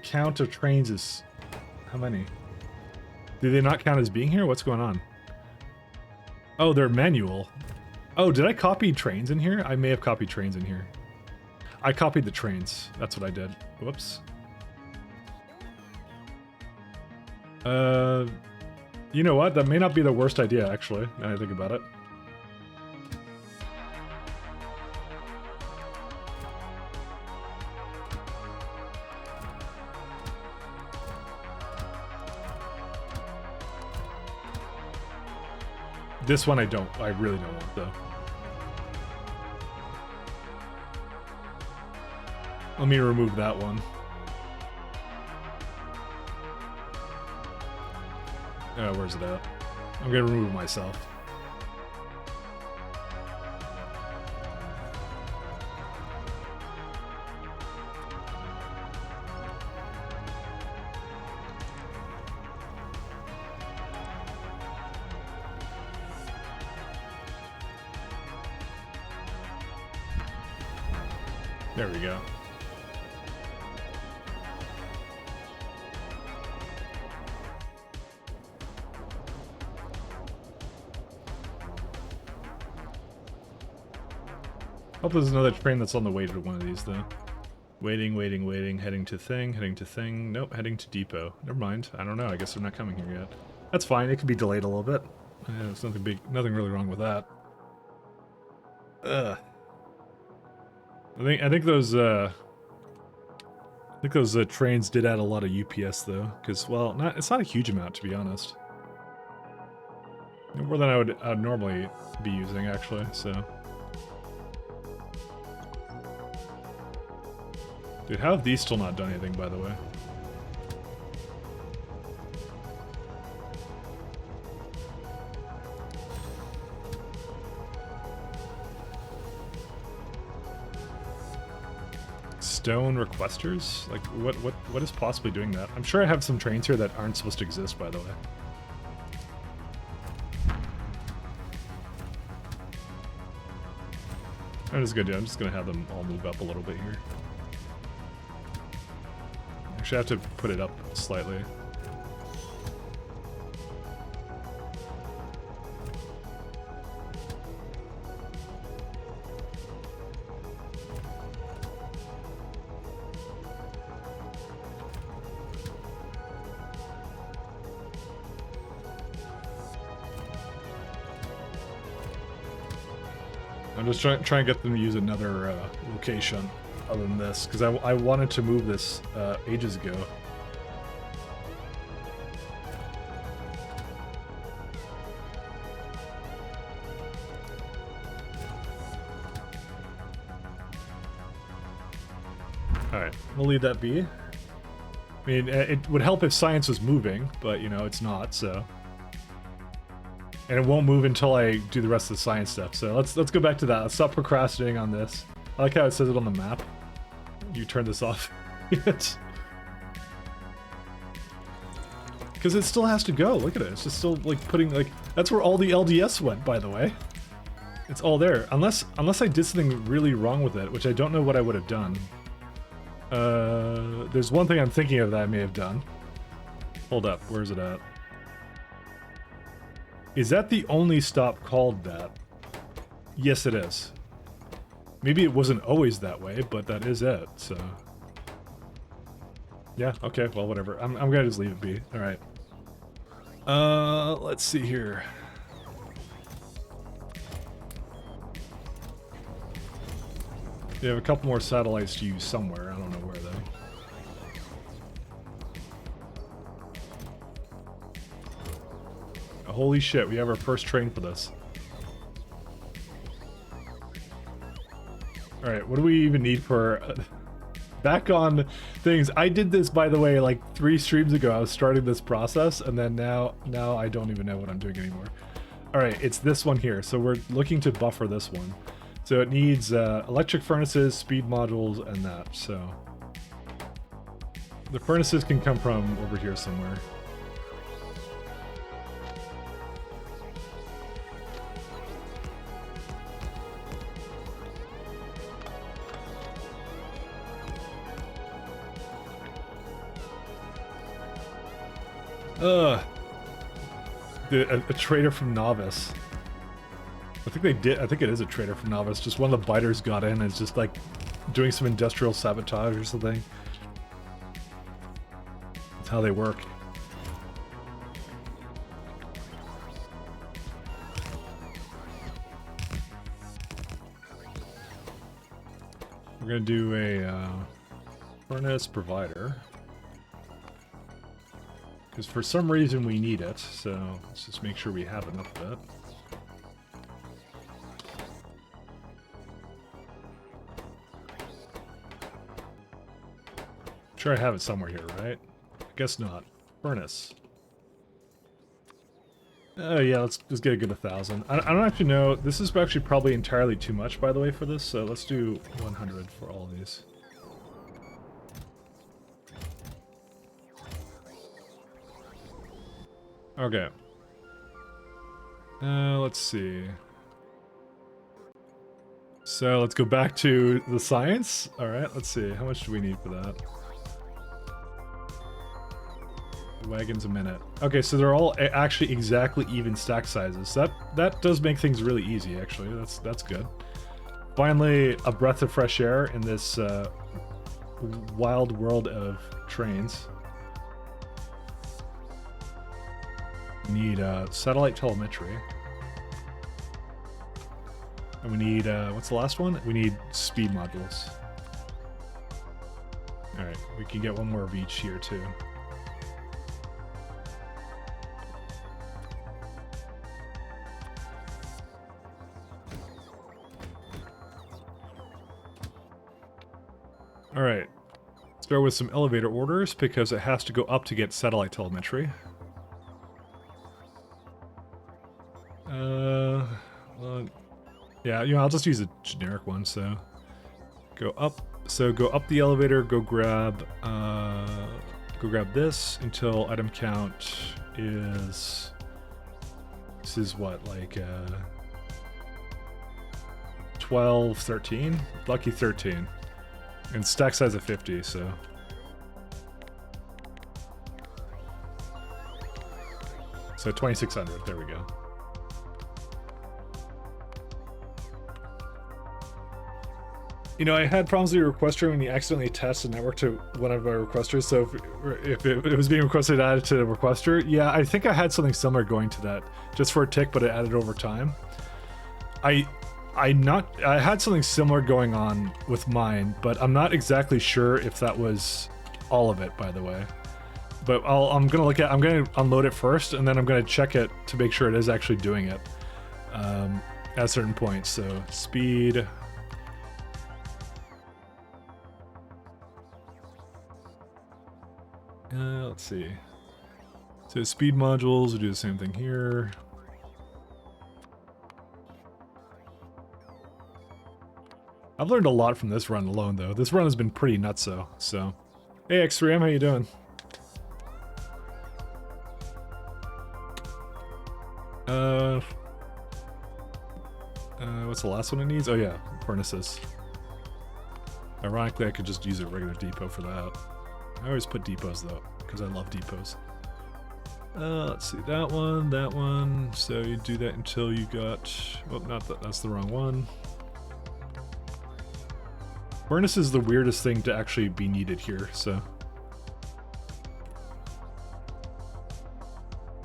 count of trains is how many? Do they not count as being here? What's going on? Oh, they're manual. Oh, did I copy trains in here? I may have copied trains in here. I copied the trains. That's what I did. Whoops. You know what? That may not be the worst idea, actually, now I think about it. This one I really don't want, though. Let me remove that one. Oh, where's it at? I'm gonna remove it myself. There we go. Hope there's another train that's on the way to one of these, though. Waiting, heading to thing. Nope, heading to depot. Never mind. I don't know. I guess they're not coming here yet. That's fine. It could be delayed a little bit. There's nothing really wrong with that. Ugh. I think those trains did add a lot of UPS though, because well, it's not a huge amount to be honest. More than I would normally be using actually. So, dude, how have these still not done anything by the way? Stone requesters? Like, what is possibly doing that? I'm sure I have some trains here that aren't supposed to exist, by the way. I'm just gonna have them all move up a little bit here. Actually, I have to put it up slightly. I'm just trying to get them to use another location other than this, because I wanted to move this ages ago. Alright, we'll leave that be. I mean, it would help if science was moving, but, you know, it's not, so... And it won't move until I do the rest of the science stuff. So let's go back to that. Let's stop procrastinating on this. I like how it says it on the map. You turn this off. Because it still has to go. Look at it. It's just still like putting like that's where all the LDS went, by the way. It's all there. Unless I did something really wrong with it, which I don't know what I would have done. There's one thing I'm thinking of that I may have done. Hold up. Where's it at? Is that the only stop called that? Yes, it is. Maybe it wasn't always that way, but that is it, so... Yeah, okay, well, whatever. I'm gonna just leave it be. Alright. Let's see here. You have a couple more satellites to use somewhere. I don't know where, though. Holy shit, we have our first train for this. Alright, what do we even need for... back on things. I did this, by the way, like 3 streams ago. I was starting this process, and then now I don't even know what I'm doing anymore. Alright, it's this one here. So we're looking to buffer this one. So it needs electric furnaces, speed modules, and that, so... The furnaces can come from over here somewhere. A trader from Novice. I think they did. I think it is a trader from Novice. Just one of the biters got in and is just like doing some industrial sabotage or something. That's how they work. We're gonna do a furnace provider. Because for some reason we need it, so let's just make sure we have enough of it. I'm sure I have it somewhere here, right? I guess not. Furnace. Oh yeah, let's just get a good 1,000. I don't actually know. This is actually probably entirely too much, by the way, for this, so let's do 100 for all these. Okay. Let's see. So let's go back to the science. All right, let's see. How much do we need for that? Wagons a minute. Okay, so they're all actually exactly even stack sizes. That does make things really easy, actually. That's good. Finally, a breath of fresh air in this wild world of trains. Need satellite telemetry. And we need, what's the last one? We need speed modules. Alright, we can get one more of each here too. Alright, start with some elevator orders because it has to go up to get satellite telemetry. Well, yeah, you know, I'll just use a generic one, so go up. So go up the elevator, go grab this until item count is, this is what, like 12, 13? Lucky 13. And stack size of 50, so. So 2600, there we go. You know, I had problems with your requester when you accidentally attached the network to one of our requesters, so if it was being requested added to the requester, yeah, I think I had something similar going to that, just for a tick, but it added over time. I had something similar going on with mine, but I'm not exactly sure if that was all of it, by the way. But I'm gonna unload it first, and then I'm gonna check it to make sure it is actually doing it at certain points. So speed. Let's see. So speed modules, we do the same thing here. I've learned a lot from this run alone, though. This run has been pretty nutso, so. Hey, X3M, how you doing? What's the last one it needs? Oh yeah, furnaces. Ironically, I could just use a regular depot for that. I always put depots, though, because I love depots. Let's see, that one. So you do that until you got... Oh, not that, that's the wrong one. Furnace is the weirdest thing to actually be needed here, so...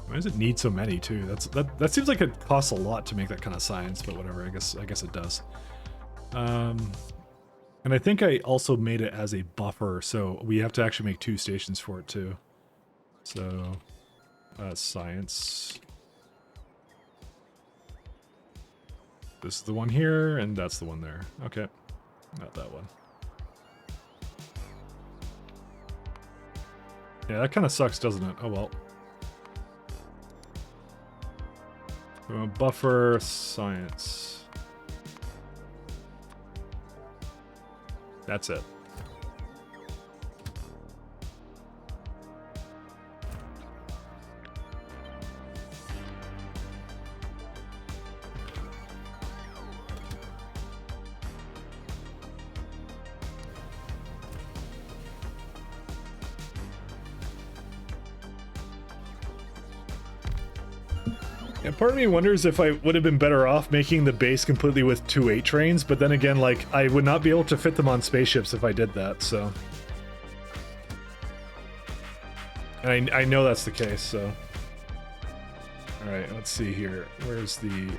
Why does it need so many, too? That seems like it costs a lot to make that kind of science, but whatever, I guess it does. And I think I also made it as a buffer, so we have to actually make 2 stations for it, too. So... science. This is the one here, and that's the one there. Okay. Not that one. Yeah, that kind of sucks, doesn't it? Oh well. Buffer science. That's it. Yeah, part of me wonders if I would have been better off making the base completely with 2 8 trains, but then again, like, I would not be able to fit them on spaceships if I did that, so... And I know that's the case, so... Alright, let's see here. Where's the...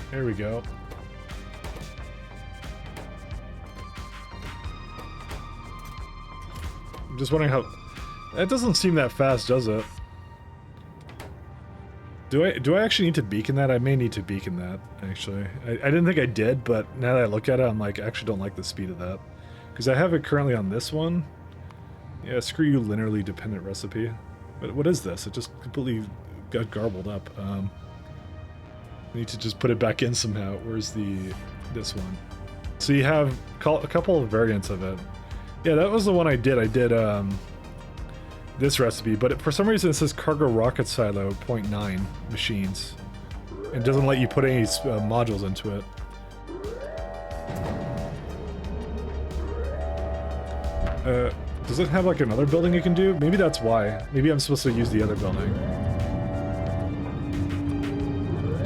There we go. I'm just wondering how... That doesn't seem that fast, does it? Do I actually need to beacon that? I may need to beacon that, actually. I didn't think I did, but now that I look at it, I'm like, I actually don't like the speed of that. Because I have it currently on this one. Yeah, screw you, linearly dependent recipe. But what is this? It just completely got garbled up. I need to just put it back in somehow. Where's this one? So you have a couple of variants of it. Yeah, that was the one I did. I did, this recipe, but for some reason it says cargo rocket silo 0.9 machines. It doesn't let you put any modules into it. Does it have like another building you can do? Maybe that's why. Maybe I'm supposed to use the other building.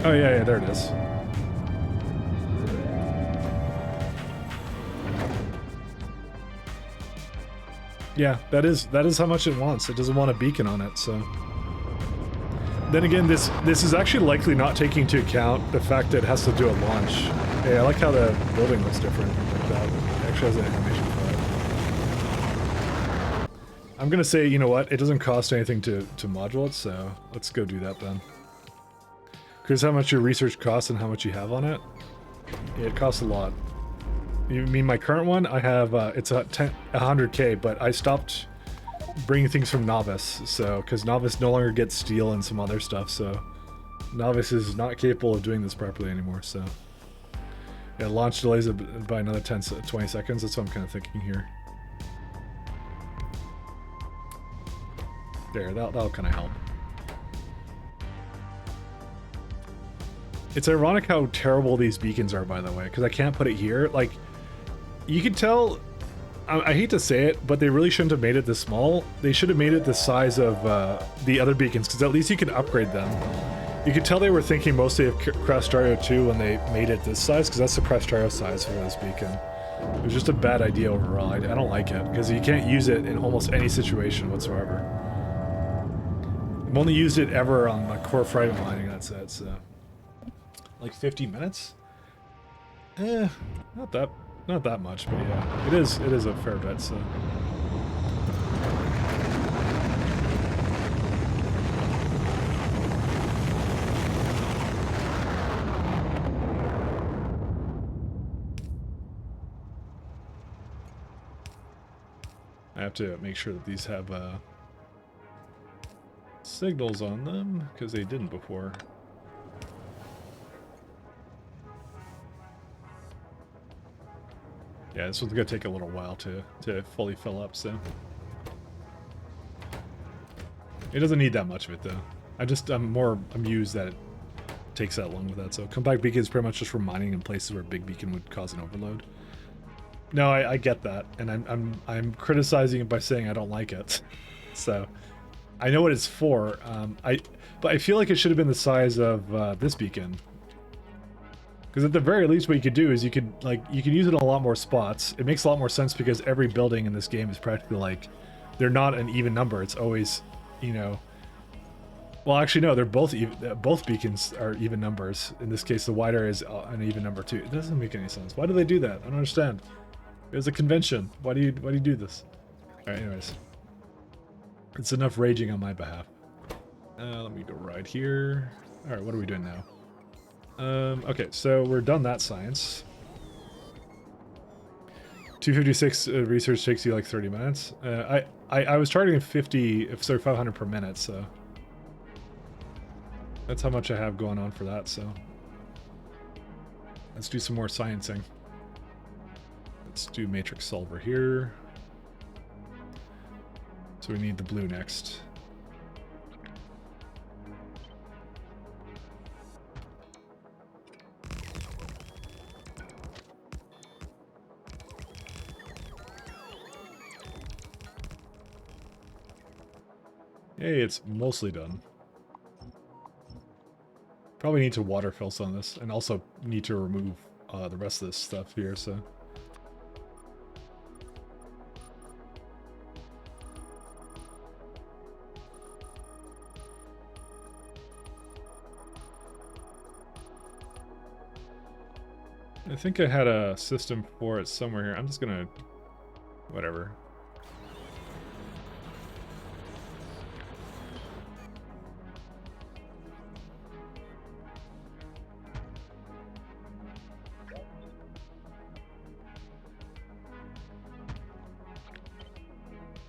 Oh yeah, there it is. Yeah, that is how much it wants. It doesn't want a beacon on it, so... Then again, this is actually likely not taking into account the fact that it has to do a launch. Hey, I like how the building looks different like that. It actually has an animation for that. I'm gonna say, you know what? It doesn't cost anything to module it, so let's go do that then. Because how much your research costs and how much you have on it? It costs a lot. You mean my current one? I have it's a 100k, but I stopped bringing things from Novice, so because Novice no longer gets steel and some other stuff, so Novice is not capable of doing this properly anymore. So yeah, launch delays it by another 20 seconds. That's what I'm kind of thinking here. There, that'll kind of help. It's ironic how terrible these beacons are, by the way, because I can't put it here. Like, you can tell, I hate to say it, but they really shouldn't have made it this small. They should have made it the size of the other beacons, because at least you can upgrade them. You could tell they were thinking mostly of Crestario 2 when they made it this size, because that's the Crestario size for this beacon. It was just a bad idea overall. I don't like it, because you can't use it in almost any situation whatsoever. I've only used it ever on my core fragment mining, that's it, so... Like 50 minutes? Not that much, but yeah, it is a fair bit, so. I have to make sure that these have signals on them, because they didn't before. Yeah, this one's gonna take a little while to fully fill up, so. It doesn't need that much of it, though. I'm more amused that it takes that long with that, so. Compact beacon is pretty much just for mining in places where big beacon would cause an overload. No, I get that, and I'm criticizing it by saying I don't like it. So, I know what it's for, but I feel like it should have been the size of this beacon. Because at the very least, what you could do is you could use it in a lot more spots. It makes a lot more sense because every building in this game is practically like, they're not an even number. It's always, you know, well, actually no, they're both beacons are even numbers. In this case, the wider is an even number too. It doesn't make any sense. Why do they do that? I don't understand. It was a convention. Why do you do this? All right, anyways, it's enough raging on my behalf. Let me go right here. All right, what are we doing now? Okay, so we're done that science. 256 research takes you like 30 minutes. I was targeting 500 per minute, so that's how much I have going on for that, so let's do some more sciencing. Let's do matrix solver here. So we need the blue next. Hey, it's mostly done. Probably need to water fill some of this, and also need to remove the rest of this stuff here, so. I think I had a system for it somewhere here. I'm just gonna... whatever.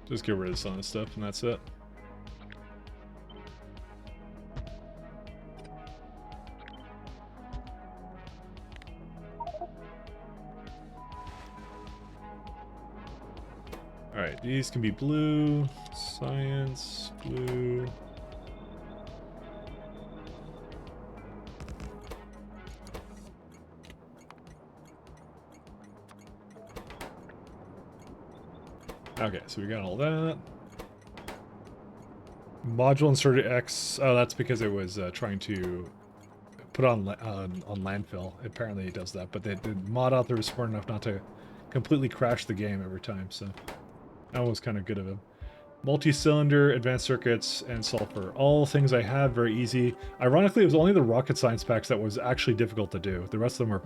Just get rid of some of this stuff and that's it. Alright, these can be blue, science, blue. Okay, so we got all that. Module inserted X. Oh, that's because it was trying to put on landfill. Apparently it does that, but the mod author was smart enough not to completely crash the game every time, so that was kind of good of him. Multi-cylinder, advanced circuits, and sulfur. All things I have, very easy. Ironically, it was only the rocket science packs that was actually difficult to do. The rest of them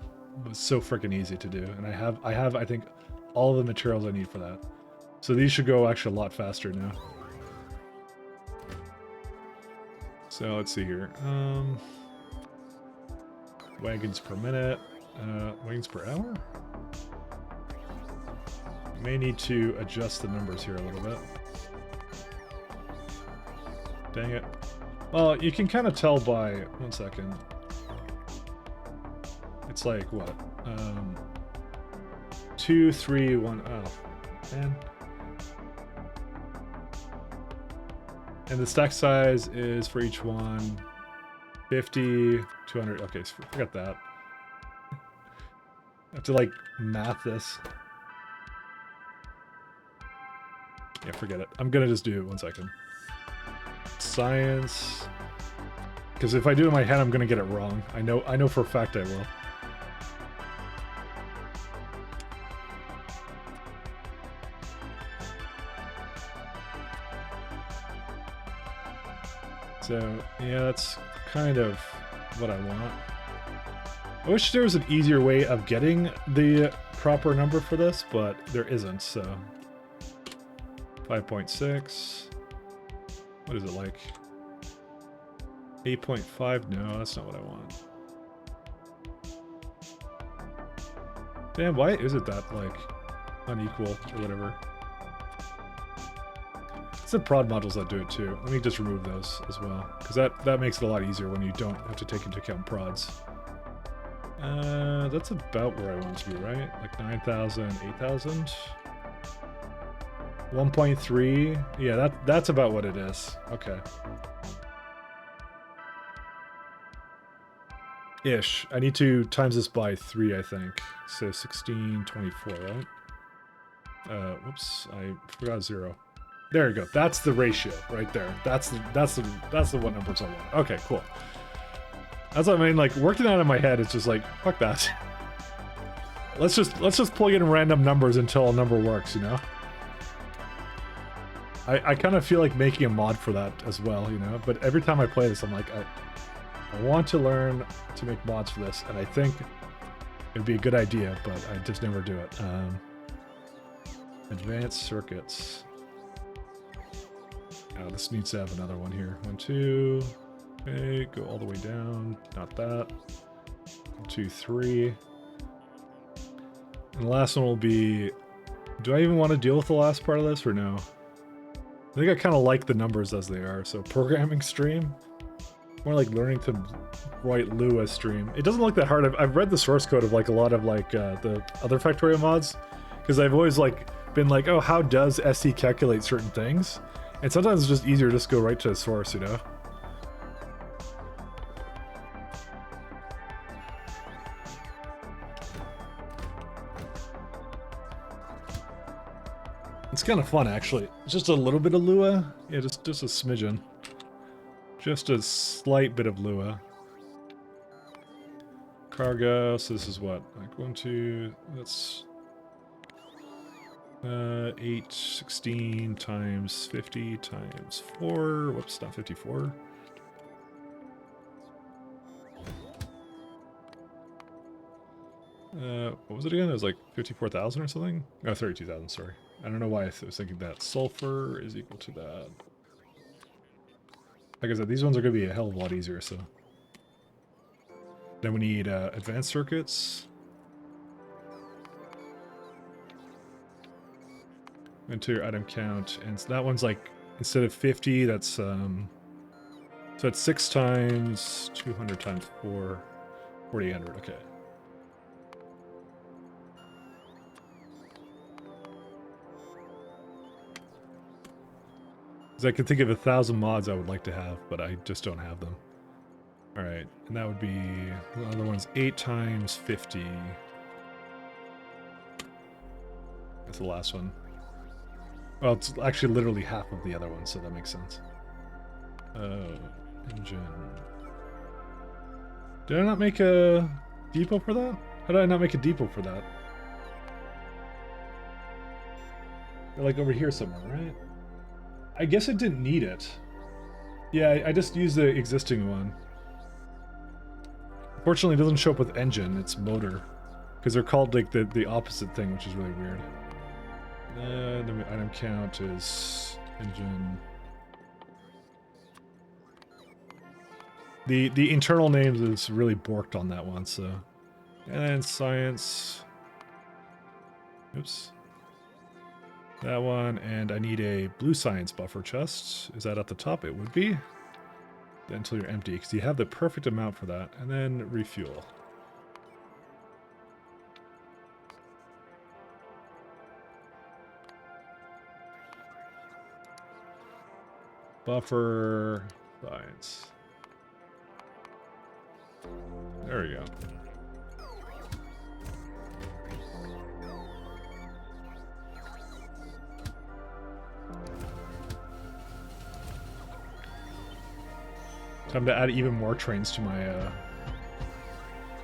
was so freaking easy to do. And I have, I think, all the materials I need for that. So these should go actually a lot faster now. So let's see here. Wagons per minute. Wagons per hour? May need to adjust the numbers here a little bit. Dang it. Well, you can kind of tell by... 1 second. It's like, what? 2, 3, 1... Oh, man. And the stack size is for each one 50, 200. Okay, so forget that. I have to like math this. Yeah, forget it. I'm gonna just do it. 1 second. Science. Because if I do it in my head, I'm gonna get it wrong. I know for a fact I will. So, yeah, that's kind of what I want. I wish there was an easier way of getting the proper number for this, but there isn't, so... 5.6... What is it like? 8.5? No, that's not what I want. Damn, why is it that, like, unequal or whatever? It's the prod modules that do it too. Let me just remove those as well, because that makes it a lot easier when you don't have to take into account prods. That's about where I want it to be, right? Like 9,000, 8,000? 1.3? Yeah, that's about what it is. Okay. Ish. I need to times this by 3, I think. So 1624, right? Whoops, I forgot 0. There you go. That's the ratio right there. That's the what numbers I want. Okay, cool. That's what I mean. Like working out in my head, it's just like fuck that. Let's just plug in random numbers until a number works, you know. I kind of feel like making a mod for that as well, you know. But every time I play this, I'm like, I want to learn to make mods for this, and I think it'd be a good idea, but I just never do it. Advanced circuits. Oh, this needs to have another one here. 1, 2. Okay, go all the way down. Not that. 1, 2, 3. And the last one will be... Do I even want to deal with the last part of this, or no? I think I kind of like the numbers as they are. So, programming stream. More like learning to write Lua stream. It doesn't look that hard. I've read the source code of like a lot of like the other Factorio mods. Because I've always like been like, oh, how does SE calculate certain things? And sometimes it's just easier to just go right to the source, you know? It's kind of fun, actually. Just a little bit of Lua. Yeah, just a smidgen. Just a slight bit of Lua. Cargo, so this is what? Like 1, 2, that's... 8, 16 times 50 times 4. Whoops, not 54. What was it again? It was like 54,000 or something? Oh, 32,000, sorry. I don't know why I was thinking that. Sulfur is equal to that. Like I said, these ones are going to be a hell of a lot easier, so. Then we need advanced circuits. Enter your item count, and so that one's like, instead of 50, that's, so it's 6 times 200 times 4, 4,800, okay. I can think of 1,000 mods I would like to have, but I just don't have them. Alright, and that would be, the other one's 8 times 50. That's the last one. Well, it's actually literally half of the other one, so that makes sense. Engine. Did I not make a depot for that? How did I not make a depot for that? They're like over here somewhere, right? I guess it didn't need it. Yeah, I just used the existing one. Fortunately, it doesn't show up with engine, it's motor. Because they're called like the opposite thing, which is really weird. The item count is engine. The internal names is really borked on that one, so. And then science. Oops. That one, and I need a blue science buffer chest. Is that at the top? It would be. Until you're empty, because you have the perfect amount for that. And then refuel. Buffer science. There we go. Time to add even more trains to my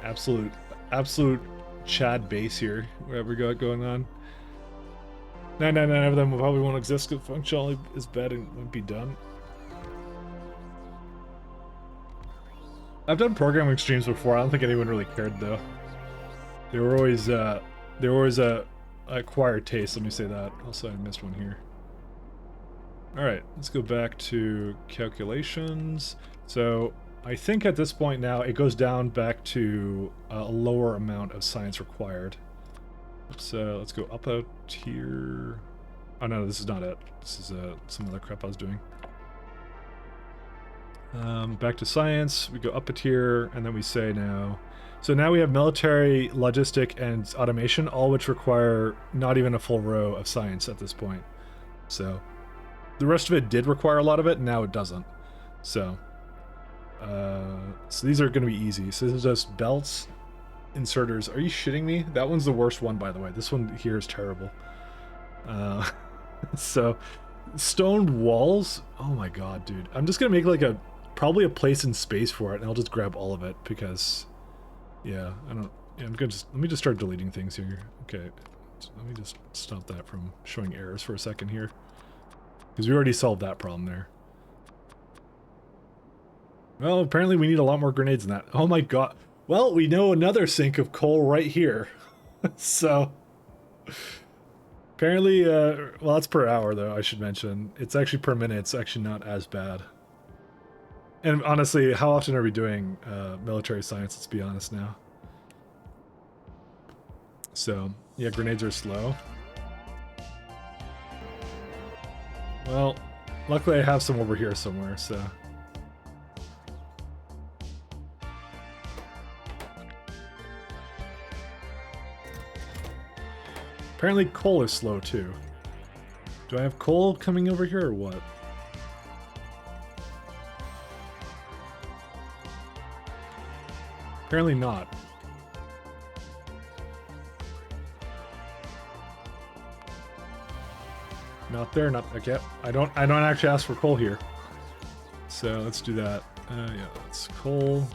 absolute Chad base here. Whatever we got going on. 999 of them probably won't exist because functionality is bad and won't be done. I've done programming streams before. I don't think anyone really cared though. They were always acquired taste. Let me say that. Also, I missed one here. All right, let's go back to calculations. So I think at this point now it goes down back to a lower amount of science required. So let's go up a tier. Oh no, this is not it. This is some other crap I was doing. Back to science, we go up a tier, and then we say now. So now we have military, logistic, and automation, all which require not even a full row of science at this point. So the rest of it did require a lot of it, and now it doesn't. So these are going to be easy. So this is just belts, inserters. Are you shitting me? That one's the worst one, by the way. This one here is terrible. So stoned walls. Oh my god, dude. I'm just going to make like probably a place in space for it, and I'll just grab all of it because, yeah, I'm gonna let me just start deleting things here. Okay, so let me just stop that from showing errors for a second here, because we already solved that problem there. Well, apparently we need a lot more grenades than that. Oh my god. Well, we know another sink of coal right here. So apparently, well, that's per hour though, I should mention. It's actually per minute. It's actually not as bad. And honestly, how often are we doing military science? Let's be honest now. So, yeah, grenades are slow. Well, luckily I have some over here somewhere, so. Apparently coal is slow too. Do I have coal coming over here or what? Apparently not. Not there, not okay. I don't actually ask for coal here. So let's do that. Yeah, that's coal.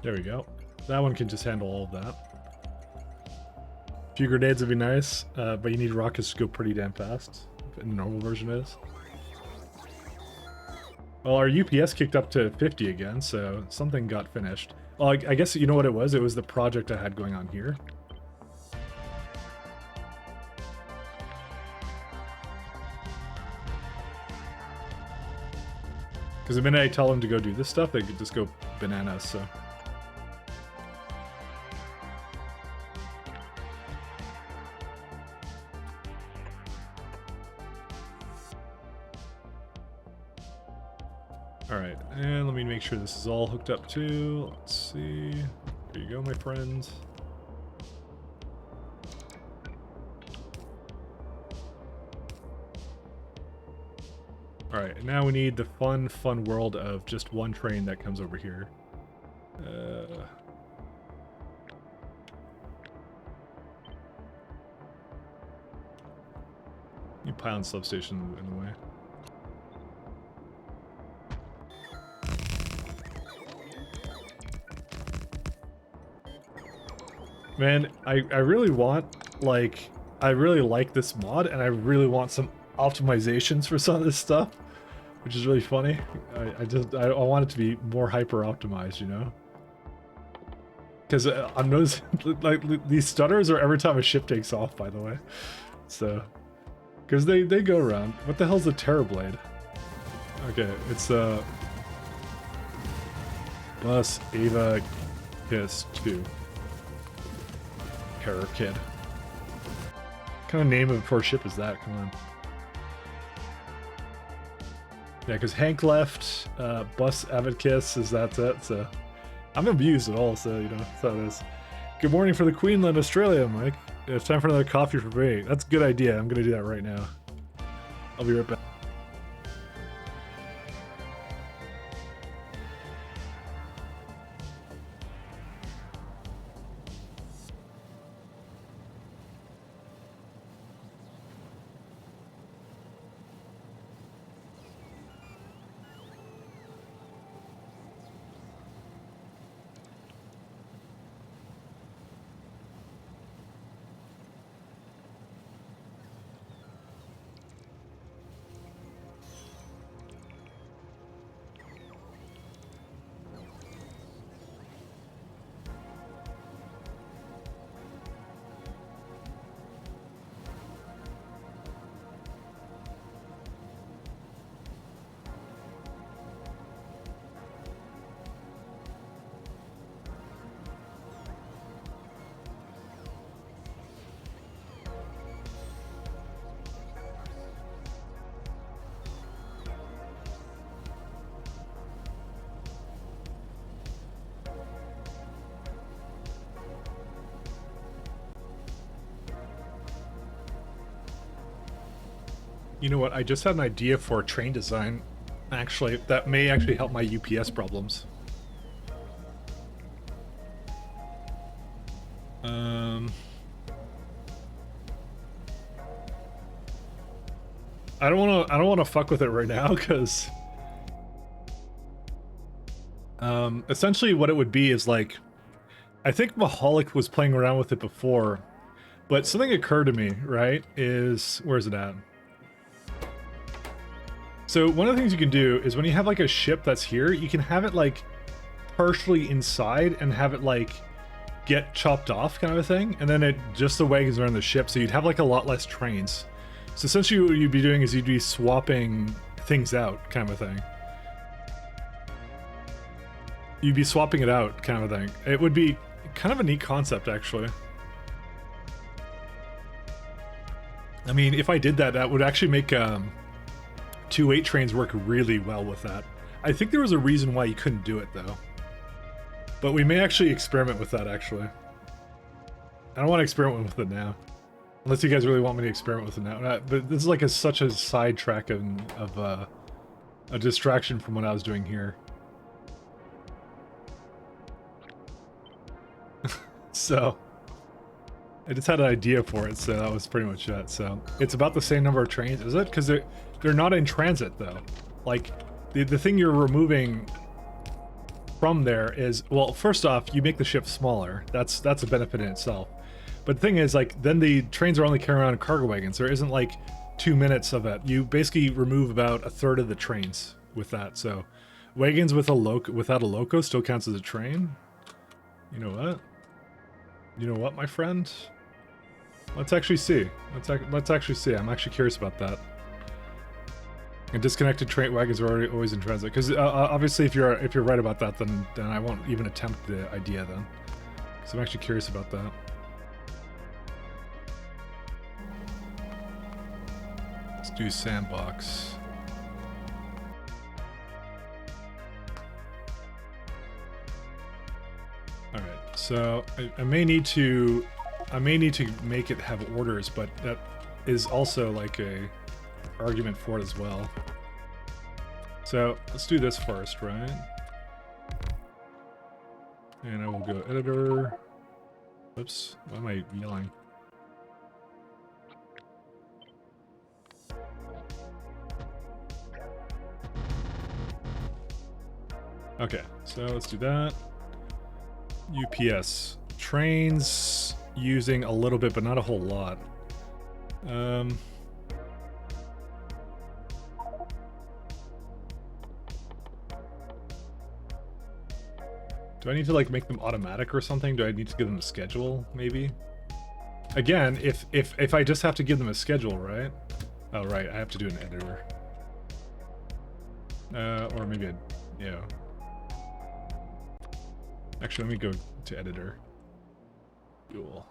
There we go. That one can just handle all of that. A few grenades would be nice, but you need rockets to go pretty damn fast. In the normal version is. Well, our UPS kicked up to 50 again, so something got finished. Well, I guess you know what it was? It was the project I had going on here. Because the minute I tell them to go do this stuff, they could just go bananas, so. Alright, and let me make sure this is all hooked up too. Let's see. There you go, my friends. Alright, now we need the fun world of just one train that comes over here. You pylon substation in the way. Man, I really want, like, I really like this mod, and I really want some optimizations for some of this stuff, which is really funny. I want it to be more hyper optimized, you know? Because I'm noticing, like, these stutters are every time a ship takes off, by the way. So, because they go around. What the hell's a Terrorblade? Okay, it's Bus Ava Kiss 2. Terror Kid. What kind of name of for a ship is that? Come on. Yeah, because Hank left, Bus Avid Kiss is that's it, so I'm amused at all, so you know, that's how it is. Good morning for the Queensland, Australia, Mike. It's time for another coffee for me. That's a good idea. I'm gonna do that right now. I'll be right back. You know what? I just had an idea for a train design, actually, that may actually help my UPS problems. I don't wanna fuck with it right now, because essentially what it would be is like, I think Mahalik was playing around with it before, but something occurred to me, right? Where's it at? So one of the things you can do is when you have like a ship that's here, you can have it like partially inside and have it like get chopped off kind of a thing. And then just the wagons are on the ship. So you'd have like a lot less trains. So essentially what you'd be doing is you'd be swapping things out kind of a thing. You'd be swapping it out kind of a thing. It would be kind of a neat concept actually. I mean, if I did that, that would actually make 2-8 trains work really well with that. I think there was a reason why you couldn't do it though. But we may actually experiment with that actually. I don't want to experiment with it now. Unless you guys really want me to experiment with it now. But this is like such a sidetrack of a distraction from what I was doing here. So I just had an idea for it, so that was pretty much it. So it's about the same number of trains, is it? Because they're not in transit though. Like the thing you're removing from there is, well, first off, you make the ship smaller. That's a benefit in itself. But the thing is, like, then the trains are only carrying around cargo wagons. There isn't like 2 minutes of it. You basically remove about a third of the trains with that. So wagons with without a loco still counts as a train. You know what? You know what, my friend? Let's actually see. Let's actually see. I'm actually curious about that. And disconnected train wagons are always in transit. Because obviously, if you're right about that, then I won't even attempt the idea then. So I'm actually curious about that. Let's do sandbox. All right. So I may need to make it have orders, but that is also like a argument for it as well. So let's do this first, right? And I will go editor. Oops, why am I yelling? Okay, so let's do that. UPS trains. using a little bit, but not a whole lot. Do I need to like make them automatic or something? Do I need to give them a schedule, maybe? Again, if I just have to give them a schedule, right? Oh, right, I have to do an editor. Or maybe yeah. Actually, let me go to editor. Fuel.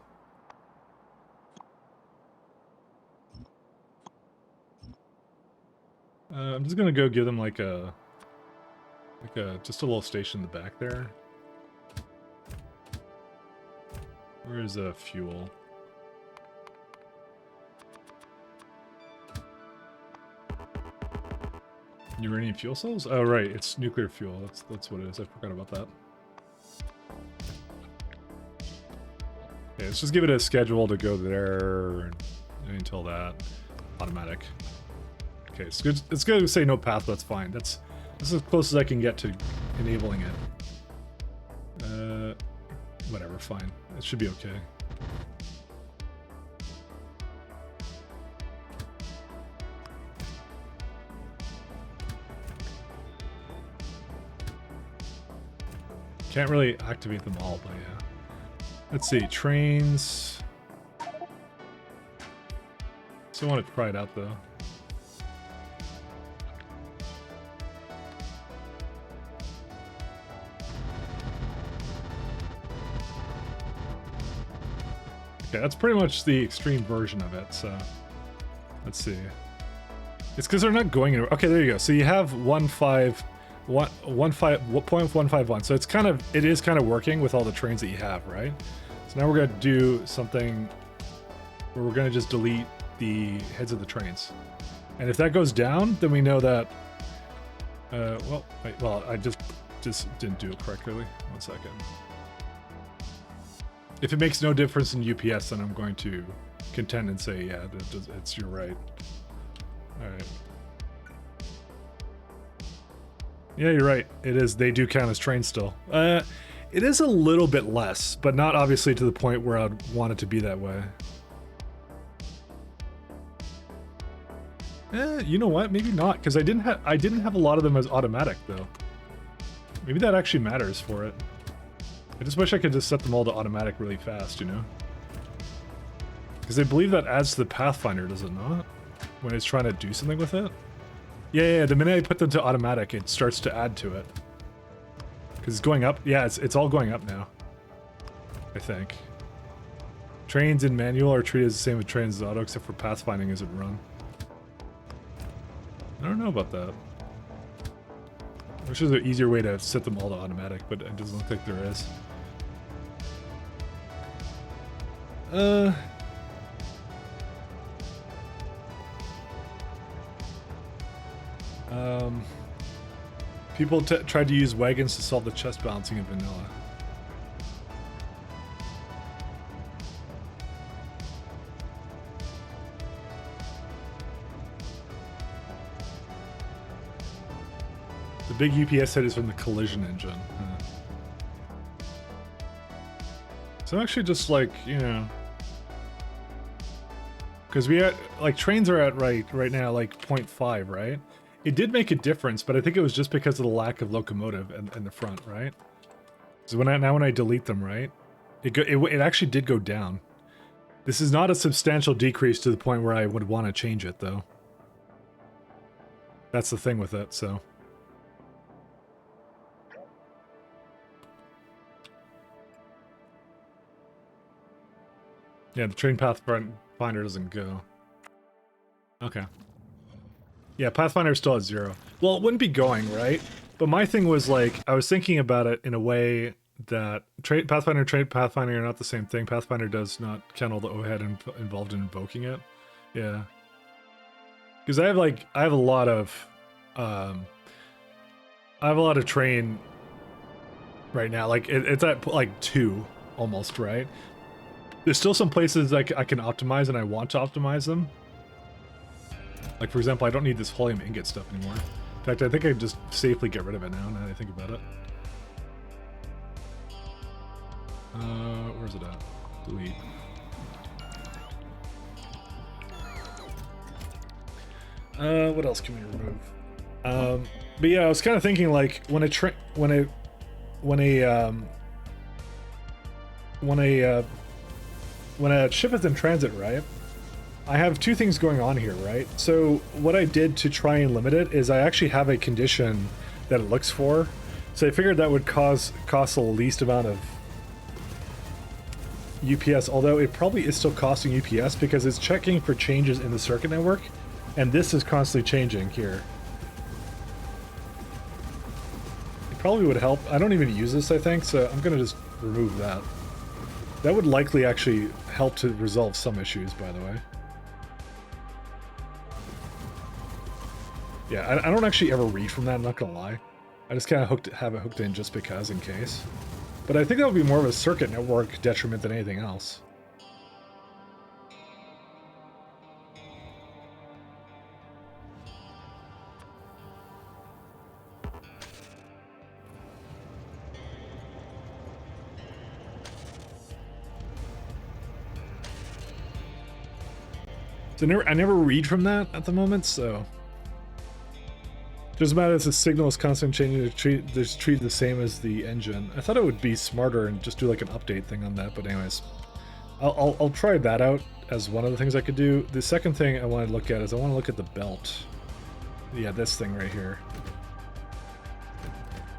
I'm just gonna go give them like a just a little station in the back there. Where is fuel? Uranium fuel cells? Oh right, it's nuclear fuel. That's what it is. I forgot about that. Okay, let's just give it a schedule to go there until that automatic. Okay, it's good. It's good to say no path. That's fine. This is as close as I can get to enabling it. Whatever, fine. It should be okay. Can't really activate them all, but yeah. Let's see, trains. Still want to try it out though. Okay, that's pretty much the extreme version of it, so let's see. It's because they're not going anywhere. Okay, there you go. So you have 1.151. So it is kind of working with all the trains that you have, right? So now we're gonna do something where we're gonna just delete the heads of the trains. And if that goes down, then we know that well, I just didn't do it correctly. 1 second. If it makes no difference in UPS, then I'm going to contend and say, yeah, you're right. Alright. Yeah, you're right. It is. They do count as trains still. It is a little bit less, but not obviously to the point where I'd want it to be that way. You know what? Maybe not, because I didn't have a lot of them as automatic though. Maybe that actually matters for it. I just wish I could just set them all to automatic really fast, you know? Because I believe that adds to the Pathfinder, does it not? When it's trying to do something with it? Yeah, the minute I put them to automatic, it starts to add to it. Because it's going up. Yeah, it's all going up now. I think. Trains in manual are treated as the same with trains as auto, except for pathfinding isn't run. I don't know about that. I wish there's an easier way to set them all to automatic, but it doesn't look like there is. People tried to use wagons to solve the chest balancing in vanilla. The big UPS head is from the collision engine. So I'm actually just like, you know, because trains are at right now like 0.5, right? It did make a difference, but I think it was just because of the lack of locomotive in the front, right? So when I delete them, right, it actually did go down. This is not a substantial decrease to the point where I would want to change it, though. That's the thing with it, so. Yeah, the train pathfinder doesn't go. Okay. Yeah, Pathfinder still at 0. Well, it wouldn't be going, right? But my thing was like, I was thinking about it in a way that Pathfinder and Trade Pathfinder are not the same thing. Pathfinder does not count all the overhead involved in invoking it. Yeah. Because I have a lot of train right now. Like it's at like 2 almost, right? There's still some places I can optimize and I want to optimize them. Like, for example, I don't need this helium ingot stuff anymore. In fact, I think I just safely get rid of it now that I think about it. Where's it at? Delete. What else can we remove? But yeah, I was kind of thinking like when a ship is in transit, right? I have two things going on here, right? So what I did to try and limit it is I actually have a condition that it looks for. So I figured that would cost the least amount of UPS, although it probably is still costing UPS because it's checking for changes in the circuit network, and this is constantly changing here. It probably would help. I don't even use this, I think, so I'm gonna just remove that. That would likely actually help to resolve some issues, by the way. Yeah, I don't actually ever read from that, I'm not gonna lie. I just kind of have it hooked in just because, in case. But I think that would be more of a circuit network detriment than anything else. So I never read from that at the moment, so... Doesn't matter if the signal is constantly changing, it's treated the same as the engine. I thought it would be smarter and just do like an update thing on that, but anyways. I'll try that out as one of the things I could do. The second thing I want to look at is I want to look at the belt. Yeah, this thing right here.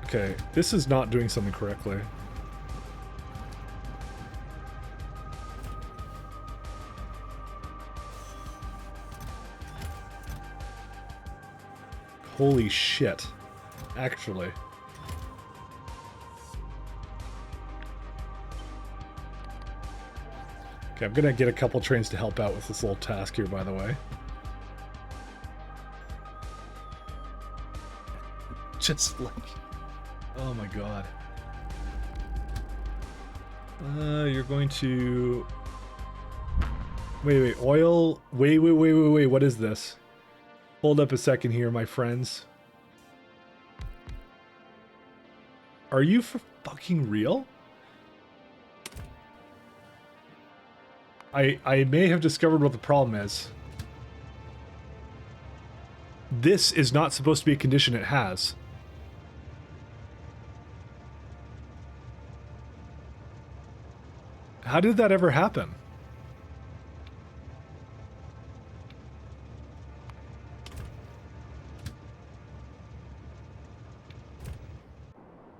Okay, this is not doing something correctly. Holy shit. Actually. Okay, I'm gonna get a couple trains to help out with this little task here, by the way. Just like... Oh my god. You're going to... Wait, oil... Wait, what is this? Hold up a second here, my friends. Are you for fucking real? I may have discovered what the problem is. This is not supposed to be a condition it has. How did that ever happen?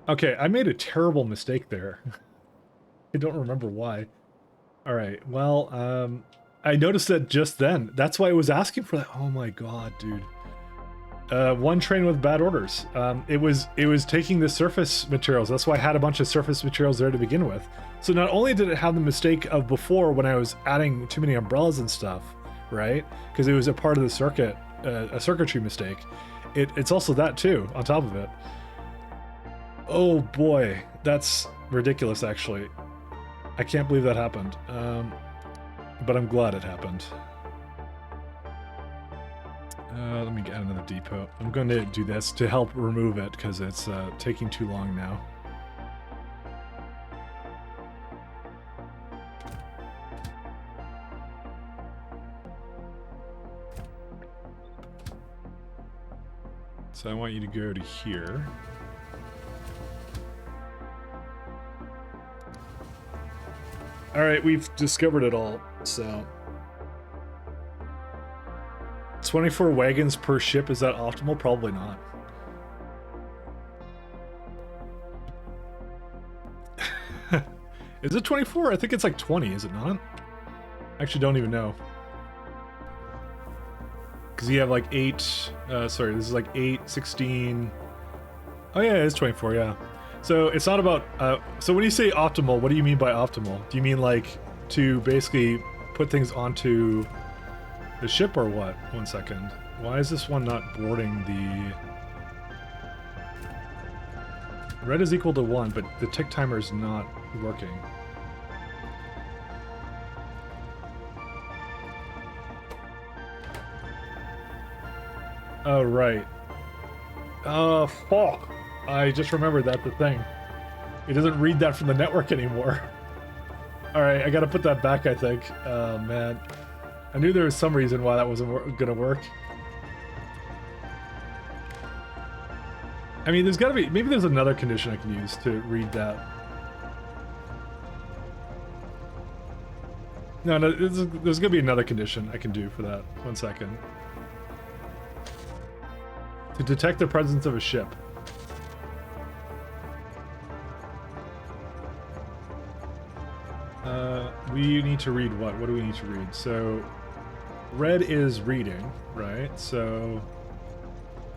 Okay, I made a terrible mistake there. I don't remember why. Alright, well, I noticed that just then. That's why I was asking for that. Oh my god, dude. One train with bad orders. It was taking the surface materials. That's why I had a bunch of surface materials there to begin with. So not only did it have the mistake of before when I was adding too many umbrellas and stuff, right? Because it was a part of the circuit, a circuitry mistake. It's also that too, on top of it. Oh boy, that's ridiculous actually. I can't believe that happened. But I'm glad it happened. Let me add another depot. I'm going to do this to help remove it because it's taking too long now. So I want you to go to here. Alright, we've discovered it all, so... 24 wagons per ship, is that optimal? Probably not. Is it 24? I think it's like 20, is it not? I actually don't even know. Because you have like 8... sorry, this is like 8, 16... Oh yeah, it's 24, yeah. So it's not about... so when you say optimal, what do you mean by optimal? Do you mean like to basically put things onto the ship or what? One second. Why is this one not boarding the... Red is equal to 1, but the tick timer is not working. Oh, right. Oh, fuck. I just remembered that's the thing. It doesn't read that from the network anymore. All right, I gotta put that back, I think. Oh, man. I knew there was some reason why that wasn't gonna work. I mean, there's gotta be... Maybe there's another condition I can use to read that. No, there's gonna be another condition I can do for that. 1 second. To detect the presence of a ship. We need to read what? What do we need to read? So, red is reading, right? So,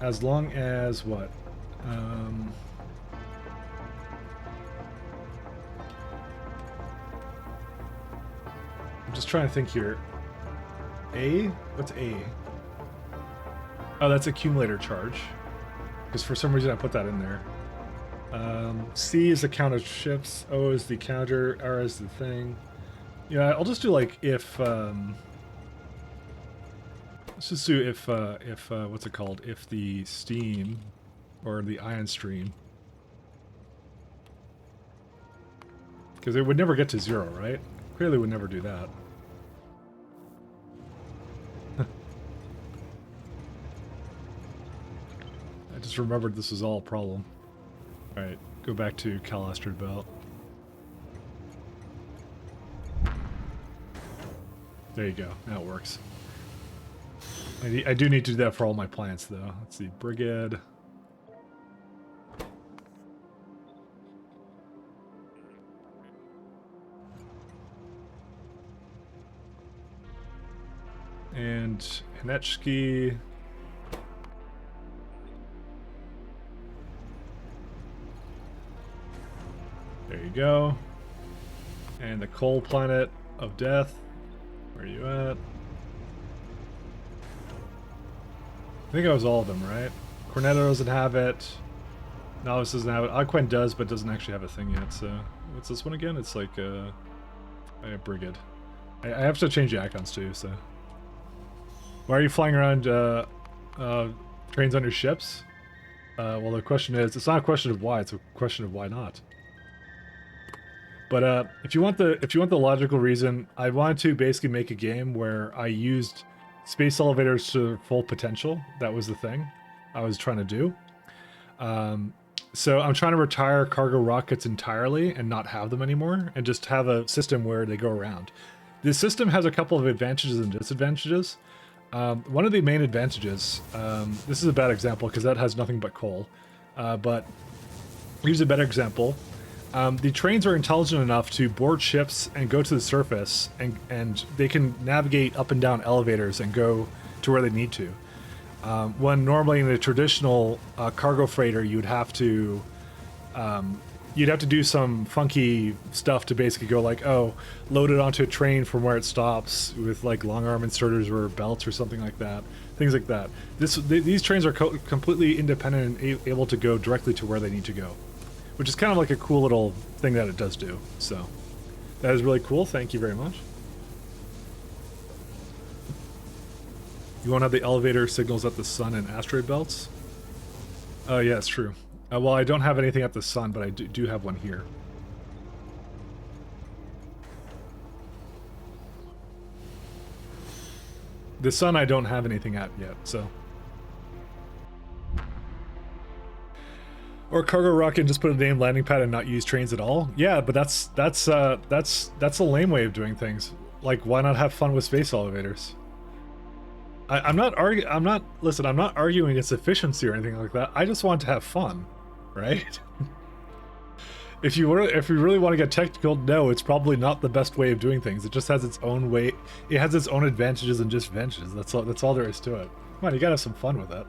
as long as what? I'm just trying to think here. A? What's A? Oh, that's accumulator charge. Because for some reason I put that in there. C is the count of ships. O is the counter. R is the thing. Yeah, I'll just do like if. Let's just do if what's it called? If the steam or the ion stream. Because it would never get to 0, right? Clearly would never do that. I just remembered this was all a problem. Alright, go back to Cal Asteroid Belt. There you go, now it works. I do need to do that for all my plants, though. Let's see, Brigade. And Hanechki. There you go. And the coal planet of death. Where are you at? I think it was all of them, right? Cornetto doesn't have it. Novice doesn't have it. Aquen does, but doesn't actually have a thing yet, so... What's this one again? It's like, Brigade. I have to change the icons too, so... Why are you flying around, trains on your ships? Well, the question is... It's not a question of why, it's a question of why not. But, if you want the logical reason, I wanted to basically make a game where I used space elevators to their full potential. That was the thing I was trying to do. So I'm trying to retire cargo rockets entirely and not have them anymore, and just have a system where they go around. This system has a couple of advantages and disadvantages. One of the main advantages, this is a bad example because that has nothing but coal, but here's a better example. The trains are intelligent enough to board ships and go to the surface, and they can navigate up and down elevators and go to where they need to. When normally in a traditional cargo freighter, you'd have to do some funky stuff to basically go like, oh, load it onto a train from where it stops with like long arm inserters or belts or something like that. Things like that. These trains are completely independent and able to go directly to where they need to go. Which is kind of like a cool little thing that it does do. So, that is really cool. Thank you very much. You won't have the elevator signals at the sun and asteroid belts? Oh, yeah, it's true. Well, I don't have anything at the sun, but I do have one here. The sun I don't have anything at yet, so... Or cargo rocket and just put a named landing pad and not use trains at all? Yeah, but that's a lame way of doing things. Like, why not have fun with space elevators? I'm not arguing against efficiency or anything like that. I just want to have fun, right? If you really want to get technical, no, it's probably not the best way of doing things. It just has its own way. It has its own advantages and disadvantages. That's all there is to it. Come on, you gotta have some fun with that.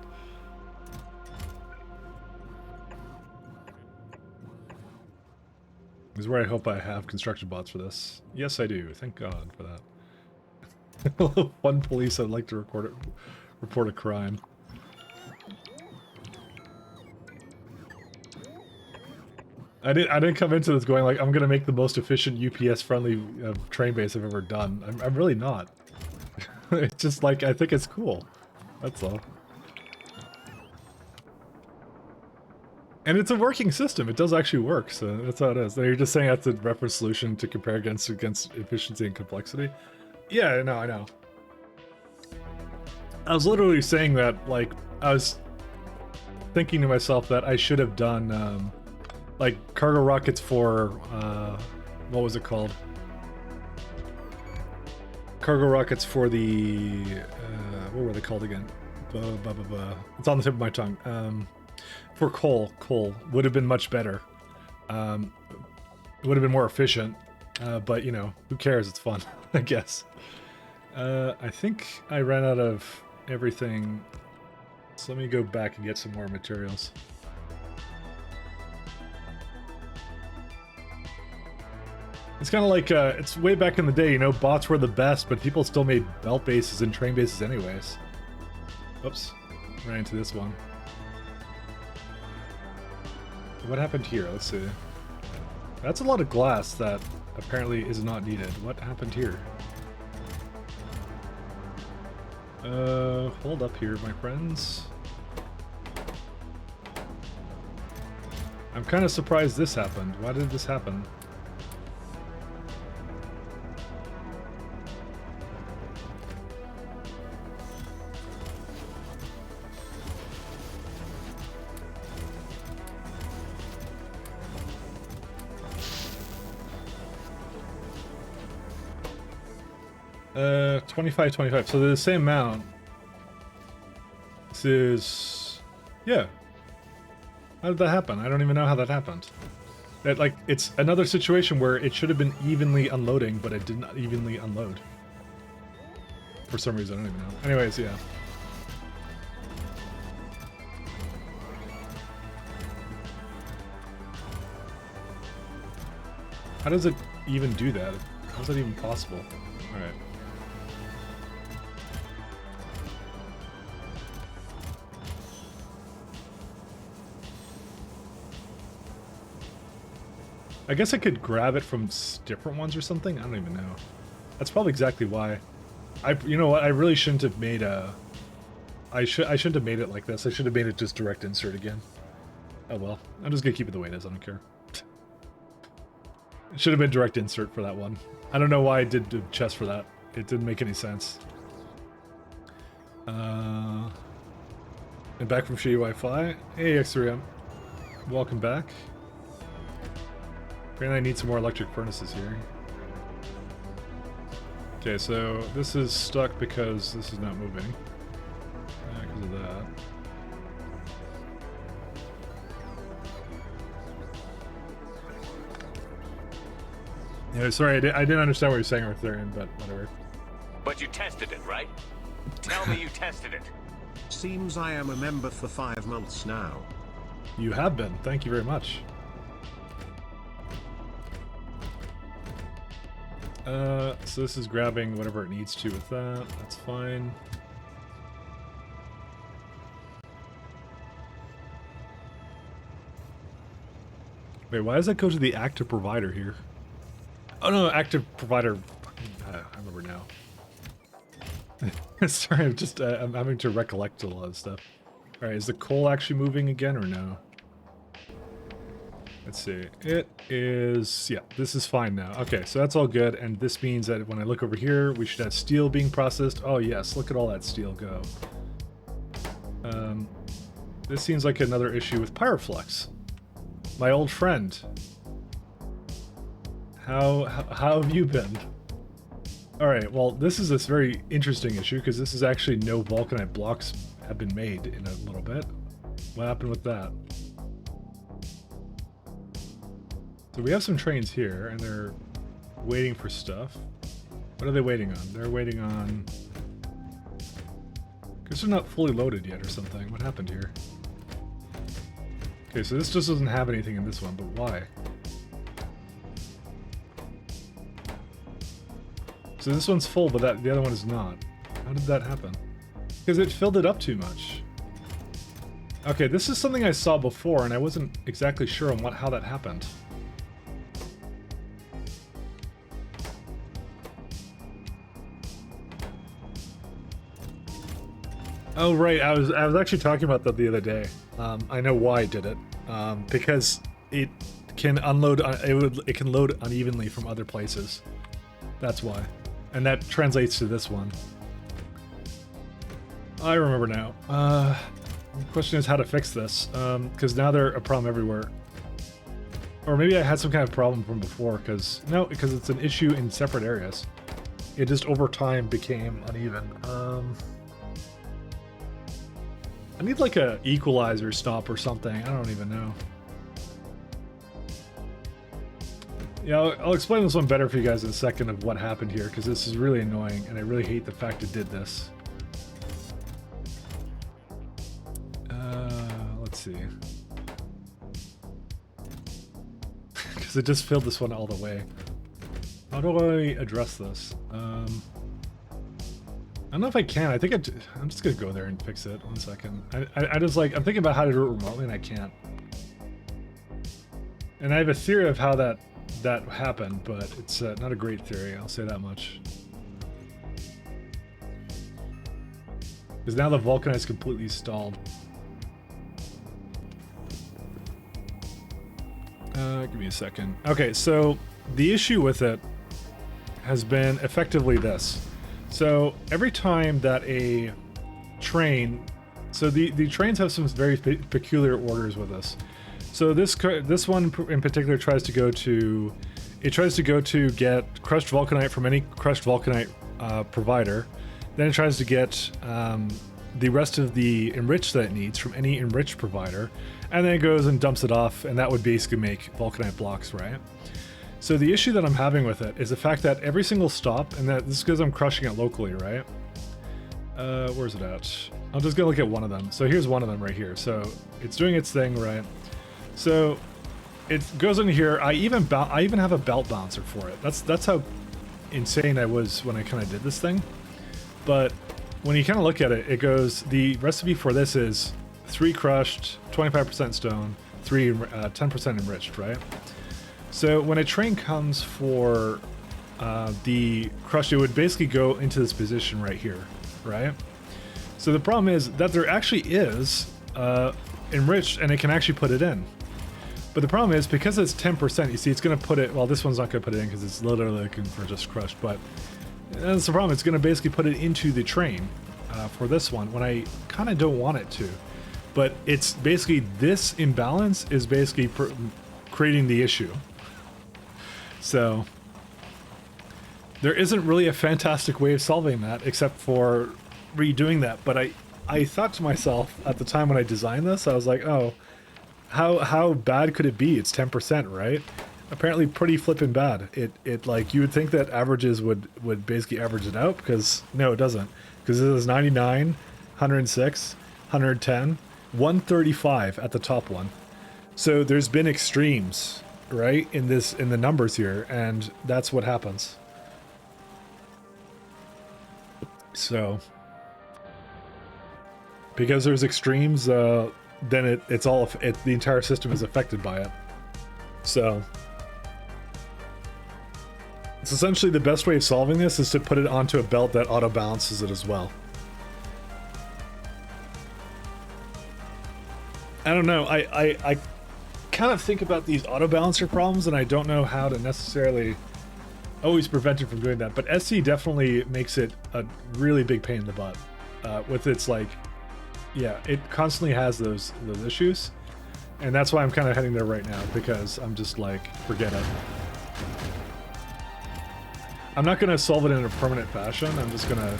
This is where I hope I have construction bots for this. Yes, I do. Thank God for that. One police I'd like to report a crime. I didn't come into this going like, I'm gonna make the most efficient UPS friendly train base I've ever done. I'm really not. It's just like, I think it's cool. That's all. And it's a working system. It does actually work, so that's how it is. You're just saying that's the reference solution to compare against efficiency and complexity. Yeah, I know. I was literally saying that, like, I was thinking to myself that I should have done, like, cargo rockets for, what was it called? Cargo rockets for the, what were they called again? It's on the tip of my tongue. For coal would have been much better. It would have been more efficient, but you know, who cares? It's fun, I guess. I think I ran out of everything, so let me go back and get some more materials. It's kind of like, it's way back in the day, you know, bots were the best, but people still made belt bases and train bases anyways. Oops, ran into this one. What happened here? Let's see. That's a lot of glass that apparently is not needed. What happened here? Hold up here, my friends. I'm kind of surprised this happened. Why did this happen? Uh, 25. So they're the same amount. This is... Yeah. How did that happen? I don't even know how that happened. That, like, it's another situation where it should have been evenly unloading, but it did not evenly unload. For some reason, I don't even know. Anyways, yeah. How does it even do that? How is that even possible? Alright. I guess I could grab it from different ones or something? I don't even know. That's probably exactly why. You know what? I really shouldn't have made a... I shouldn't have made it like this. I should have made it just direct insert again. Oh well. I'm just gonna keep it the way it is. I don't care. It should have been direct insert for that one. I don't know why I did the chest for that. It didn't make any sense. And back from Shitty Wi-Fi. Hey, X3M. Welcome back. Apparently I need some more electric furnaces here. Okay, so this is stuck because this is not moving. Because of that. Yeah, sorry, I didn't understand what you're saying, Arthurian, but whatever. But you tested it, right? Tell me you tested it. Seems I am a member for 5 months now. You have been. Thank you very much. So this is grabbing whatever it needs to with that. That's fine. Wait, why does that go to the active provider here? Oh no, active provider. I remember now. Sorry, I'm having to recollect a lot of stuff. All right, is the coal actually moving again or no? Let's see. It is, yeah, this is fine now. Okay, so that's all good, and this means that when I look over here, we should have steel being processed. Oh yes, look at all that steel go. This seems like another issue with Pyroflux. My old friend. How have you been? Alright, well, this is this very interesting issue, because this is actually no vulcanite blocks have been made in a little bit. What happened with that? So we have some trains here, and they're waiting for stuff. What are they waiting on? They're waiting on... Because they're not fully loaded yet or something. What happened here? Okay, so this just doesn't have anything in this one, but why? So this one's full, but the other one is not. How did that happen? Because it filled it up too much. Okay, this is something I saw before, and I wasn't exactly sure on how that happened. Oh right, I was actually talking about that the other day. I know why I did it. because it can unload. It can load unevenly from other places. That's why, and that translates to this one. I remember now. The question is how to fix this, because now they're a problem everywhere. Or maybe I had some kind of problem from before, because it's an issue in separate areas. It just over time became uneven. I need like a equalizer stop or something. I don't even know. Yeah, I'll explain this one better for you guys in a second of what happened here, because this is really annoying, and I really hate the fact it did this. Let's see. Because it just filled this one all the way. How do I address this? I don't know if I can. I think I'm just gonna go there and fix it. 1 second. I just like, I'm thinking about how to do it remotely and I can't. And I have a theory of how that happened, but it's not a great theory, I'll say that much. Because now the Vulcan is completely stalled. Give me a second. Okay, so the issue with it has been effectively this. So every time that a train, so the trains have some very peculiar orders with us. So this one in particular tries to go to get crushed vulcanite from any crushed vulcanite provider. Then it tries to get the rest of the enriched that it needs from any enriched provider, and then it goes and dumps it off, and that would basically make vulcanite blocks, right? So the issue that I'm having with it is the fact that every single stop, and that this is because I'm crushing it locally, right? Where's it at? I'm just gonna look at one of them. So here's one of them right here. So it's doing its thing, right? So it goes in here. I even have a belt bouncer for it. That's how insane I was when I kind of did this thing. But when you kind of look at it, it goes, the recipe for this is 3 crushed, 25% stone, 10% enriched, right? So when a train comes for the crushed, it would basically go into this position right here, right? So the problem is that there actually is enriched, and it can actually put it in. But the problem is, because it's 10%, you see, it's going to put it, well, this one's not going to put it in because it's literally looking for just crushed, but that's the problem. It's going to basically put it into the train for this one when I kind of don't want it to. But it's basically, this imbalance is basically creating the issue. So there isn't really a fantastic way of solving that except for redoing that. But I thought to myself at the time when I designed this, I was like, oh, how bad could it be? It's 10%, right? Apparently pretty flippin' bad. It like, you would think that averages would basically average it out, because no, it doesn't. Because it is 99, 106, 110, 135 at the top one. So there's been extremes, right, in the numbers here, and that's what happens. So because there's extremes, then the entire system is affected by it. So it's essentially, the best way of solving this is to put it onto a belt that auto balances it as well. I don't know. I kind of think about these auto balancer problems, and I don't know how to necessarily always prevent it from doing that. But SE definitely makes it a really big pain in the butt with its, like, yeah, it constantly has those issues, and that's why I'm kind of heading there right now, because I'm just like, forget it. I'm not going to solve it in a permanent fashion. I'm just going to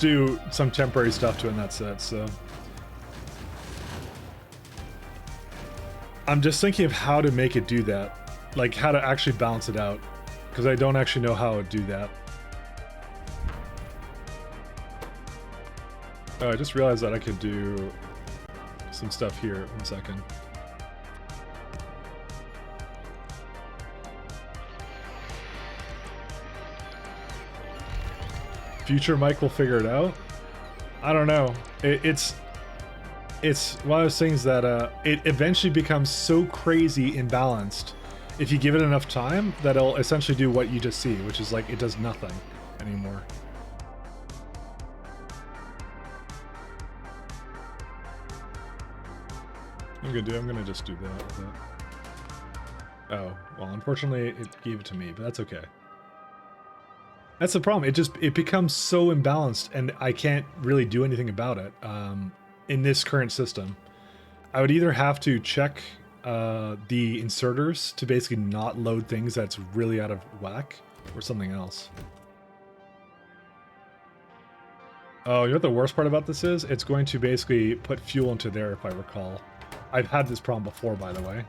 do some temporary stuff to it, and that's it. So I'm just thinking of how to make it do that, like how to actually balance it out, because I don't actually know how to do that. Oh, I just realized that I could do some stuff here. 1 second. Future Mike will figure it out. I don't know. It's one of those things that it eventually becomes so crazy imbalanced if you give it enough time that it'll essentially do what you just see, which is like, it does nothing anymore. I'm gonna do? I'm gonna just do that with it. Oh, well, unfortunately, it gave it to me, but that's okay. That's the problem. It becomes so imbalanced, and I can't really do anything about it in this current system. I would either have to check the inserters to basically not load things that's really out of whack, or something else. Oh, you know what the worst part about this is? It's going to basically put fuel into there, if I recall. I've had this problem before, by the way.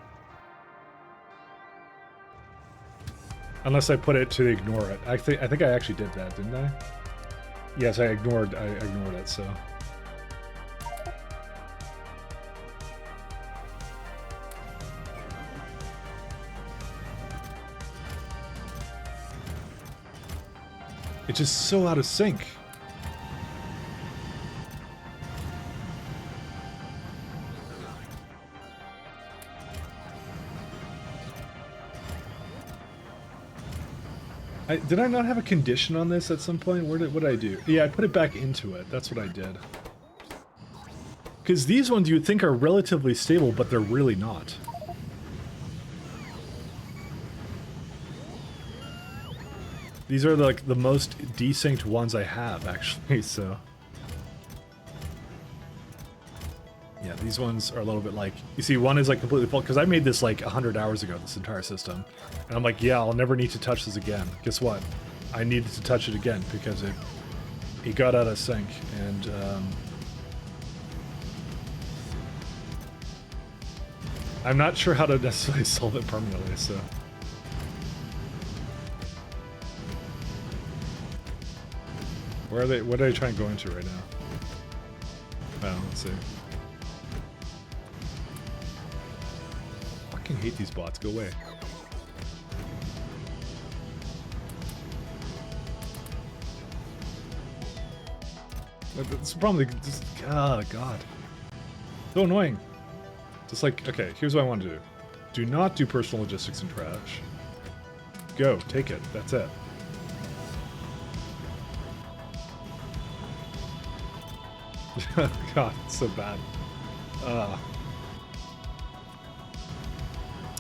Unless I put it to ignore it. I think I actually did that, didn't I? Yes, I ignored it, so. It's just so out of sync. Did I not have a condition on this at some point? What did I do? Yeah, I put it back into it. That's what I did. Because these ones you would think are relatively stable, but they're really not. These are like the most desynced ones I have, actually, so. Yeah, these ones are a little bit like, you see, one is like completely full, because I made this like 100 hours ago, this entire system. And I'm like, yeah, I'll never need to touch this again. Guess what? I needed to touch it again because it got out of sync, and I'm not sure how to necessarily solve it permanently, so. Where are they? What are they trying to go into right now? Oh, let's see. I hate these bots. Go away. That's the problem. They just, oh god, so annoying. Just like, okay, here's what I want to do. Do not do personal logistics and trash. Go, take it. That's it. God, it's so bad.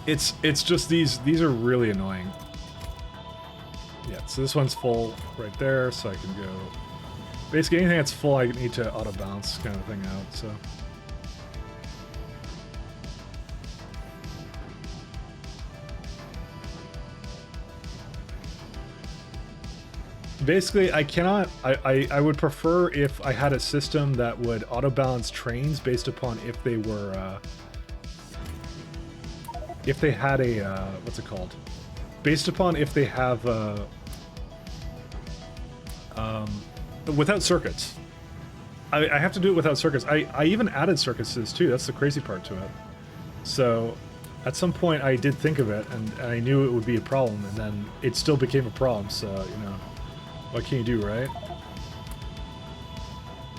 It's just these are really annoying. Yeah, so this one's full right there, so I can go. Basically anything that's full I need to auto bounce kind of thing out, so. Basically, I cannot. I would prefer if I had a system that would auto balance trains based upon if they were if they had a what's it called? Based upon if they have without circuits. I have to do it without circuits. I even added circuits to this too. That's the crazy part to it. So at some point I did think of it, and I knew it would be a problem, and then it still became a problem. So you know. What can you do, right?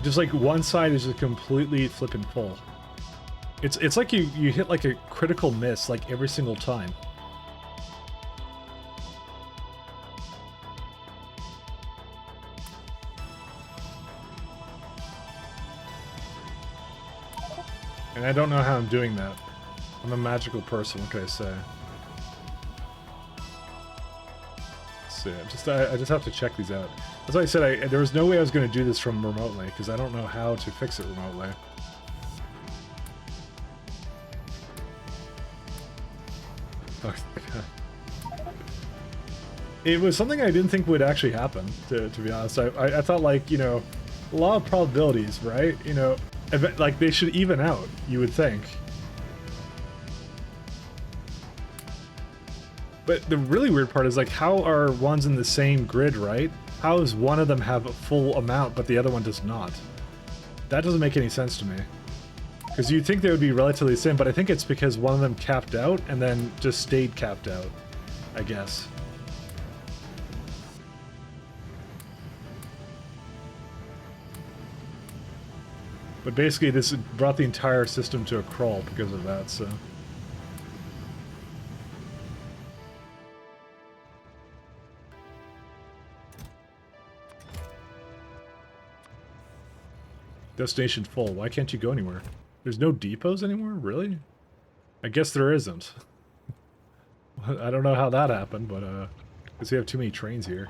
Just like one side is just completely flipping full. It's like you hit like a critical miss like every single time. And I don't know how I'm doing that. I'm a magical person, what can I say? See, I just have to check these out. That's why I said there was no way I was going to do this from remotely, because I don't know how to fix it remotely. Oh, God. It was something I didn't think would actually happen, to be honest. I thought, like, you know, law of probabilities, right? You know, like, they should even out, you would think. But the really weird part is, like, how are ones in the same grid, right? How does one of them have a full amount, but the other one does not? That doesn't make any sense to me. Because you'd think they would be relatively the same, but I think it's because one of them capped out and then just stayed capped out, I guess. But basically, this brought the entire system to a crawl because of that, so... Destination full. Why can't you go anywhere? There's no depots anymore? Really? I guess there isn't. I don't know how that happened, but because we have too many trains here.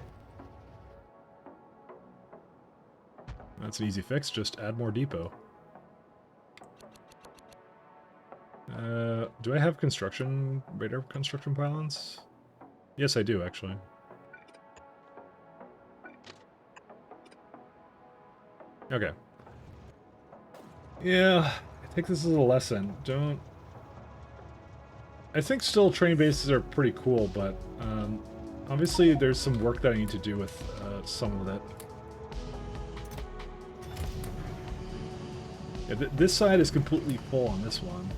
That's an easy fix, just add more depot. Do I have radar construction pylons? Yes, I do, actually. Okay. Yeah, I think this is a lesson. I think still train bases are pretty cool, but obviously there's some work that I need to do with some of it. Yeah, this side is completely full on this one.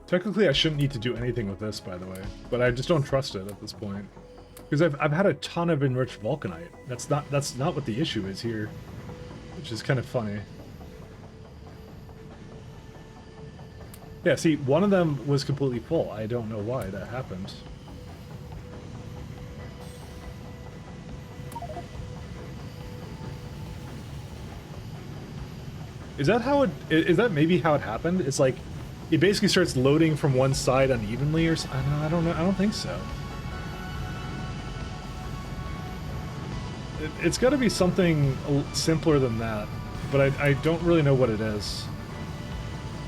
Technically, I shouldn't need to do anything with this, by the way, but I just don't trust it at this point. Because I've had a ton of enriched vulcanite. That's not what the issue is here, which is kind of funny. Yeah, see, one of them was completely full. I don't know why that happened. Is that how is that maybe how it happened? It's like, it basically starts loading from one side unevenly or something. I don't know. I don't think so. It's got to be something simpler than that, but I don't really know what it is.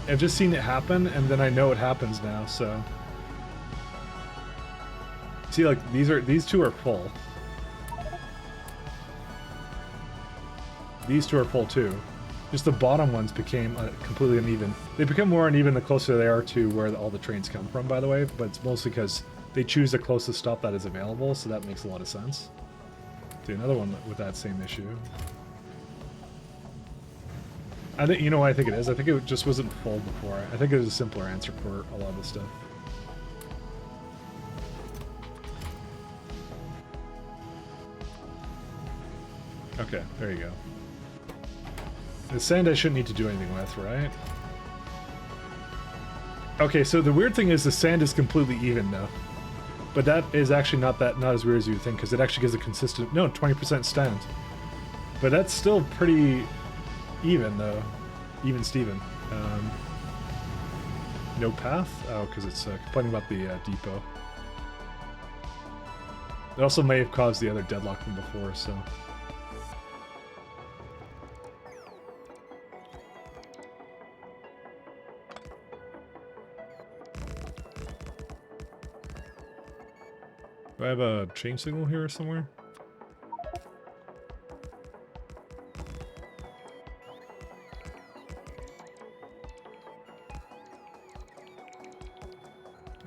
I've just seen it happen, and then I know it happens now, so... See, like, these two are full. These two are full, too. Just the bottom ones became completely uneven. They become more uneven the closer they are to where all the trains come from, by the way, but it's mostly because they choose the closest stop that is available, so that makes a lot of sense. See, another one with that same issue. I think, you know what I think it is? I think it just wasn't full before. I think there's a simpler answer for a lot of this stuff. Okay, there you go. The sand I shouldn't need to do anything with, right? Okay, so the weird thing is the sand is completely even now. But that is actually not as weird as you would think, because it actually gives a consistent... No, 20% stand. But that's still pretty even, though. Even Steven. No path? Oh, because it's complaining about the depot. It also may have caused the other deadlock from before, so... Do I have a change signal here somewhere?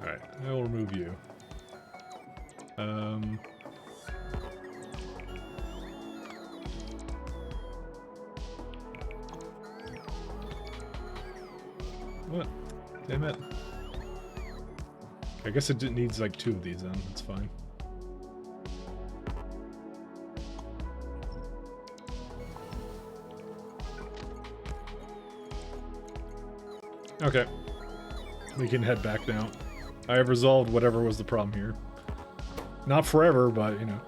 Alright, I will remove you. What? Damn it. I guess it needs like 2 of these then, that's fine. Okay. We can head back now. I have resolved whatever was the problem here. Not forever, but, you know,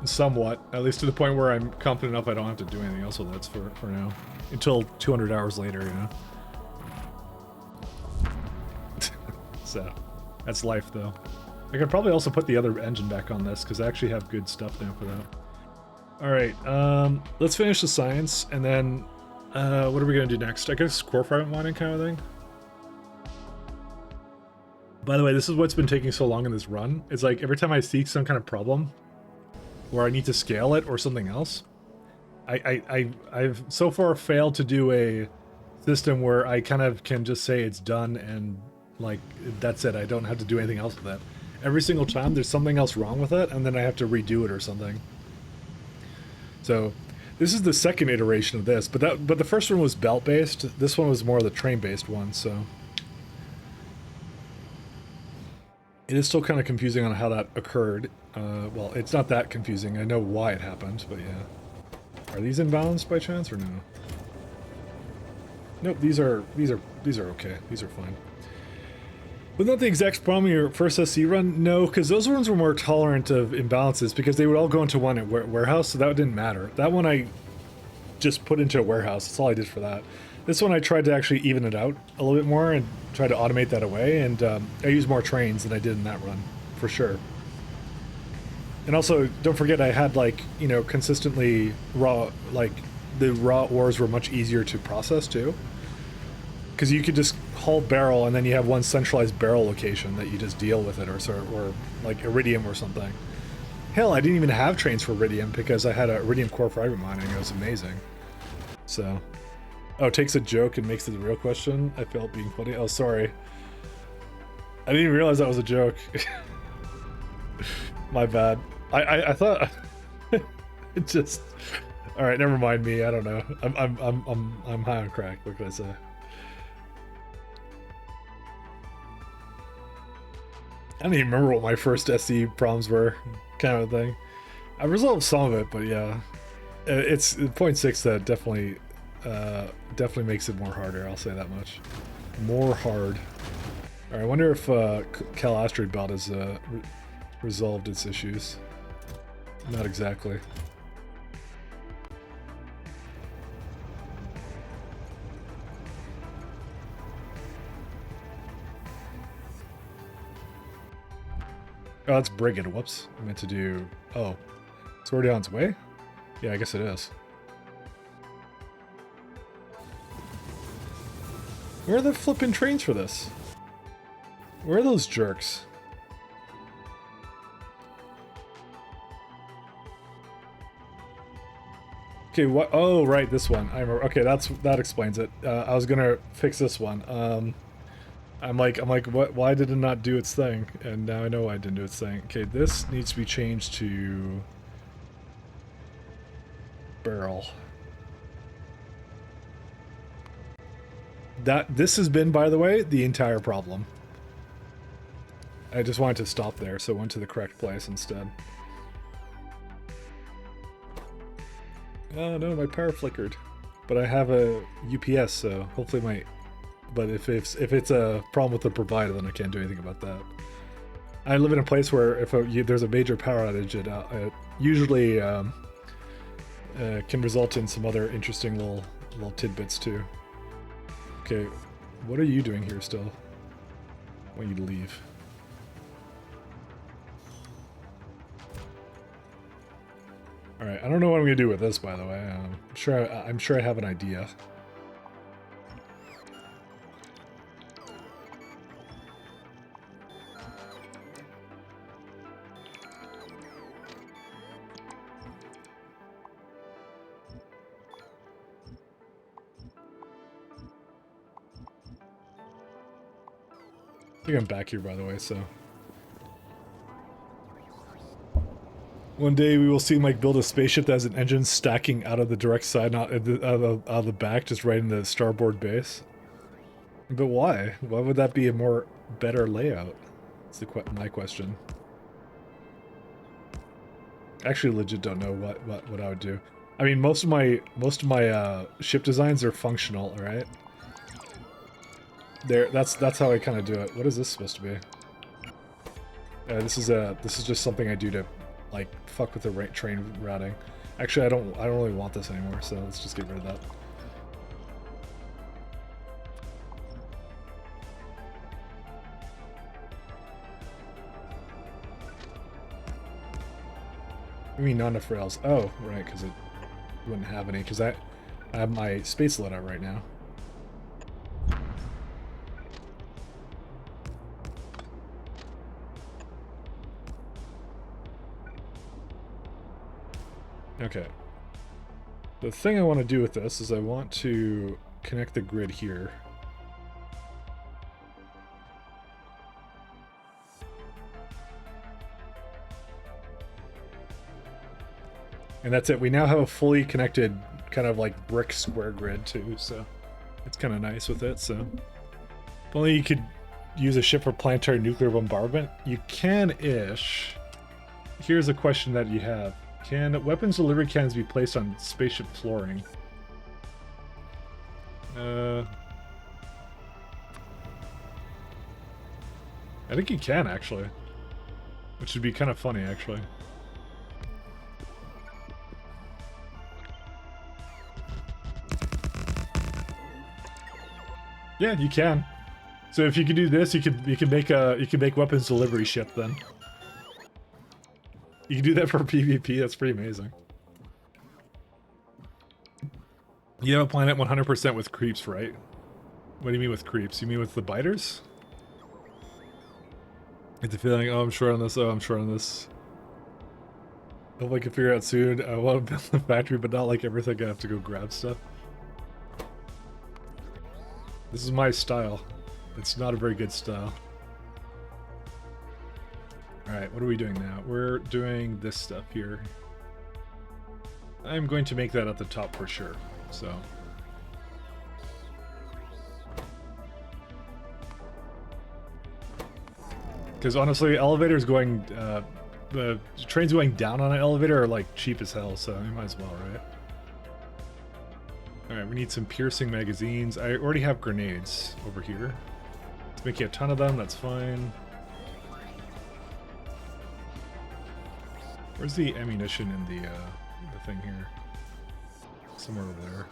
somewhat. At least to the point where I'm confident enough I don't have to do anything else with it for now. Until 200 hours later, you know. So, that's life, though. I could probably also put the other engine back on this, because I actually have good stuff now for that. Alright, let's finish the science, and then... what are we going to do next? I guess core fragment mining kind of thing? By the way, this is what's been taking so long in this run. It's like every time I see some kind of problem where I need to scale it or something else, I've so far failed to do a system where I kind of can just say it's done and like that's it. I don't have to do anything else with that. Every single time there's something else wrong with it and then I have to redo it or something. So this is the second iteration of this, but the first one was belt based. This one was more the train based one, so it is still kind of confusing on how that occurred. Well, it's not that confusing. I know why it happened, but yeah. Are these imbalanced by chance or no? Nope, these are okay. These are fine. Was not the exact problem in your first SC run? No, because those ones were more tolerant of imbalances because they would all go into one at warehouse, so that didn't matter. That one I just put into a warehouse. That's all I did for that. This one I tried to actually even it out a little bit more and try to automate that away, and I used more trains than I did in that run, for sure. And also, don't forget I had, like, you know, consistently raw, like, the raw ores were much easier to process too. Because you could just haul barrel and then you have one centralized barrel location that you just deal with it, or like iridium or something. Hell, I didn't even have trains for iridium because I had a iridium core fragment mining. It was amazing. So, oh, takes a joke and makes it a real question. I felt being funny. Oh, sorry. I didn't even realize that was a joke. My bad. I thought it just. All right, never mind me. I don't know. I'm high on crack. What can I say? I don't even remember what my first SE problems were, kind of a thing. I resolved some of it, but yeah, it's 0.6 that definitely makes it more harder. I'll say that much. More hard. All right, I wonder if Cal Asteroid Belt has resolved its issues. Not exactly. Oh, that's Brigand. Whoops. I meant to do... Oh. It's already on its way? Yeah, I guess it is. Where are the flipping trains for this? Where are those jerks? Okay, what? Oh, right, this one. I remember. Okay, that explains it. I was gonna fix this one. I'm like, what? Why did it not do its thing? And now I know why it didn't do its thing. Okay, this needs to be changed to barrel. This has been, by the way, the entire problem. I just wanted to stop there, so I went to the correct place instead. Oh no, my power flickered. But I have a UPS, so hopefully my... But if it's a problem with the provider, then I can't do anything about that. I live in a place where if there's a major power outage, it usually can result in some other interesting little tidbits too. Okay, what are you doing here still? I want you to leave. All right, I don't know what I'm gonna do with this, by the way. I'm sure I have an idea. I think I'm back here, by the way, so... One day we will see Mike build a spaceship that has an engine stacking out of the direct side, not out of the back, just right in the starboard base. But why? Why would that be a better layout? That's my question. Actually, legit don't know what I would do. I mean, most of my ship designs are functional, all right? That's how I kind of do it. What is this supposed to be? This is just something I do to, like, fuck with the train routing. Actually, I don't really want this anymore, so let's just get rid of that. I mean, not enough rails. Oh, right, because it wouldn't have any. Because I have my space loadout right now. Okay. The thing I want to do with this is I want to connect the grid here. And that's it. We now have a fully connected kind of like brick square grid too, so it's kind of nice with it. So if only you could use a ship for planetary nuclear bombardment. You can-ish. Here's a question that you have. Can weapons delivery cannons be placed on spaceship flooring? I think you can, actually. Which would be kind of funny, actually. Yeah, you can. So if you could do this, you could make weapons delivery ship then. You can do that for PvP. That's pretty amazing. You have a planet 100% with creeps, right? What do you mean with creeps? You mean with the biters? Get the feeling, oh, I'm short on this, oh, I'm short on this. Hope I can figure out soon. I want to build the factory, but not like everything I have to go grab stuff. This is my style. It's not a very good style. Alright, what are we doing now? We're doing this stuff here. I'm going to make that at the top for sure, so... Because honestly, elevators going, the trains going down on an elevator are like cheap as hell, so you might as well, right? Alright, we need some piercing magazines. I already have grenades over here. Let's make you a ton of them, that's fine. Where's the ammunition in the thing here? Somewhere over there.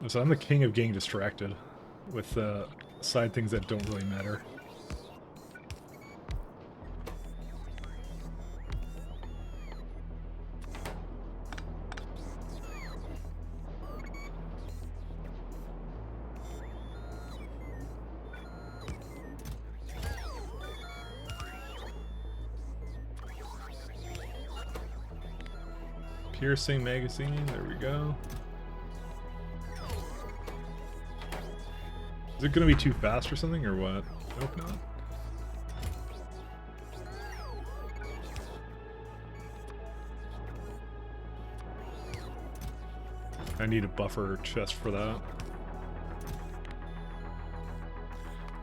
So I'm the king of getting distracted with side things that don't really matter. Piercing magazine, there we go. Is it gonna be too fast or something, or what? I hope not. I need a buffer chest for that.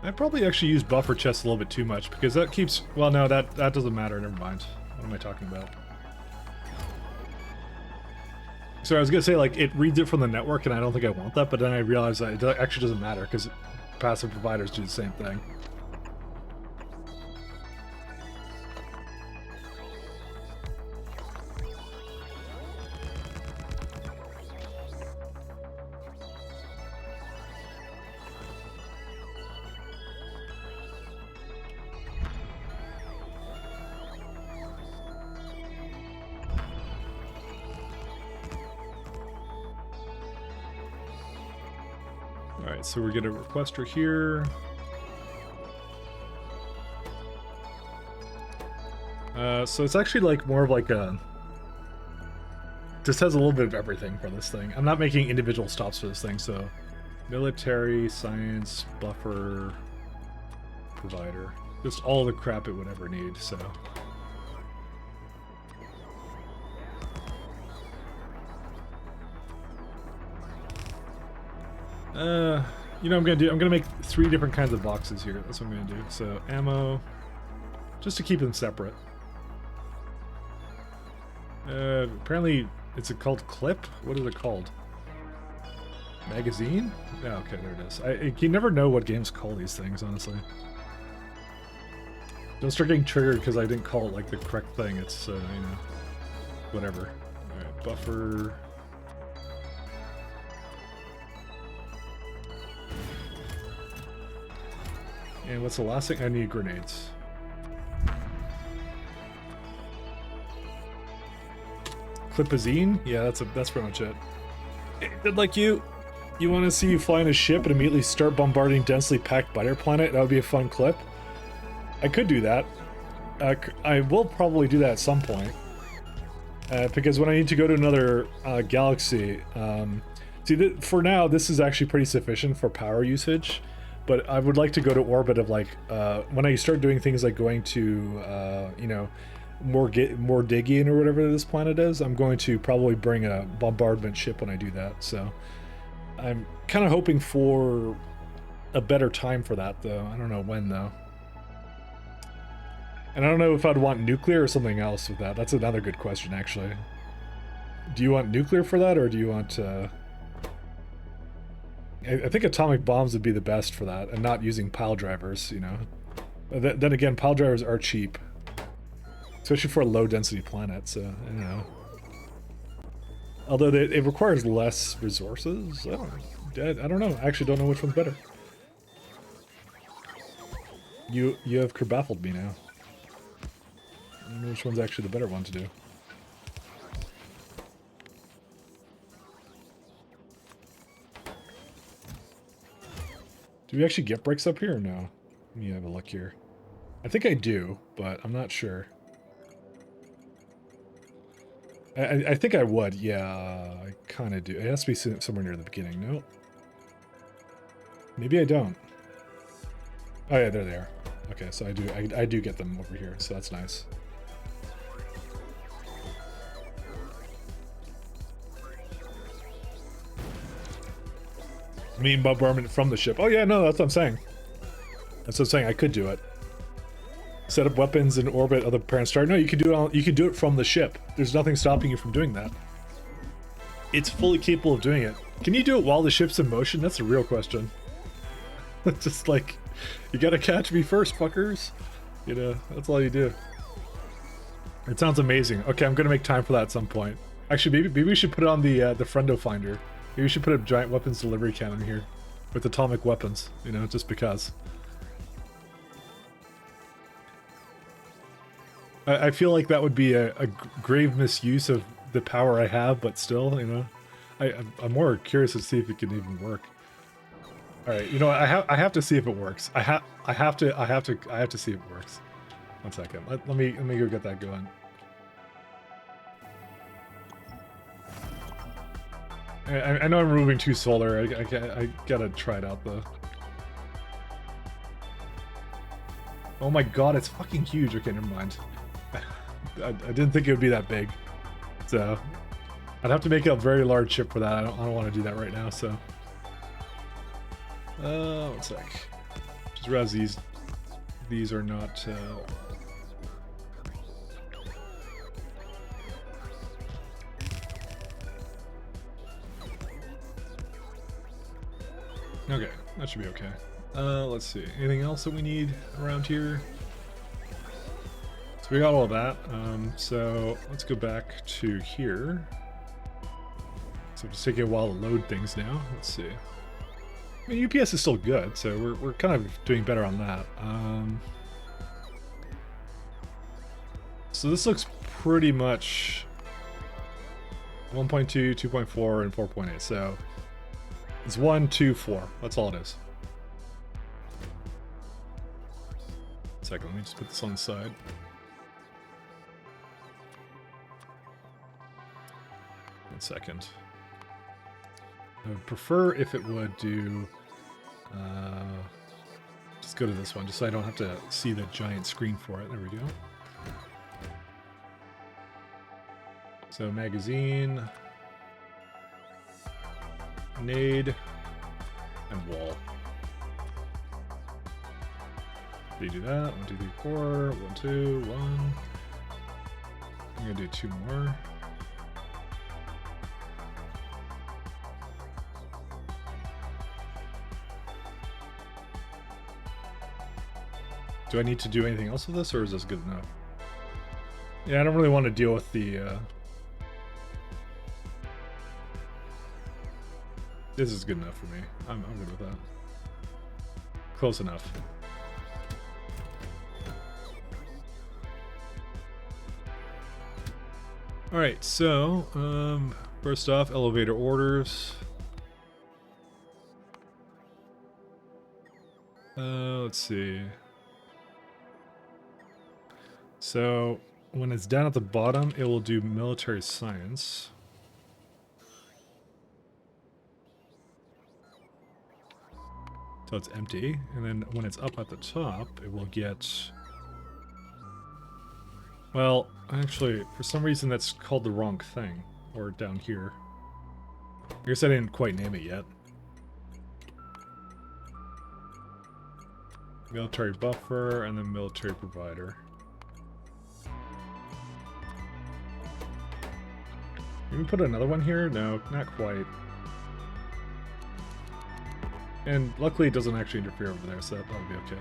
I probably actually use buffer chests a little bit too much, because that keeps... Well, no, that doesn't matter, never mind. What am I talking about? So I was gonna say, like, it reads it from the network, and I don't think I want that, but then I realized that it actually doesn't matter, because passive providers do the same thing. Alright, so we get a requester here. So it's actually like more of like a... Just has a little bit of everything for this thing. I'm not making individual stops for this thing, so... Military, science, buffer, provider. Just all the crap it would ever need, so... You know what I'm gonna make 3 different kinds of boxes here. That's what I'm gonna do. So, ammo, just to keep them separate. Apparently, it's called clip? What is it called? Magazine? Oh, okay, there it is. You never know what games call these things, honestly. Don't start getting triggered because I didn't call it like the correct thing. It's, you know, whatever. Alright, buffer... And what's the last thing? I need grenades. Clipazine? Yeah, that's pretty much it. Good like you want to see you fly in a ship and immediately start bombarding densely packed biter planet? That would be a fun clip. I could do that. I will probably do that at some point. Because when I need to go to another galaxy, for now, this is actually pretty sufficient for power usage. But I would like to go to orbit of like, when I start doing things like going to, you know, more Digian or whatever this planet is, I'm going to probably bring a bombardment ship when I do that. So I'm kind of hoping for a better time for that, though. I don't know when, though. And I don't know if I'd want nuclear or something else with that. That's another good question, actually. Do you want nuclear for that, or do you want... I think atomic bombs would be the best for that, and not using pile drivers, you know. Then again, pile drivers are cheap. Especially for a low-density planet, so, I don't know. Although it requires less resources. I don't know. I actually don't know which one's better. You have kerbaffled me now. I don't know which one's actually the better one to do. Do we actually get bricks up here or no? Let me have a look here. I think I do, but I'm not sure. I think I would, yeah, I kind of do. It has to be somewhere near the beginning, no? Maybe I don't. Oh yeah, there they are. Okay, so I do get them over here, so that's nice. I mean bombardment from the ship. Oh yeah, no, that's what I'm saying. That's what I'm saying, I could do it. Set up weapons in orbit of the parent star. No, you can do it. You can do it from the ship. There's nothing stopping you from doing that. It's fully capable of doing it. Can you do it while the ship's in motion? That's a real question. Just like, you gotta catch me first, fuckers. You know, that's all you do. It sounds amazing. Okay, I'm gonna make time for that at some point. Actually, maybe we should put it on the friendo finder. Maybe we should put a giant weapons delivery cannon here with atomic weapons. You know, just because. I feel like that would be a grave misuse of the power I have, but still, you know, I'm more curious to see if it can even work. All right, you know, I have to see if it works. I have to see if it works. One second. Let me go get that going. I know I'm removing 2 solar. I gotta try it out though. Oh my god, it's fucking huge. Okay, never mind. I didn't think it would be that big, so I'd have to make a very large chip for that. I don't want to do that right now. So, one sec. Just realize these are not. Okay, that should be okay. Let's see. Anything else that we need around here? So we got all of that. So let's go back to here. So it's taking a while to load things now. Let's see. I mean, UPS is still good, so we're kind of doing better on that. So this looks pretty much 1.2, 2.4, and 4.8. So it's 1, 2, 4. That's all it is. Second, let me just put this on the side. One second. I would prefer if it would do... just go to this one, just so I don't have to see the giant screen for it. There we go. So magazine, nade, and wall. Do you do that? 1, 2, 3, 4. 1, 2, 1. I'm gonna do 2 more. Do I need to do anything else with this, or is this good enough? Yeah, I don't really want to deal with the... This is good enough for me. I'm good with that. Close enough. Alright, so, first off, elevator orders. Let's see. So, when it's down at the bottom, it will do military science. So it's empty, and then when it's up at the top, it will get... Well, actually, for some reason that's called the wrong thing. Or down here. I guess I didn't quite name it yet. Military buffer, and then military provider. Can we put another one here? No, not quite. And luckily it doesn't actually interfere over there, so that'll be okay.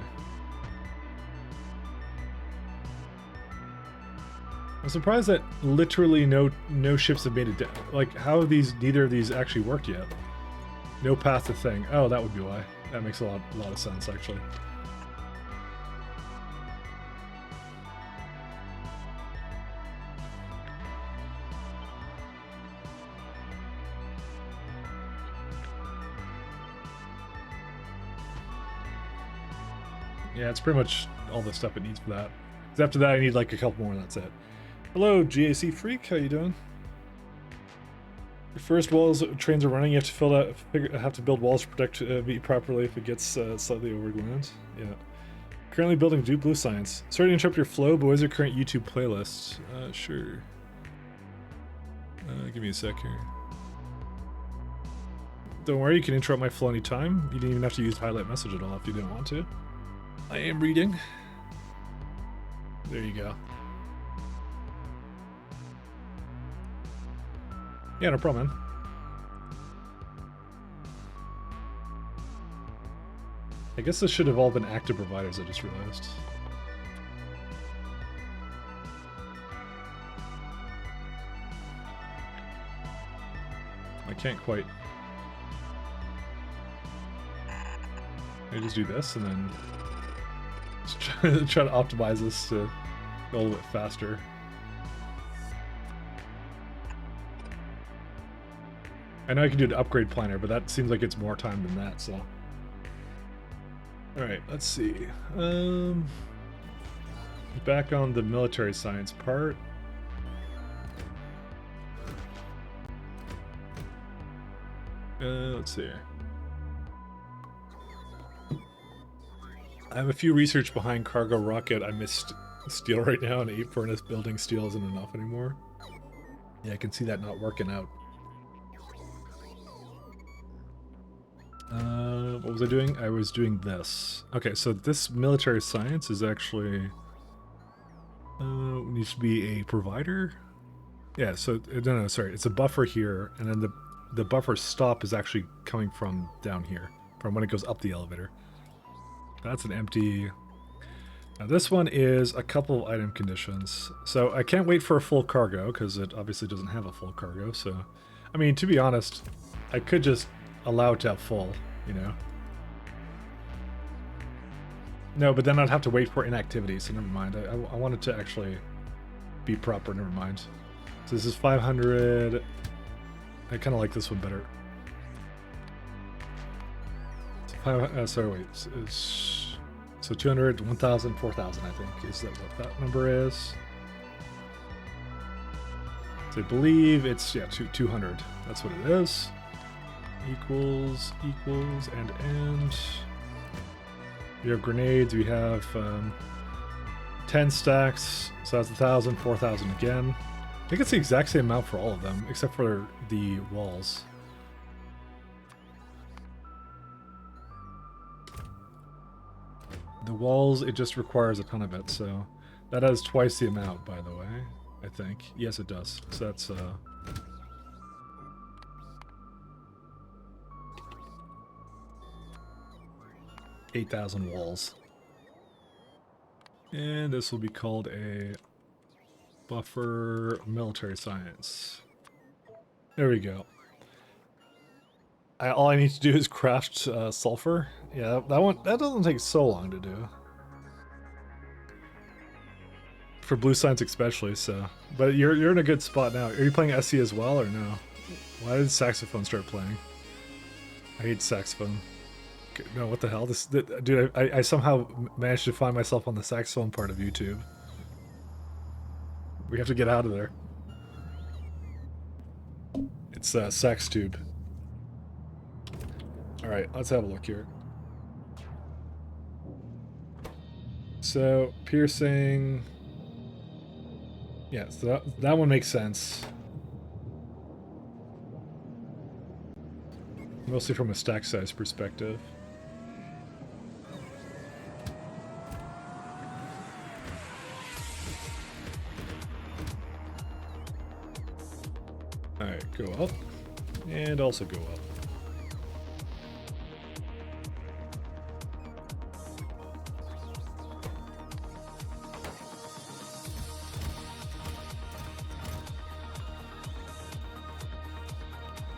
I'm surprised that literally no ships have made it down. Like, how have neither of these actually worked yet? No path to thing. Oh, that would be why. That makes a lot of sense, actually. Yeah, it's pretty much all the stuff it needs for that. 'Cause after that, I need like a couple more, and that's it. Hello, GAC Freak. How you doing? Your first walls trains are running. You have to have to build walls to protect meat properly if it gets slightly overgrown. Yeah. Currently building Blue Science. Sorry to interrupt your flow, but what is your current YouTube playlist? Sure. Give me a sec here. Don't worry, you can interrupt my flow anytime. You didn't even have to use highlight message at all if you didn't want to. I am reading. There you go. Yeah, no problem, man. I guess this should have all been active providers, I just realized. I can't quite. I just do this and then just try to optimize this to go a little bit faster. I know I can do the upgrade planner, but that seems like it's more time than that, so. Alright, let's see. Back on the military science part. Let's see here. I have a few research behind cargo rocket. I missed steel right now, and 8 furnace building steel isn't enough anymore. Yeah, I can see that not working out. What was I doing? I was doing this. Okay, so this military science is actually needs to be a provider. Yeah, so no, sorry, it's a buffer here, and then the buffer stop is actually coming from down here, from when it goes up the elevator. That's an empty. Now this one is a couple of item conditions. So I can't wait for a full cargo because it obviously doesn't have a full cargo. So, I mean, to be honest, I could just allow it to have full, you know. No, but then I'd have to wait for inactivity, so never mind. I want it to actually be proper, never mind. So this is 500. I kind of like this one better. Sorry, wait. So 200, 1,000, 4,000, I think, is that what that number is? So I believe it's, yeah, 200. That's what it is. Equals, and we have grenades. We have 10 stacks, so that's 1,000, 4,000 again. I think it's the exact same amount for all of them, except for the walls. The walls, it just requires a ton of it, so that has twice the amount, by the way, I think. Yes, it does. So that's 8,000 walls. And this will be called a buffer military science. There we go. All I need to do is craft sulfur. Yeah, that doesn't take so long to do. For blue science especially, so. But you're in a good spot now. Are you playing SE as well or no? Why did saxophone start playing? I hate saxophone. No, what the hell? Dude, I somehow managed to find myself on the saxophone part of YouTube. We have to get out of there. It's sax tube. Alright, let's have a look here. So, piercing... Yeah, so that one makes sense. Mostly from a stack size perspective. Alright, go up. And also go up.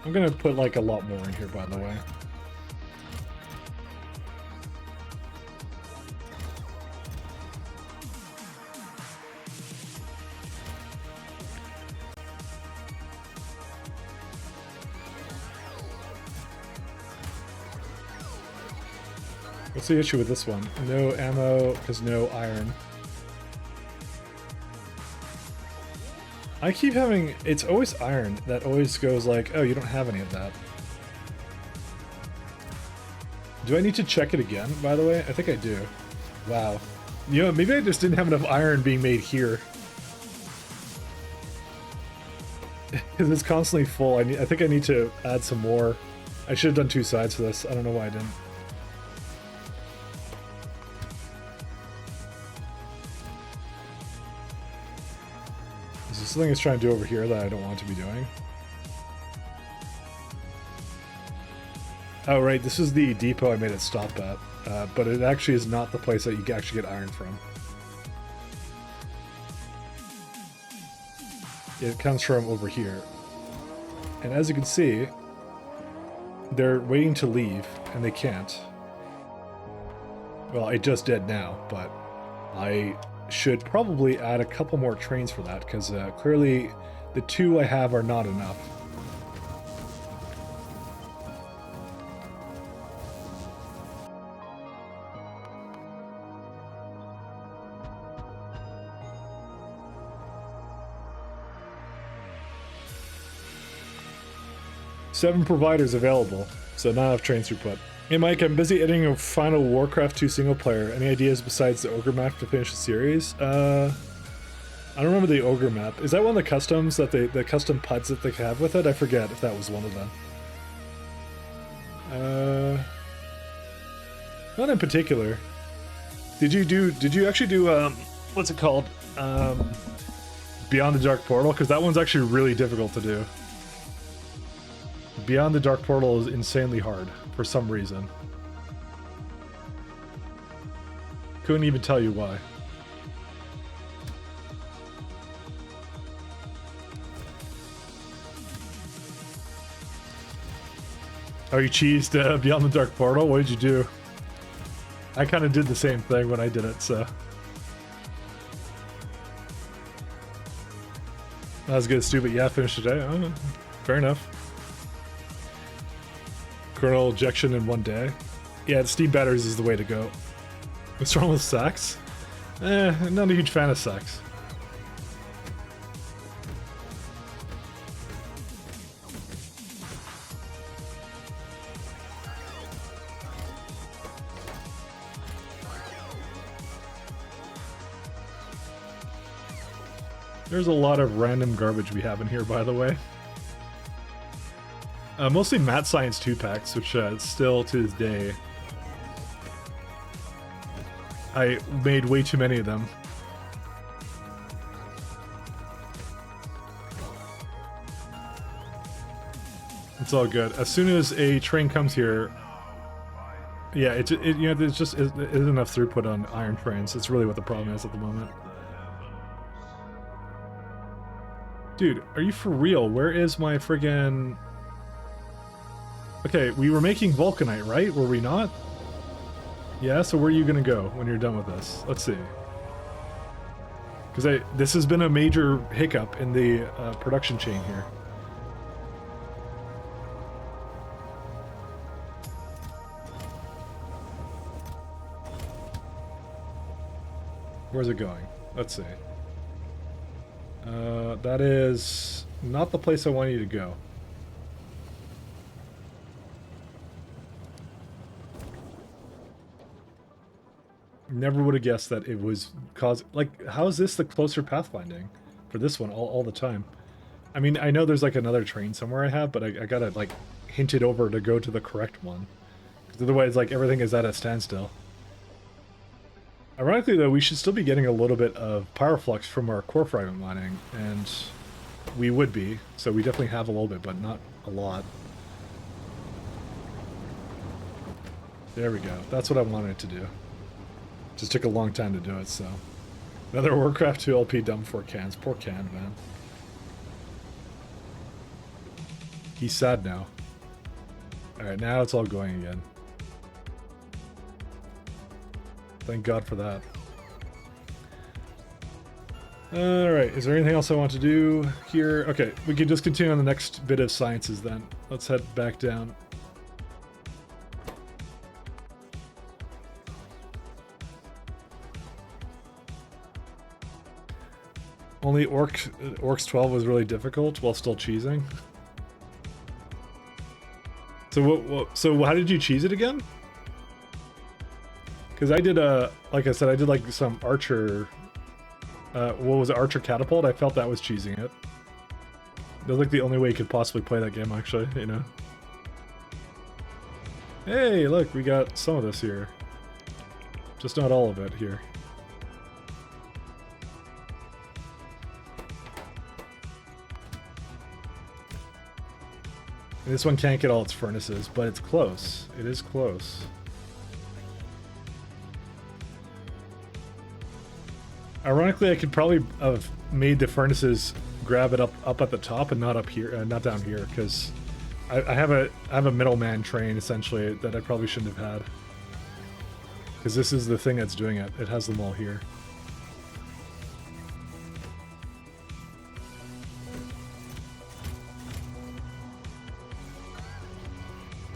I'm gonna put like a lot more in here, by the way. What's the issue with this one? No ammo, because no iron. I keep having... It's always iron that always goes like, oh, you don't have any of that. Do I need to check it again, by the way? I think I do. Wow. You know, maybe I just didn't have enough iron being made here. Because it's constantly full. I think I need to add some more. I should have done 2 sides for this. I don't know why I didn't. Is there something it's trying to do over here that I don't want to be doing? Oh, right. This is the depot I made it stop at. But it actually is not the place that you can actually get iron from. It comes from over here. And as you can see, they're waiting to leave, and they can't. Well, I just did now, but I should probably add a couple more trains for that, because clearly the 2 I have are not enough. Seven providers available, so not enough train throughput. Hey Mike, I'm busy editing a final Warcraft 2 single player. Any ideas besides the Ogre map to finish the series? I don't remember the Ogre map. Is that one of the customs that the custom PUDs that they have with it? I forget if that was one of them. Not in particular. Did you actually do what's it called? Beyond the Dark Portal? Because that one's actually really difficult to do. Beyond the Dark Portal is insanely hard, for some reason. Couldn't even tell you why. Oh, you cheesed Beyond the Dark Portal? What did you do? I kind of did the same thing when I did it, so... That was good, stupid. Yeah, finished today. Oh, fair enough. Kernel ejection in 1 day. Yeah, steam batteries is the way to go. What's wrong with sex? Not a huge fan of sex. There's a lot of random garbage we have in here, by the way. Mostly Math Science 2-packs, which still to this day... I made way too many of them. It's all good. As soon as a train comes here... Yeah, it you know, there's just isn't enough throughput on iron trains. It's really what the problem is at the moment. Dude, are you for real? Where is my friggin... Okay, we were making Vulcanite, right? Were we not? Yeah, so where are you gonna go when you're done with this? Let's see. Because this has been a major hiccup in the production chain here. Where's it going? Let's see. That is not the place I want you to go. Never would have guessed that it was like, how is this the closer pathfinding for this one all the time? I mean, I know there's like another train somewhere I have, but I gotta like hint it over to go to the correct one. Because otherwise, like, everything is at a standstill. Ironically, though, we should still be getting a little bit of power flux from our core fragment mining, and we would be. So we definitely have a little bit, but not a lot. There we go. That's what I wanted to do. Just took a long time to do it, so. Another Warcraft 2 LP dump for cans. Poor Can, man. He's sad now. Alright, now it's all going again. Thank God for that. Alright, is there anything else I want to do here? Okay, we can just continue on the next bit of sciences then. Let's head back down. Only Orcs 12 was really difficult while still cheesing. So how did you cheese it again? Because I did like I said, I did like some archer. What was it, Archer Catapult? I felt that was cheesing it. That was like the only way you could possibly play that game, actually, you know. Hey, look, we got some of this here. Just not all of it here. And this one can't get all its furnaces, but it's close. It is close. Ironically, I could probably have made the furnaces grab it up at the top and not up here, not down here, because I have a middleman train essentially that I probably shouldn't have had. Because this is the thing that's doing it. It has them all here.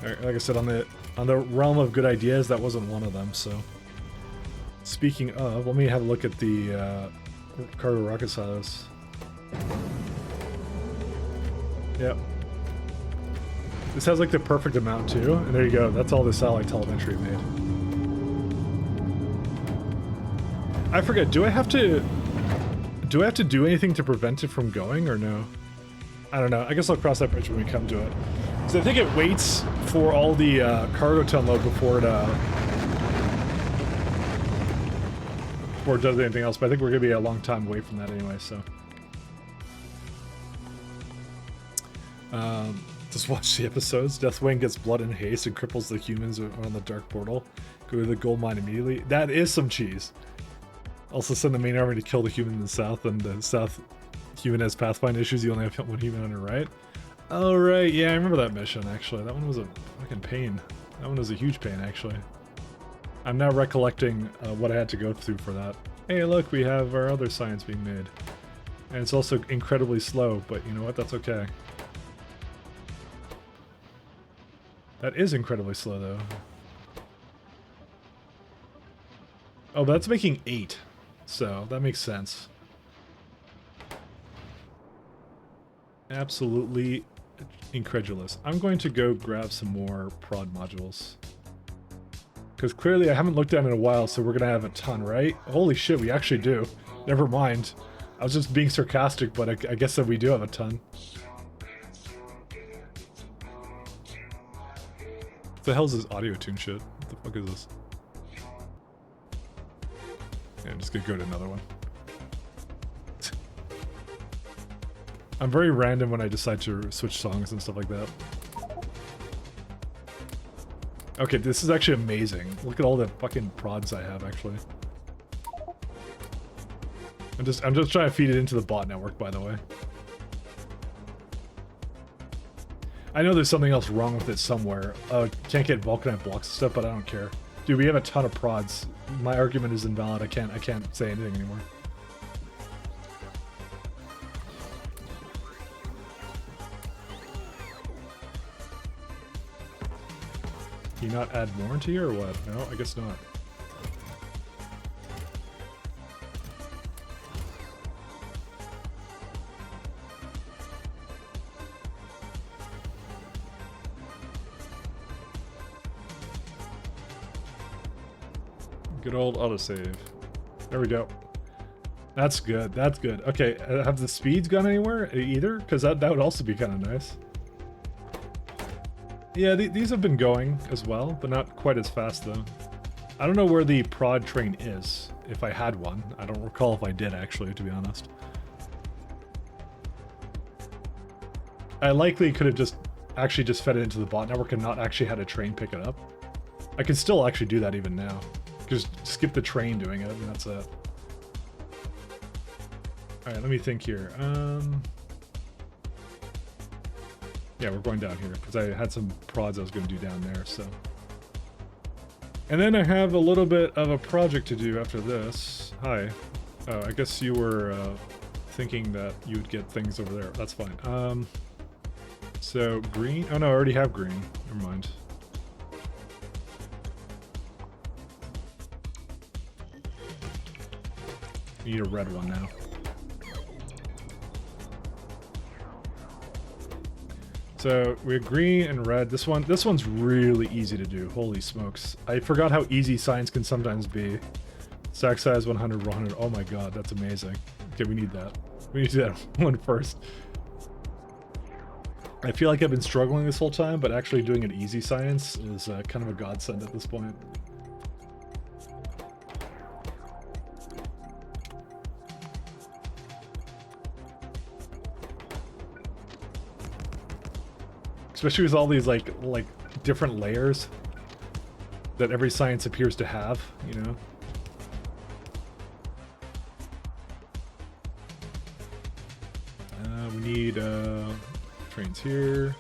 Like I said, on the realm of good ideas, that wasn't one of them. So, speaking of, let me have a look at the cargo rocket silos. Yep. This has like the perfect amount too, and there you go. That's all the satellite telemetry made. I forget. Do I have to do anything to prevent it from going, or no? I don't know. I guess I'll cross that bridge when we come to it. So I think it waits for all the cargo to unload before it does anything else. But I think we're gonna be a long time away from that anyway. So just watch the episodes. Deathwing gets blood and haste and cripples the humans on the dark portal. Go to the gold mine immediately. That is some cheese. Also send the main army to kill the human in the south, and the south human has pathfinder issues. You only have one human on the right. Oh, right. Yeah, I remember that mission, actually. That one was a fucking pain. That one was a huge pain, actually. I'm now recollecting what I had to go through for that. Hey, look, we have our other science being made. And it's also incredibly slow, but you know what? That's okay. That is incredibly slow, though. Oh, but that's making 8. So, that makes sense. Absolutely incredulous. I'm going to go grab some more prod modules. Because clearly I haven't looked at it in a while, so we're going to have a ton, right? Holy shit, we actually do. Never mind. I was just being sarcastic, but I guess that we do have a ton. What the hell is this audio tune shit? What the fuck is this? Yeah, I'm just going to go to another one. I'm very random when I decide to switch songs and stuff like that. Okay, this is actually amazing. Look at all the fucking prods I have, actually. I'm just trying to feed it into the bot network, by the way. I know there's something else wrong with it somewhere. Can't get vulcanite blocks and stuff, but I don't care. Dude, we have a ton of prods. My argument is invalid. I can't say anything anymore. Can you not add warranty or what? No, I guess not. Good old autosave. There we go. That's good. That's good. Okay, have the speeds gone anywhere either? Because that would also be kind of nice. Yeah, these have been going as well, but not quite as fast though. I don't know where the prod train is, if I had one. I don't recall if I did actually, to be honest. I likely could have just actually just fed it into the bot network and not actually had a train pick it up. I can still actually do that even now. Just skip the train doing it, and that's it. Alright, let me think here. Yeah, we're going down here, because I had some prods I was going to do down there, so... And then I have a little bit of a project to do after this. Hi. Oh, I guess you were thinking that you would get things over there. That's fine. So, green? Oh no, I already have green. Never mind. We need a red one now. So we have green and red. This one's really easy to do. Holy smokes. I forgot how easy science can sometimes be. Stack size 100, 100. Oh my god, that's amazing. Okay, we need that. We need to do that one first. I feel like I've been struggling this whole time, but actually doing an easy science is kind of a godsend at this point. Especially with all these like different layers that every science appears to have, you know. We need trains here.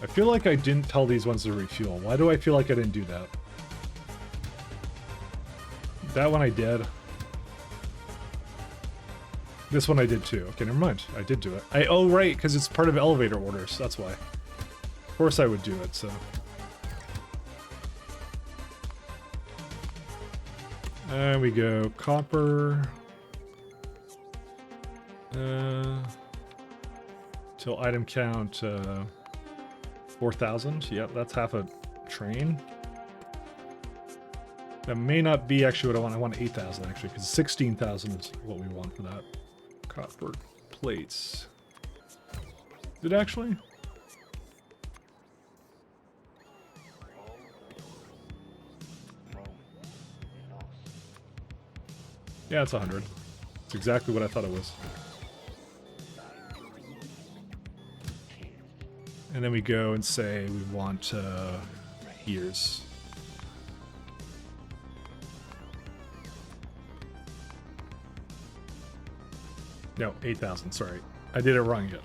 I feel like I didn't tell these ones to refuel. Why do I feel like I didn't do that? That one I did. This one I did too. Okay, never mind. I did do it. Oh, right, because it's part of elevator orders. That's why. Of course I would do it, so. There we go. Copper. Till item count 4,000. Yep, that's half a train. That may not be actually what I want. I want 8,000 actually, because 16,000 is what we want for that. Copper plates. Did it actually? Yeah, it's 100. It's exactly what I thought it was. And then we go and say we want ears. No, 8,000, sorry. I did it wrong again.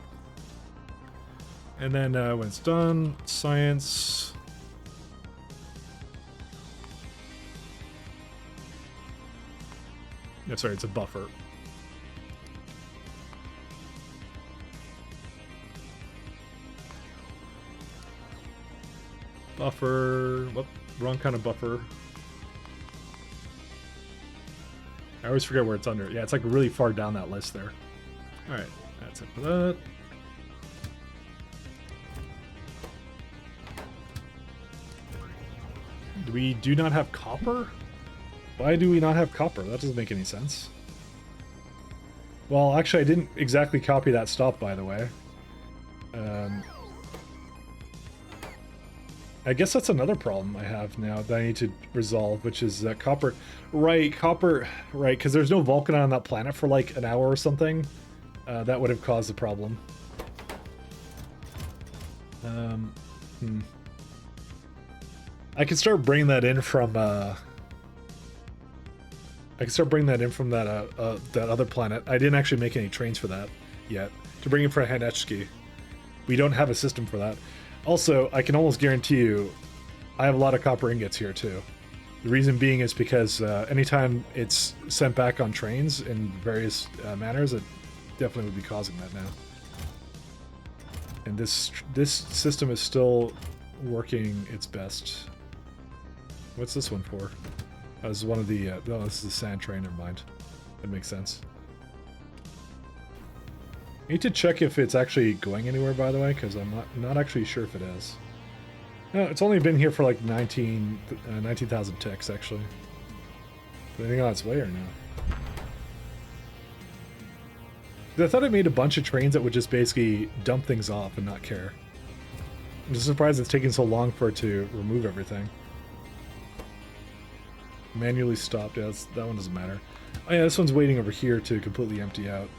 And then when it's done, science. No, sorry, it's a buffer. Buffer. Whoop, wrong kind of buffer. I always forget where it's under. Yeah, it's like really far down that list there. Alright, that's it for that. We do not have copper? Why do we not have copper? That doesn't make any sense. Well, actually, I didn't exactly copy that stop, by the way. I guess that's another problem I have now that I need to resolve, which is copper. Right, copper, right, because there's no Vulcan on that planet for like an hour or something. That would have caused the problem. I can start bringing that in from that that other planet. I didn't actually make any trains for that yet. To bring in for Hanechki. We don't have a system for that. Also, I can almost guarantee you, I have a lot of copper ingots here too. The reason being is because anytime it's sent back on trains in various manners, it definitely would be causing that now. And this system is still working its best. What's this one for? Oh, this is one of the... oh, this is the sand train, never mind. That makes sense. I need to check if it's actually going anywhere, by the way, because I'm not actually sure if it is. No, it's only been here for like 19,000 ticks, actually. Is anything on its way or no? I thought it made a bunch of trains that would just basically dump things off and not care. I'm just surprised it's taking so long for it to remove everything. Manually stopped. Yeah, that one doesn't matter. Oh yeah, this one's waiting over here to completely empty out.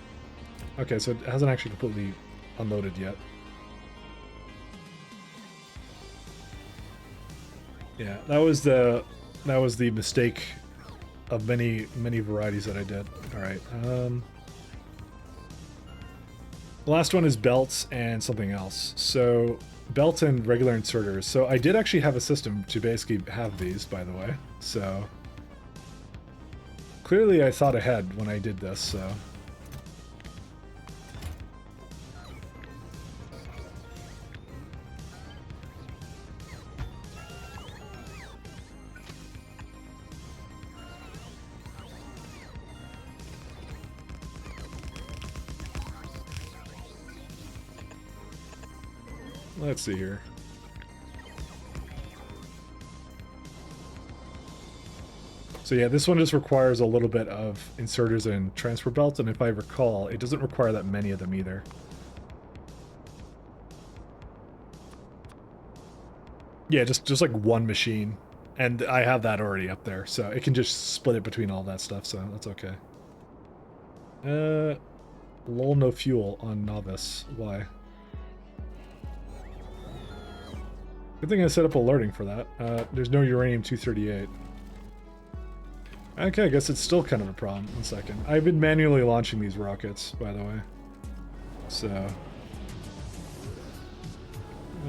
Okay, so it hasn't actually completely unloaded yet. Yeah, that was the mistake of many varieties that I did. All right. The last one is belts and something else. So belts and regular inserters. So I did actually have a system to basically have these, by the way. So clearly I thought ahead when I did this, so. Let's see here. So yeah, this one just requires a little bit of inserters and transfer belts, and if I recall, it doesn't require that many of them either. Yeah, just like one machine, and I have that already up there, so it can just split it between all that stuff, so that's okay. Lol, no fuel on novice. Why? Good thing I set up alerting for that. There's no uranium-238. Okay, I guess it's still kind of a problem. 1 second. I've been manually launching these rockets, by the way. So...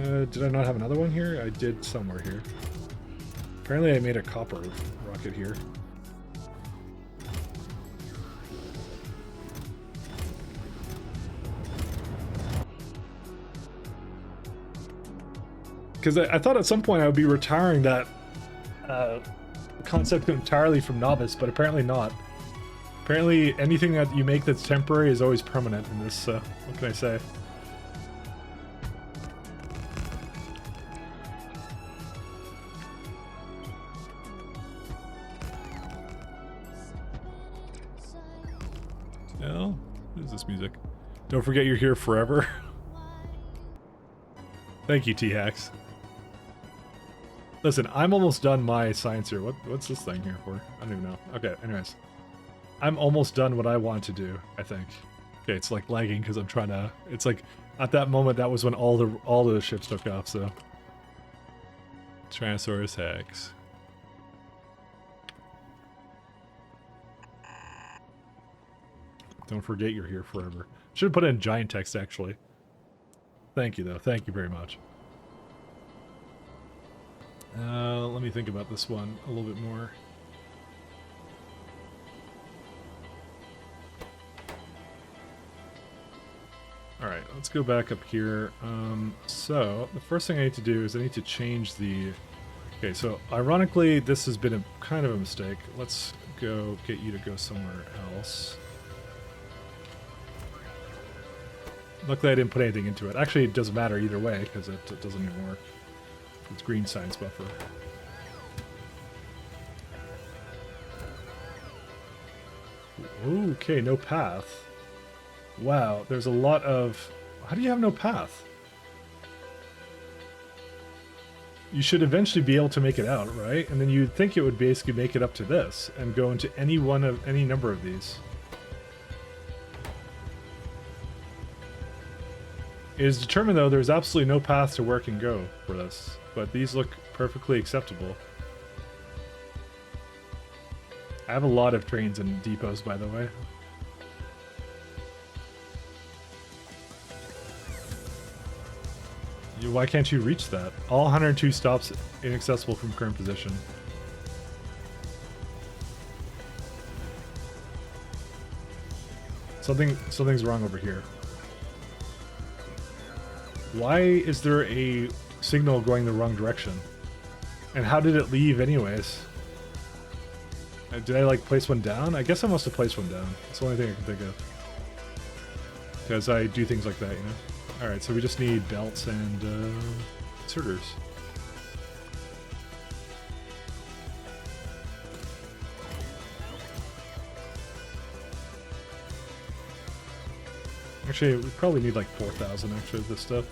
did I not have another one here? I did somewhere here. Apparently I made a copper rocket here. Because I thought at some point I would be retiring that concept entirely from novice, but apparently not. Apparently anything that you make that's temporary is always permanent in this, what can I say? No? What is this music? Don't forget you're here forever. Thank you, T-Hacks. Listen, I'm almost done my science here. What's this thing here for? I don't even know. Okay, anyways. I'm almost done what I want to do, I think. Okay, it's like lagging because I'm trying to... It's like, at that moment, that was when all the ships took off, so... Tyrannosaurus Rex. Don't forget you're here forever. Should have put in giant text, actually. Thank you, though. Thank you very much. Let me think about this one a little bit more. Alright, let's go back up here. So, the first thing I need to do is I need to change the... Okay, so ironically, this has been a kind of a mistake. Let's go get you to go somewhere else. Luckily I didn't put anything into it. Actually, it doesn't matter either way, because it doesn't even work. It's green science buffer. Okay, no path. Wow, there's a lot of... How do you have no path? You should eventually be able to make it out, right? And then you'd think it would basically make it up to this and go into any number of these. It is determined, though, there's absolutely no path to where it can go for this, but these look perfectly acceptable. I have a lot of trains and depots, by the way. Why can't you reach that? All 102 stops inaccessible from current position. Something's wrong over here. Why is there a signal going the wrong direction? And how did it leave anyways? Did I like place one down? I guess I must have placed one down. It's the only thing I can think of. Because I do things like that, you know? Alright, so we just need belts and inserters. Actually, we probably need like 4,000 actually of this stuff.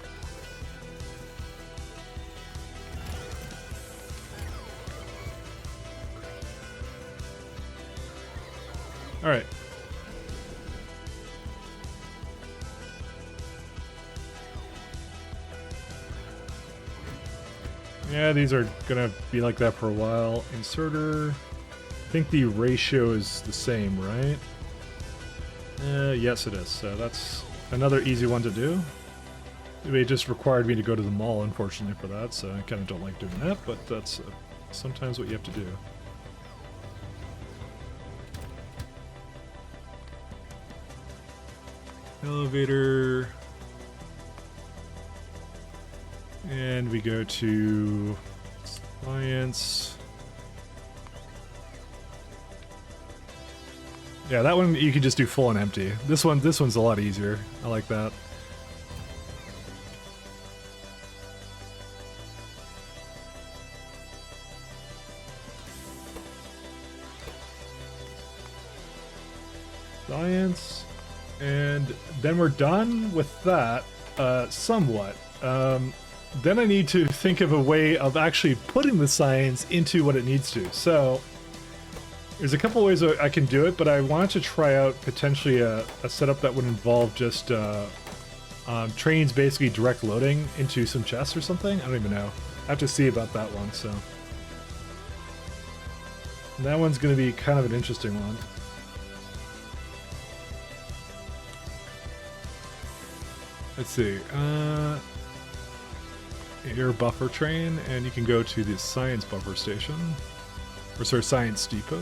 All right. Yeah, these are gonna be like that for a while. Inserter. I think the ratio is the same, right? Yes, it is. So that's another easy one to do. It just required me to go to the mall, unfortunately, for that, so I kind of don't like doing that, but that's sometimes what you have to do. Elevator. And we go to science. Yeah, that one you can just do full and empty. This one's a lot easier. I like that. Science. And then we're done with that, somewhat. Then I need to think of a way of actually putting the science into what it needs to. So there's a couple ways I can do it, but I wanted to try out potentially a setup that would involve just trains basically direct loading into some chests or something. I don't even know. I have to see about that one. So and that one's going to be kind of an interesting one. Let's see. Air buffer train, and you can go to the science buffer station. Or sorry, science depot.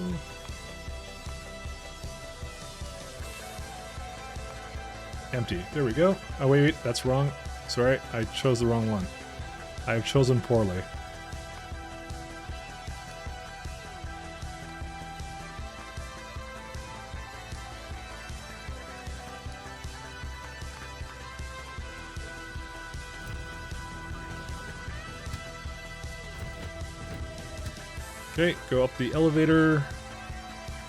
Empty. There we go. Oh wait, that's wrong. Sorry, I chose the wrong one. I have chosen poorly. Okay, go up the elevator.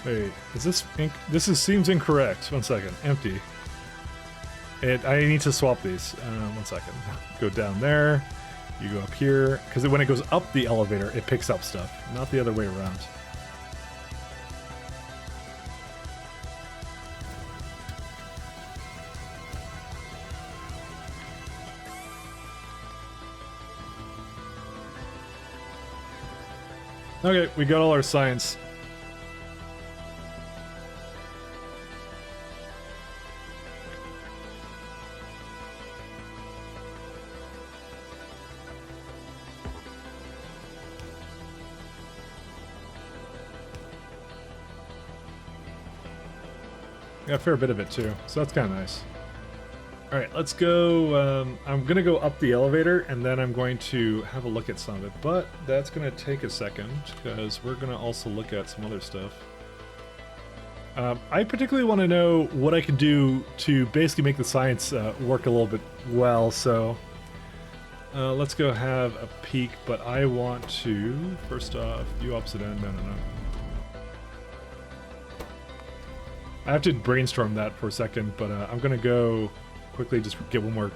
Wait, is this seems incorrect. 1 second. Empty. I need to swap these. 1 second. Go down there. You go up here. Because when it goes up the elevator, it picks up stuff. Not the other way around. Okay, we got all our science. Got a fair bit of it too, so that's kind of nice. Alright, let's go. I'm going to go up the elevator, and then I'm going to have a look at some of it. But that's going to take a second, because we're going to also look at some other stuff. I particularly want to know what I can do to basically make the science work a little bit well, so let's go have a peek. But I want to, first off, view opposite end. No. I have to brainstorm that for a second, but I'm going to go quickly just get one more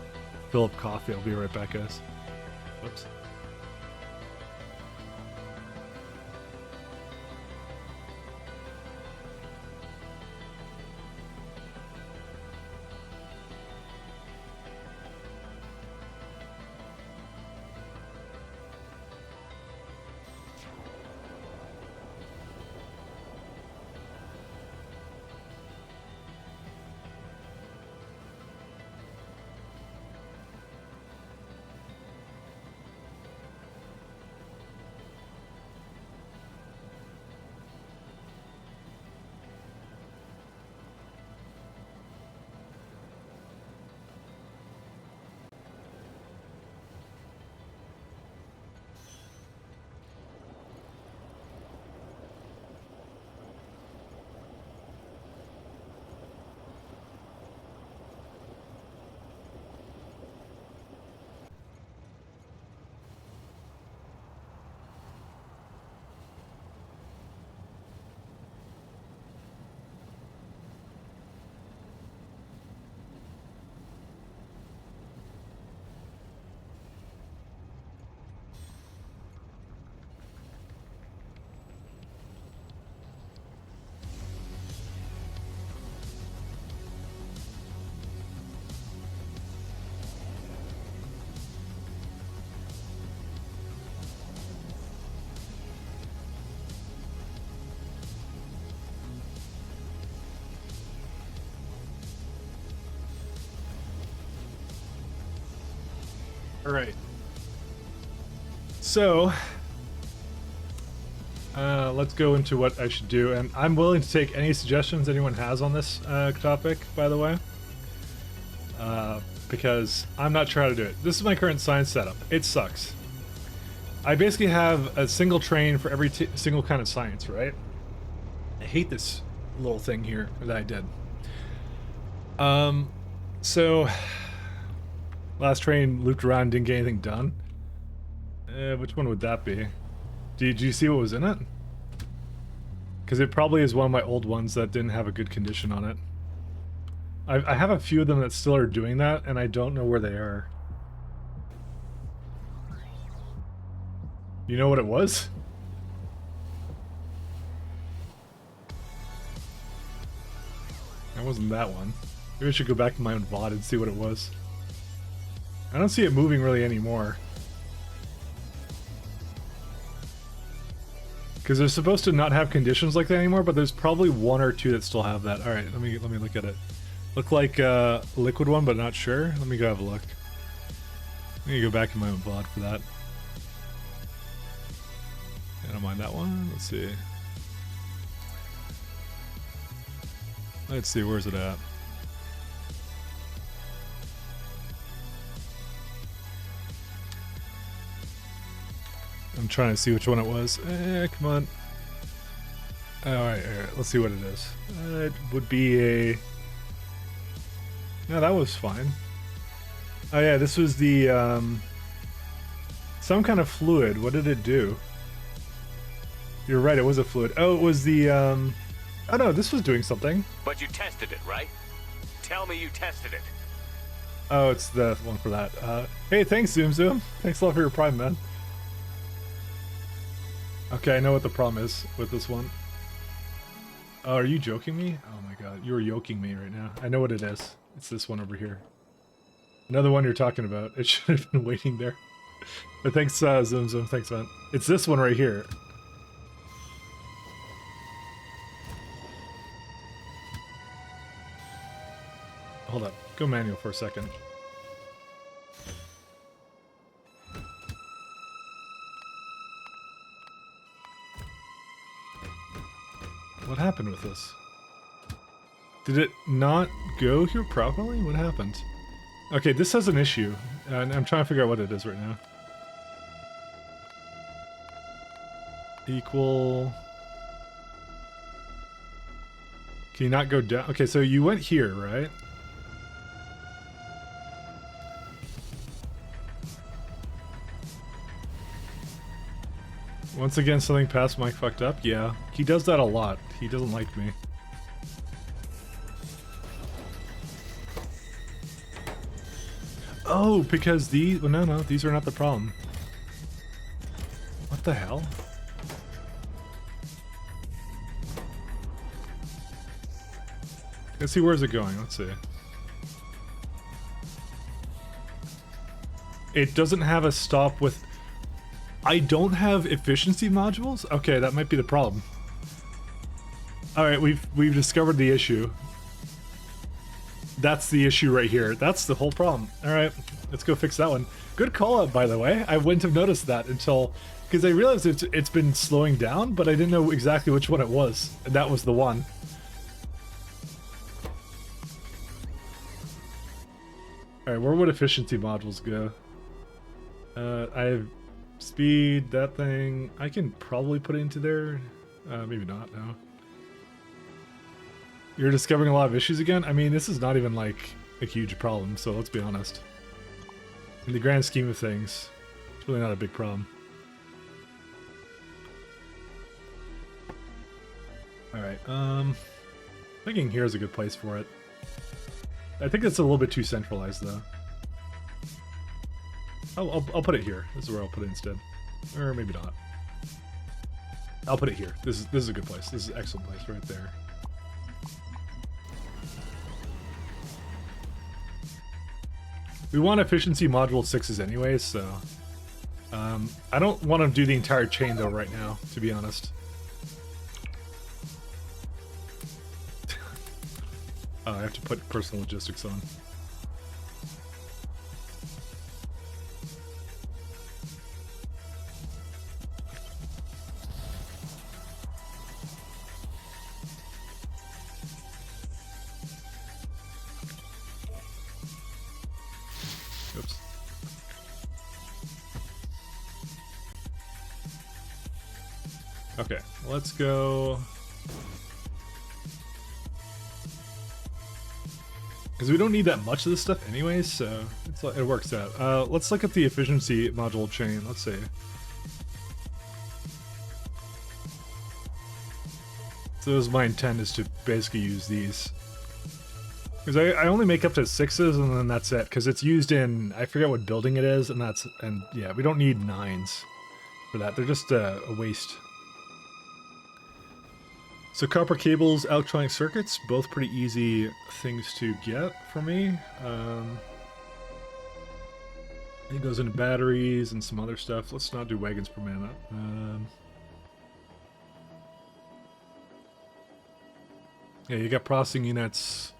fill of coffee. I'll be right back, guys. Whoops. All right. So, let's go into what I should do, and I'm willing to take any suggestions anyone has on this topic, by the way, because I'm not sure how to do it. This is my current science setup. It sucks. I basically have a single train for every single kind of science, right? I hate this little thing here that I did. So last train looped around, didn't get anything done. Which one would that be? Did you see what was in it? Because it probably is one of my old ones that didn't have a good condition on it. I have a few of them that still are doing that, and I don't know where they are. You know what it was? That wasn't that one. Maybe I should go back to my own VOD and see what it was. I don't see it moving really anymore. Because they're supposed to not have conditions like that anymore, but there's probably one or two that still have that. All right, let me look at it. Look like a liquid one, but not sure. Let me go have a look. I need to go back in my own VOD for that. I don't mind that one. Let's see. Let's see, where's it at? I'm trying to see which one it was. Come on. Alright, let's see what it is. It would be a... No, that was fine. Oh yeah, this was the, some kind of fluid. What did it do? You're right, it was a fluid. Oh, it was the, oh no, this was doing something. But you tested it, right? Tell me you tested it. Oh, it's the one for that. Hey, thanks, Zoom Zoom. Thanks a lot for your prime, man. Okay, I know what the problem is with this one. Oh, are you joking me? Oh my god, you're yoking me right now. I know what it is. It's this one over here. Another one you're talking about. It should have been waiting there. But thanks, Zoom Zoom. Thanks, man. It's this one right here. Hold up. Go manual for a second. What happened with this? Did it not go here properly? What happened? Okay, this has an issue, and I'm trying to figure out what it is right now. Equal... Can you not go down? Okay, so you went here, right? Once again, something past Mike fucked up? Yeah. He does that a lot. He doesn't like me. Oh, because these... Well, no, these are not the problem. What the hell? Let's see, where's it going? Let's see. It doesn't have a stop with... I don't have efficiency modules? Okay, that might be the problem. Alright, we've discovered the issue. That's the issue right here. That's the whole problem. Alright, let's go fix that one. Good call out, by the way. I wouldn't have noticed that until... Because I realized it's been slowing down, but I didn't know exactly which one it was. And that was the one. Alright, where would efficiency modules go? I have speed, that thing. I can probably put it into there. Maybe not, no. You're discovering a lot of issues again? I mean, this is not even like a huge problem, so let's be honest. In the grand scheme of things, it's really not a big problem. Alright, thinking here is a good place for it. I think it's a little bit too centralized, though. I'll put it here. This is where I'll put it instead. Or maybe not. I'll put it here. This is a good place. This is an excellent place right there. We want efficiency module 6s anyways, so... I don't want to do the entire chain, though, right now, to be honest. Oh, I have to put personal logistics on. Okay, let's go. Because we don't need that much of this stuff anyways, so it works out. Let's look at the efficiency module chain. Let's see. So this is my intent, is to basically use these. Because I only make up to 6s and then that's it. Because it's used in, I forget what building it is, and yeah, we don't need 9s for that. They're just a waste. So copper cables, electronic circuits, both pretty easy things to get for me. It goes into batteries and some other stuff. Let's not do wagons per minute. Yeah, you got processing units.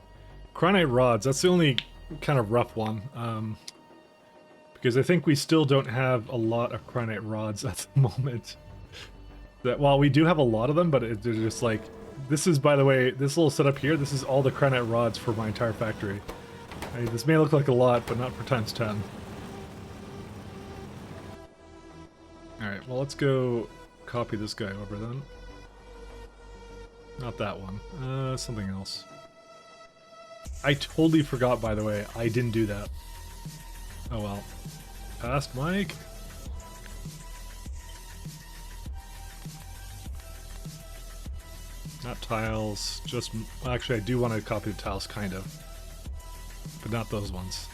Chromite rods, that's the only kind of rough one. Because I think we still don't have a lot of chromite rods at the moment. That, while we do have a lot of them, but they're just like, this is, by the way, this little setup here, this is all the chromite rods for my entire factory. I mean, this may look like a lot, but not for times 10. Alright, well, let's go copy this guy over then. Not that one. Something else. I totally forgot, by the way. I didn't do that. Oh well. Ask Mike. Not tiles, just... Well, actually, I do want to copy the tiles, kind of. But not those ones.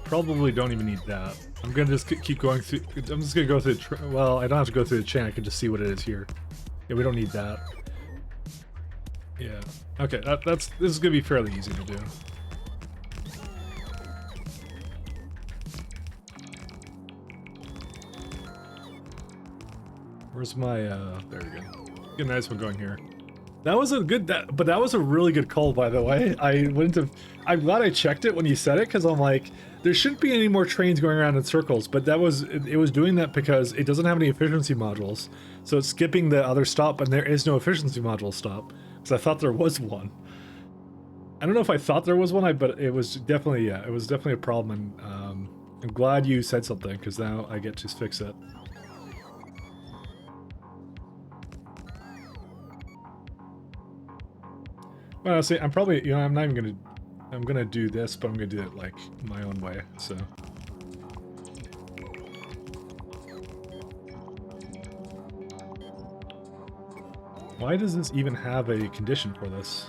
Probably don't even need that. I'm gonna just keep going through. I'm just gonna go through the well, I don't have to go through the chain. I can just see what it is here. Yeah, we don't need that. Yeah. Okay, this is gonna be fairly easy to do. Where's my there we go. Get a nice one going here. That was a good but that was a really good call, by the way. I wouldn't have. I'm glad I checked it when you said it, because I'm like, there shouldn't be any more trains going around in circles, but that was it was doing that because it doesn't have any efficiency modules, so it's skipping the other stop, and there is no efficiency module stop, because I thought there was one. I don't know if I thought there was one, but it was definitely, yeah, it was definitely a problem, and I'm glad you said something, because now I get to fix it. Well, see, I'm probably, you know, I'm not even gonna, I'm gonna do this, but I'm gonna do it like my own way, so. Why does this even have a condition for this?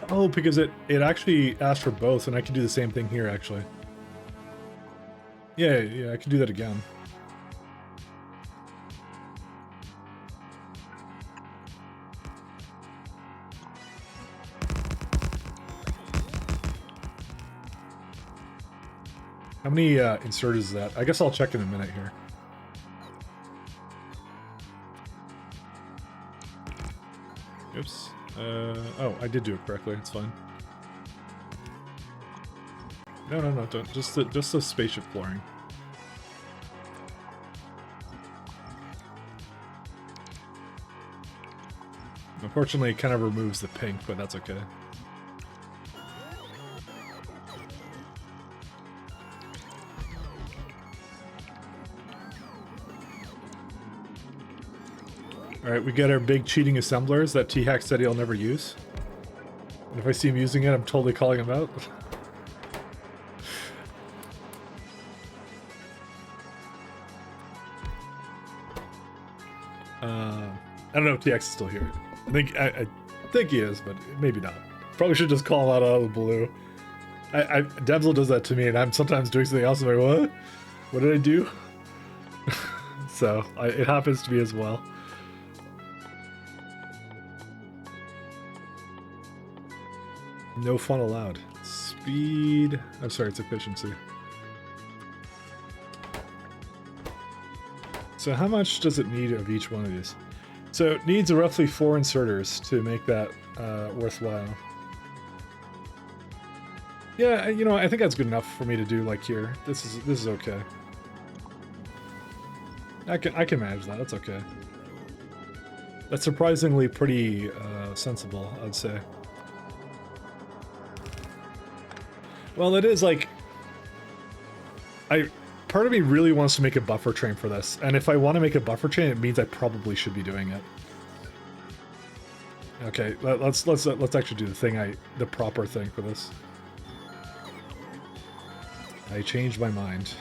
Oh, because it actually asked for both, and I can do the same thing here, actually. Yeah, I can do that again. How many inserters is that? I guess I'll check in a minute here. Oops. Oh, I did do it correctly. It's fine. No, don't. Just the spaceship flooring. Unfortunately, it kind of removes the pink, but that's okay. Alright, we get our big cheating assemblers that T-Hack said he'll never use. And if I see him using it, I'm totally calling him out. I don't know if TX is still here. I think he is, but maybe not. Probably should just call him out of the blue. Debzel does that to me, and I'm sometimes doing something else. I'm like, what? What did I do? So, it happens to me as well. No fun allowed. Speed. I'm sorry, it's efficiency. So how much does it need of each one of these? So it needs roughly 4 inserters to make that worthwhile. Yeah, you know, I think that's good enough for me to do like here. This is okay. I can manage that. That's okay. That's surprisingly pretty sensible, I'd say. Well, it is like part of me really wants to make a buffer train for this, and if I want to make a buffer train, it means I probably should be doing it. Okay, let's actually do the proper thing for this. I changed my mind.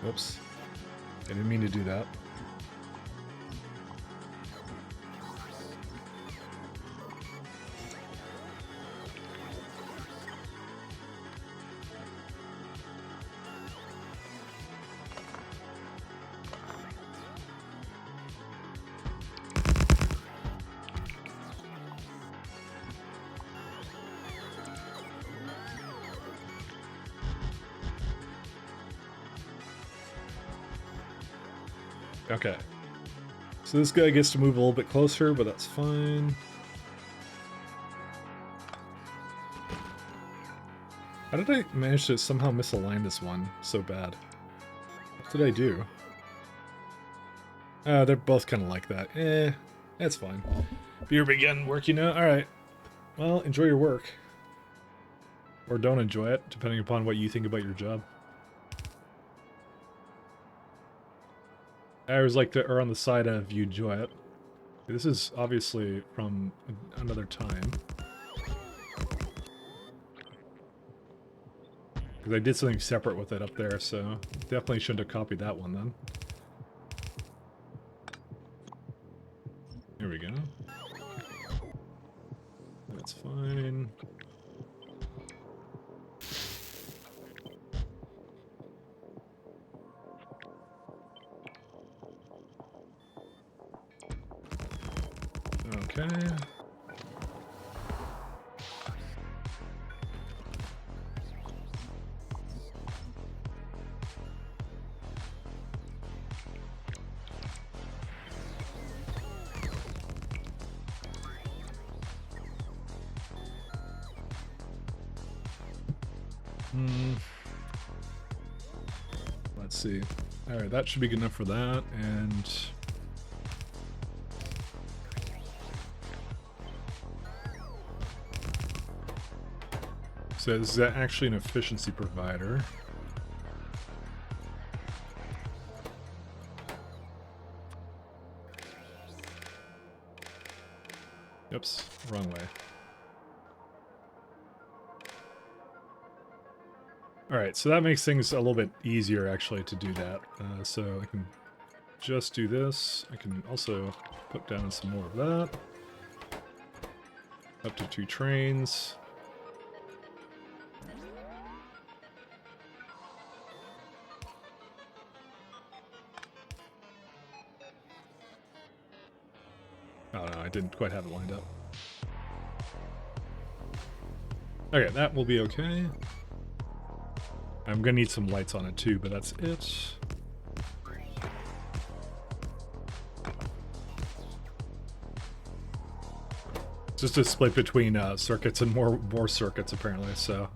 Whoops. I didn't mean to do that. Okay. So this guy gets to move a little bit closer, but that's fine. How did I manage to somehow misalign this one so bad? What did I do? They're both kind of like that. That's fine. Beer begin work, you know? Alright. Well, enjoy your work. Or don't enjoy it, depending upon what you think about your job. I always like to err on the side of you enjoy it. This is obviously from another time. Because I did something separate with it up there, so definitely shouldn't have copied that one then. There we go. That's fine. Okay. Let's see. Alright, that should be good enough for that, and... So is that actually an efficiency provider? Oops, wrong way. Alright, so that makes things a little bit easier actually to do that. So I can just do this. I can also put down some more of that. Up to 2 trains. Oh no, I didn't quite have it lined up. Okay, that will be okay. I'm gonna need some lights on it too, but that's it. Just a split between circuits and more circuits apparently, so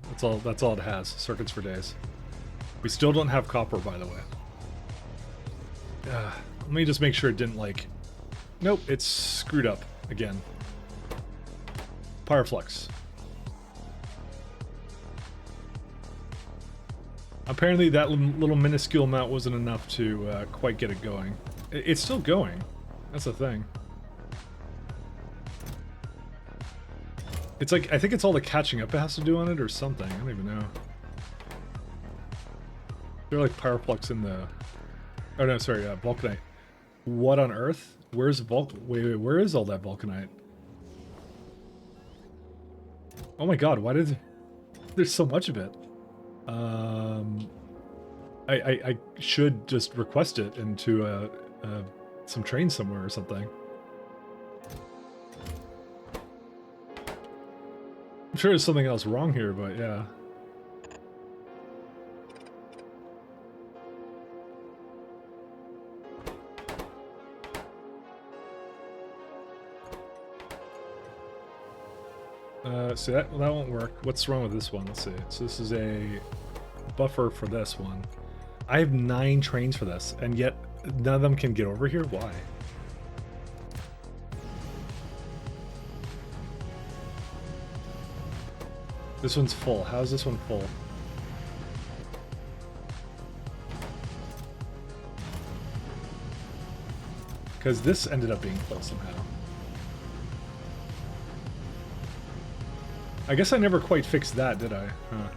that's all it has. Circuits for days. We still don't have copper, by the way. Let me just make sure it didn't like... Nope, it's screwed up again. Pyroflux. Apparently that little minuscule amount wasn't enough to quite get it going. It's still going. That's the thing. It's like, I think it's all the catching up it has to do on it or something. I don't even know. They're like pyroflux in the... Oh no, sorry, vulcanite. What on earth? Where's wait, where is all that vulcanite? Oh my god, why did... There's so much of it. I should just request it into some train somewhere or something. I'm sure there's something else wrong here, but yeah. So that won't work. What's wrong with this one? Let's see. So this is a buffer for this one. I have 9 trains for this, and yet none of them can get over here. Why? This one's full. How is this one full? Because this ended up being full somehow. I guess I never quite fixed that, did I? Huh.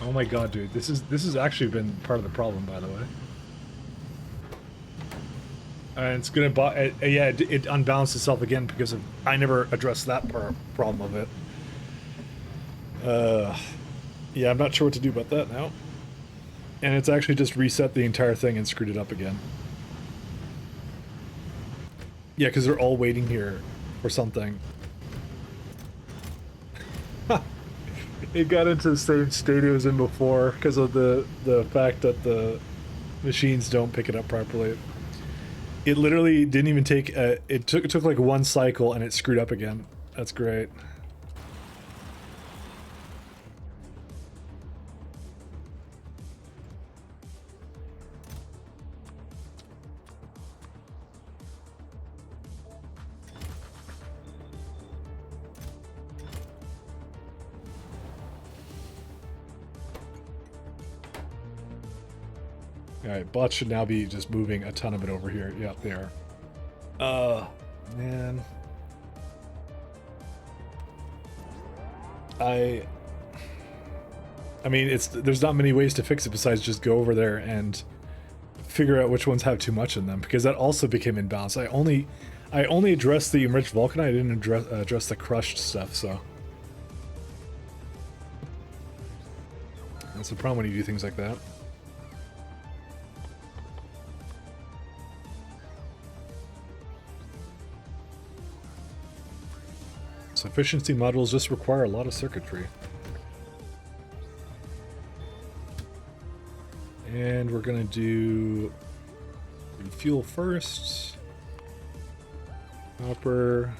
Oh my god, dude. This has actually been part of the problem, by the way. And it's gonna yeah, it unbalanced itself again because of I never addressed that problem of it. Yeah, I'm not sure what to do about that now. And it's actually just reset the entire thing and screwed it up again. Yeah, because they're all waiting here for something. It got into the same state it was in before because of the fact that the machines don't pick it up properly. It literally didn't even take it took like 1 cycle and it screwed up again. That's great. Alright, bots should now be just moving a ton of it over here. Yeah, they are. Man. I mean, there's not many ways to fix it besides just go over there and figure out which ones have too much in them, because that also became imbalanced. I only addressed the enriched vulcanite, I didn't address the crushed stuff, so. That's the problem when you do things like that. Efficiency modules just require a lot of circuitry. And we're gonna do fuel first. Copper.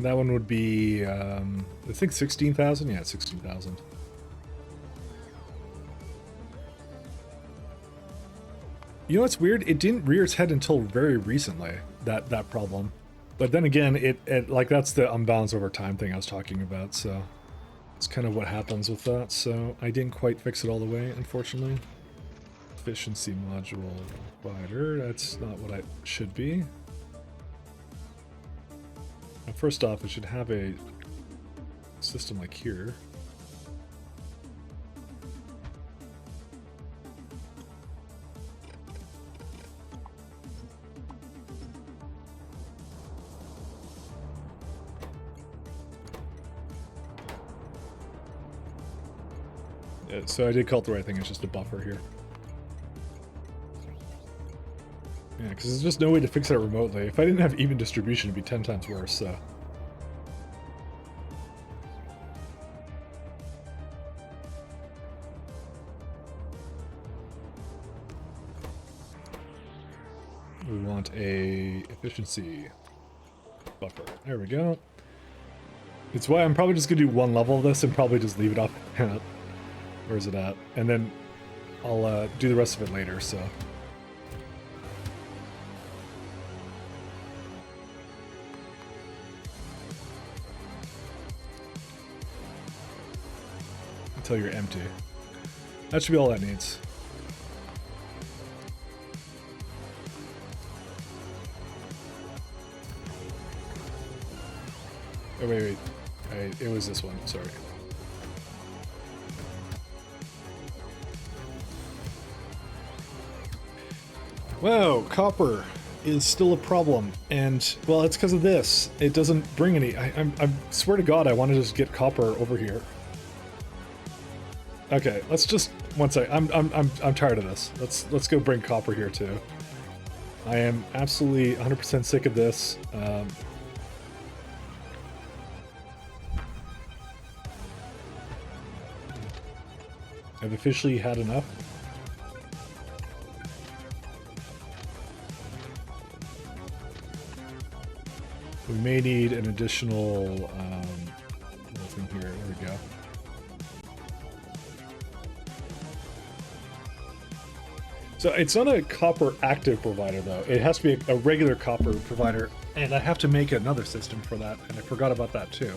That one would be, I think 16,000? Yeah, 16,000. You know what's weird? It didn't rear its head until very recently, that problem. But then again, it like that's the unbalanced over time thing I was talking about, so it's kind of what happens with that. So I didn't quite fix it all the way, unfortunately. Efficiency module provider, that's not what I should be. Now, first off, it should have a system like here. So I did call it the right thing, it's just a buffer here. Yeah, because there's just no way to fix that remotely. If I didn't have even distribution, it'd be 10 times worse, so. We want a efficiency buffer. There we go. It's why I'm probably just gonna do 1 level of this and probably just leave it off. Where is it at? And then I'll do the rest of it later, so. Until you're empty. That should be all that needs. Oh, wait. It was this one, sorry. Whoa, copper is still a problem, and well, it's because of this. It doesn't bring any. I swear to God, I want to just get copper over here. Okay, let's just one sec. I'm tired of this. Let's go bring copper here too. I am absolutely 100% sick of this. I've officially had enough. We may need an additional little thing here. There we go. So it's not a copper active provider though. It has to be a regular copper provider, and I have to make another system for that, and I forgot about that too.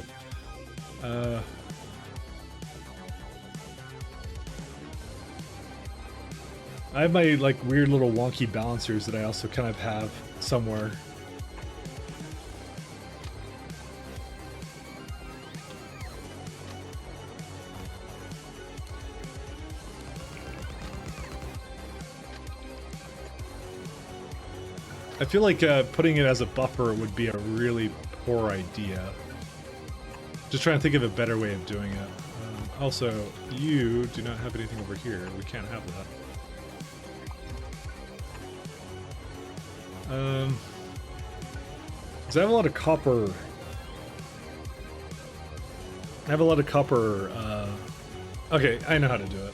I have my like weird little wonky balancers that I also kind of have somewhere. I feel like putting it as a buffer would be a really poor idea. Just trying to think of a better way of doing it. Also, you do not have anything over here. We can't have that. Because I have a lot of copper. I have a lot of copper. Okay, I know how to do it.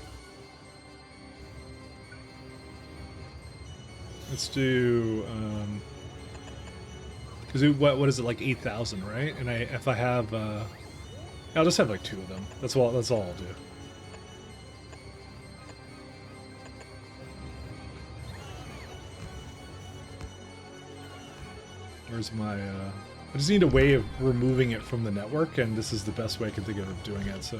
Let's do. Because what is it, like 8,000, right? And if I have, I'll just have like 2 of them. That's all. That's all I'll do. Where's my, I just need a way of removing it from the network, and this is the best way I can think of doing it, so.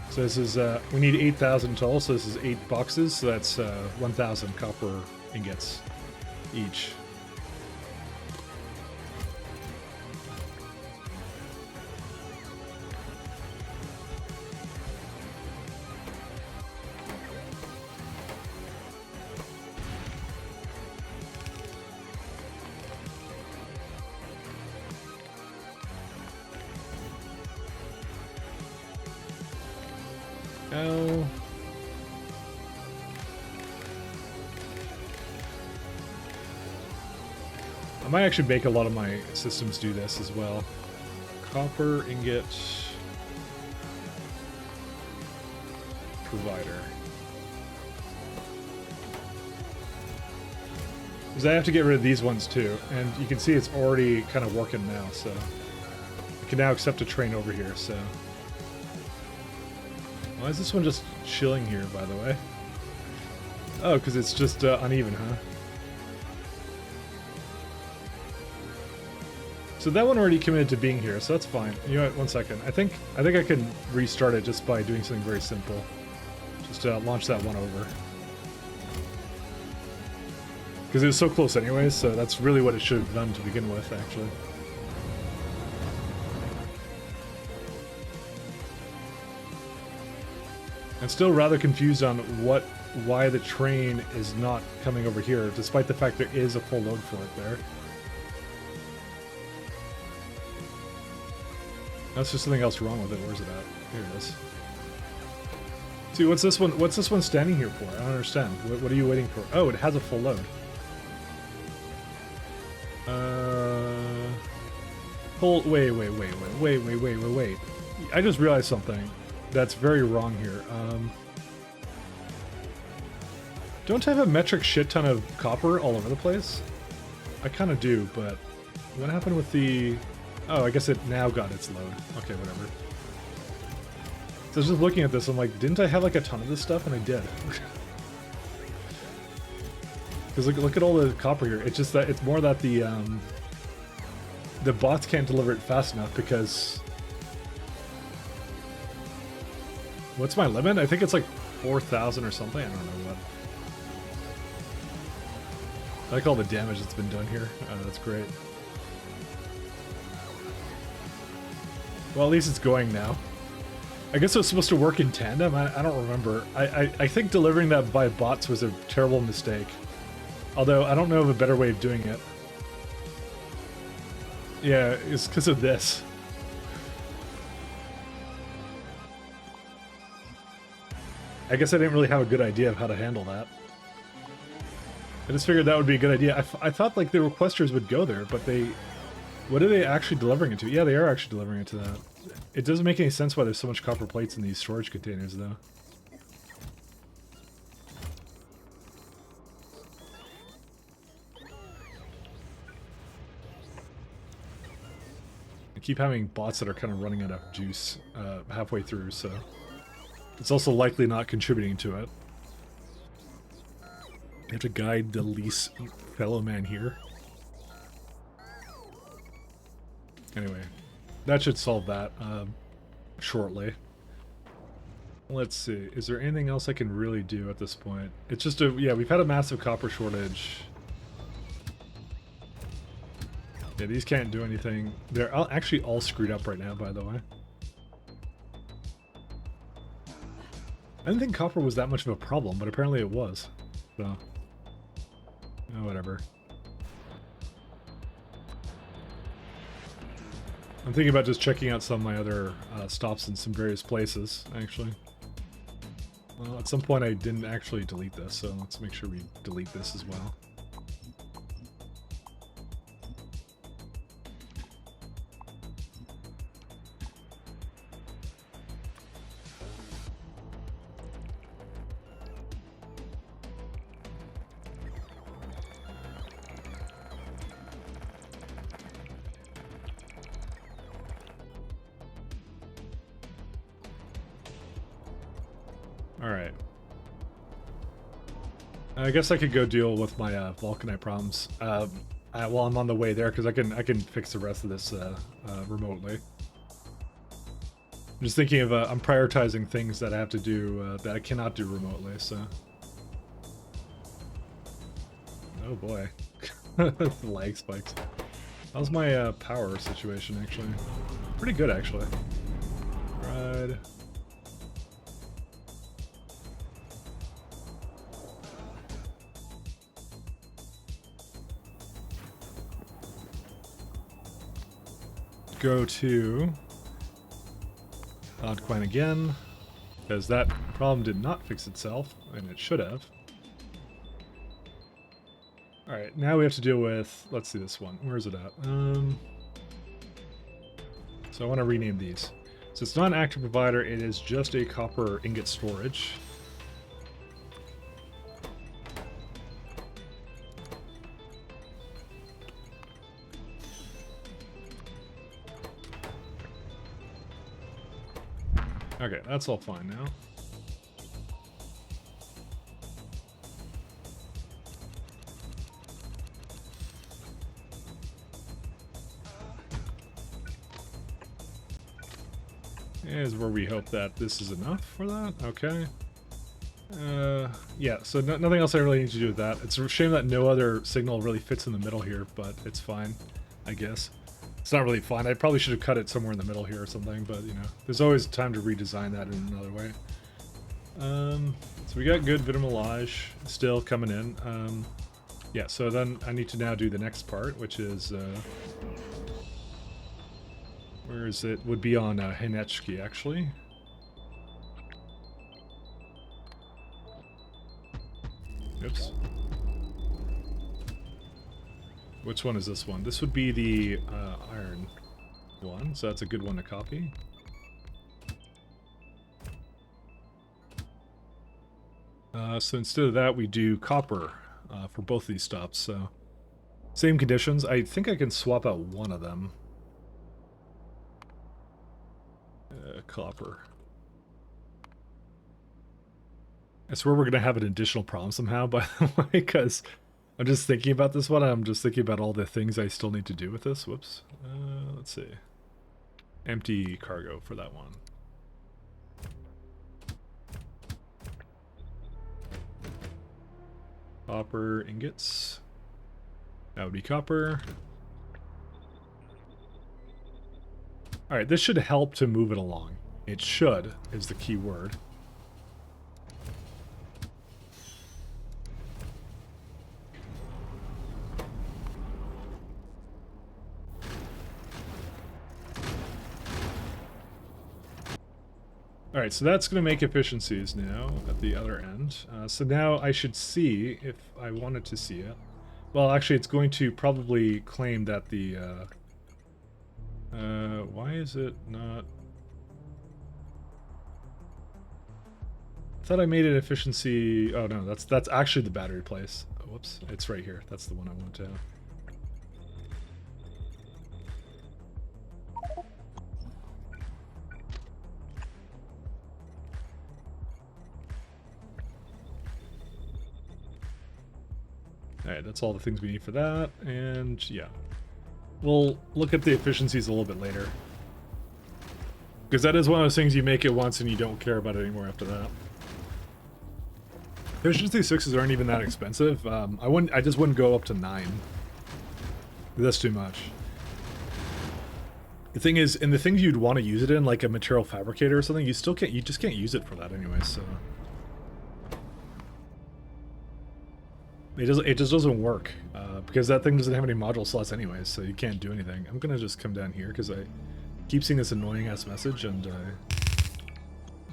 So this is, we need 8,000 total, so this is 8 boxes, so that's 1,000 copper ingots each. Oh. I might actually make a lot of my systems do this as well. Copper ingot provider. Because I have to get rid of these ones too, and you can see it's already kind of working now, so I can now accept a train over here, so. Why is this one just chilling here, by the way? Oh, because it's just uneven, huh? So that one already committed to being here, so that's fine. You know what? 1 second. I think I can restart it just by doing something very simple. Just launch that one over. Because it was so close anyways, so that's really what it should have done to begin with, actually. I'm still rather confused on why the train is not coming over here, despite the fact there is a full load for it there. That's just something else wrong with it. Where's it at? Here it is. See, what's this one? What's this one standing here for? I don't understand. What are you waiting for? Oh, it has a full load. Wait. I just realized something that's very wrong here. Don't I have a metric shit ton of copper all over the place? I kind of do, but what happened with the... Oh, I guess it now got its load. Okay, whatever. So I was just looking at this, I'm like, didn't I have like a ton of this stuff? And I did. Because look at all the copper here. It's just that it's more that the bots can't deliver it fast enough because... What's my limit? I think it's like 4,000 or something. I don't know what. I like all the damage that's been done here. That's great. Well, at least it's going now. I guess it was supposed to work in tandem. I don't remember. I think delivering that by bots was a terrible mistake. Although I don't know of a better way of doing it. Yeah, it's because of this. I guess I didn't really have a good idea of how to handle that. I just figured that would be a good idea. I thought like the requesters would go there, but they... What are they actually delivering it to? Yeah, they are actually delivering it to that. It doesn't make any sense why there's so much copper plates in these storage containers, though. keep having bots that are kind of running out of juice halfway through, so it's also likely not contributing to it. You have to guide the least fellow man here. Anyway, that should solve that shortly. Let's see. Is there anything else I can really do at this point? It's just a... Yeah, we've had a massive copper shortage. Yeah, these can't do anything. They're actually all screwed up right now, by the way. I didn't think copper was that much of a problem, but apparently it was. So... Oh, whatever. I'm thinking about just checking out some of my other stops in some various places, actually. Well, at some point I didn't actually delete this, so let's make sure we delete this as well. Alright. I guess I could go deal with my Vulcanite problems while I'm on the way there, because I can fix the rest of this remotely. I'm just thinking of I'm prioritizing things that I have to do that I cannot do remotely. So, oh boy, the lag spikes. How's my power situation actually? Pretty good actually. Right. Go to Oddcoin again, because that problem did not fix itself, and it should have. Alright, now we have to deal with, let's see this one. Where is it at? So I want to rename these. So it's not an active provider, it is just a copper ingot storage. Okay, that's all fine now. Is where we hope that this is enough for that. Okay. Yeah, so nothing else I really need to do with that. It's a shame that no other signal really fits in the middle here, but it's fine, I guess. It's not really fun. I probably should have cut it somewhere in the middle here or something, but you know, there's always time to redesign that in another way. So we got good Vitamilage still coming in. Yeah, so then I need to now do the next part, which is where is it? Would be on Hinechki actually. Oops. Which one is this one? This would be the iron one, so that's a good one to copy. So instead of that, we do copper for both of these stops. So same conditions. I think I can swap out one of them. Copper. I swear we're going to have an additional problem somehow, by the way, because I'm just thinking about this one. I'm just thinking about all the things I still need to do with this. Whoops. Let's see. Empty cargo for that one. Copper ingots. That would be copper. Alright, this should help to move it along. It should, is the key word. Alright, so that's going to make efficiencies now at the other end. So now I should see, if I wanted to see it. Well, actually, it's going to probably claim that the... why is it not... I thought I made it efficiency... Oh, no, that's actually the battery place. Oh, whoops, it's right here. That's the one I want to have. Alright, that's all the things we need for that, and yeah. We'll look at the efficiencies a little bit later. Because that is one of those things you make it once and you don't care about it anymore after that. Efficiency 6s aren't even that expensive. I just wouldn't go up to 9. That's too much. The thing is, and the things you'd want to use it in, like a material fabricator or something, you just can't use it for that anyway, so. It just doesn't work, because that thing doesn't have any module slots anyways, so you can't do anything. I'm gonna just come down here, because I keep seeing this annoying ass message, and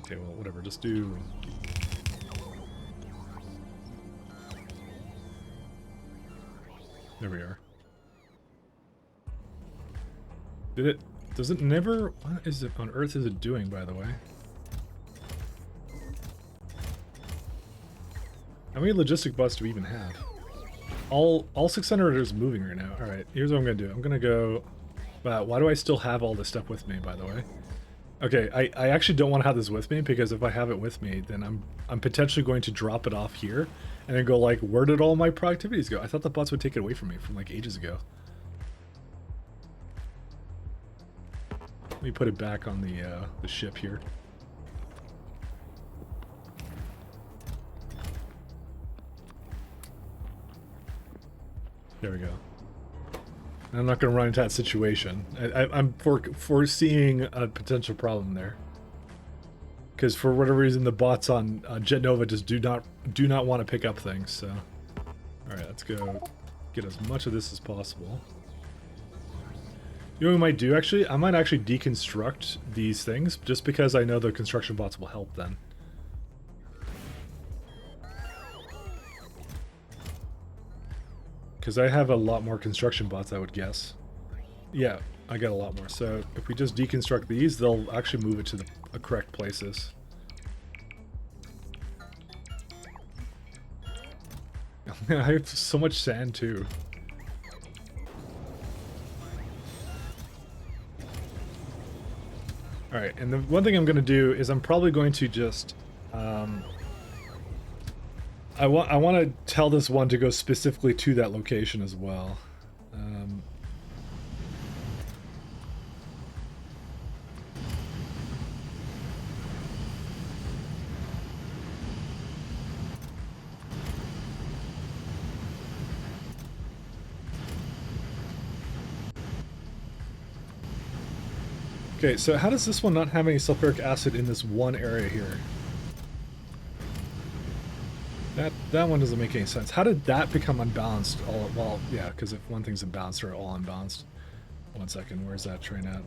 okay, well, whatever, just do... There we are. Does it never... What is it on earth is it doing, by the way? How many logistic bots do we even have? All 600 is moving right now. Alright, here's what I'm going to do. I'm going to go... Wow, why do I still have all this stuff with me, by the way? Okay, I actually don't want to have this with me, because if I have it with me, then I'm potentially going to drop it off here, and then go like, where did all my productivities go? I thought the bots would take it away from me from like ages ago. Let me put it back on the ship here. There we go. I'm not going to run into that situation. I'm foreseeing a potential problem there. Because for whatever reason, the bots on Jet Nova just do not want to pick up things. So, all right, let's go get as much of this as possible. You know what we might do, actually? I might actually deconstruct these things, just because I know the construction bots will help then. Because I have a lot more construction bots, I would guess. Yeah, I got a lot more. So if we just deconstruct these, they'll actually move it to the correct places. I have so much sand, too. Alright, and the one thing I'm going to do is I'm probably going to just... I want to tell this one to go specifically to that location as well. Okay, so how does this one not have any sulfuric acid in this one area here? That one doesn't make any sense. How did that become unbalanced? Well, yeah, because if one thing's imbalanced, they're all unbalanced. 1 second, where's that train at?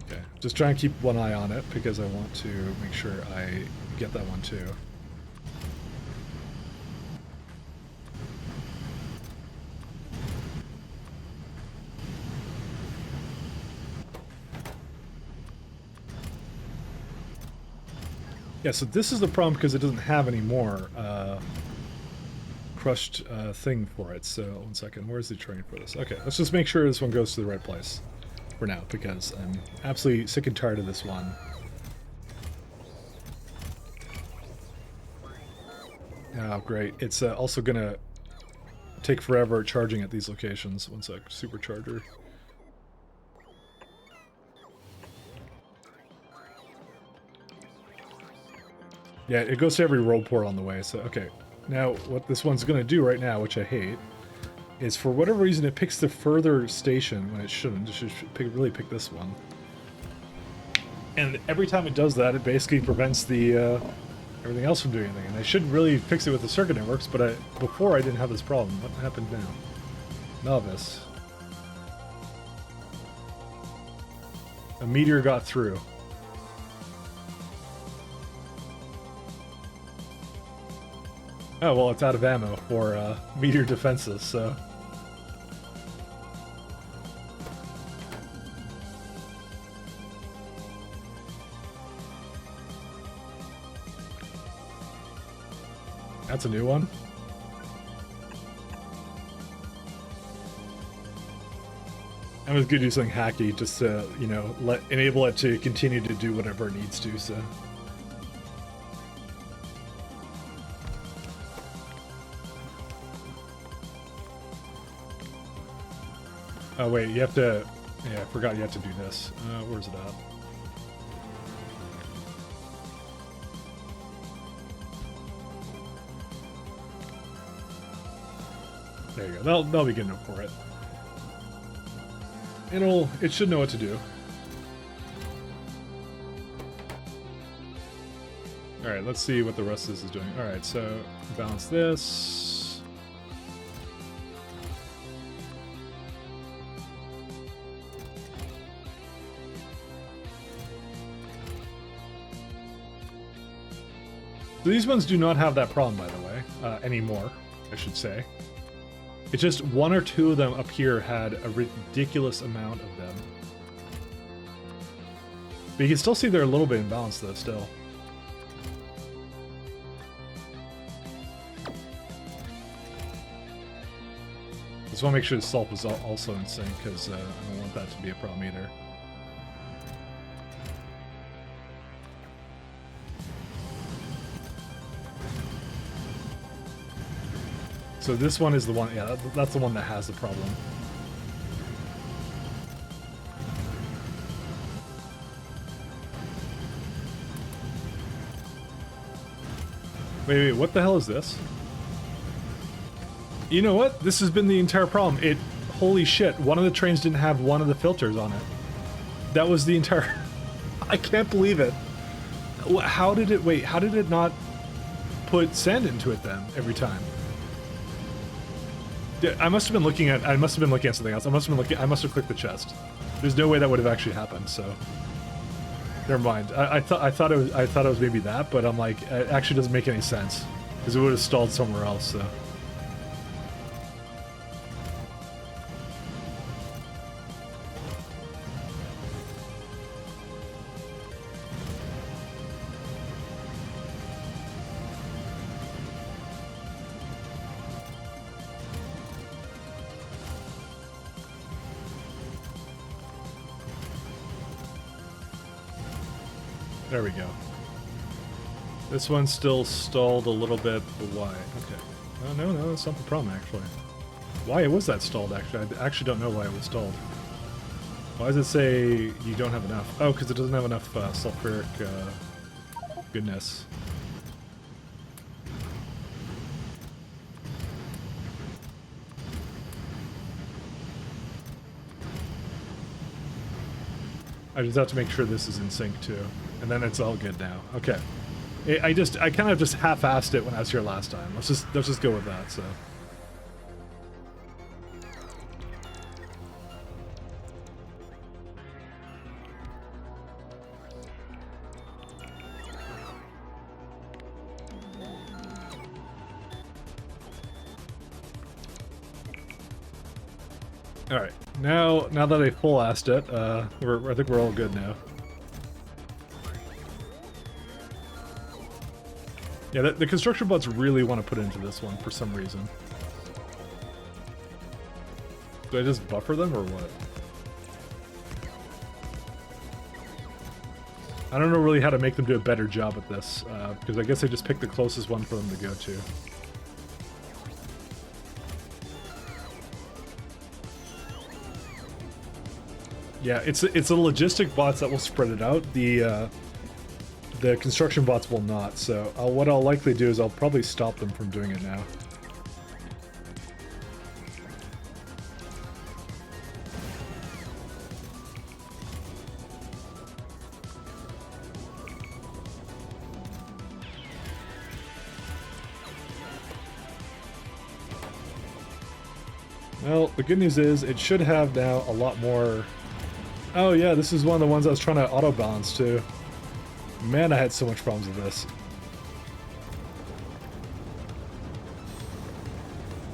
Okay, just try and keep one eye on it, because I want to make sure I get that one too. Yeah, so this is the problem, because it doesn't have any more crushed thing for it. So, 1 second, where's the train for this? Okay, let's just make sure this one goes to the right place for now, because I'm absolutely sick and tired of this one. Oh, great. It's also gonna take forever charging at these locations. 1 sec, supercharger. Yeah, it goes to every road port on the way, so okay. Now, what this one's going to do right now, which I hate, is for whatever reason it picks the further station when it shouldn't. It should really pick this one. And every time it does that, it basically prevents the everything else from doing anything. And I should really fix it with the circuit networks, but before I didn't have this problem. What happened now? Novice. A meteor got through. Oh, well, it's out of ammo for meteor defenses, so... That's a new one? I was gonna do something hacky just to, you know, enable it to continue to do whatever it needs to, so... Oh wait, you have to. Yeah, I forgot you have to do this. Where's it at? There you go. That'll be good enough for it. It should know what to do. All right, let's see what the rest of this is doing. All right, so balance this. So these ones do not have that problem, by the way, anymore, I should say. It's just one or two of them up here had a ridiculous amount of them. But you can still see they're a little bit imbalanced, though, still. Just want to make sure the salt was also in sync, because I don't want that to be a problem either. So this one is the one, yeah, that's the one that has the problem. Wait, what the hell is this? You know what? This has been the entire problem. Holy shit, one of the trains didn't have one of the filters on it. That was the entire... I can't believe it. How did it not put sand into it then, every time? I must have been looking at something else. I must have clicked the chest. There's no way that would have actually happened, so never mind. I thought it was maybe that, but I'm like, it actually doesn't make any sense because it would have stalled somewhere else, so. There we go. This one's still stalled a little bit, but why? Okay. Oh, no, that's not the problem, actually. Why was that stalled, actually? I actually don't know why it was stalled. Why does it say you don't have enough? Oh, because it doesn't have enough sulfuric goodness. I just have to make sure this is in sync, too. And then it's all good now. Okay. I kind of just half-assed it when I was here last time. Let's just go with that, so. All right. Now that I full-assed it, I think we're all good now. Yeah, the construction bots really want to put into this one for some reason. Do I just buffer them or what? I don't know really how to make them do a better job at this, because I guess I just picked the closest one for them to go to. Yeah, it's the logistic bots that will spread it out. The construction bots will not, so what I'll likely do is I'll probably stop them from doing it now. Well, the good news is it should have now a lot more... Oh yeah, this is one of the ones I was trying to auto-balance too. Man, I had so much problems with this.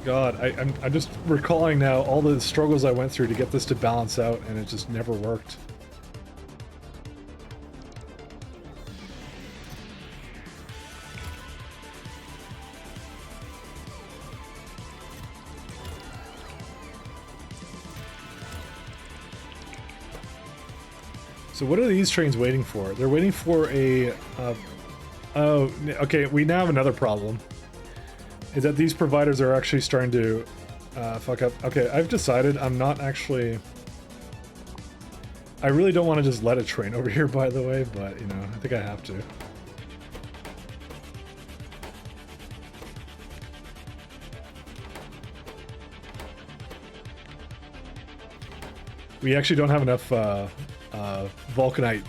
God, I'm just recalling now all the struggles I went through to get this to balance out, and it just never worked. So what are these trains waiting for? They're waiting for a... oh, okay, we now have another problem. Is that these providers are actually starting to Fuck up. Okay, I've decided I'm not actually... I really don't want to just let a train over here, by the way, but, you know, I think I have to. We actually don't have enough Vulcanite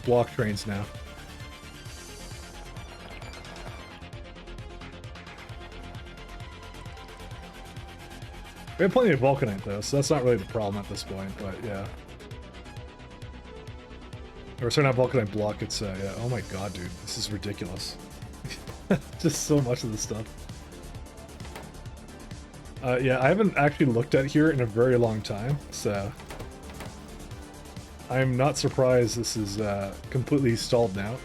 block trains now. We have plenty of Vulcanite though, so that's not really the problem at this point, but yeah. Or sorry, not Vulcanite block, it's yeah. Oh my god, dude, this is ridiculous. Just so much of this stuff. Yeah, I haven't actually looked at here in a very long time, so I'm not surprised this is completely stalled now.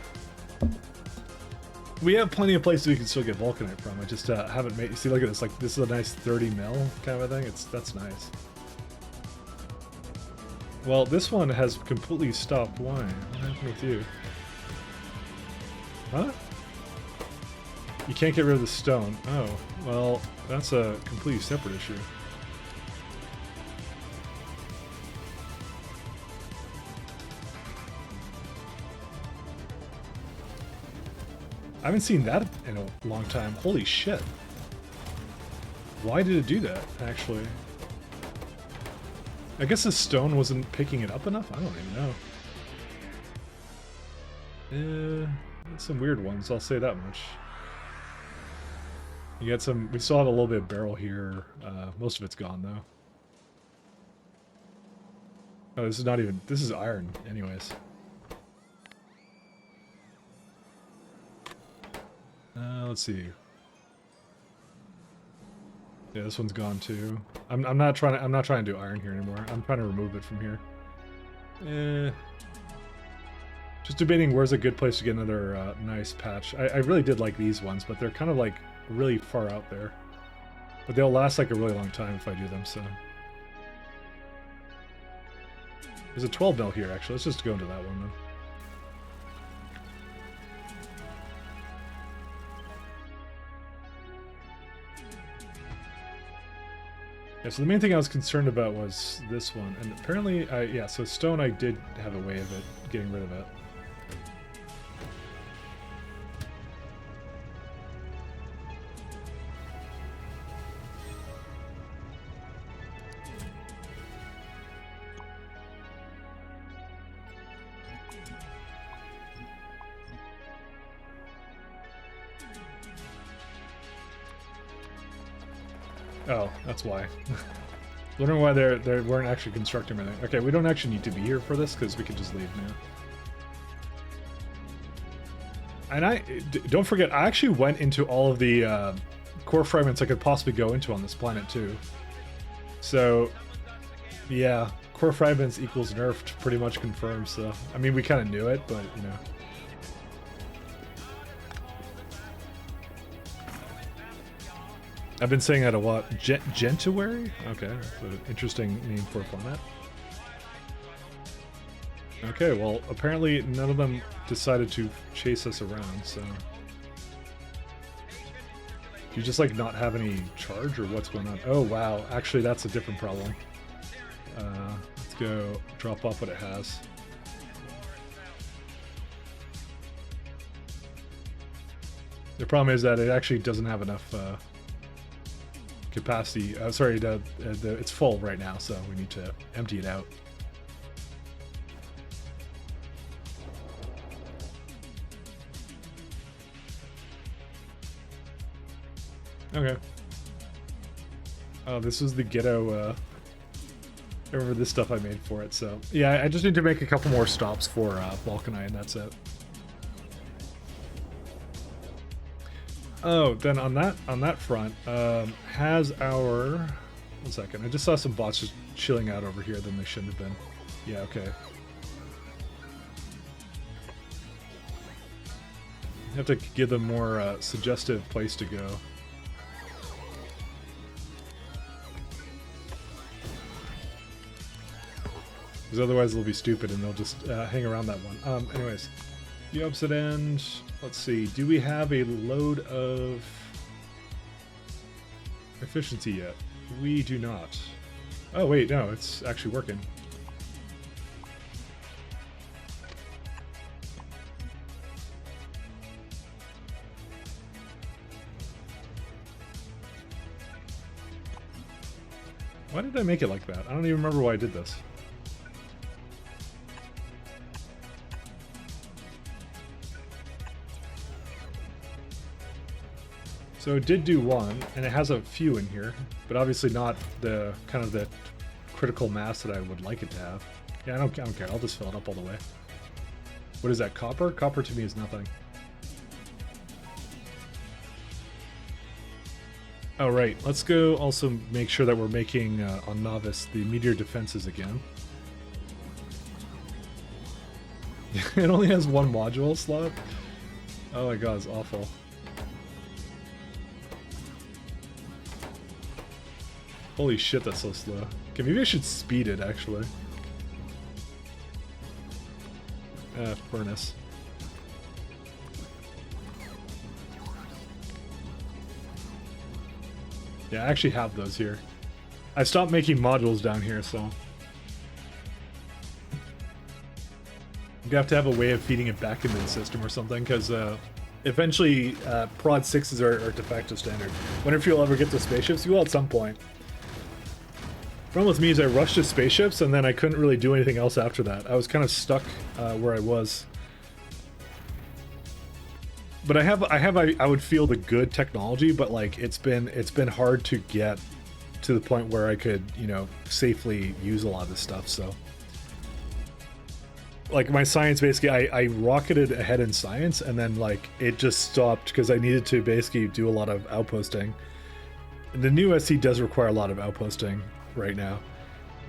We have plenty of places we can still get Vulcanite from. I just haven't made. You see, look at this. Like, this is a nice 30 mil kind of a thing. That's nice. Well, this one has completely stopped. Why? What happened with you? Huh? You can't get rid of the stone. Oh, well, that's a completely separate issue. I haven't seen that in a long time. Holy shit. Why did it do that, actually? I guess the stone wasn't picking it up enough? I don't even know. Some weird ones, I'll say that much. You got some... We still have a little bit of barrel here. Most of it's gone, though. Oh, this is not even... This is iron, anyways. Let's see. Yeah, this one's gone too. I'm not trying to do iron here anymore. I'm trying to remove it from here. Just debating where's a good place to get another nice patch. I really did like these ones, but they're kind of like really far out there. But they'll last like a really long time if I do them, so. There's a 12 mil here actually. Let's just go into that one then. Yeah, so the main thing I was concerned about was this one, and apparently, yeah, so stone I did have a way of it, getting rid of it. Oh, that's why. Wondering why they weren't actually constructing anything. Okay, we don't actually need to be here for this because we can just leave now. And don't forget, I actually went into all of the core fragments I could possibly go into on this planet too. So, yeah, core fragments equals nerfed pretty much confirmed. So, I mean, we kind of knew it, but you know. I've been saying that a lot. Gentuary? Okay, that's an interesting name for a planet. Okay, well, apparently none of them decided to chase us around, so... Do you just, like, not have any charge, or what's going on? Oh, wow. Actually, that's a different problem. Let's go drop off what it has. The problem is that it actually doesn't have enough, capacity. Sorry, it's full right now, so we need to empty it out. Okay. Oh, this was the ghetto, I remember this stuff I made for it, so... Yeah, I just need to make a couple more stops for Vulcanite, and that's it. Oh, then on that front, has our... One second, I just saw some bots just chilling out over here than they shouldn't have been. Yeah, okay. You have to give them more suggestive place to go. Because otherwise they'll be stupid and they'll just hang around that one. Anyways, the opposite end. Let's see. Do we have a load of efficiency yet? We do not. Oh wait, no, it's actually working. Why did I make it like that? I don't even remember why I did this. So it did do one, and it has a few in here, but obviously not the kind of the critical mass that I would like it to have. Yeah, I don't care. I'll just fill it up all the way. What is that, copper? Copper to me is nothing. Oh, right. Let's go also make sure that we're making, on Novice, the meteor defenses again. It only has one module slot? Oh my god, it's awful. Holy shit, that's so slow. Okay, maybe I should speed it, actually. Furnace. Yeah, I actually have those here. I stopped making modules down here, so... I'm gonna have to have a way of feeding it back into the system or something, because eventually Prod 6s are de facto standard. Wonder if you'll ever get to spaceships? You will at some point. Problem with me is I rushed to spaceships and then I couldn't really do anything else after that. I was kind of stuck where I was. But I would feel the good technology, but like it's been hard to get to the point where I could, you know, safely use a lot of this stuff. So like my science, basically I rocketed ahead in science and then like it just stopped because I needed to basically do a lot of outposting. The new SE does require a lot of outposting right now,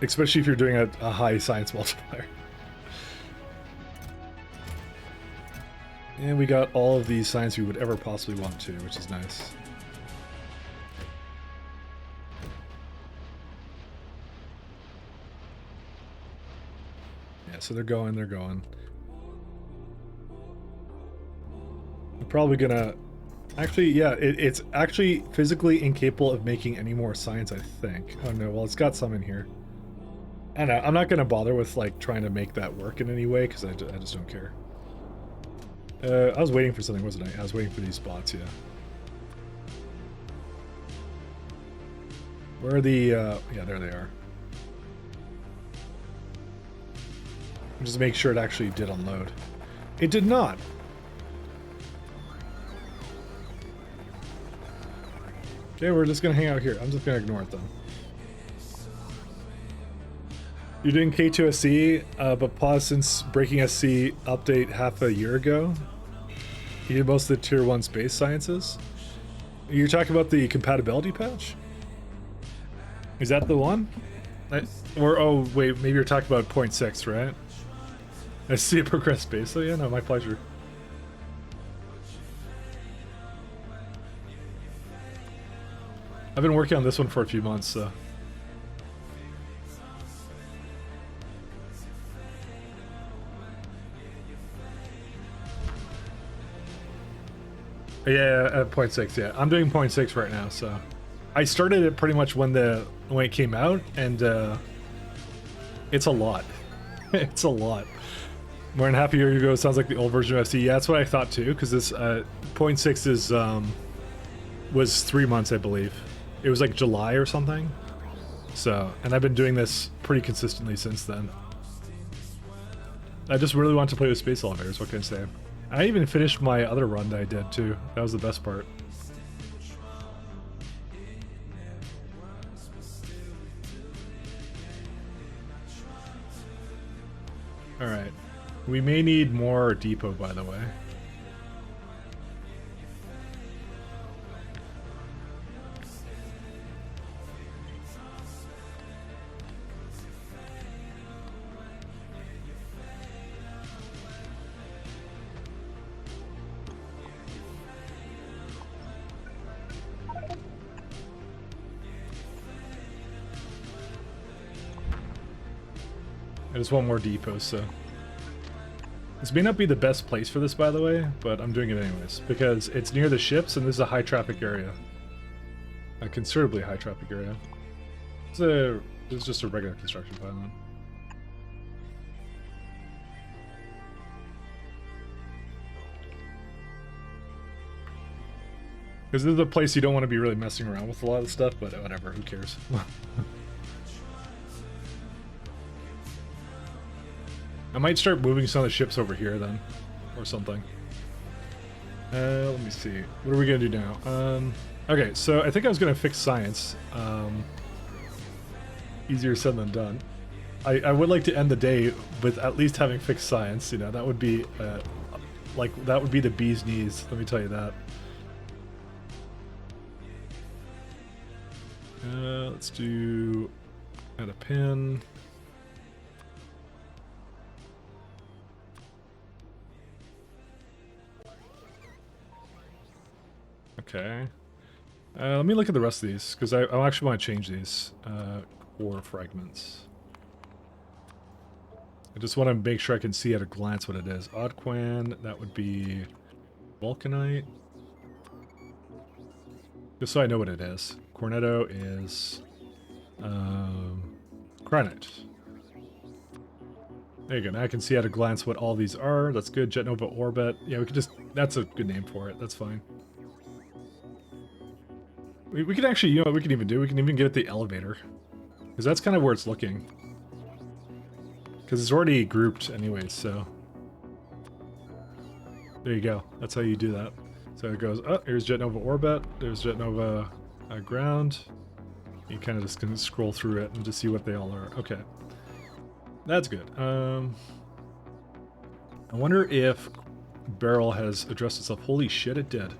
especially if you're doing a high science multiplier. And we got all of these science we would ever possibly want to, which is nice. Yeah, so they're going. I'm probably gonna... Actually, yeah, it's actually physically incapable of making any more science, I think. Oh no, well, it's got some in here. I don't know, I'm not gonna bother with, like, trying to make that work in any way, because I just don't care. I was waiting for something, wasn't I? I was waiting for these spots, yeah. Where are the, yeah, there they are. Just make sure it actually did unload. It did not! Okay, we're just gonna hang out here. I'm just gonna ignore it then. You're doing K2SE, but paused since Breaking SC update half a year ago. You did most of the tier 1 space sciences. You're talking about the compatibility patch? Is that the one? Or, oh wait, maybe you're talking about 0.6, right? I see it progress space, so yeah, no, my pleasure. I've been working on this one for a few months, so... Yeah, at 0.6, yeah. I'm doing 0.6 right now, so... I started it pretty much when it came out, and it's a lot. It's a lot. More than half a year ago, it sounds like the old version of FC. Yeah, that's what I thought too, because this 0.6 is was 3 months, I believe. It was like July or something. So, and I've been doing this pretty consistently since then. I just really want to play with space elevators, what can I say? I even finished my other run that I did too. That was the best part. Alright. We may need more depot, by the way. I just want more depots, so... This may not be the best place for this, by the way, but I'm doing it anyways, because it's near the ships and this is a high traffic area. A considerably high traffic area. It's just a regular construction pylon. Because this is a place you don't want to be really messing around with a lot of stuff, but whatever, who cares? I might start moving some of the ships over here then, or something. Let me see. What are we gonna do now? Okay, so I think I was gonna fix science. Easier said than done. I would like to end the day with at least having fixed science. You know, that would be that would be the bee's knees. Let me tell you that. Let's do add a pin. Okay. Let me look at the rest of these, because I actually want to change these core fragments. I just want to make sure I can see at a glance what it is. Oddquan, that would be Vulcanite. Just so I know what it is. Cornetto is Granite. There you go. Now I can see at a glance what all these are. That's good. Jet Nova Orbit. Yeah, we could just... That's a good name for it. That's fine. We can actually... You know what we can even do? We can even give it the elevator. Because that's kind of where it's looking. Because it's already grouped anyways, so... There you go. That's how you do that. So it goes, oh, here's Jet Nova Orbit. There's Jet Nova Ground. You kind of just can scroll through it and just see what they all are. Okay. That's good. I wonder if Barrel has addressed itself. Holy shit, it did.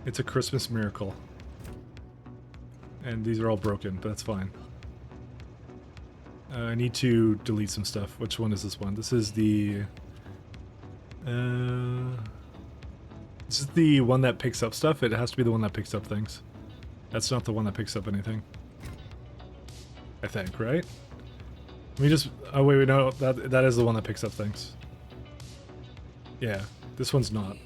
It's a Christmas miracle. And these are all broken, but that's fine. I need to delete some stuff. Which one is this one? This is the... this is the one that picks up stuff. It has to be the one that picks up things. That's not the one that picks up anything. I think, right? Let me just... Oh, wait, no. That is the one that picks up things. Yeah, this one's not.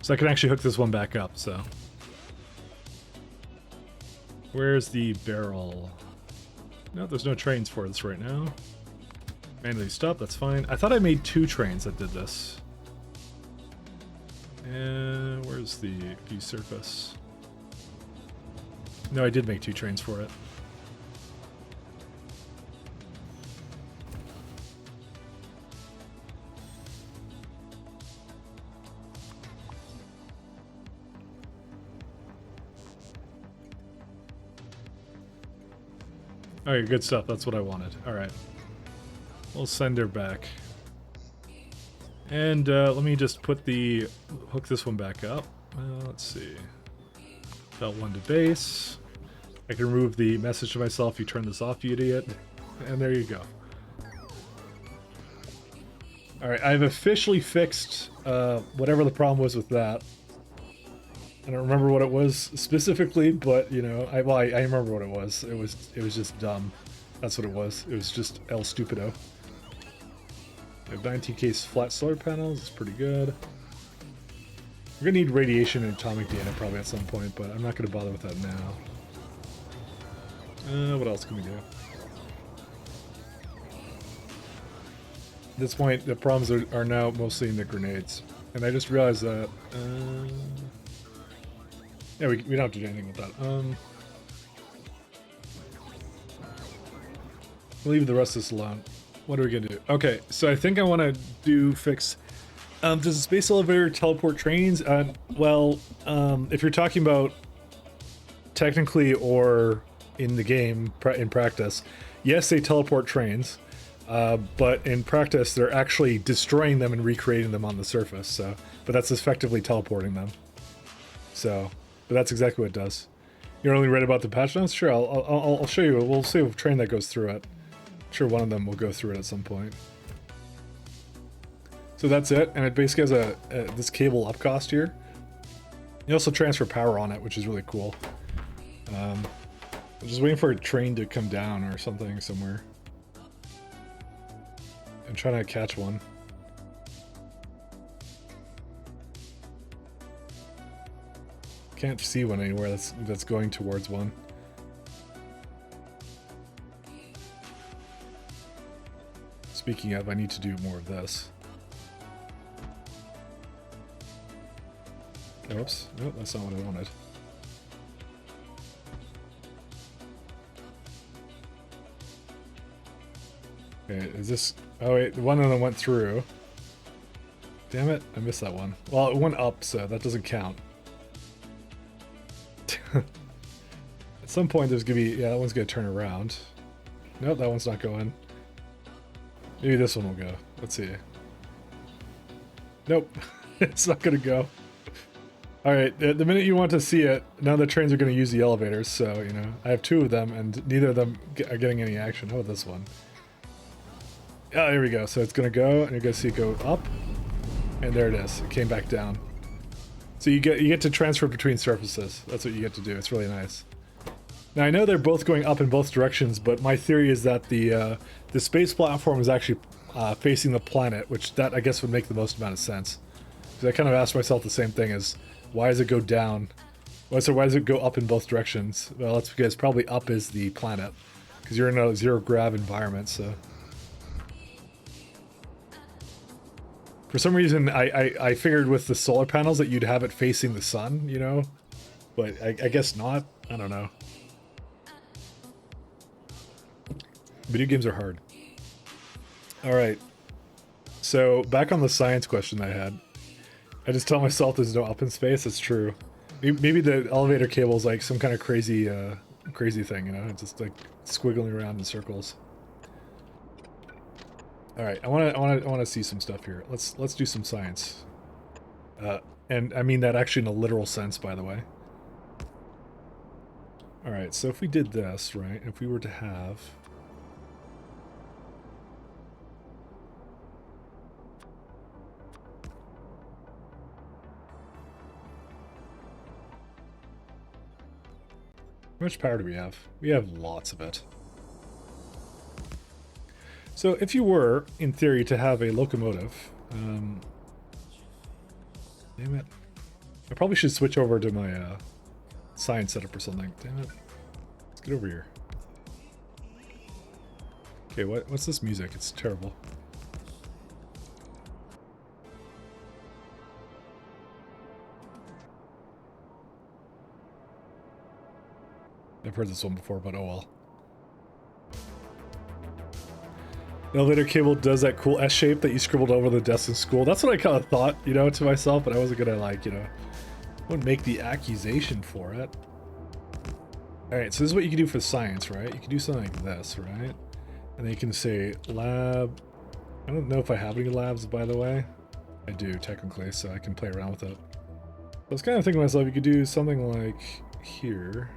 So I can actually hook this one back up, so. Where's the barrel? No, there's no trains for this right now. Manually stop, that's fine. I thought I made 2 trains that did this. And where's the view surface? No, I did make 2 trains for it. Alright, good stuff. That's what I wanted. Alright. We'll send her back. And let me just hook this one back up. Let's see. Belt 1 to base. I can remove the message to myself, you turn this off, you idiot. And there you go. Alright, I've officially fixed whatever the problem was with that. I don't remember what it was specifically, but you know, I remember what it was. It was just dumb. That's what it was. It was just El Stupido. I have 19K flat solar panels. It's pretty good. We're gonna need radiation and atomic data probably at some point, but I'm not gonna bother with that now. What else can we do? At this point, the problems are now mostly in the grenades, and I just realized that. Yeah, we don't have to do anything with that. We'll leave the rest of this alone. What are we gonna do? Okay, so I think I want to fix. Does the space elevator teleport trains? Well, if you're talking about technically or in the game in practice, yes, they teleport trains, but in practice they're actually destroying them and recreating them on the surface. So, but that's effectively teleporting them. So. But that's exactly what it does. You're only read about the patch notes? Sure, I'll show you. We'll see a train that goes through it. I'm sure one of them will go through it at some point. So that's it, and it basically has this cable up cost here. You also transfer power on it, which is really cool. I'm just waiting for a train to come down or something somewhere. I'm trying to catch one. Can't see one anywhere that's going towards one. Speaking of, I need to do more of this. Oops. Nope, that's not what I wanted. Okay, is this... Oh wait, one of them went through. Damn it, I missed that one. Well, it went up, so that doesn't count. At some point there's gonna be... Yeah, that one's gonna turn around. Nope, that one's not going. Maybe this one will go. Let's see. Nope. It's not gonna go. Alright, the minute you want to see it, now the trains are gonna use the elevators, so, you know, I have two of them, and neither of them are getting any action. Oh, this one. Oh, there we go. So it's gonna go, and you're gonna see it go up, and there it is. It came back down. So you get to transfer between surfaces. That's what you get to do. It's really nice. Now I know they're both going up in both directions, but my theory is that the space platform is actually facing the planet, which that I guess would make the most amount of sense. Because I kind of asked myself the same thing: as why does it go down? So why does it go up in both directions? Well, that's because probably up is the planet, because you're in a zero grav environment. So for some reason, I figured with the solar panels that you'd have it facing the sun, you know, but I guess not. I don't know. Video games are hard. All right. So back on the science question I had, I just tell myself there's no up in space. It's true. Maybe the elevator cable is like some kind of crazy, crazy thing, you know, it's just like squiggling around in circles. All right, I want to see some stuff here. Let's do some science. And I mean that actually in a literal sense, by the way. All right, so if we did this, right, if we were to have... How much power do we have? We have lots of it. So if you were, in theory, to have a locomotive... damn it. I probably should switch over to my science setup or something. Damn it. Let's get over here. Okay, what's this music? It's terrible. I've heard this one before, but oh well. The elevator cable does that cool S shape that you scribbled over the desk in school. That's what I kind of thought, you know, to myself, but I wasn't gonna, like, you know, I wouldn't make the accusation for it. Alright, so this is what you can do for science, right? You can do something like this, right? And then you can say lab. I don't know if I have any labs, by the way. I do, technically, so I can play around with it. I was kind of thinking to myself, you could do something like here.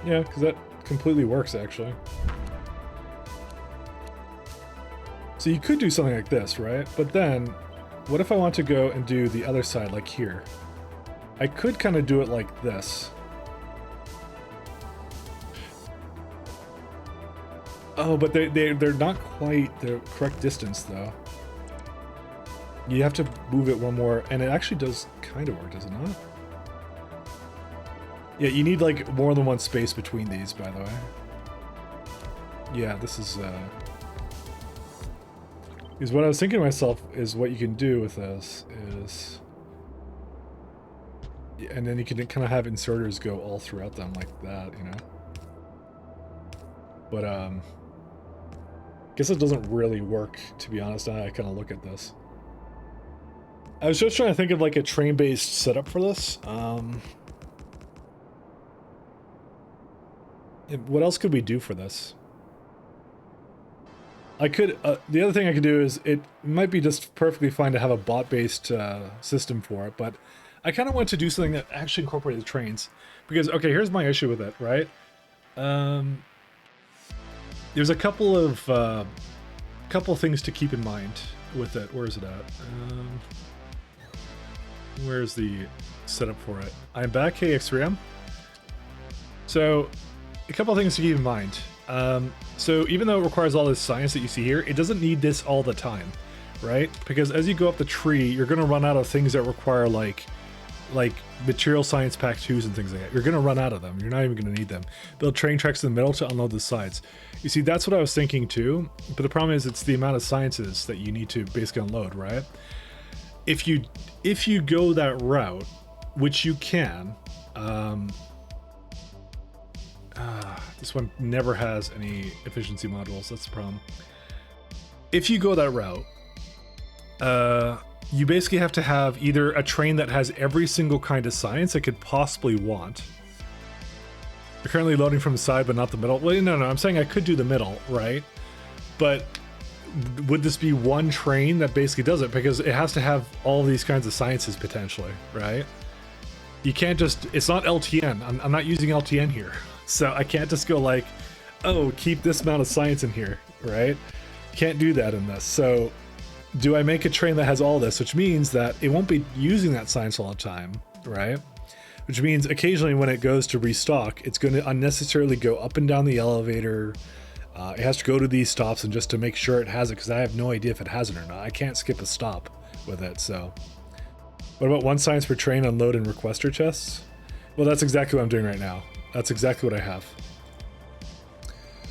Yeah, because that completely works, actually. So you could do something like this, right? But then, what if I want to go and do the other side, like here? I could kind of do it like this. Oh, but they're not quite the correct distance, though. You have to move it one more, and it actually does kind of work, does it not? Yeah, you need like more than one space between these, by the way. Yeah, this is because what I was thinking to myself is what you can do with this is, and then you can kind of have inserters go all throughout them like that, you know. But guess it doesn't really work, to be honest. Now I kind of look at this. I was just trying to think of like a train-based setup for this. What else could we do for this? I could, the other thing I could do is, it might be just perfectly fine to have a bot-based system for it, but I kind of want to do something that actually incorporated trains. Because, okay, here's my issue with it, right? There's a couple of things to keep in mind. with it. Where is it at? Where's the setup for it? I'm back, KX3M. So, a couple of things to keep in mind. So even though it requires all this science that you see here, it doesn't need this all the time, right? Because as you go up the tree, you're going to run out of things that require like material science pack 2s and things like that. You're going to run out of them. You're not even going to need them. Build train tracks in the middle to unload the sides. You see, that's what I was thinking too, but the problem is it's the amount of sciences that you need to basically unload, right? If you go that route, which you can, this one never has any efficiency modules. That's the problem. If you go that route, you basically have to have either a train that has every single kind of science I could possibly want. You're currently loading from the side, but not the middle. Well, no, I'm saying I could do the middle, right? But would this be one train that basically does it? Because it has to have all these kinds of sciences potentially, right? You can't just, it's not LTN. I'm not using LTN here. So I can't just go like, oh, keep this amount of science in here, right? Can't do that in this. So do I make a train that has all this, which means that it won't be using that science all the time, right? Which means occasionally when it goes to restock, it's going to unnecessarily go up and down the elevator. It has to go to these stops and just to make sure it has it, because I have no idea if it has it or not. I can't skip a stop with it, so. What about one science per train unload and requester chests? Well, that's exactly what I'm doing right now. That's exactly what I have.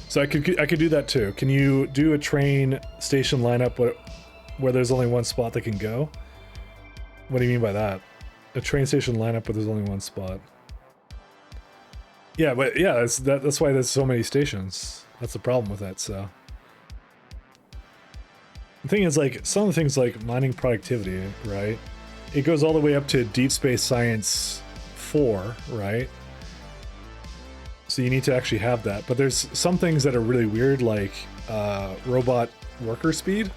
So I could do that too. Can you do a train station lineup where there's only one spot that can go? What do you mean by that? A train station lineup where there's only one spot. Yeah, but yeah, that's why there's so many stations. That's the problem with that, so. The thing is, like, some of the things like mining productivity, right? It goes all the way up to Deep Space Science 4, right? So you need to actually have that. But there's some things that are really weird, like robot worker speed,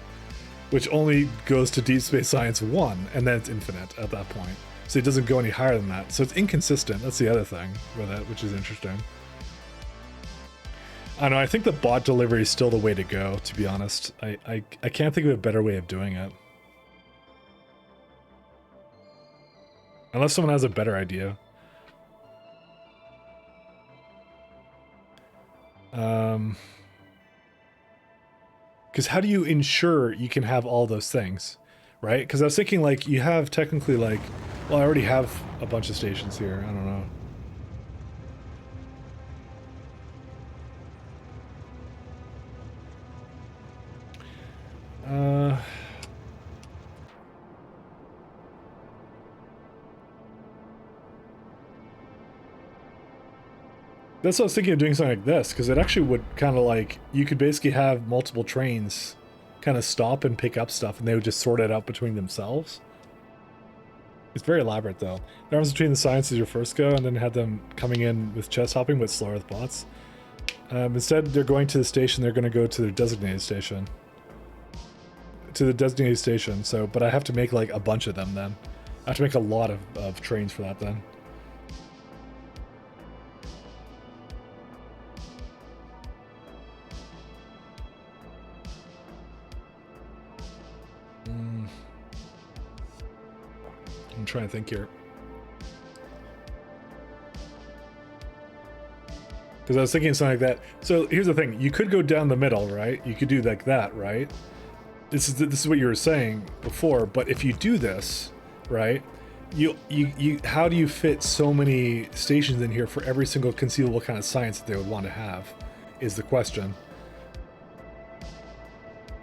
which only goes to Deep Space Science 1, and then it's infinite at that point. So it doesn't go any higher than that. So it's inconsistent. That's the other thing with it, which is interesting. I don't know, I think the bot delivery is still the way to go, to be honest. I can't think of a better way of doing it. Unless someone has a better idea. Because how do you ensure you can have all those things, right? Because I was thinking, like, you have technically, like, well, I already have a bunch of stations here. I don't know. That's what I was thinking of doing something like this, because it actually would kind of like, you could basically have multiple trains kind of stop and pick up stuff, and they would just sort it out between themselves. It's very elaborate, though. The difference between the science is your first go, and then had them coming in with chest hopping, but slower with bots. Instead, they're going to the station, they're going to go to their designated station. So, but I have to make like a bunch of them then. I have to make a lot of trains for that then. I'm trying to think here. Because I was thinking something like that. So here's the thing. You could go down the middle, right? You could do like that, right? This is what you were saying before, but if you do this, right, you how do you fit so many stations in here for every single conceivable kind of science that they would want to have, is the question.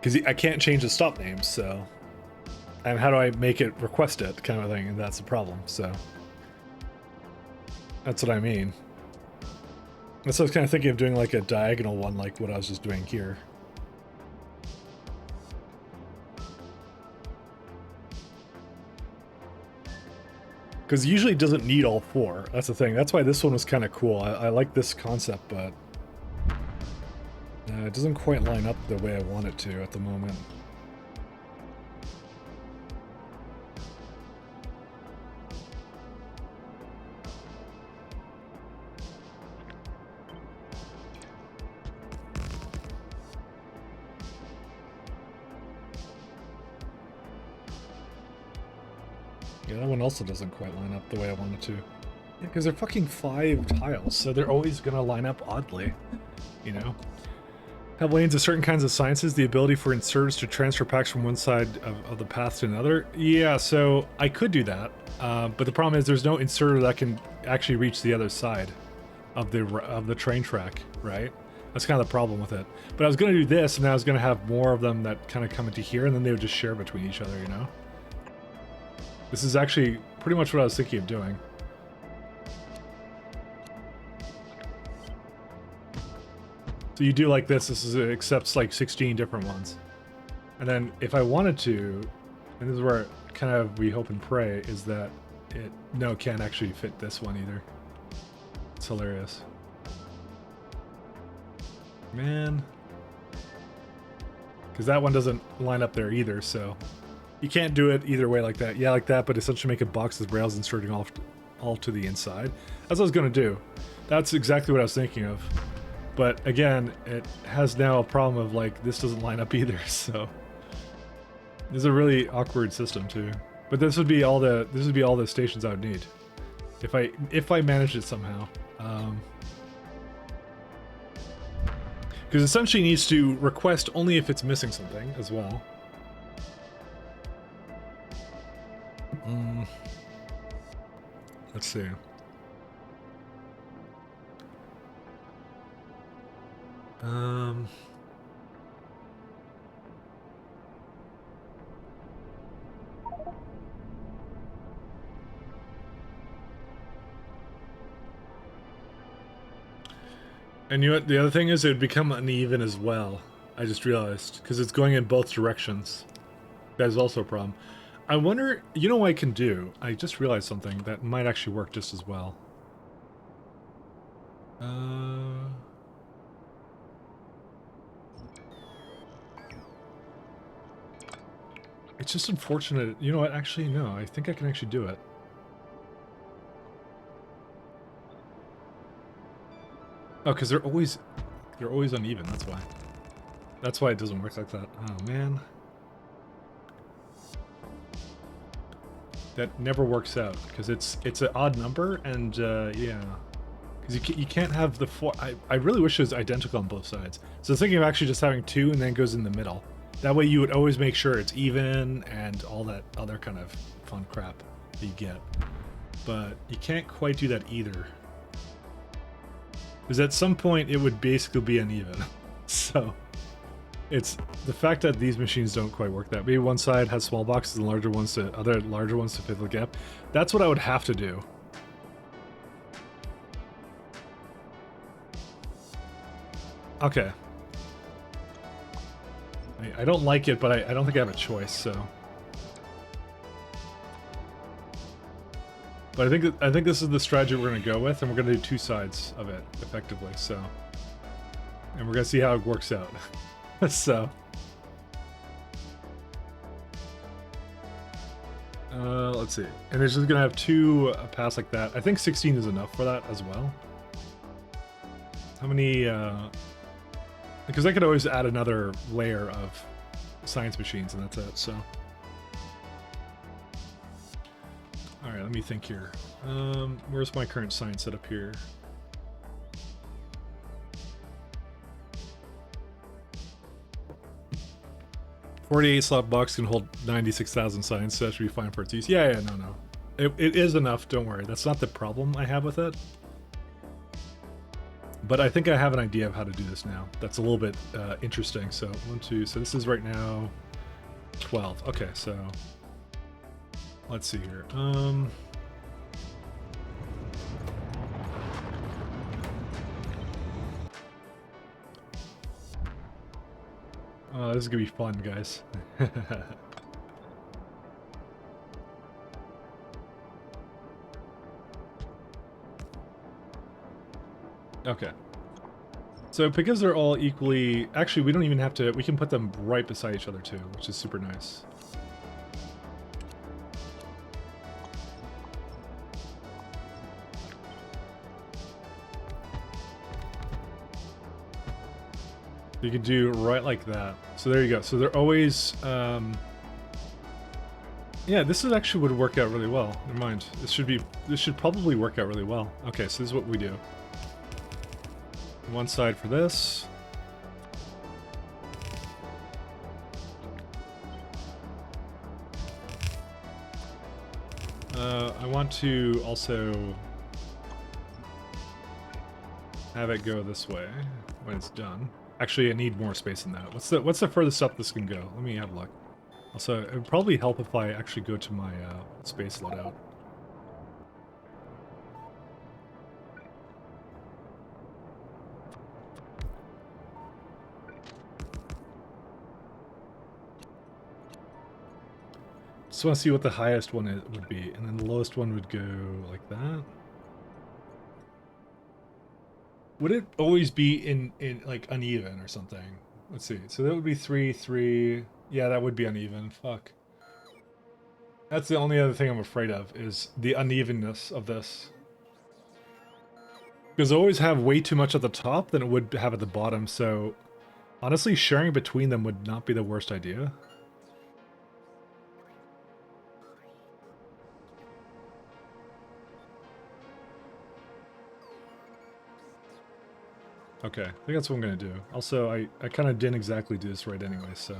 Because I can't change the stop names, so, and how do I make it request it kind of thing, and that's the problem, so. That's what I mean. That's what I was kind of thinking of doing, like a diagonal one, like what I was just doing here. Because usually it doesn't need all four. That's the thing. That's why this one was kind of cool. I like this concept, but it doesn't quite line up the way I want it to at the moment. Yeah, that one also doesn't quite line up the way I want it to. Yeah, because they're fucking 5 tiles, so they're always gonna line up oddly, you know? Have lanes of certain kinds of sciences, the ability for inserters to transfer packs from one side of the path to another. Yeah, so I could do that, but the problem is there's no inserter that can actually reach the other side of the train track, right? That's kind of the problem with it. But I was going to do this, and I was going to have more of them that kind of come into here, and then they would just share between each other, you know? This is actually pretty much what I was thinking of doing. So you do like this, it accepts like 16 different ones. And then if I wanted to, and this is where kind of we hope and pray, is that it can't actually fit this one either. It's hilarious. Man. Because that one doesn't line up there either, so you can't do it either way like that. Yeah, like that, but essentially make a box with rails inserting all to the inside. That's what I was going to do. That's exactly what I was thinking of. But again, it has now a problem of like, this doesn't line up either, so. This is a really awkward system too. But this would be all the stations I would need. If I managed it somehow. Because essentially it needs to request only if it's missing something as well. Let's see. And you know what, the other thing is it would become uneven as well. I just realized, because it's going in both directions. That is also a problem. I wonder, you know what I can do? I just realized something that might actually work just as well. It's just unfortunate. You know what? Actually, no. I think I can actually do it. Oh, because they're always uneven. That's why. That's why it doesn't work like that. Oh man, that never works out because it's an odd number, and yeah, because you can't have the four. I really wish it was identical on both sides. So I was thinking of actually just having 2 and then it goes in the middle. That way you would always make sure it's even and all that other kind of fun crap that you get. But you can't quite do that either. Because at some point it would basically be uneven. So it's the fact that these machines don't quite work that. Maybe one side has small boxes and larger ones to fill the gap. That's what I would have to do. Okay. I don't like it, but I don't think I have a choice, so. But I think this is the strategy we're going to go with, and we're going to do 2 sides of it, effectively, so. And we're going to see how it works out. So. Let's see. And it's just going to have 2 paths like that. I think 16 is enough for that as well. How many, because I could always add another layer of science machines, and that's it, so. Alright, let me think here. Where's my current science setup here? .48 slot box can hold 96,000 science, so that should be fine for its use. Yeah, no. It is enough, don't worry. That's not the problem I have with it. But I think I have an idea of how to do this now. That's a little bit interesting. So 1, 2. So this is right now 12. Okay, so let's see here. Oh, this is gonna be fun, guys. Okay. So because they're all equally... Actually, we don't even have to... We can put them right beside each other too, which is super nice. You can do right like that. So there you go. So they're always... Yeah, this is actually would work out really well. Never mind. This should probably work out really well. Okay, so this is what we do. One side for this. I want to also have it go this way when it's done. Actually, I need more space than that. What's the furthest up this can go? Let me have a look. Also, it would probably help if I actually go to my space loadout. Just want to see what the highest one would be, and then the lowest one would go like that. Would it always be in like uneven or something? Let's see. So that would be 3, 3. Yeah, that would be uneven. Fuck. That's the only other thing I'm afraid of is the unevenness of this. Because I always have way too much at the top than it would have at the bottom. So honestly, sharing between them would not be the worst idea. Okay, I think that's what I'm gonna do. Also, I kind of didn't exactly do this right anyway, so.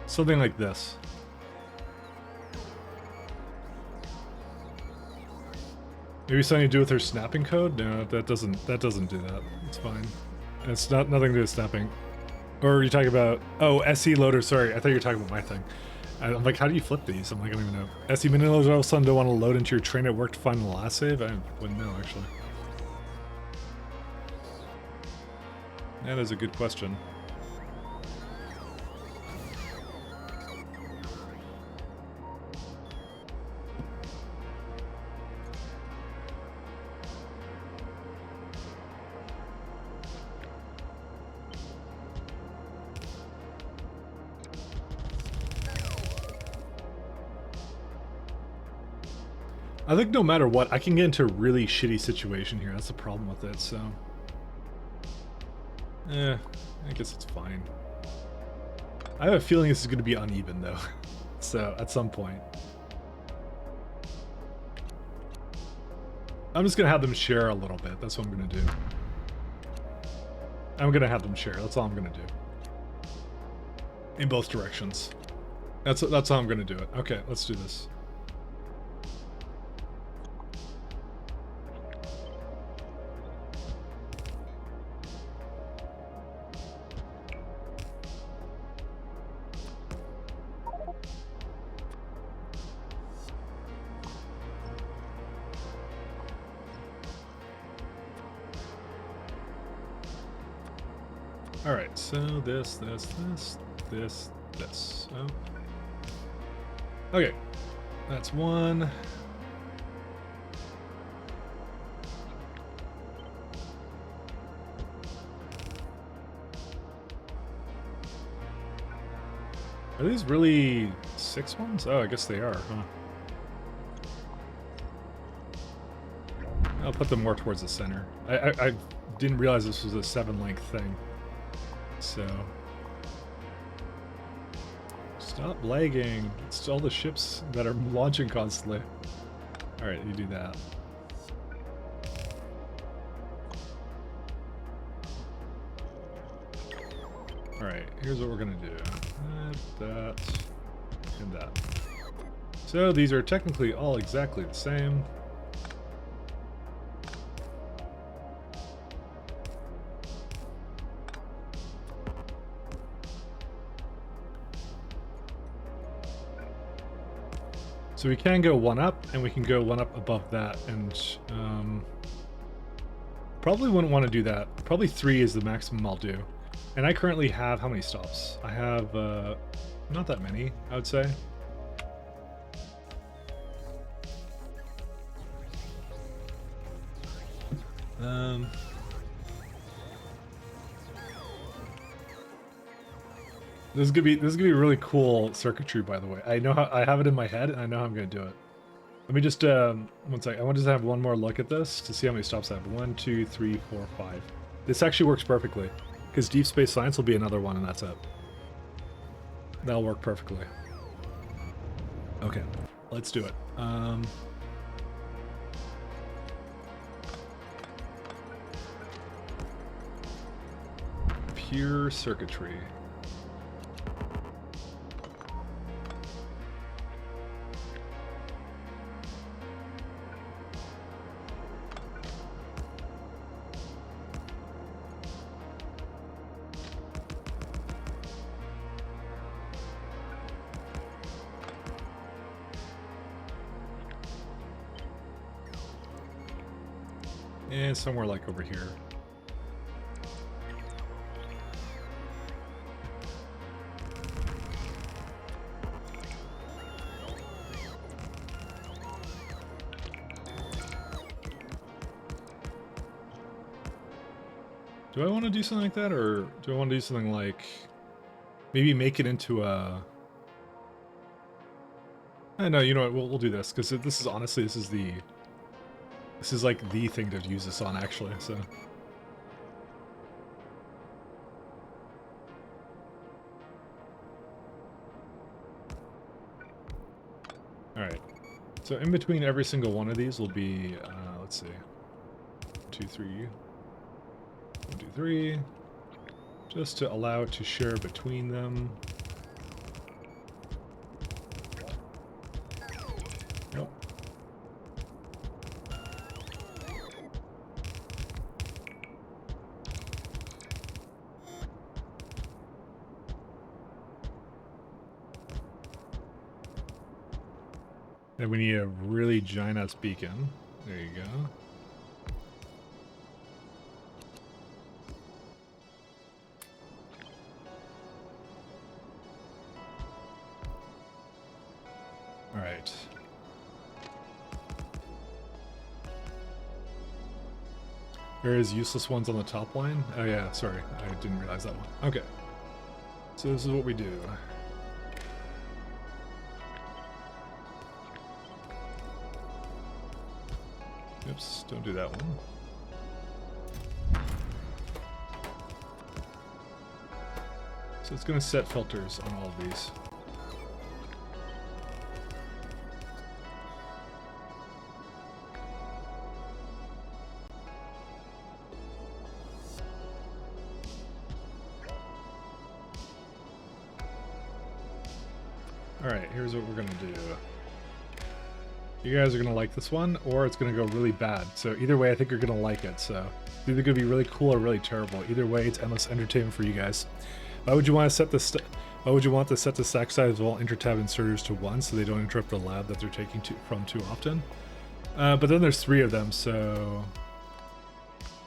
Something like this. Maybe something to do with her snapping code? No, that doesn't do that. It's fine. It's nothing to do with snapping. Or are you talking about, oh, SE loader, sorry, I thought you were talking about my thing. I'm like, how do you flip these? I'm like, I don't even know. SE mini loaders all of a sudden don't want to load into your train at work to find the last save? I wouldn't know, actually. That is a good question. I think no matter what, I can get into a really shitty situation here. That's the problem with it, so... I guess it's fine. I have a feeling this is going to be uneven, though. So, at some point. I'm just going to have them share a little bit. That's what I'm going to do. I'm going to have them share. That's all I'm going to do. In both directions. That's how I'm going to do it. Okay, let's do this. Alright, so this. Oh. Okay, that's one. Are these really 6 ones? Oh, I guess they are, huh? I'll put them more towards the center. I didn't realize this was a 7-length thing. So... Stop lagging. It's all the ships that are launching constantly. Alright, you do that. Alright, here's what we're gonna do. That, and that. So these are technically all exactly the same. So we can go one up, and we can go one up above that, and probably wouldn't want to do that. Probably 3 is the maximum I'll do. And I currently have, how many stops? I have, not that many, I would say. This is gonna be really cool circuitry, by the way. I know how, I have it in my head, and I know how I'm gonna do it. Let me just one sec. I want to just have one more look at this to see how many stops I have. 1, 2, 3, 4, 5. This actually works perfectly, because Deep Space Science will be another one, and that's it. That'll work perfectly. Okay, let's do it. Pure circuitry. And somewhere like over here. Do I want to do something like that, or do I want to do something like maybe make it into a... I know, you know what, we'll do this, because this is honestly, this is like the thing to use this on, actually, so... Alright. So in between every single one of these will be, let's see, 2, 3, 1, 2, 3, just to allow it to share between them. Nope. And we need a really giant-ass beacon. There you go. Alright. There is useless ones on the top line. Oh yeah, sorry. I didn't realize that one. Okay. So this is what we do. Oops, don't do that one. So it's going to set filters on all of these. Alright, here's what we're going to do. You guys are going to like this one, or it's going to go really bad. So either way, I think you're going to like it. So it's either going to be really cool or really terrible. Either way, it's endless entertainment for you guys. Why would you want to set this? Why would you want to set the stack size of all intertab inserters to 1 so they don't interrupt the lab that they're taking from too often? But then there's 3 of them, so...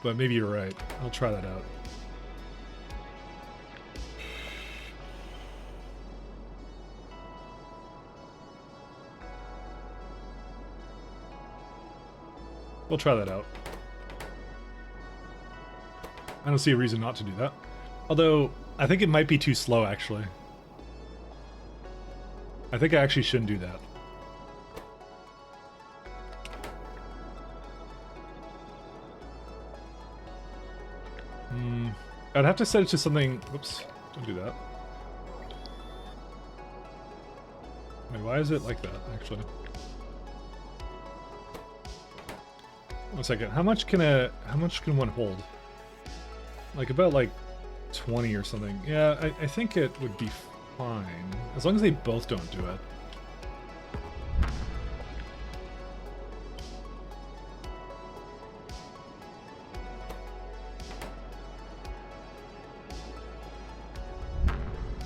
But maybe you're right. I'll try that out. We'll try that out. I don't see a reason not to do that. Although, I think it might be too slow, actually. I think I actually shouldn't do that. I'd have to set it to something... Whoops, don't do that. Wait, why is it like that, actually? One second. How much can one hold? Like about like 20 or something. Yeah, I think it would be fine as long as they both don't do it.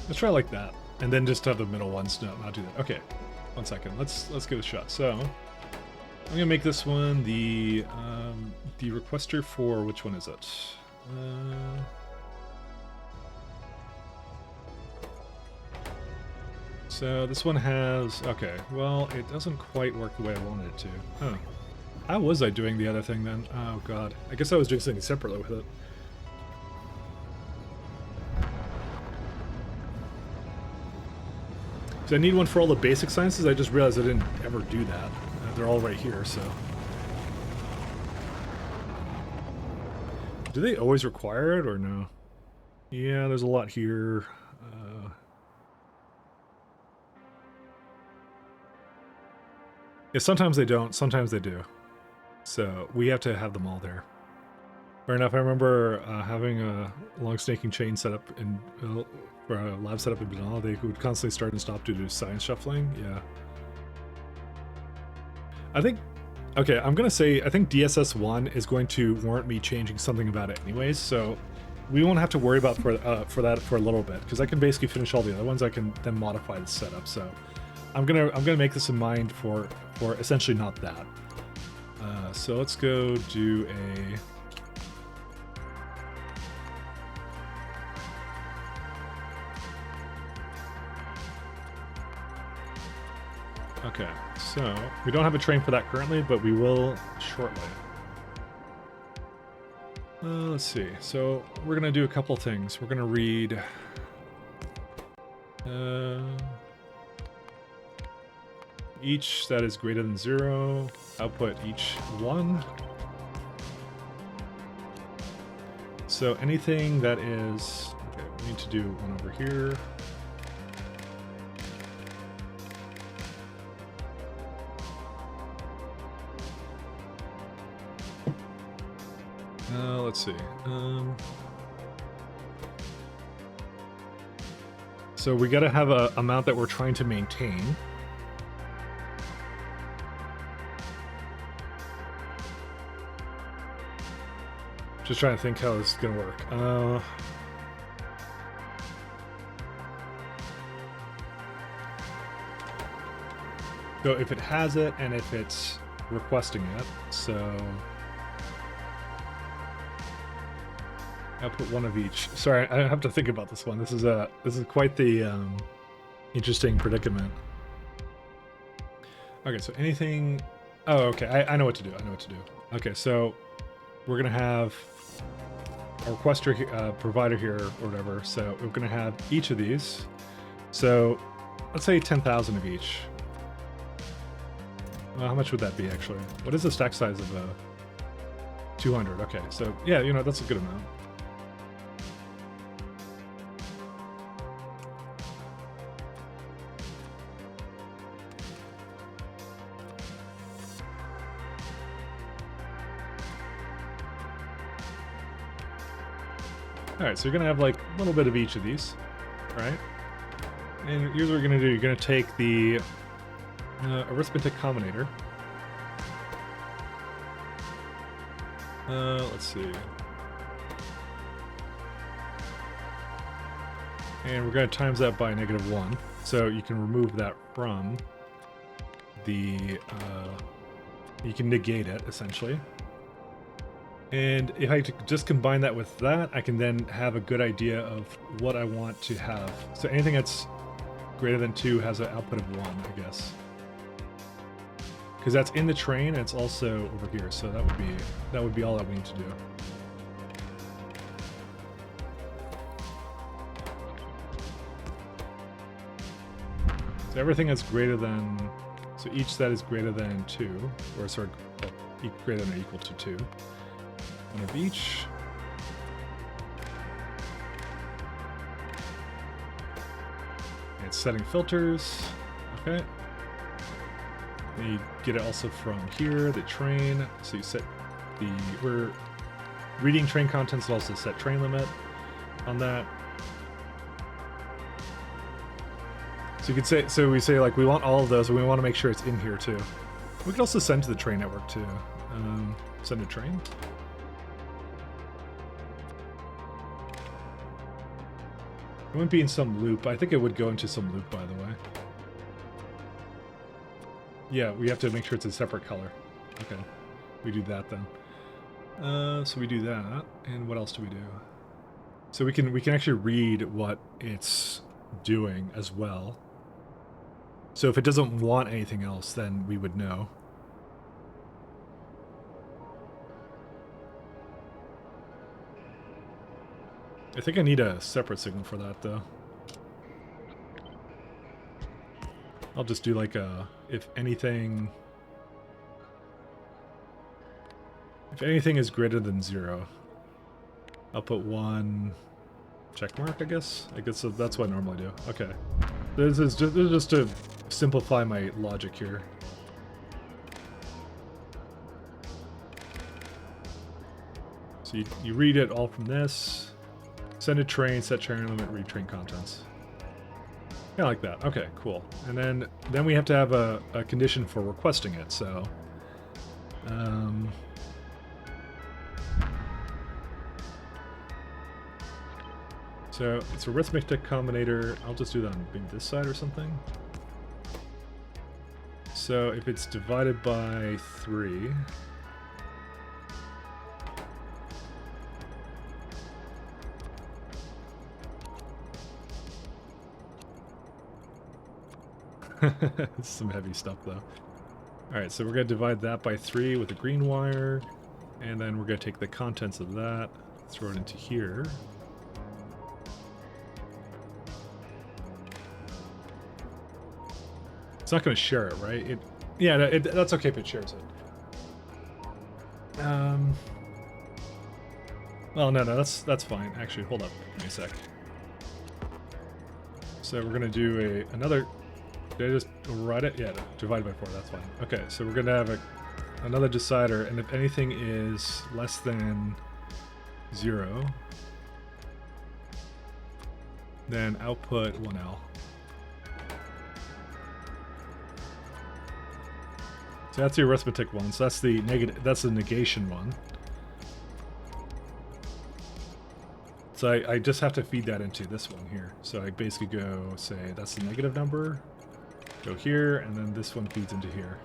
Let's try like that, and then just have the middle ones not do that. Okay, one second. Let's give it a shot. So I'm gonna make this one the requester for which one is it? So this one has, okay, well, it doesn't quite work the way I wanted it to. Huh. How was I doing the other thing then? Oh god. I guess I was doing something separately with it. So I need one for all the basic sciences. I just realized I didn't ever do that. They're all right here, so. Do they always require it or no? Yeah, there's a lot here. Yeah, sometimes they don't, sometimes they do. So we have to have them all there. Fair enough. I remember having a long snaking chain set up in for a lab setup in Banal. They would constantly start and stop due to science shuffling. Yeah. I think. Okay, I'm gonna say I think DSS1 is going to warrant me changing something about it anyways. So we won't have to worry about for that for a little bit because I can basically finish all the other ones. I can then modify the setup. So I'm gonna make this in mind for essentially not that. So let's go do a. Okay, so we don't have a train for that currently, but we will shortly. Let's see. So we're gonna do a couple things. We're gonna read. Each that is greater than 0, output each 1. So anything that is. Okay, we need to do one over here. Let's see. So we got to have a amount that we're trying to maintain. Just trying to think how this is going to work. So if it has it and if it's requesting it, so I'll put one of each. Sorry, I have to think about this one. This is quite the interesting predicament. Okay, so anything. Oh, okay. I know what to do. I know what to do. Okay, so we're gonna have a requester provider here or whatever. So we're gonna have each of these. So let's say 10,000 of each. Well, how much would that be actually? What is the stack size of 200? Okay, so yeah, that's a good amount. Alright, so you're going to have like a little bit of each of these, right? And here's what you're going to do. You're going to take the arithmetic combinator. Let's see. And we're going to times that by -1. So you can remove that from the... you can negate it, essentially. And if I just combine that with that, I can then have a good idea of what I want to have. So anything that's greater than 2 has an output of 1, I guess. Because that's in the train, and it's also over here. So that would be all that we need to do. So everything that's greater than, so each that is greater than 2, or sorry, greater than or equal to 2. One of each. And it's setting filters. Okay. And you get it also from here, the train. So you set we're reading train contents, and also set train limit on that. So you could say, so we say like we want all of those, and we want to make sure it's in here too. We could also send to the train network too. Send a train. It wouldn't be in some loop. I think it would go into some loop, by the way. Yeah, we have to make sure it's a separate color. Okay, we do that then. So we do that, and what else do we do? So we can actually read what it's doing as well. So if it doesn't want anything else, then we would know. I think I need a separate signal for that, though. I'll just do like a, if anything is greater than 0, I'll put 1 check mark, I guess. That's what I normally do. Okay. This is just to simplify my logic here. So you read it all from this. Send a train, set train limit, read train contents. Yeah, like that. Okay, cool. And then we have to have a condition for requesting it. So, so it's arithmetic combinator. I'll just do that on maybe this side or something. So if it's divided by 3, some heavy stuff though. Alright, so we're going to divide that by 3 with a green wire, and then we're going to take the contents of that, throw it into here. It's not going to share it, right? Yeah, that's okay if it shares it. Well, no, that's fine. Actually, hold up. Give me a sec. So we're going to do another... Did I just write it? Yeah, divided by 4, that's fine. Okay, so we're going to have another decider, and if anything is less than 0, then output 1L. So that's the arithmetic one, so that's the negation one. So I just have to feed that into this one here. So I basically go say that's the negative number. Go here, and then this one feeds into here.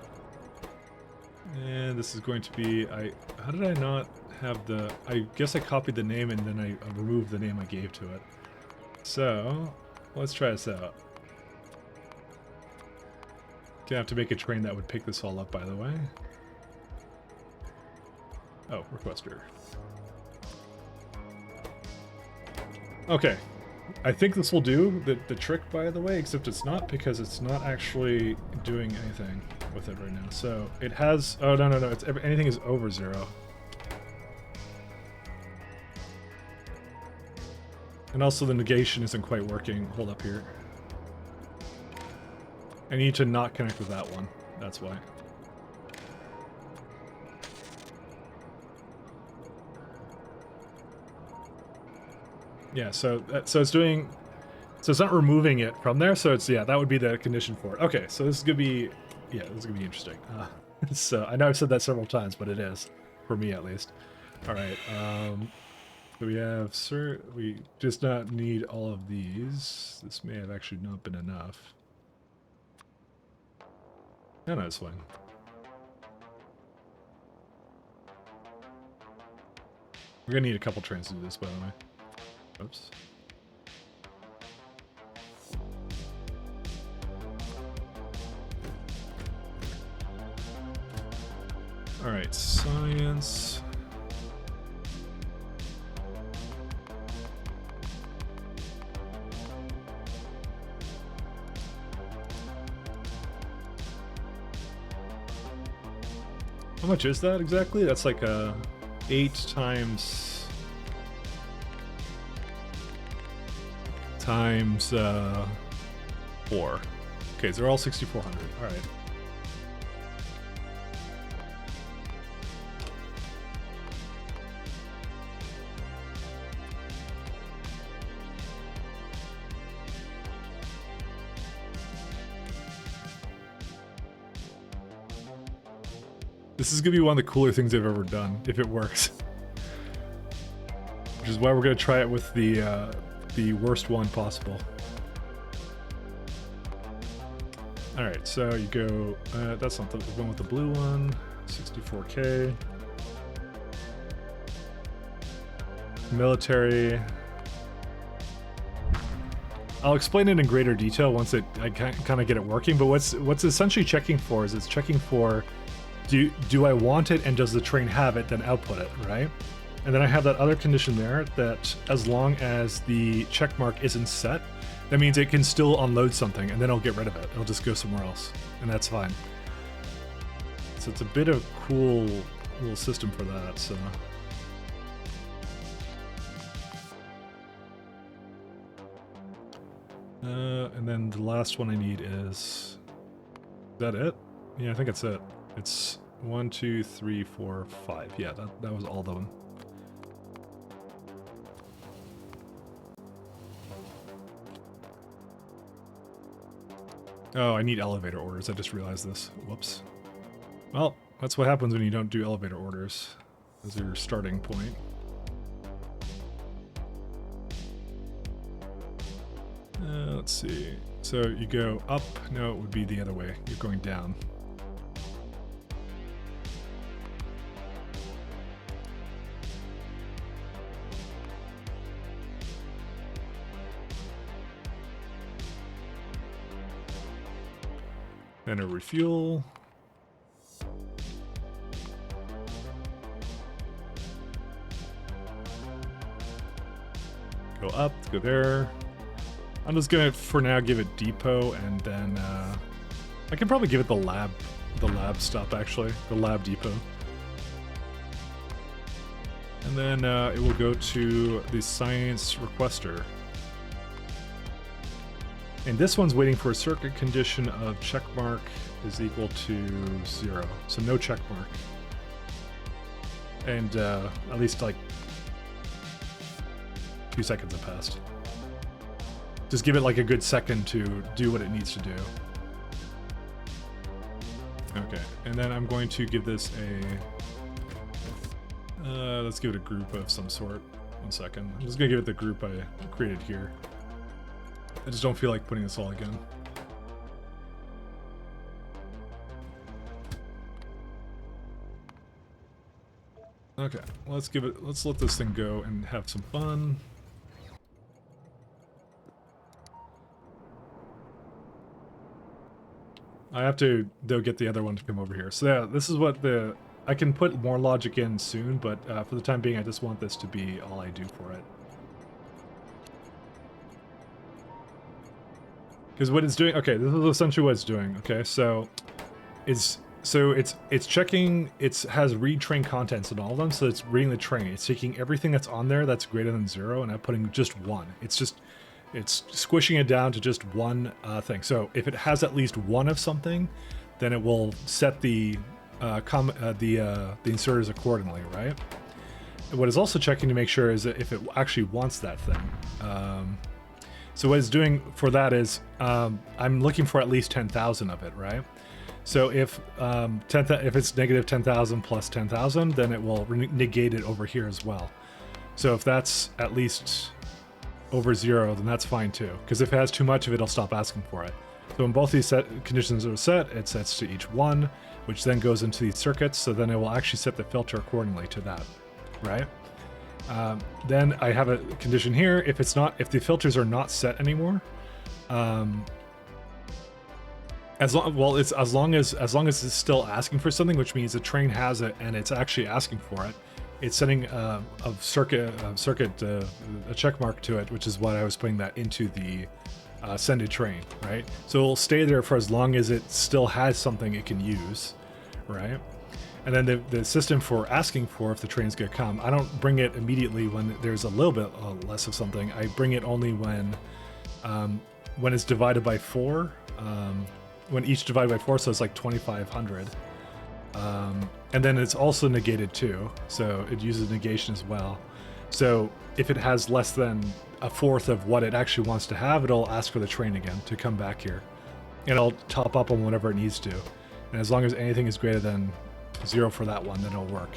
And this is going to be, how did I not have I guess I copied the name and then I removed the name I gave to it. So, let's try this out. Gonna have to make a train that would pick this all up, by the way. Oh, requester. Okay. I think this will do the trick, by the way, except it's not, because it's not actually doing anything with it right now. So it has... Oh, no. It's, anything is over 0. And also the negation isn't quite working. Hold up here. I need to not connect with that one. That's why. Yeah, so it's doing... So it's not removing it from there, so it's... Yeah, that would be the condition for it. Okay, so this is going to be... Yeah, this is going to be interesting. So, I know I've said that several times, but it is. For me, at least. Alright, so we have... Sir, we just not need all of these. This may have actually not been enough. No, it's fine. We're going to need a couple trains to do this, by the way. Oops. Alright, science. How much is that exactly? That's like 8 times 4. Okay, so they're all 6,400. Alright. This is going to be one of the cooler things I've ever done, if it works. Which is why we're going to try it with the worst one possible. Alright, so you go... that's not the one with the blue one. 64K. Military. I'll explain it in greater detail once I kind of get it working, but what's essentially checking for is it's checking for... Do I want it, and does the train have it, then output it, right? And then I have that other condition there that as long as the check mark isn't set, that means it can still unload something, and then I'll get rid of it. It'll just go somewhere else, and that's fine. So it's a bit of a cool little system for that, so... and then the last one I need is that it? Yeah, I think that's it. It's 1, 2, 3, 4, 5. Yeah, that was all of them. Oh, I need elevator orders. I just realized this. Whoops. Well, that's what happens when you don't do elevator orders as your starting point. Let's see. So you go up. No, it would be the other way. You're going down. Then a refuel. Go up, go there. I'm just gonna, for now, give it depot, and then I can probably give it the lab stop, actually, the lab depot. And then it will go to the science requester. And this one's waiting for a circuit condition of checkmark is equal to 0. So no checkmark. And at least like 2 seconds have passed. Just give it like a good second to do what it needs to do. Okay, and then I'm going to give this a... let's give it a group of some sort. 1 second. I'm just gonna give it the group I created here. I just don't feel like putting this all again. Okay, let's let this thing go and have some fun. I have to, though, get the other one to come over here. So yeah, this is what I can put more logic in soon, but for the time being, I just want this to be all I do for it. Because what it's doing, okay, this is essentially what it's doing. Okay, so it's checking, it has read train contents in all of them, so it's reading the train. It's taking everything that's on there that's greater than 0, and I'm putting just 1. It's squishing it down to just one thing. So if it has at least one of something, then it will set the inserters accordingly, right? And what it's also checking to make sure is that if it actually wants that thing. So what it's doing for that is I'm looking for at least 10,000 of it, right? So if it's negative 10,000 plus 10,000, then it will negate it over here as well. So if that's at least over 0, then that's fine too. Because if it has too much of it, it'll stop asking for it. So when both these conditions are set, it sets to each one, which then goes into these circuits. So then it will actually set the filter accordingly to that, right? Then I have a condition here. If the filters are not set anymore, as long as it's still asking for something, which means the train has it and it's actually asking for it, it's setting a check mark to it, which is why I was putting that into the sended train, right? So it'll stay there for as long as it still has something it can use, right? And then the system for asking for if the train's gonna come, I don't bring it immediately when there's a little bit less of something. I bring it only when it's divided by 4. When each divided by 4, so it's like 2,500. And then it's also negated too, so it uses negation as well. So if it has less than a fourth of what it actually wants to have, it'll ask for the train again to come back here. And it'll top up on whatever it needs to. And as long as anything is greater than 0 for that one, then it'll work.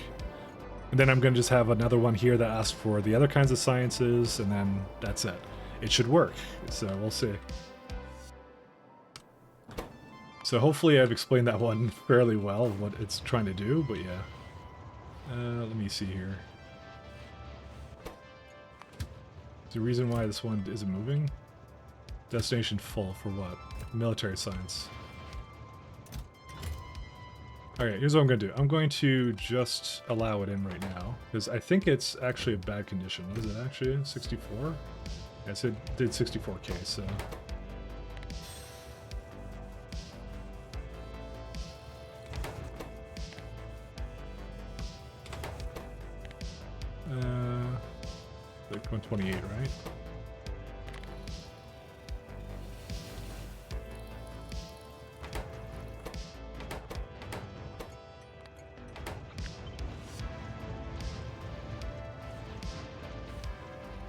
And then I'm going to just have another one here that asks for the other kinds of sciences, and then that's it. It should work, so we'll see. So hopefully I've explained that one fairly well, what it's trying to do, but yeah. Let me see here. Is there a reason why this one isn't moving? Destination full for what? Military science. Okay, here's what I'm going to do. I'm going to just allow it in right now, because I think it's actually a bad condition. What is it actually? 64? Yes, it did 64k, so... like 128, right?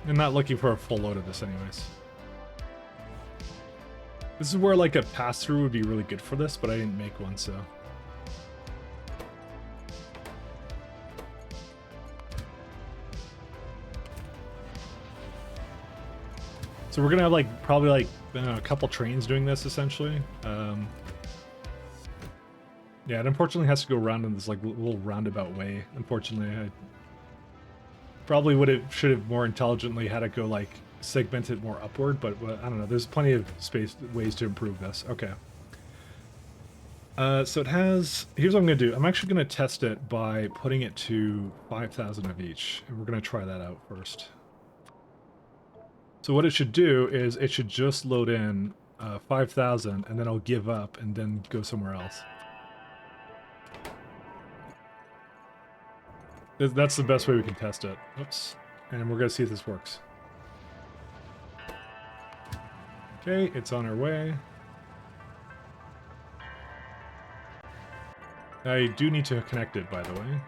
I'm not looking for a full load of this anyways. This is where like a pass-through would be really good for this, but I didn't make one, so. So we're gonna have like probably like I don't know, a couple trains doing this essentially. Yeah, it unfortunately has to go around in this like little roundabout way. Unfortunately, I probably should have more intelligently had it go like segment it more upward, but I don't know. There's plenty of ways to improve this. Okay. So it has. Here's what I'm gonna do. I'm actually gonna test it by putting it to 5,000 of each, and we're gonna try that out first. So what it should do is it should just load in 5,000, and then I'll give up and then go somewhere else. That's the best way we can test it. Oops. And we're gonna see if this works. Okay, it's on our way. I do need to connect it, by the way.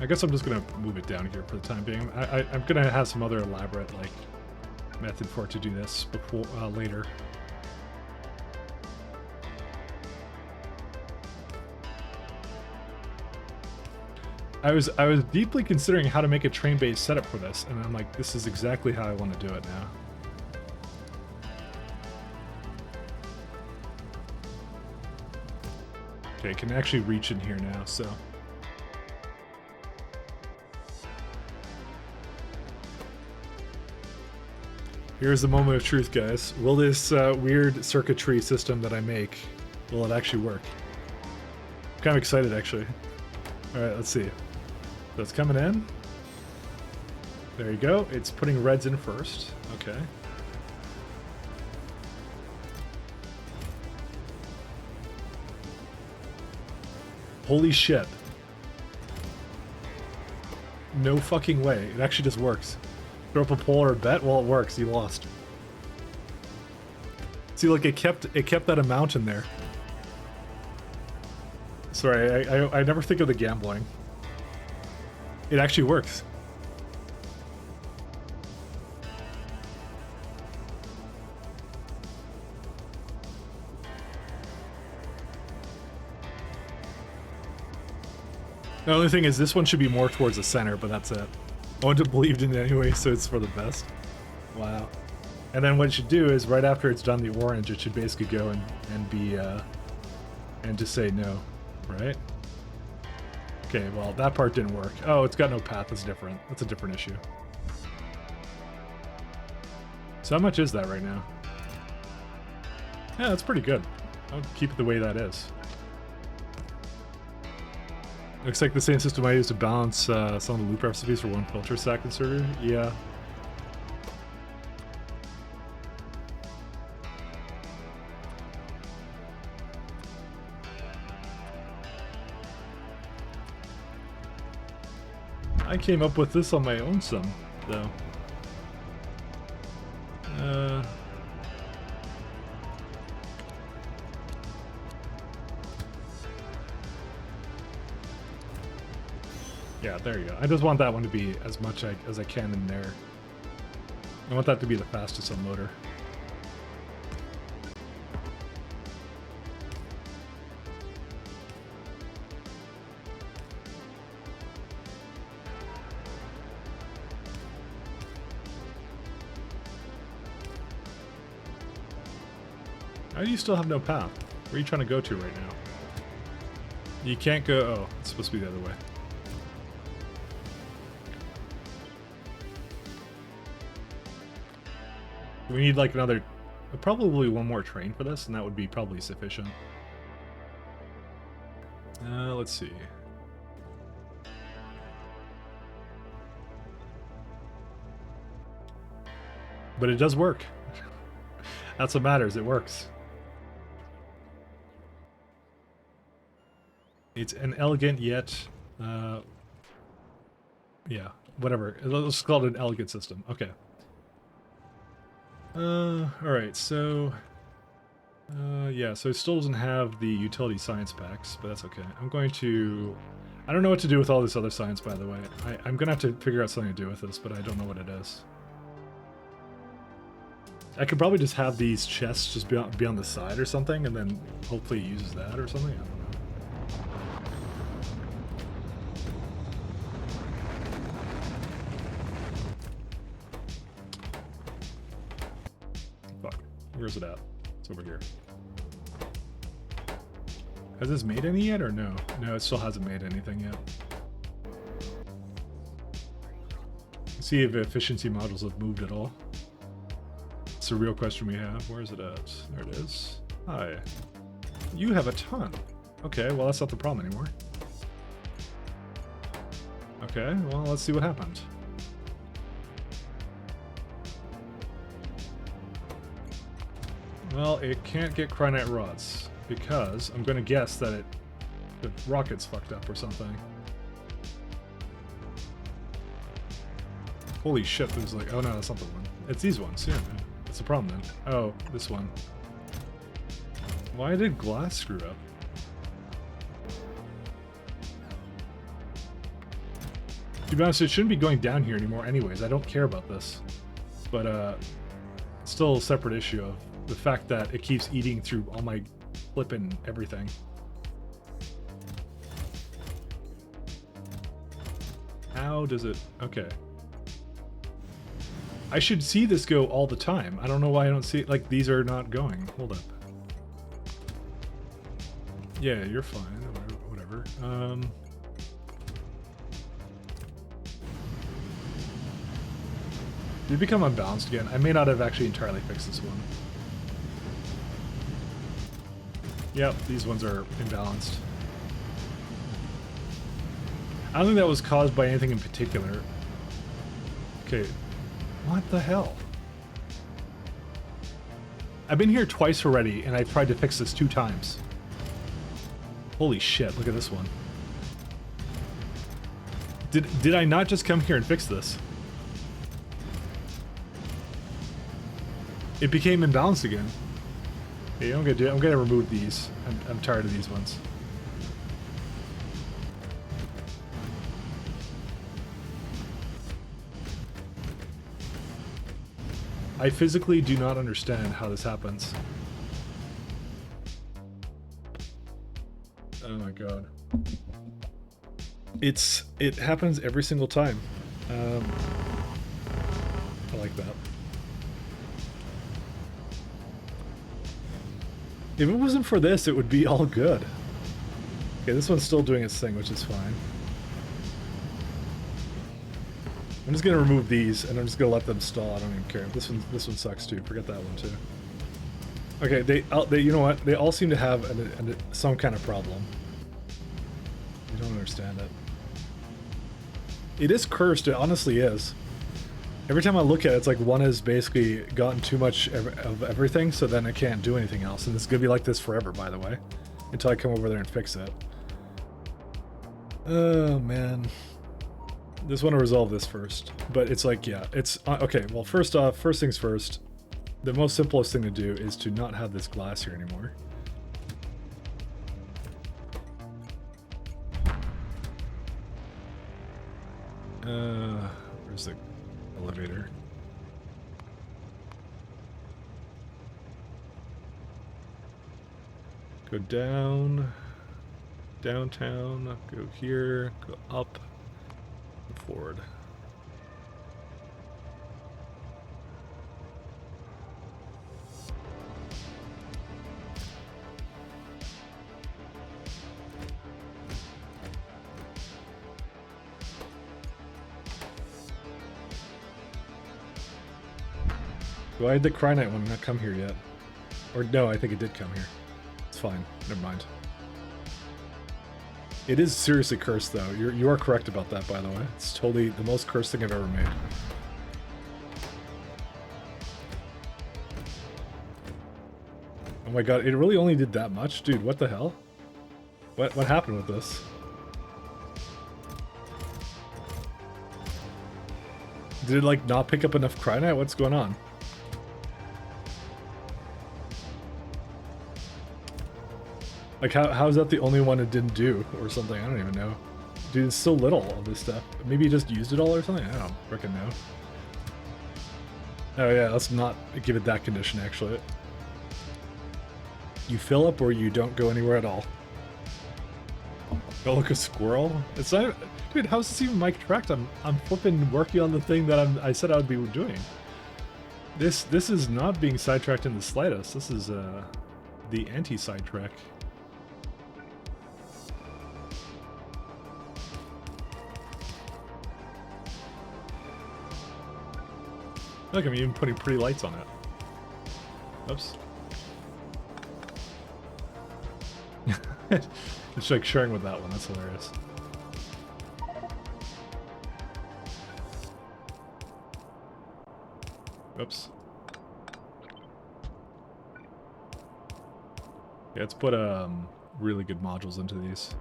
I guess I'm just gonna move it down here for the time being. I'm gonna have some other elaborate like method for it to do this before later. I was deeply considering how to make a train-based setup for this, and I'm like, this is exactly how I want to do it now. Okay, I can actually reach in here now, so. Here's the moment of truth, guys. Will this weird circuitry system that I make, will it actually work? I'm kind of excited, actually. Alright, let's see. So it's coming in. There you go. It's putting reds in first. Okay. Holy shit. No fucking way. It actually just works. Throw up a poll or a bet? Well, it works. You lost. See, like, it kept that amount in there. Sorry, I never think of the gambling. It actually works. The only thing is this one should be more towards the center, but that's it. I wouldn't have believed in it anyway, so it's for the best. Wow. And then what it should do is right after it's done the orange, it should basically go and be and just say no, right? Okay, well, that part didn't work. Oh, it's got no path. That's different. That's a different issue. So how much is that right now? Yeah, that's pretty good. I'll keep it the way that is. Looks like the same system I used to balance some of the loop recipes for one filter stack inserter. Yeah. I came up with this on my own some, though. Yeah, there you go. I just want that one to be as much as I can in there. I want that to be the fastest unloader. How do you still have no path? Where are you trying to go to right now? You can't go... Oh, it's supposed to be the other way. We need like another... Probably one more train for this, and that would be probably sufficient. Let's see. But it does work. That's what matters, it works. It's an elegant yet, yeah, whatever. Let's call it an elegant system. Okay. Alright, so... yeah, so it still doesn't have the utility science packs, but that's okay. I'm going to I don't know what to do with all this other science, by the way. I'm gonna have to figure out something to do with this, but I don't know what it is. I could probably just have these chests just be on the side or something, and then hopefully it uses that or something. I don't know. Fuck. Where's it at? It's over here. Has this made any yet or no? No, it still hasn't made anything yet. Let's see if efficiency modules have moved at all. It's a real question we have. Where is it at? There it is. Hi. You have a ton. Okay, well that's not the problem anymore. Okay, well let's see what happened. Well, it can't get cryonite rods because I'm going to guess that the rocket's fucked up or something. Holy shit, there's like, oh no, that's not the one. It's these ones, yeah. What's the problem then? Oh, this one. Why did glass screw up? To be honest, it shouldn't be going down here anymore anyways. I don't care about this. But, it's still a separate issue of the fact that it keeps eating through all my flippin' everything. How does it... Okay. I should see this go all the time. I don't know why I don't see it. Like, these are not going. Hold up. Yeah, you're fine. Whatever. Did it become unbalanced again? I may not have actually entirely fixed this one. Yep, these ones are imbalanced. I don't think that was caused by anything in particular. Okay. What the hell? I've been here twice already, and I've tried to fix this 2 times. Holy shit, look at this one. Did I not just come here and fix this? It became imbalanced again. Okay, I'm gonna remove these. I'm tired of these ones. I physically do not understand how this happens. Oh my god. It happens every single time. I like that. If it wasn't for this, it would be all good. Okay, this one's still doing its thing, which is fine. I'm just gonna remove these, and I'm just gonna let them stall. I don't even care. This one sucks too. Forget that one too. Okay, they you know what? They all seem to have some kind of problem. I don't understand it. It is cursed. It honestly is. Every time I look at it, it's like one has basically gotten too much of everything, so then it can't do anything else. And it's gonna be like this forever, by the way, until I come over there and fix it. Oh man. Just want to resolve this first, but it's like, yeah, it's okay. Well, first off, first things first, the most simplest thing to do is to not have this glass here anymore. Where's the elevator? Go down, downtown, go here, go up. Forward. Why did the Cryonite one not come here yet? Or no, I think it did come here. It's fine. Never mind. It is seriously cursed, though. You are correct about that, by the way. It's totally the most cursed thing I've ever made. Oh my god, it really only did that much? Dude, what the hell? What happened with this? Did it, like, not pick up enough Cryonite? What's going on? Like, how is that the only one it didn't do? Or something? I don't even know. Dude, it's so little of this stuff. Maybe you just used it all or something? I don't freaking know. Oh yeah, let's not give it that condition, actually. You fill up or you don't go anywhere at all. Oh, look, a squirrel? It's not... Dude, how's this even mic tracked? I'm flipping working on the thing that I said I would be doing. This is not being sidetracked in the slightest. This is the anti-sidetrack. Look, I'm even putting pretty lights on it. Oops. It's like sharing with that one. That's hilarious. Oops. Yeah, let's put really good modules into these.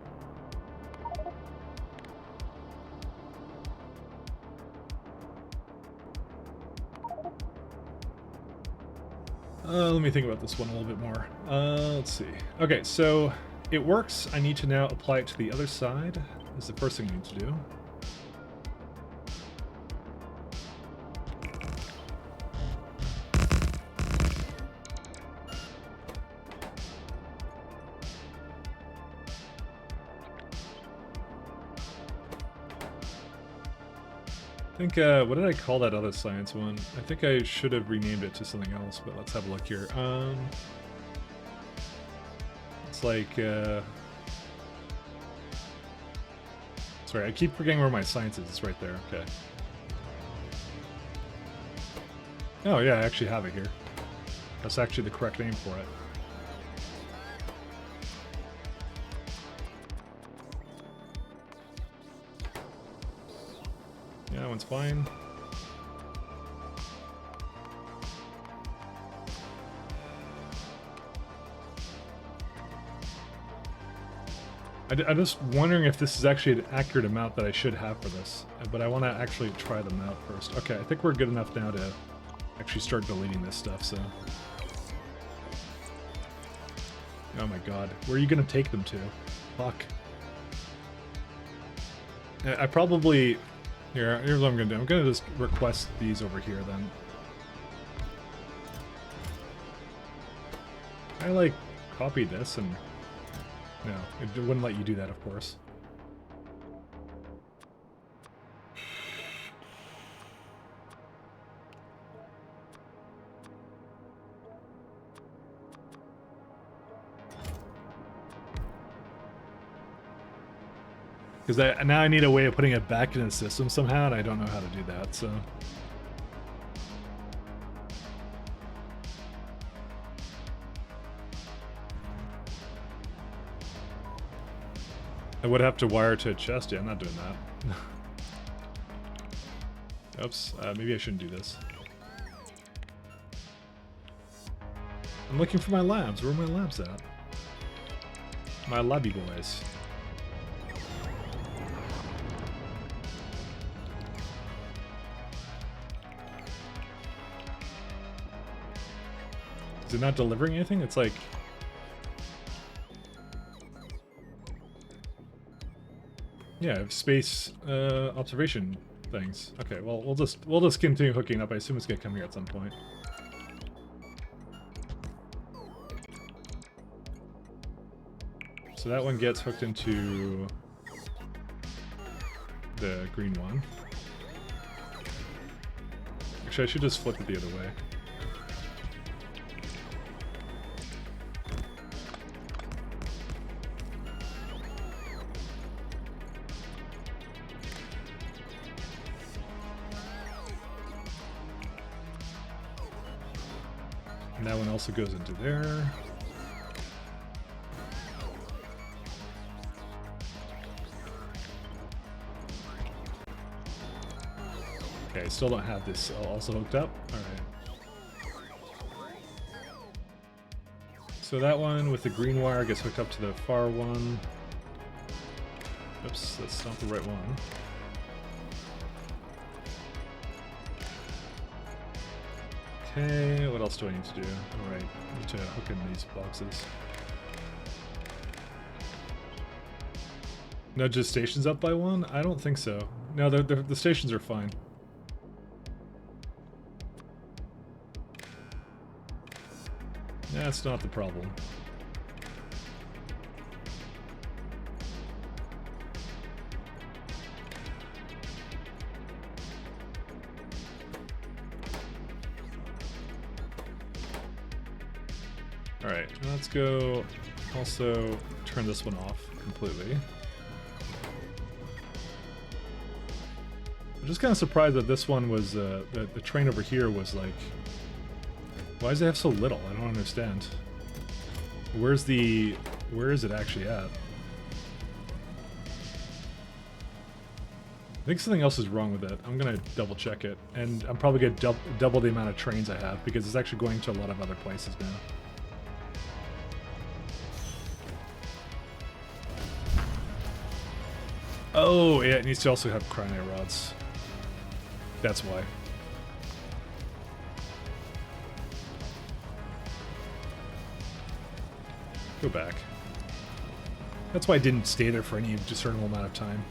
Let me think about this one a little bit more. Let's see. Okay, so it works. I need to now apply it to the other side. Is the first thing I need to do. I think, what did I call that other science one? I think I should have renamed it to something else, but let's have a look here. It's like, sorry, I keep forgetting where my science is. It's right there, okay. Oh yeah, I actually have it here. That's actually the correct name for it. Yeah, that one's fine. I'm just wondering if this is actually an accurate amount that I should have for this, but I want to actually try them out first. Okay, I think we're good enough now to actually start deleting this stuff, so... Oh my god, where are you going to take them to? Fuck. I probably... Here's what I'm going to do. I'm going to just request these over here, then. I, like, copy this and... No, it wouldn't let you do that, of course. Because now I need a way of putting it back in the system somehow, and I don't know how to do that, so... I would have to wire to a chest. Yeah, I'm not doing that. Oops, maybe I shouldn't do this. I'm looking for my labs. Where are my labs at? My labby boys. Is it not delivering anything? It's like... Yeah, space observation things. Okay, well we'll just continue hooking up. I assume it's gonna come here at some point. So that one gets hooked into the green one. Actually, I should just flip it the other way. And that one also goes into there. Okay, still don't have this also hooked up. Alright. So that one with the green wire gets hooked up to the far one. Oops, that's not the right one. Okay, what else do I need to do? Alright, I need to hook in these boxes. Nudge the stations up by one? I don't think so. No, the stations are fine. That's not the problem. Alright, let's go also turn this one off completely. I'm just kind of surprised that this one was, the train over here was like... Why does it have so little? I don't understand. Where is it actually at? I think something else is wrong with it. I'm gonna double check it. And I'm probably gonna double the amount of trains I have because it's actually going to a lot of other places now. Oh, yeah, it needs to also have cryonite rods. That's why. Go back. That's why I didn't stay there for any discernible amount of time.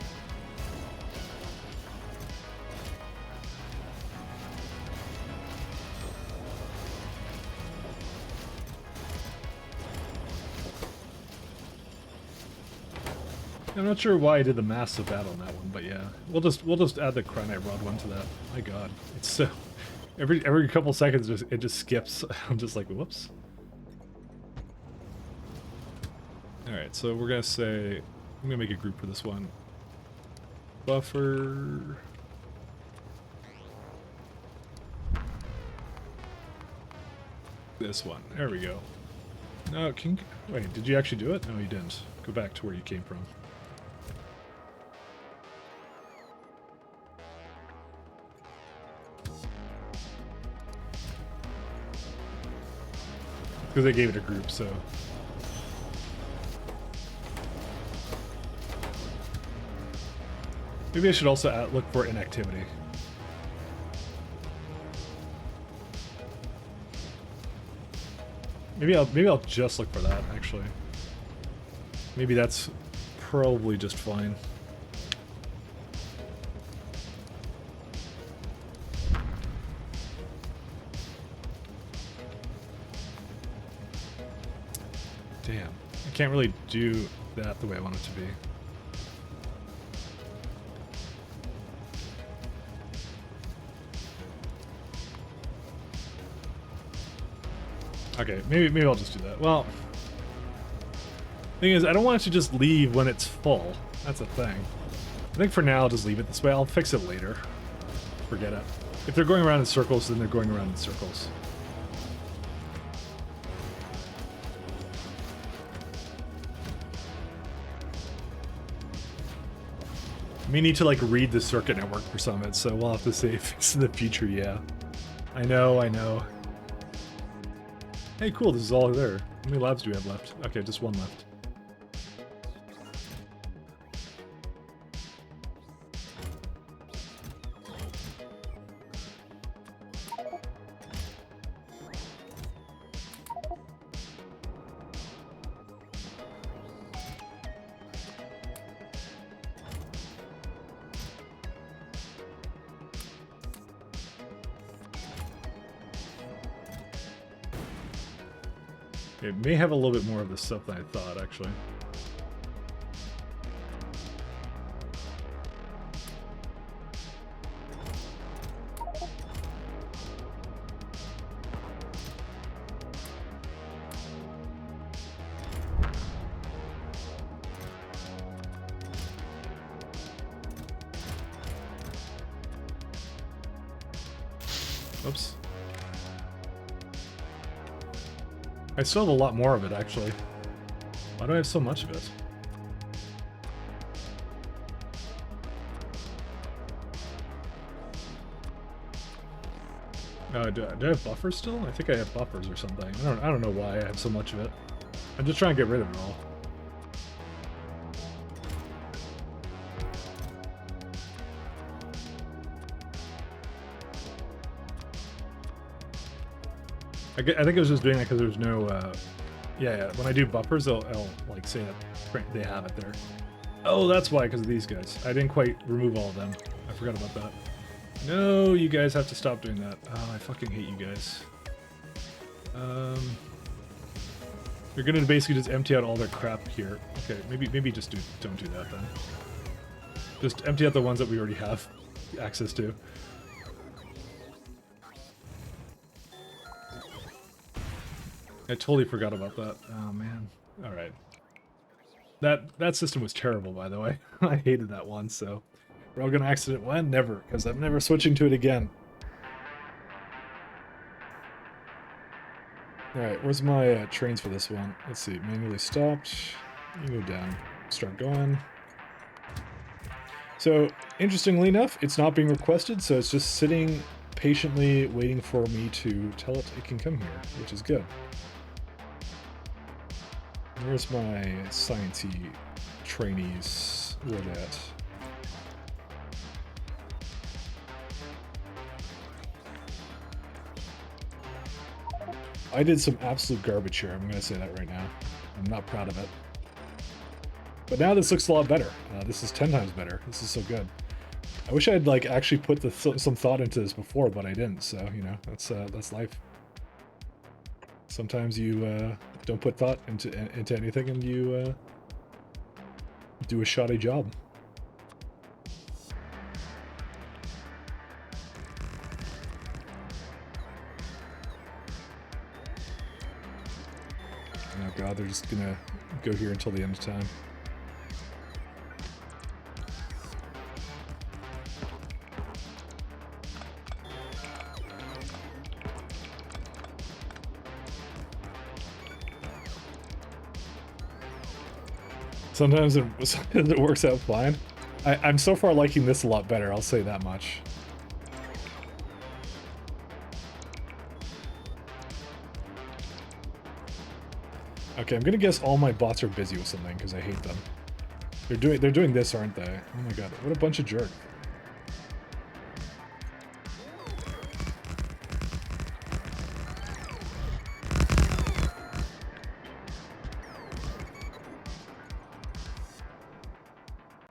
I'm not sure why I did the math so bad on that one, but yeah, we'll just add the cryonite rod one to that. My God, it's so every couple seconds it just skips. I'm just like, whoops. All right, so we're gonna say I'm gonna make a group for this one. Buffer. This one. There we go. No, wait, did you actually do it? No, you didn't. Go back to where you came from. Because they gave it a group, so... Maybe I should also look for inactivity. Maybe I'll just look for that, actually. Maybe that's probably just fine. Damn. I can't really do that the way I want it to be. Okay, maybe I'll just do that. Well, thing is, I don't want it to just leave when it's full. That's a thing. I think for now I'll just leave it this way. I'll fix it later. Forget it. If they're going around in circles, then they're going around in circles. We need to like read the circuit network for some of it, so we'll have to see if it's in the future. Yeah, I know. Hey, cool, this is all there. How many labs do we have left? Okay, just one left. It may have a little bit more of this stuff than I thought, actually. Oops. I still have a lot more of it, actually. Why do I have so much of it? Do I have buffers still? I think I have buffers or something. I don't know why I have so much of it. I'm just trying to get rid of it all. I think it was just doing that because there's no, yeah, when I do buffers, I'll like say that they have it there. Oh, that's why, because of these guys. I didn't quite remove all of them. I forgot about that. No, you guys have to stop doing that. Oh, I fucking hate you guys. You're gonna basically just empty out all their crap here. Okay, maybe just don't do that then. Just empty out the ones that we already have access to. I totally forgot about that. Oh man. All right. That system was terrible, by the way. I hated that one. So we're all gonna accident when? Never, because I'm never switching to it again. Alright, where's my trains for this one? Let's see, manually stopped. You go down, start going. So, interestingly enough, it's not being requested, so it's just sitting patiently waiting for me to tell it it can come here, which is good. Where's my sciencey trainees? Where are they at? I did some absolute garbage here, I'm going to say that right now. I'm not proud of it. But now this looks a lot better. This is 10 times better. This is so good. I wish I had like actually put some thought into this before, but I didn't. So, you know, that's life. Sometimes you don't put thought into anything and you do a shoddy job. Oh god, they're just gonna go here until the end of time. Sometimes it works out fine. I'm so far liking this a lot better, I'll say that much. Okay, I'm gonna guess all my bots are busy with something because I hate them. They're doing this, aren't they? Oh my god, what a bunch of jerk.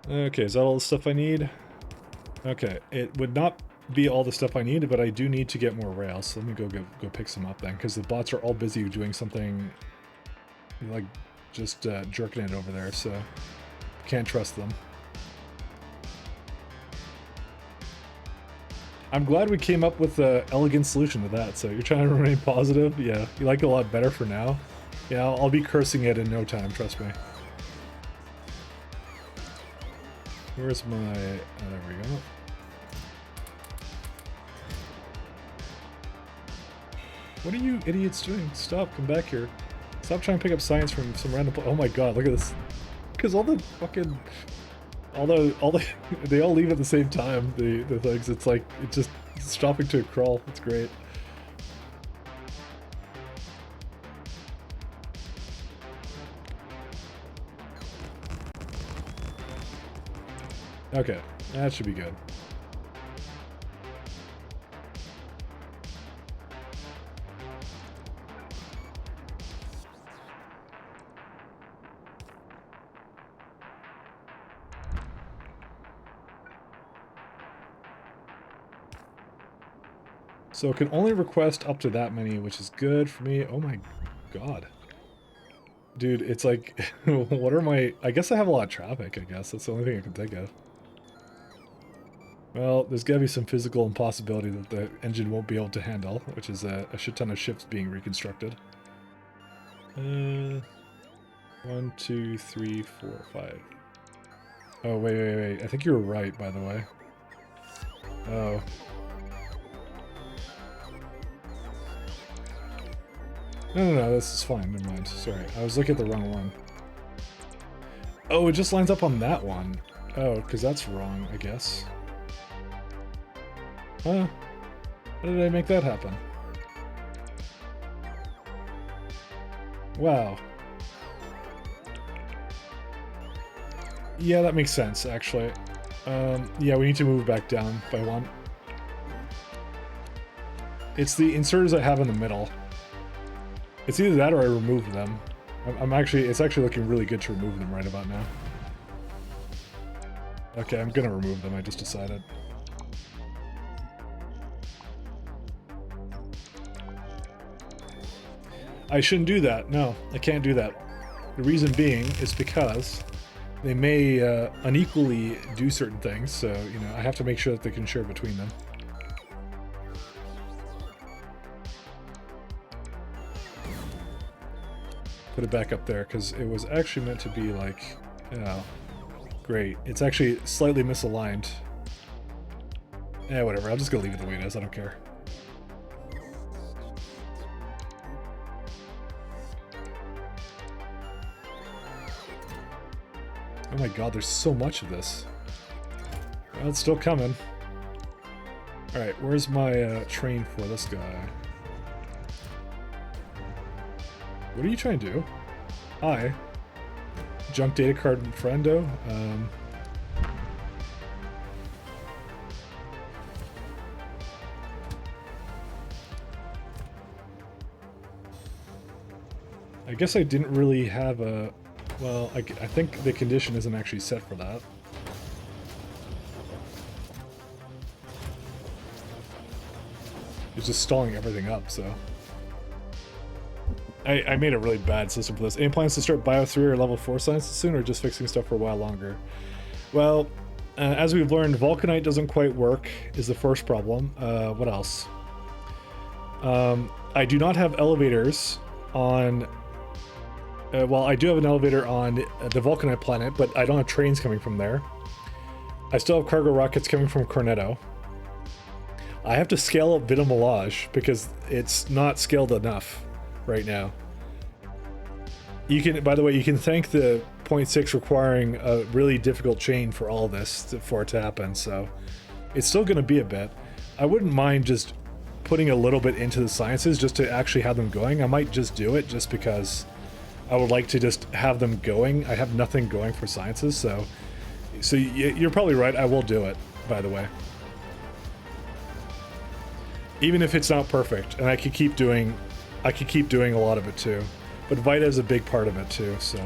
Okay, is that all the stuff I need? Okay, it would not be all the stuff I need, but I do need to get more rails. So let me go pick some up then, because the bots are all busy doing something like just jerking it over there, so can't trust them. I'm glad we came up with an elegant solution to that. So you're trying to remain positive? Yeah, you like it a lot better for now? Yeah, I'll be cursing it in no time, trust me. Where's my... oh, there we go. What are you idiots doing? Stop, come back here. Stop trying to pick up science from some random... oh my god, look at this. Because all the fucking... they all leave at the same time, the things. It's like, it's just stopping to a crawl. It's great. Okay, that should be good. So it can only request up to that many, which is good for me. Oh my god. Dude, it's like, what are my... I guess I have a lot of traffic, I guess. That's the only thing I can think of. Well, there's gotta be some physical impossibility that the engine won't be able to handle, which is a shit ton of ships being reconstructed. 1, 2, 3, 4, 5. Oh, wait. I think you were right, by the way. Oh. No, this is fine, never mind. Sorry, I was looking at the wrong one. Oh, it just lines up on that one. Oh, because that's wrong, I guess. Huh? How did I make that happen? Wow. Yeah, that makes sense, actually. Yeah, we need to move back down by 1. It's the inserters I have in the middle. It's either that or I remove them. It's actually looking really good to remove them right about now. Okay, I'm gonna remove them, I just decided. I shouldn't do that. No, I can't do that. The reason being is because they may unequally do certain things, so, you know, I have to make sure that they can share between them. Put it back up there, because it was actually meant to be like, oh, great. It's actually slightly misaligned. Yeah, whatever. I'm just gonna leave it the way it is. I don't care. Oh my god, there's so much of this. Well, it's still coming. Alright, where's my train for this guy? What are you trying to do? Hi. Junk data card and friendo? I guess I didn't really have a... Well, I think the condition isn't actually set for that. It's just stalling everything up, so... I made a really bad system for this. Any plans to start Bio 3 or Level 4 sciences soon, or just fixing stuff for a while longer? Well, as we've learned, Vulcanite doesn't quite work, is the first problem. What else? I do not have elevators on... well, I do have an elevator on the Vulcanite planet, but I don't have trains coming from there. I still have cargo rockets coming from Cornetto. I have to scale up Vita Melange because it's not scaled enough right now. You can, by the way, you can thank the 0.6 requiring a really difficult chain for all this for it to happen, so it's still going to be a bit. I wouldn't mind just putting a little bit into the sciences just to actually have them going. I might just do it just because I would like to just have them going. I have nothing going for sciences, so you're probably right. I will do it, by the way. Even if it's not perfect, and I could keep doing a lot of it too. But Vita is a big part of it too, so.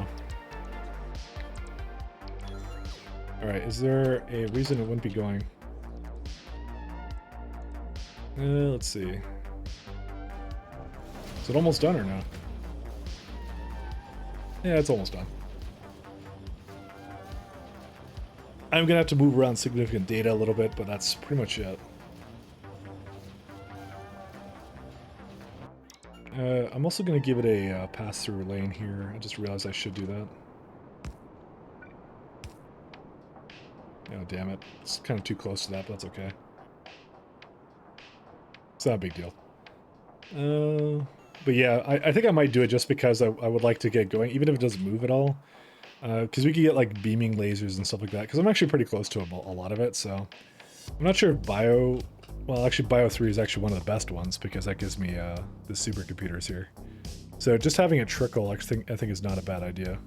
Alright, is there a reason it wouldn't be going? Let's see. Is it almost done or no? Yeah, it's almost done. I'm gonna have to move around significant data a little bit, but that's pretty much it. I'm also going to give it a pass-through lane here. I just realized I should do that. Oh, damn it. It's kind of too close to that, but that's okay. It's not a big deal. But yeah, I think I might do it just because I would like to get going, even if it doesn't move at all. Because we could get like beaming lasers and stuff like that, because I'm actually pretty close to a lot of it, so... I'm not sure if Bio... Well, actually, Bio 3 is actually one of the best ones, because that gives me the supercomputers here. So just having it trickle, I think is not a bad idea.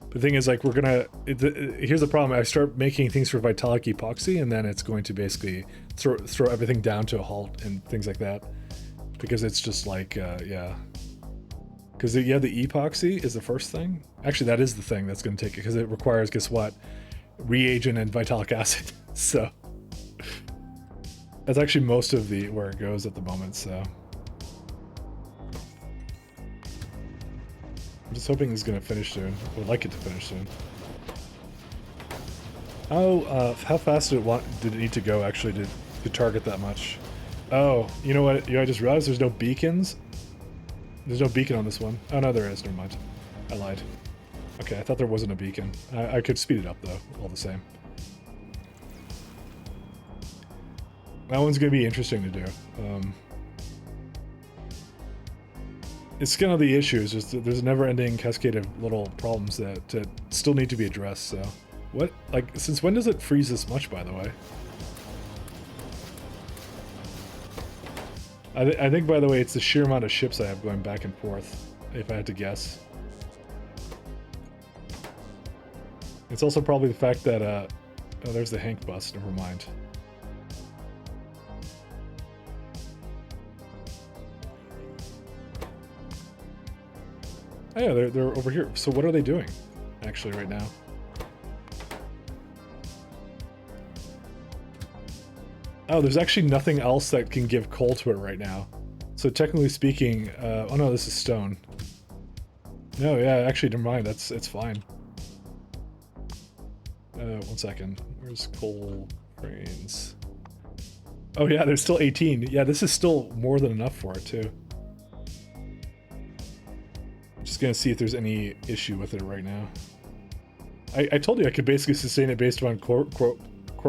The thing is, like, we're gonna... here's the problem. I start making things for Vitalic Epoxy, and then it's going to basically throw everything down to a halt and things like that. Because it's just like, yeah. Because, yeah, the Epoxy is the first thing. Actually, that is the thing that's going to take it, because it requires, guess what? Reagent and Vitalic acid. So... that's actually most of where it goes at the moment, so... I'm just hoping it's going to finish soon. I would like it to finish soon. How fast did it need to go, actually, to target that much? Oh, you know what? I just realized there's no beacons? There's no beacon on this one. Oh, no, there is. Never mind. I lied. Okay, I thought there wasn't a beacon. I could speed it up, though, all the same. That one's going to be interesting to do. It's kind of the issue, is just that there's a never-ending cascade of little problems that still need to be addressed, so... What? Like, since when does it freeze this much, by the way? I think, by the way, it's the sheer amount of ships I have going back and forth, if I had to guess. It's also probably the fact that, oh, there's the Hank bus, never mind. Oh yeah, they're over here. So what are they doing, actually, right now? Oh, there's actually nothing else that can give coal to it right now. So technically speaking, oh no, this is stone. No, yeah, actually, never mind. It's fine. 1 second. Where's coal trains? Oh yeah, there's still 18. Yeah, this is still more than enough for it too. I'm just gonna see if there's any issue with it right now. I told you I could basically sustain it based on core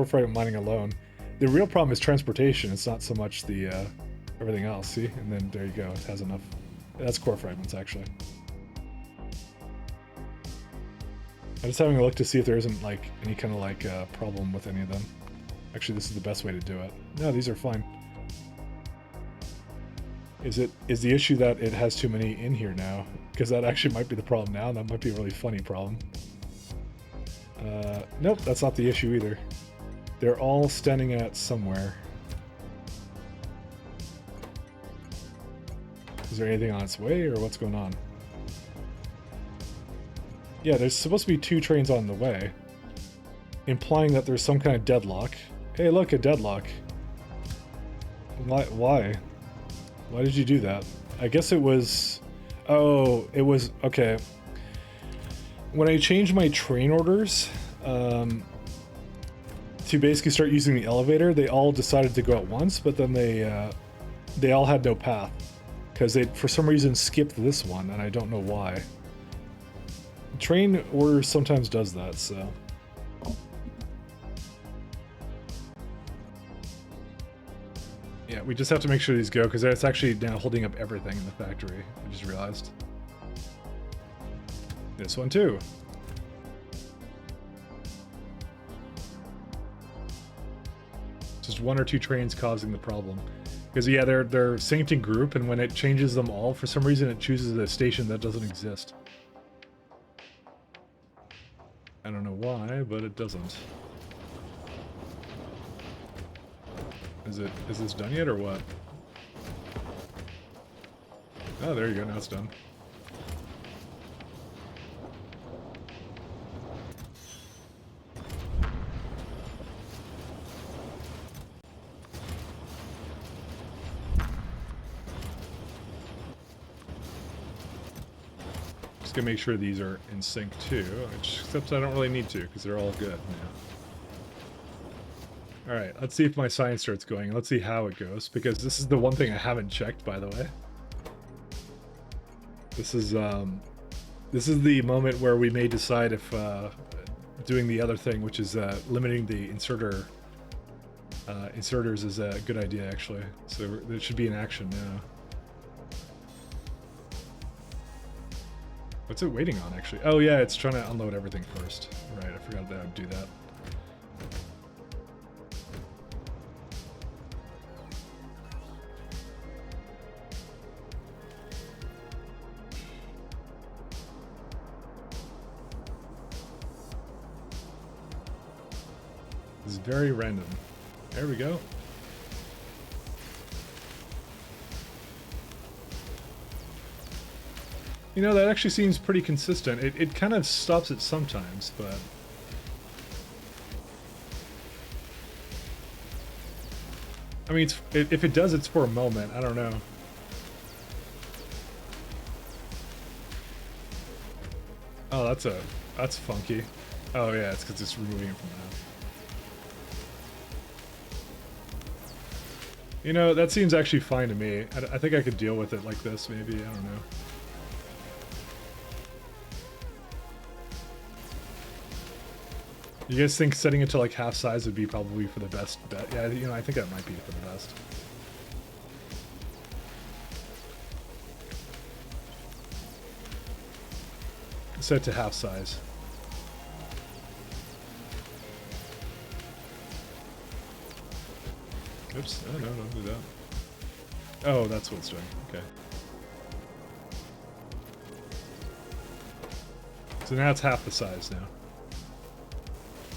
fragment mining alone. The real problem is transportation. It's not so much the everything else. See, and then there you go. It has enough. That's core fragments actually. I'm just having a look to see if there isn't like any kind of like problem with any of them. Actually, this is the best way to do it. No, these are fine. Is the issue that it has too many in here now? Because that actually might be the problem now. That might be a really funny problem. Nope, that's not the issue either. They're all standing at somewhere. Is there anything on its way, or what's going on? Yeah, there's supposed to be 2 trains on the way, implying that there's some kind of deadlock. Hey, look, a deadlock. Why? Why did you do that? I guess it was... Oh, it was... Okay. When I changed my train orders, to basically start using the elevator, they all decided to go at once, but then they all had no path. Because they, for some reason, skipped this one, and I don't know why. Train orders sometimes does that, so... Yeah, we just have to make sure these go, because it's actually now holding up everything in the factory, I just realized. This one too. Just 1 or 2 trains causing the problem. Because yeah, they're synced in group, and when it changes them all, for some reason it chooses a station that doesn't exist. I don't know why, but it doesn't. Is this done yet, or what? Oh, there you go, now it's done. Just gonna make sure these are in sync too, except I don't really need to, because they're all good now. Alright, let's see if my sign starts going. Let's see how it goes, because this is the one thing I haven't checked, by the way. This is the moment where we may decide if doing the other thing, which is limiting the inserters is a good idea, actually. So there should be an action now. What's it waiting on, actually? Oh yeah, it's trying to unload everything first. Right, I forgot that I would do that. This is very random. There we go. You know, that actually seems pretty consistent. It kind of stops it sometimes, but... I mean, if it does, it's for a moment. I don't know. Oh, that's funky. Oh yeah, it's because it's removing it from that. You know, that seems actually fine to me. I think I could deal with it like this, maybe. I don't know. You guys think setting it to like half size would be probably for the best bet? Yeah, you know, I think that might be for the best. Set to half size. Oops, oh, no, don't do that. Oh, that's what it's doing, okay. So now it's half the size now.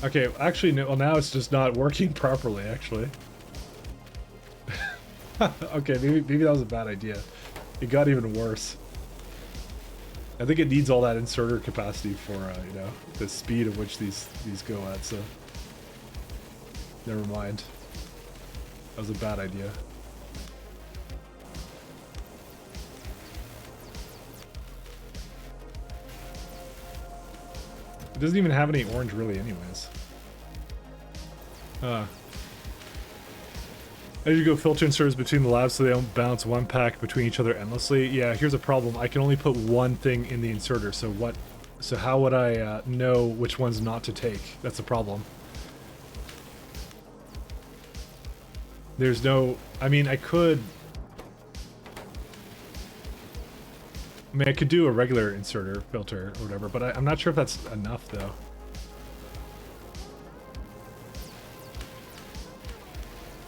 Okay, actually, no, well now it's just not working properly, actually. Okay, maybe that was a bad idea. It got even worse. I think it needs all that inserter capacity for, you know, the speed at which these go at, so... Never mind. That was a bad idea. It doesn't even have any orange really anyways. As you go, filter inserters between the labs so they don't bounce one pack between each other endlessly. Yeah, here's a problem. I can only put one thing in the inserter, so what? So how would I know which ones not to take? That's the problem. There's no... I mean, I could do a regular inserter filter or whatever, but I'm not sure if that's enough, though.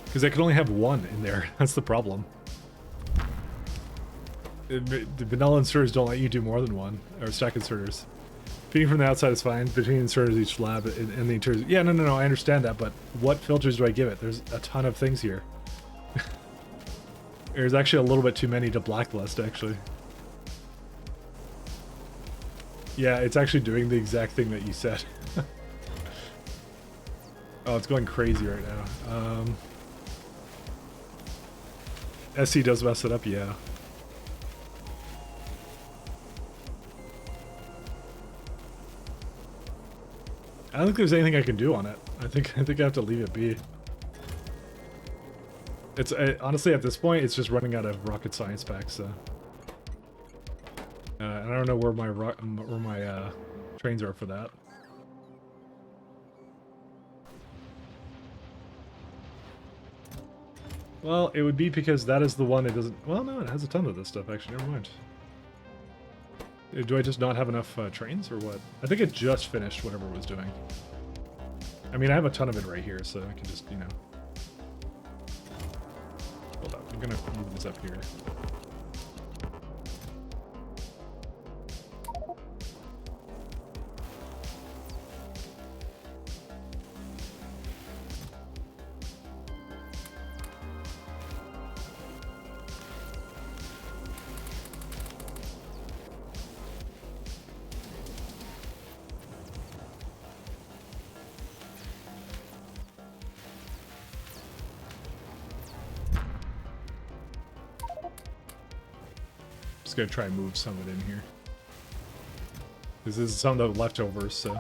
Because I could only have one in there. That's the problem. The vanilla inserters don't let you do more than one, or stack inserters. Feeding from the outside is fine. Between inserters, each lab and the inserters. Yeah, no, I understand that, but what filters do I give it? There's a ton of things here. There's actually a little bit too many to blacklist, actually. Yeah, it's actually doing the exact thing that you said. Oh, it's going crazy right now. SE does mess it up, yeah. I don't think there's anything I can do on it. I think I have to leave it be. It's honestly at this point it's just running out of rocket science packs. So. And I don't know where my trains are for that. Well, it would be because that is the one it doesn't... Well, no, it has a ton of this stuff, actually. Never mind. Do I just not have enough trains, or what? I think it just finished whatever it was doing. I mean, I have a ton of it right here, so I can just, you know... Hold on, I'm gonna move this up here. Just gonna try and move some of it in here. This is some of the leftovers, so.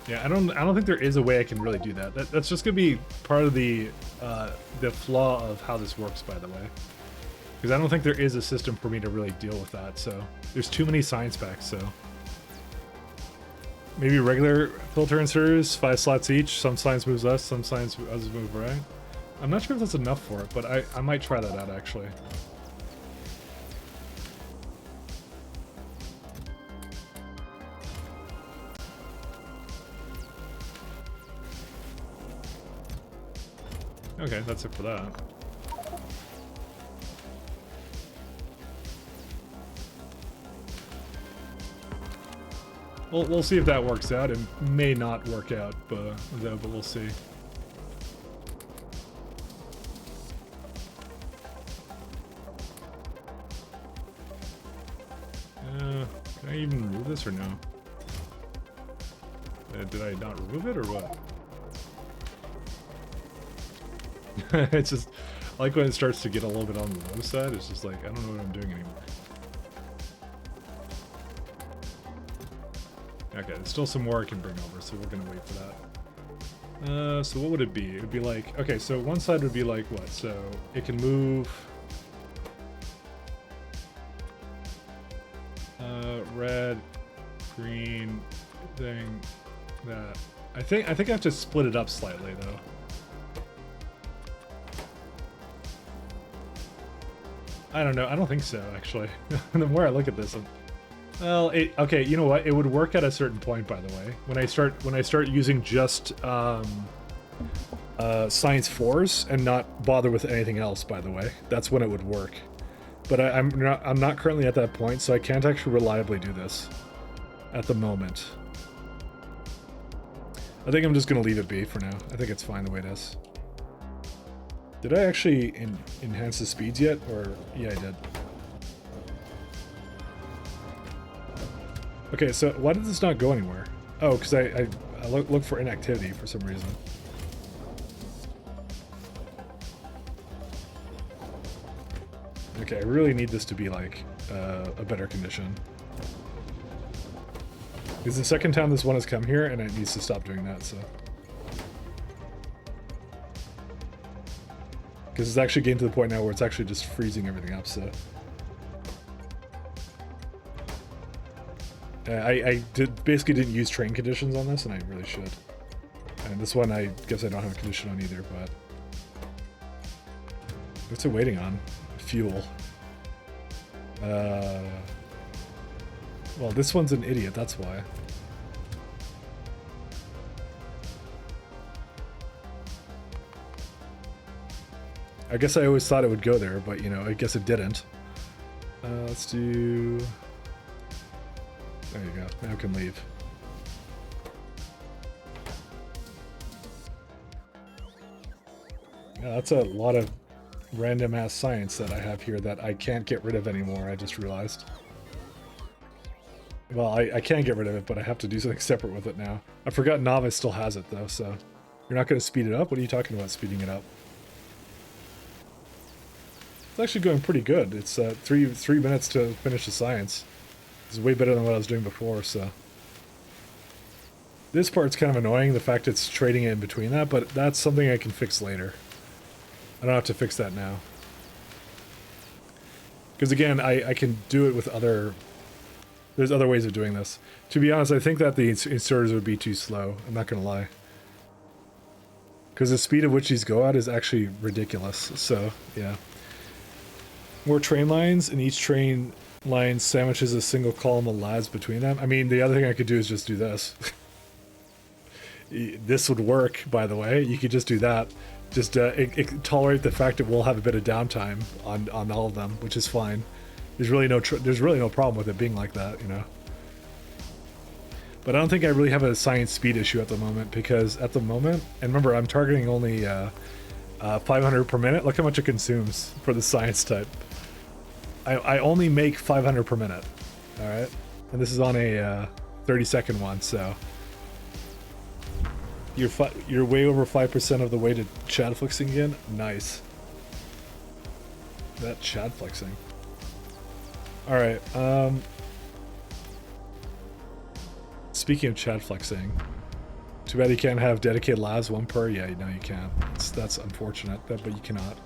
Yeah, I don't think there is a way I can really do that. That's just gonna be part of the flaw of how this works, by the way. Because I don't think there is a system for me to really deal with that, so. There's too many science packs, so. Maybe regular filter inserters, 5 slots each. Some science moves less, some science others move right. I'm not sure if that's enough for it, but I might try that out actually. Okay, that's it for that. We'll see if that works out. It may not work out, but we'll see. Can I even remove this or no? Did I not remove it or what? It's just, I like when it starts to get a little bit on the low side, it's just like, I don't know what I'm doing anymore. Okay, there's still some more I can bring over, so we're gonna wait for that. So what would it be? It would be like, okay, so one side would be like what? So it can move red, green, thing, that. I think I have to split it up slightly though. I don't know. I don't think so, actually. The more I look at this, well, okay. You know what? It would work at a certain point. By the way, when I start using just Science 4s and not bother with anything else. By the way, that's when it would work. But I'm not currently at that point, so I can't actually reliably do this at the moment. I think I'm just gonna leave it be for now. I think it's fine the way it is. Did I actually enhance the speeds yet? Or, yeah, I did. Okay, so why did this not go anywhere? Oh, because I look for inactivity for some reason. Okay, I really need this to be like a better condition. It's the second time this one has come here, and it needs to stop doing that, so. Because it's actually getting to the point now where it's actually just freezing everything up, so. I basically didn't use train conditions on this, and I really should. And this one, I guess I don't have a condition on either, but... What's it waiting on? Fuel. Well, this one's an idiot, that's why. I guess I always thought it would go there, but, you know, I guess it didn't. Let's do... There you go. Now I can leave. Yeah, that's a lot of random ass science that I have here that I can't get rid of anymore, I just realized. Well, I can get rid of it, but I have to do something separate with it now. I forgot Novice still has it though, so... You're not going to speed it up? What are you talking about speeding it up? It's actually going pretty good. It's 3 minutes to finish the science. It's way better than what I was doing before, so... This part's kind of annoying, the fact it's trading it in between that, but that's something I can fix later. I don't have to fix that now. Because again, I can do it with other... There's other ways of doing this. To be honest, I think that the inserters would be too slow. I'm not going to lie. Because the speed at which these go at is actually ridiculous, so, yeah. More train lines, and each train line sandwiches a single column of lads between them. I mean, the other thing I could do is just do this. This would work, by the way. You could just do that. Just tolerate the fact that we'll have a bit of downtime on all of them, which is fine. There's really no problem with it being like that, you know. But I don't think I really have a science speed issue at the moment, because at the moment, and remember, I'm targeting only 500 per minute. Look how much it consumes for the science type. I only make 500 per minute, all right? And this is on a 30-second one, so you're way over 5% of the way to Chad flexing again. Nice. That Chad flexing. All right. Speaking of Chad flexing, too bad you can't have dedicated labs, 1 per. Yeah, no, you can't. That's unfortunate, but you cannot.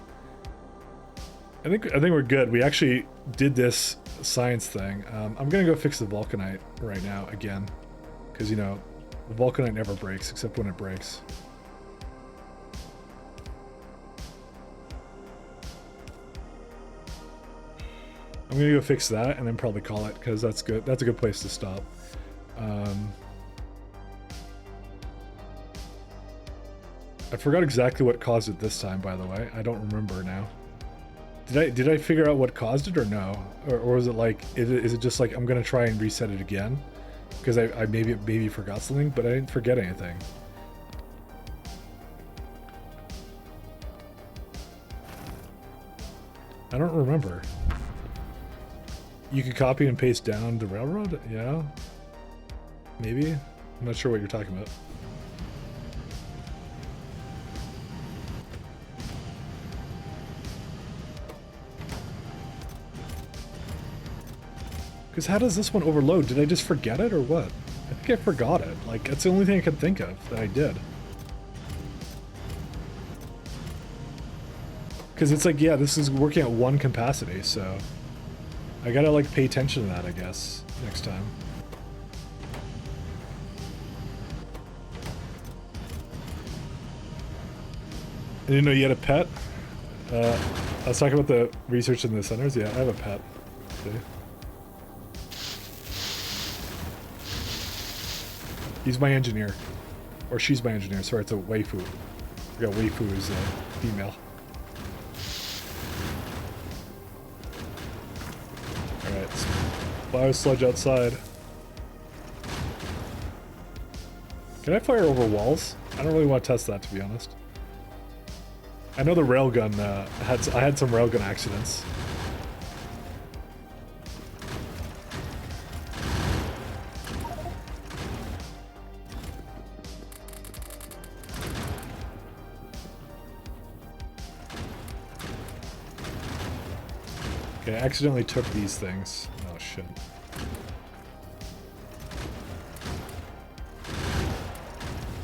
I think we're good. We actually did this science thing. I'm gonna go fix the vulcanite right now again, because you know the vulcanite never breaks except when it breaks. I'm gonna go fix that and then probably call it, because that's good. That's a good place to stop. I forgot exactly what caused it this time, by the way. I don't remember now. Did I figure out what caused it or no? Or was it like, is it just like I'm gonna try and reset it again? Because I maybe forgot something, but I didn't forget anything. I don't remember. You could copy and paste down the railroad? Yeah. Maybe? I'm not sure what you're talking about. Because how does this one overload? Did I just forget it or what? I think I forgot it. Like, that's the only thing I could think of that I did. Because it's like, yeah, this is working at 1 capacity, so... I gotta, like, pay attention to that, I guess, next time. I didn't know you had a pet. I was talking about the research in the centers. Yeah, I have a pet. See? He's my engineer. Or she's my engineer. Sorry, it's a waifu. I forgot waifu is female. Alright, fire sludge outside. Can I fire over walls? I don't really want to test that, to be honest. I know the railgun, I had some railgun accidents. Okay, I accidentally took these things. Oh shit.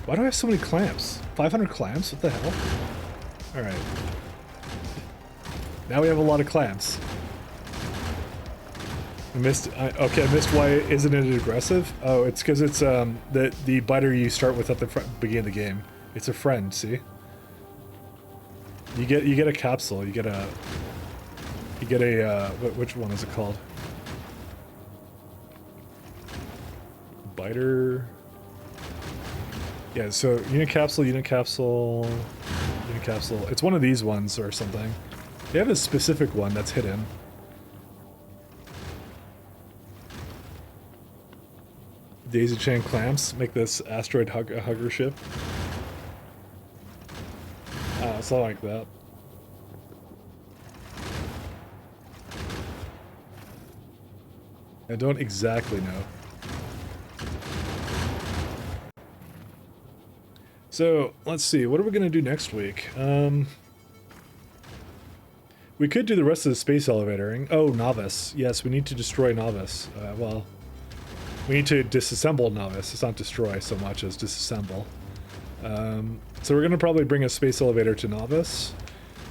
Why do I have so many clamps? 500 clamps? What the hell? Alright. Now we have a lot of clamps. I missed why isn't it aggressive? Oh, it's because it's the biter you start with at the beginning of the game. It's a friend, see? You get a capsule, you get a which one is it called? Biter. Yeah, so unit capsule. It's one of these ones or something. They have a specific one that's hidden. Daisy chain clamps make this asteroid hugger ship. Something like that. I don't exactly know. So, let's see, what are we gonna do next week? We could do the rest of the space elevating. Oh, Novice. Yes, we need to destroy Novice. Well, we need to disassemble Novice. It's not destroy so much as disassemble. So we're gonna probably bring a space elevator to Novice,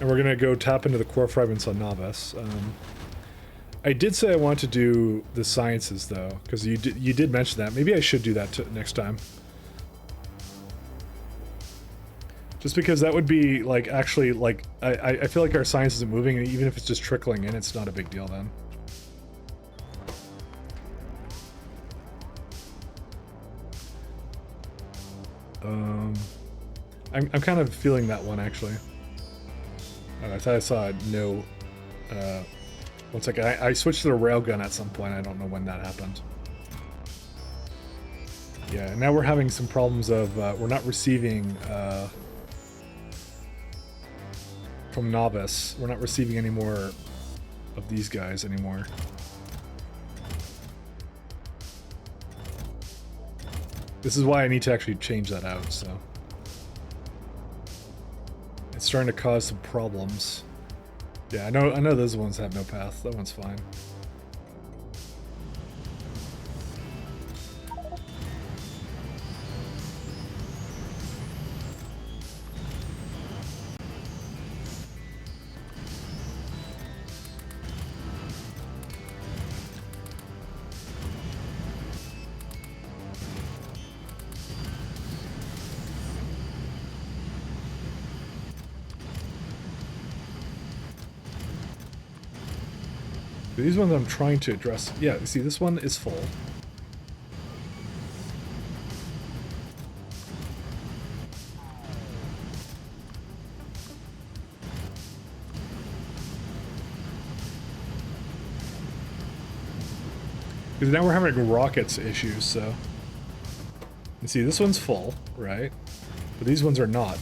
and we're gonna go tap into the core fragments on Novice. I did say I want to do the sciences though, because you did mention that. Maybe I should do that next time. Just because that would be like actually like I feel like our science isn't moving, and even if it's just trickling in, it's not a big deal then. I'm kind of feeling that one actually. Oh, I thought I saw no. One second, I switched to the railgun at some point. I don't know when that happened. Yeah, now we're having some problems of we're not receiving from Novice. We're not receiving any more of these guys anymore. This is why I need to actually change that out, so. It's starting to cause some problems. Yeah, I know those ones have no path. That one's fine. These ones I'm trying to address. Yeah, see, this one is full. Because now we're having rockets issues, so. You see, this one's full, right? But these ones are not.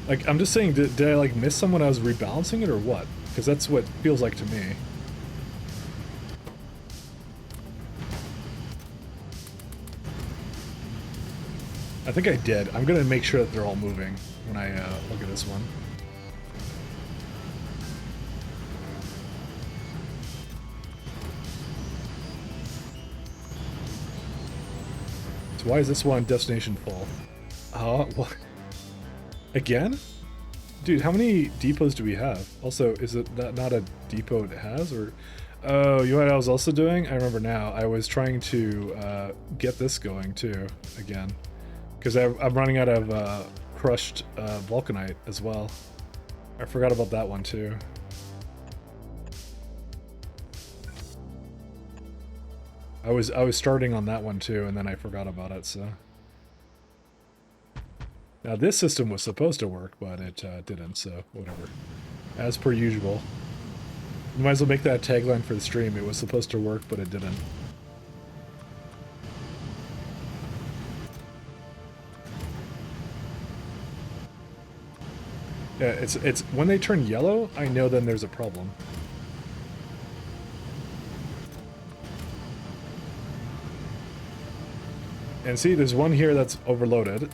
Like, I'm just saying, did I, like, miss some when I was rebalancing it, or what? Because that's what it feels like to me. I think I did. I'm gonna make sure that they're all moving when I look at this one. So why is this one destination full? What? Again? Dude, how many depots do we have? Also, is it not a depot it has, or... Oh, you know what I was also doing? I remember now. I was trying to get this going, too, again. Because I'm running out of crushed vulcanite as well. I forgot about that one, too. I was starting on that one, too, and then I forgot about it, so... Now this system was supposed to work, but it didn't, so whatever. As per usual. You might as well make that a tagline for the stream. It was supposed to work, but it didn't. Yeah, it's when they turn yellow, I know then there's a problem. And see, there's one here that's overloaded.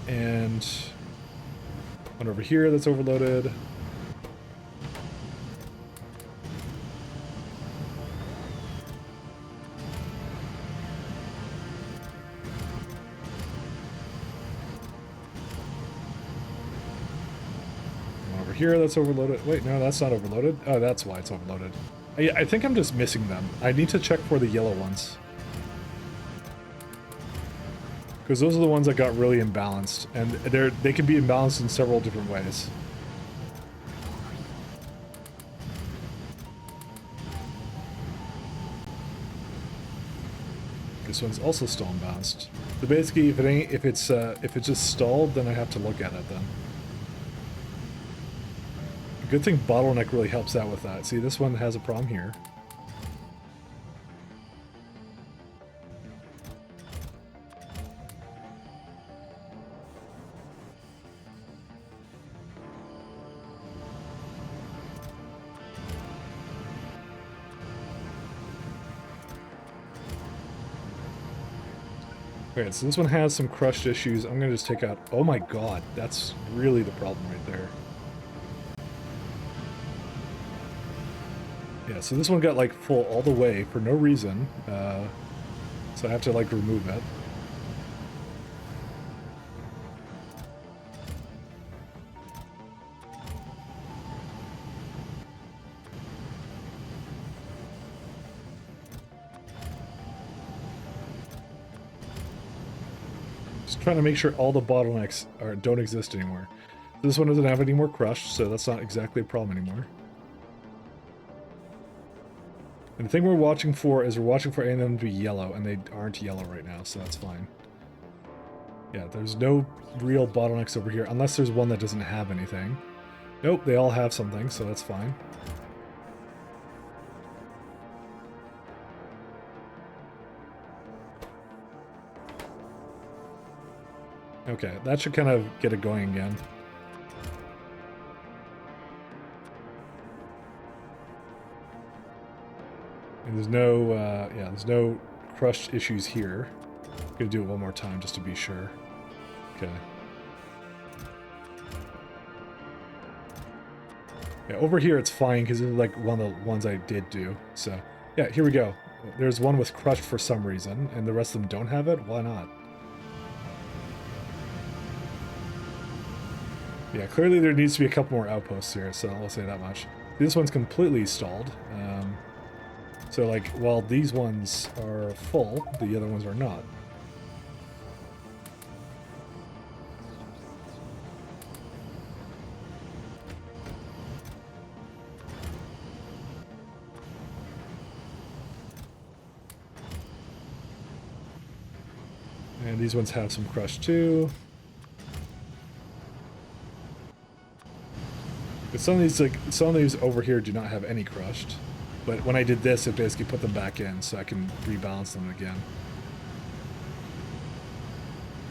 And one over here that's overloaded. One over here that's overloaded. Wait, no, that's not overloaded. Oh, that's why it's overloaded. I think I'm just missing them. I need to check for the yellow ones. Because those are the ones that got really imbalanced, and they can be imbalanced in several different ways. This one's also still imbalanced. So basically, if it's just stalled, then I have to look at it then. Good thing bottleneck really helps out with that. See, this one has a problem here. Okay, so this one has some crushed issues. I'm gonna just take out... Oh my god, that's really the problem right there. Yeah, so this one got like full all the way for no reason. So I have to like remove it. Trying to make sure all the bottlenecks don't exist anymore. This one doesn't have any more crushed, so that's not exactly a problem anymore. And the thing we're watching for is we're watching for any of them to be yellow, and they aren't yellow right now, so that's fine. Yeah, there's no real bottlenecks over here, unless there's one that doesn't have anything. Nope, they all have something, so that's fine. Okay, that should kind of get it going again. And there's no, yeah, there's no crushed issues here. I'm gonna do it one more time just to be sure. Okay. Yeah, over here it's fine because it's like one of the ones I did do. So, yeah, here we go. There's one with crushed for some reason, and the rest of them don't have it. Why not? Yeah, clearly there needs to be a couple more outposts here, so I'll say that much. This one's completely stalled. So, like, while these ones are full, the other ones are not. And these ones have some crush too. But some of these over here do not have any crushed. But when I did this, it basically put them back in, so I can rebalance them again.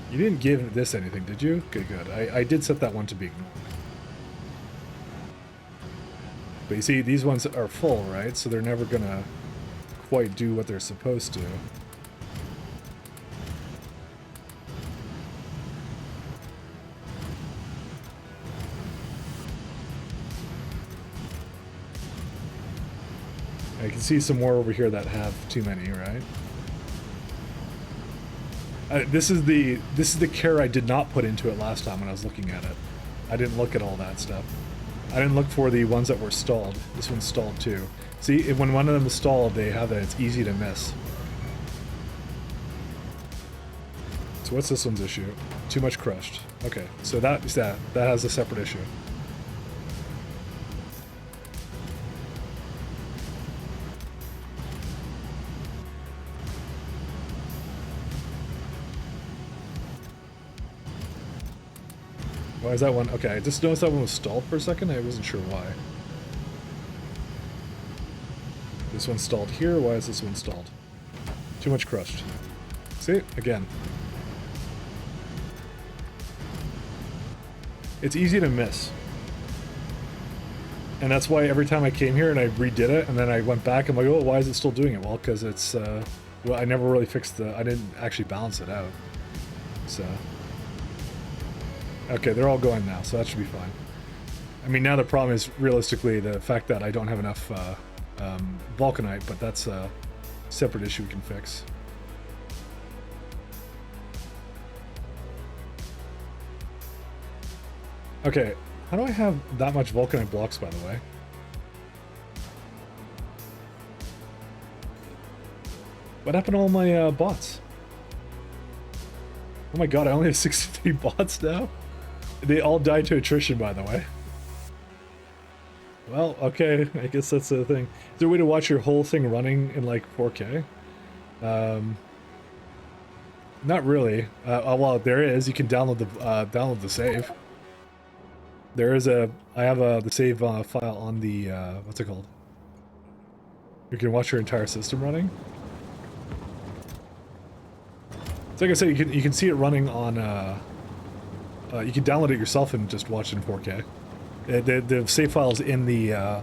You didn't give this anything, did you? Okay, good. I did set that one to be ignored. But you see, these ones are full, right? So they're never gonna quite do what they're supposed to. I can see some more over here that have too many, right? This is the care I did not put into it last time when I was looking at it. I didn't look at all that stuff. I didn't look for the ones that were stalled. This one's stalled too. See, when one of them is stalled, they have that. It's easy to miss. So what's this one's issue? Too much crushed. Okay, so that has a separate issue. Why is that one? Okay, I just noticed that one was stalled for a second. I wasn't sure why. This one's stalled here. Why is this one stalled? Too much crushed. See? Again. It's easy to miss. And that's why every time I came here and I redid it, and then I went back, I'm like, oh, why is it still doing it? Well, because it's, well, I never really fixed I didn't actually balance it out. So... Okay, they're all going now, so that should be fine. I mean, now the problem is realistically the fact that I don't have enough vulcanite, but that's a separate issue we can fix. Okay, how do I have that much vulcanite blocks, by the way? What happened to all my bots? Oh my god, I only have 63 bots now? They all died to attrition, by the way. Well, okay, I guess that's the thing. Is there a way to watch your whole thing running in, like, 4K? Not really. Well, there is. You can download the save. There is I have the save file on the, what's it called? You can watch your entire system running. So like I said, you can see it running on, you can download it yourself and just watch it in 4K. The save file's in the,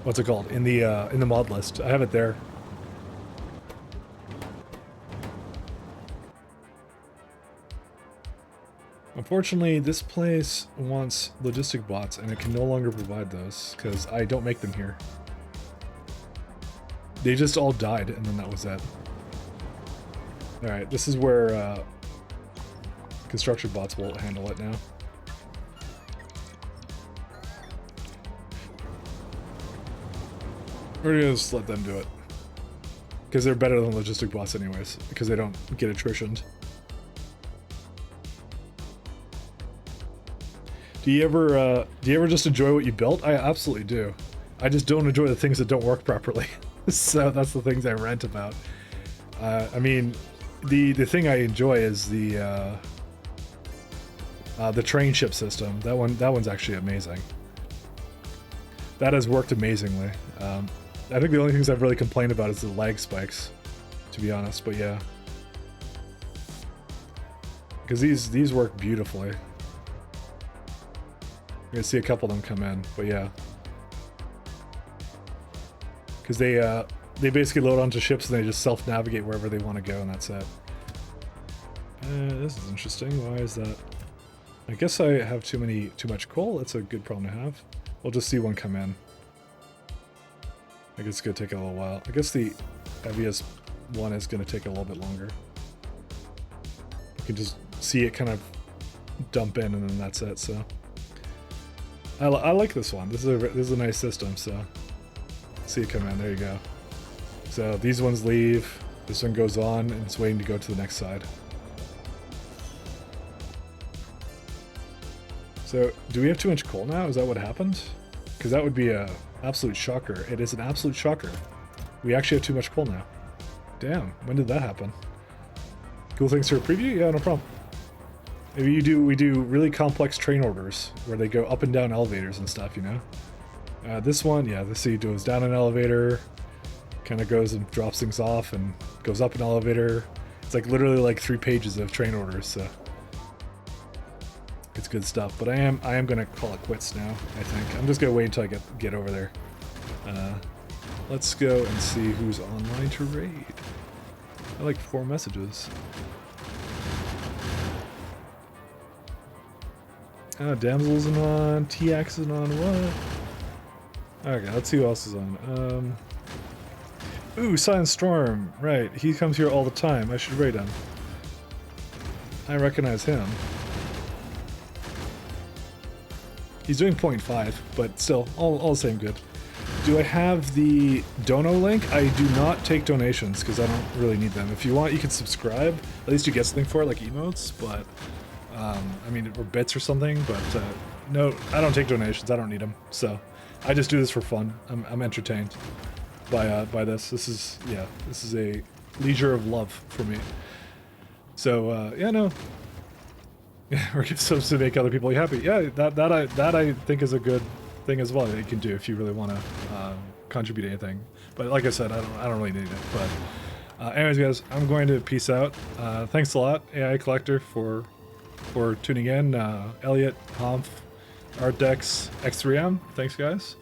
what's it called? In the mod list. I have it there. Unfortunately, this place wants logistic bots, and it can no longer provide those, because I don't make them here. They just all died, and then that was it. Alright, this is where construction bots will handle it now. We're gonna just let them do it. Because they're better than logistic bots anyways, because they don't get attritioned. Do you ever just enjoy what you built? I absolutely do. I just don't enjoy the things that don't work properly. So that's the things I rant about. I mean, the thing I enjoy is the train ship system. That one's actually amazing. That has worked amazingly. I think the only things I've really complained about is the lag spikes, to be honest. But yeah, because these work beautifully. You're gonna see a couple of them come in, but yeah, because they basically load onto ships and they just self-navigate wherever they want to go, and that's it. This is interesting. Why is that? I guess I have too much coal. That's a good problem to have. We'll just see one come in. I guess it's gonna take a little while. I guess the heaviest one is gonna take a little bit longer. You can just see it kind of dump in, and then that's it. So I like this one. This is a nice system. So see it come in. There you go. So these ones leave. This one goes on, and it's waiting to go to the next side. So do we have too much coal now? Is that what happened? Because that would be a absolute shocker. It is an absolute shocker. We actually have too much coal now. Damn, when did that happen? Cool things for a preview? Yeah, no problem. Maybe we do really complex train orders where they go up and down elevators and stuff, you know? This one, yeah, this you do is down an elevator, kind of goes and drops things off and goes up an elevator. It's like literally like 3 pages of train orders, so it's good stuff. But I am gonna call it quits now, I think. I'm just gonna wait until I get over there. Let's go and see who's online to raid. I like 4 messages. Damsel isn't on, TX isn't on, what? Okay, let's see who else is on. Ooh, Silent Storm, right, he comes here all the time, I should raid him. I recognize him. He's doing 0.5, but still, all the same good. Do I have the dono link? I do not take donations, because I don't really need them. If you want, you can subscribe. At least you get something for it, like emotes, but I mean, or bits or something, but no, I don't take donations. I don't need them. So I just do this for fun. I'm entertained by this. This is a leisure of love for me. So yeah, no. Or give subs to make other people happy. Yeah, that I think is a good thing as well that you can do if you really want to contribute anything. But like I said, I don't really need it. But anyways, guys, I'm going to peace out. Thanks a lot, AI Collector, for tuning in. Elliot, Humph, Artdex, X3M. Thanks, guys.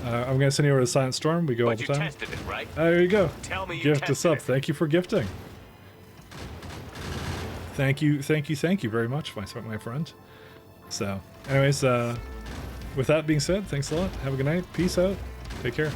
I'm gonna send you over to Silent Storm. We go all the time. Tested it, right? There you go. Tell me you Gift a tested sub. it. Thank you for gifting. Thank you very much, my friend. So, anyways, with that being said, thanks a lot. Have a good night. Peace out. Take care.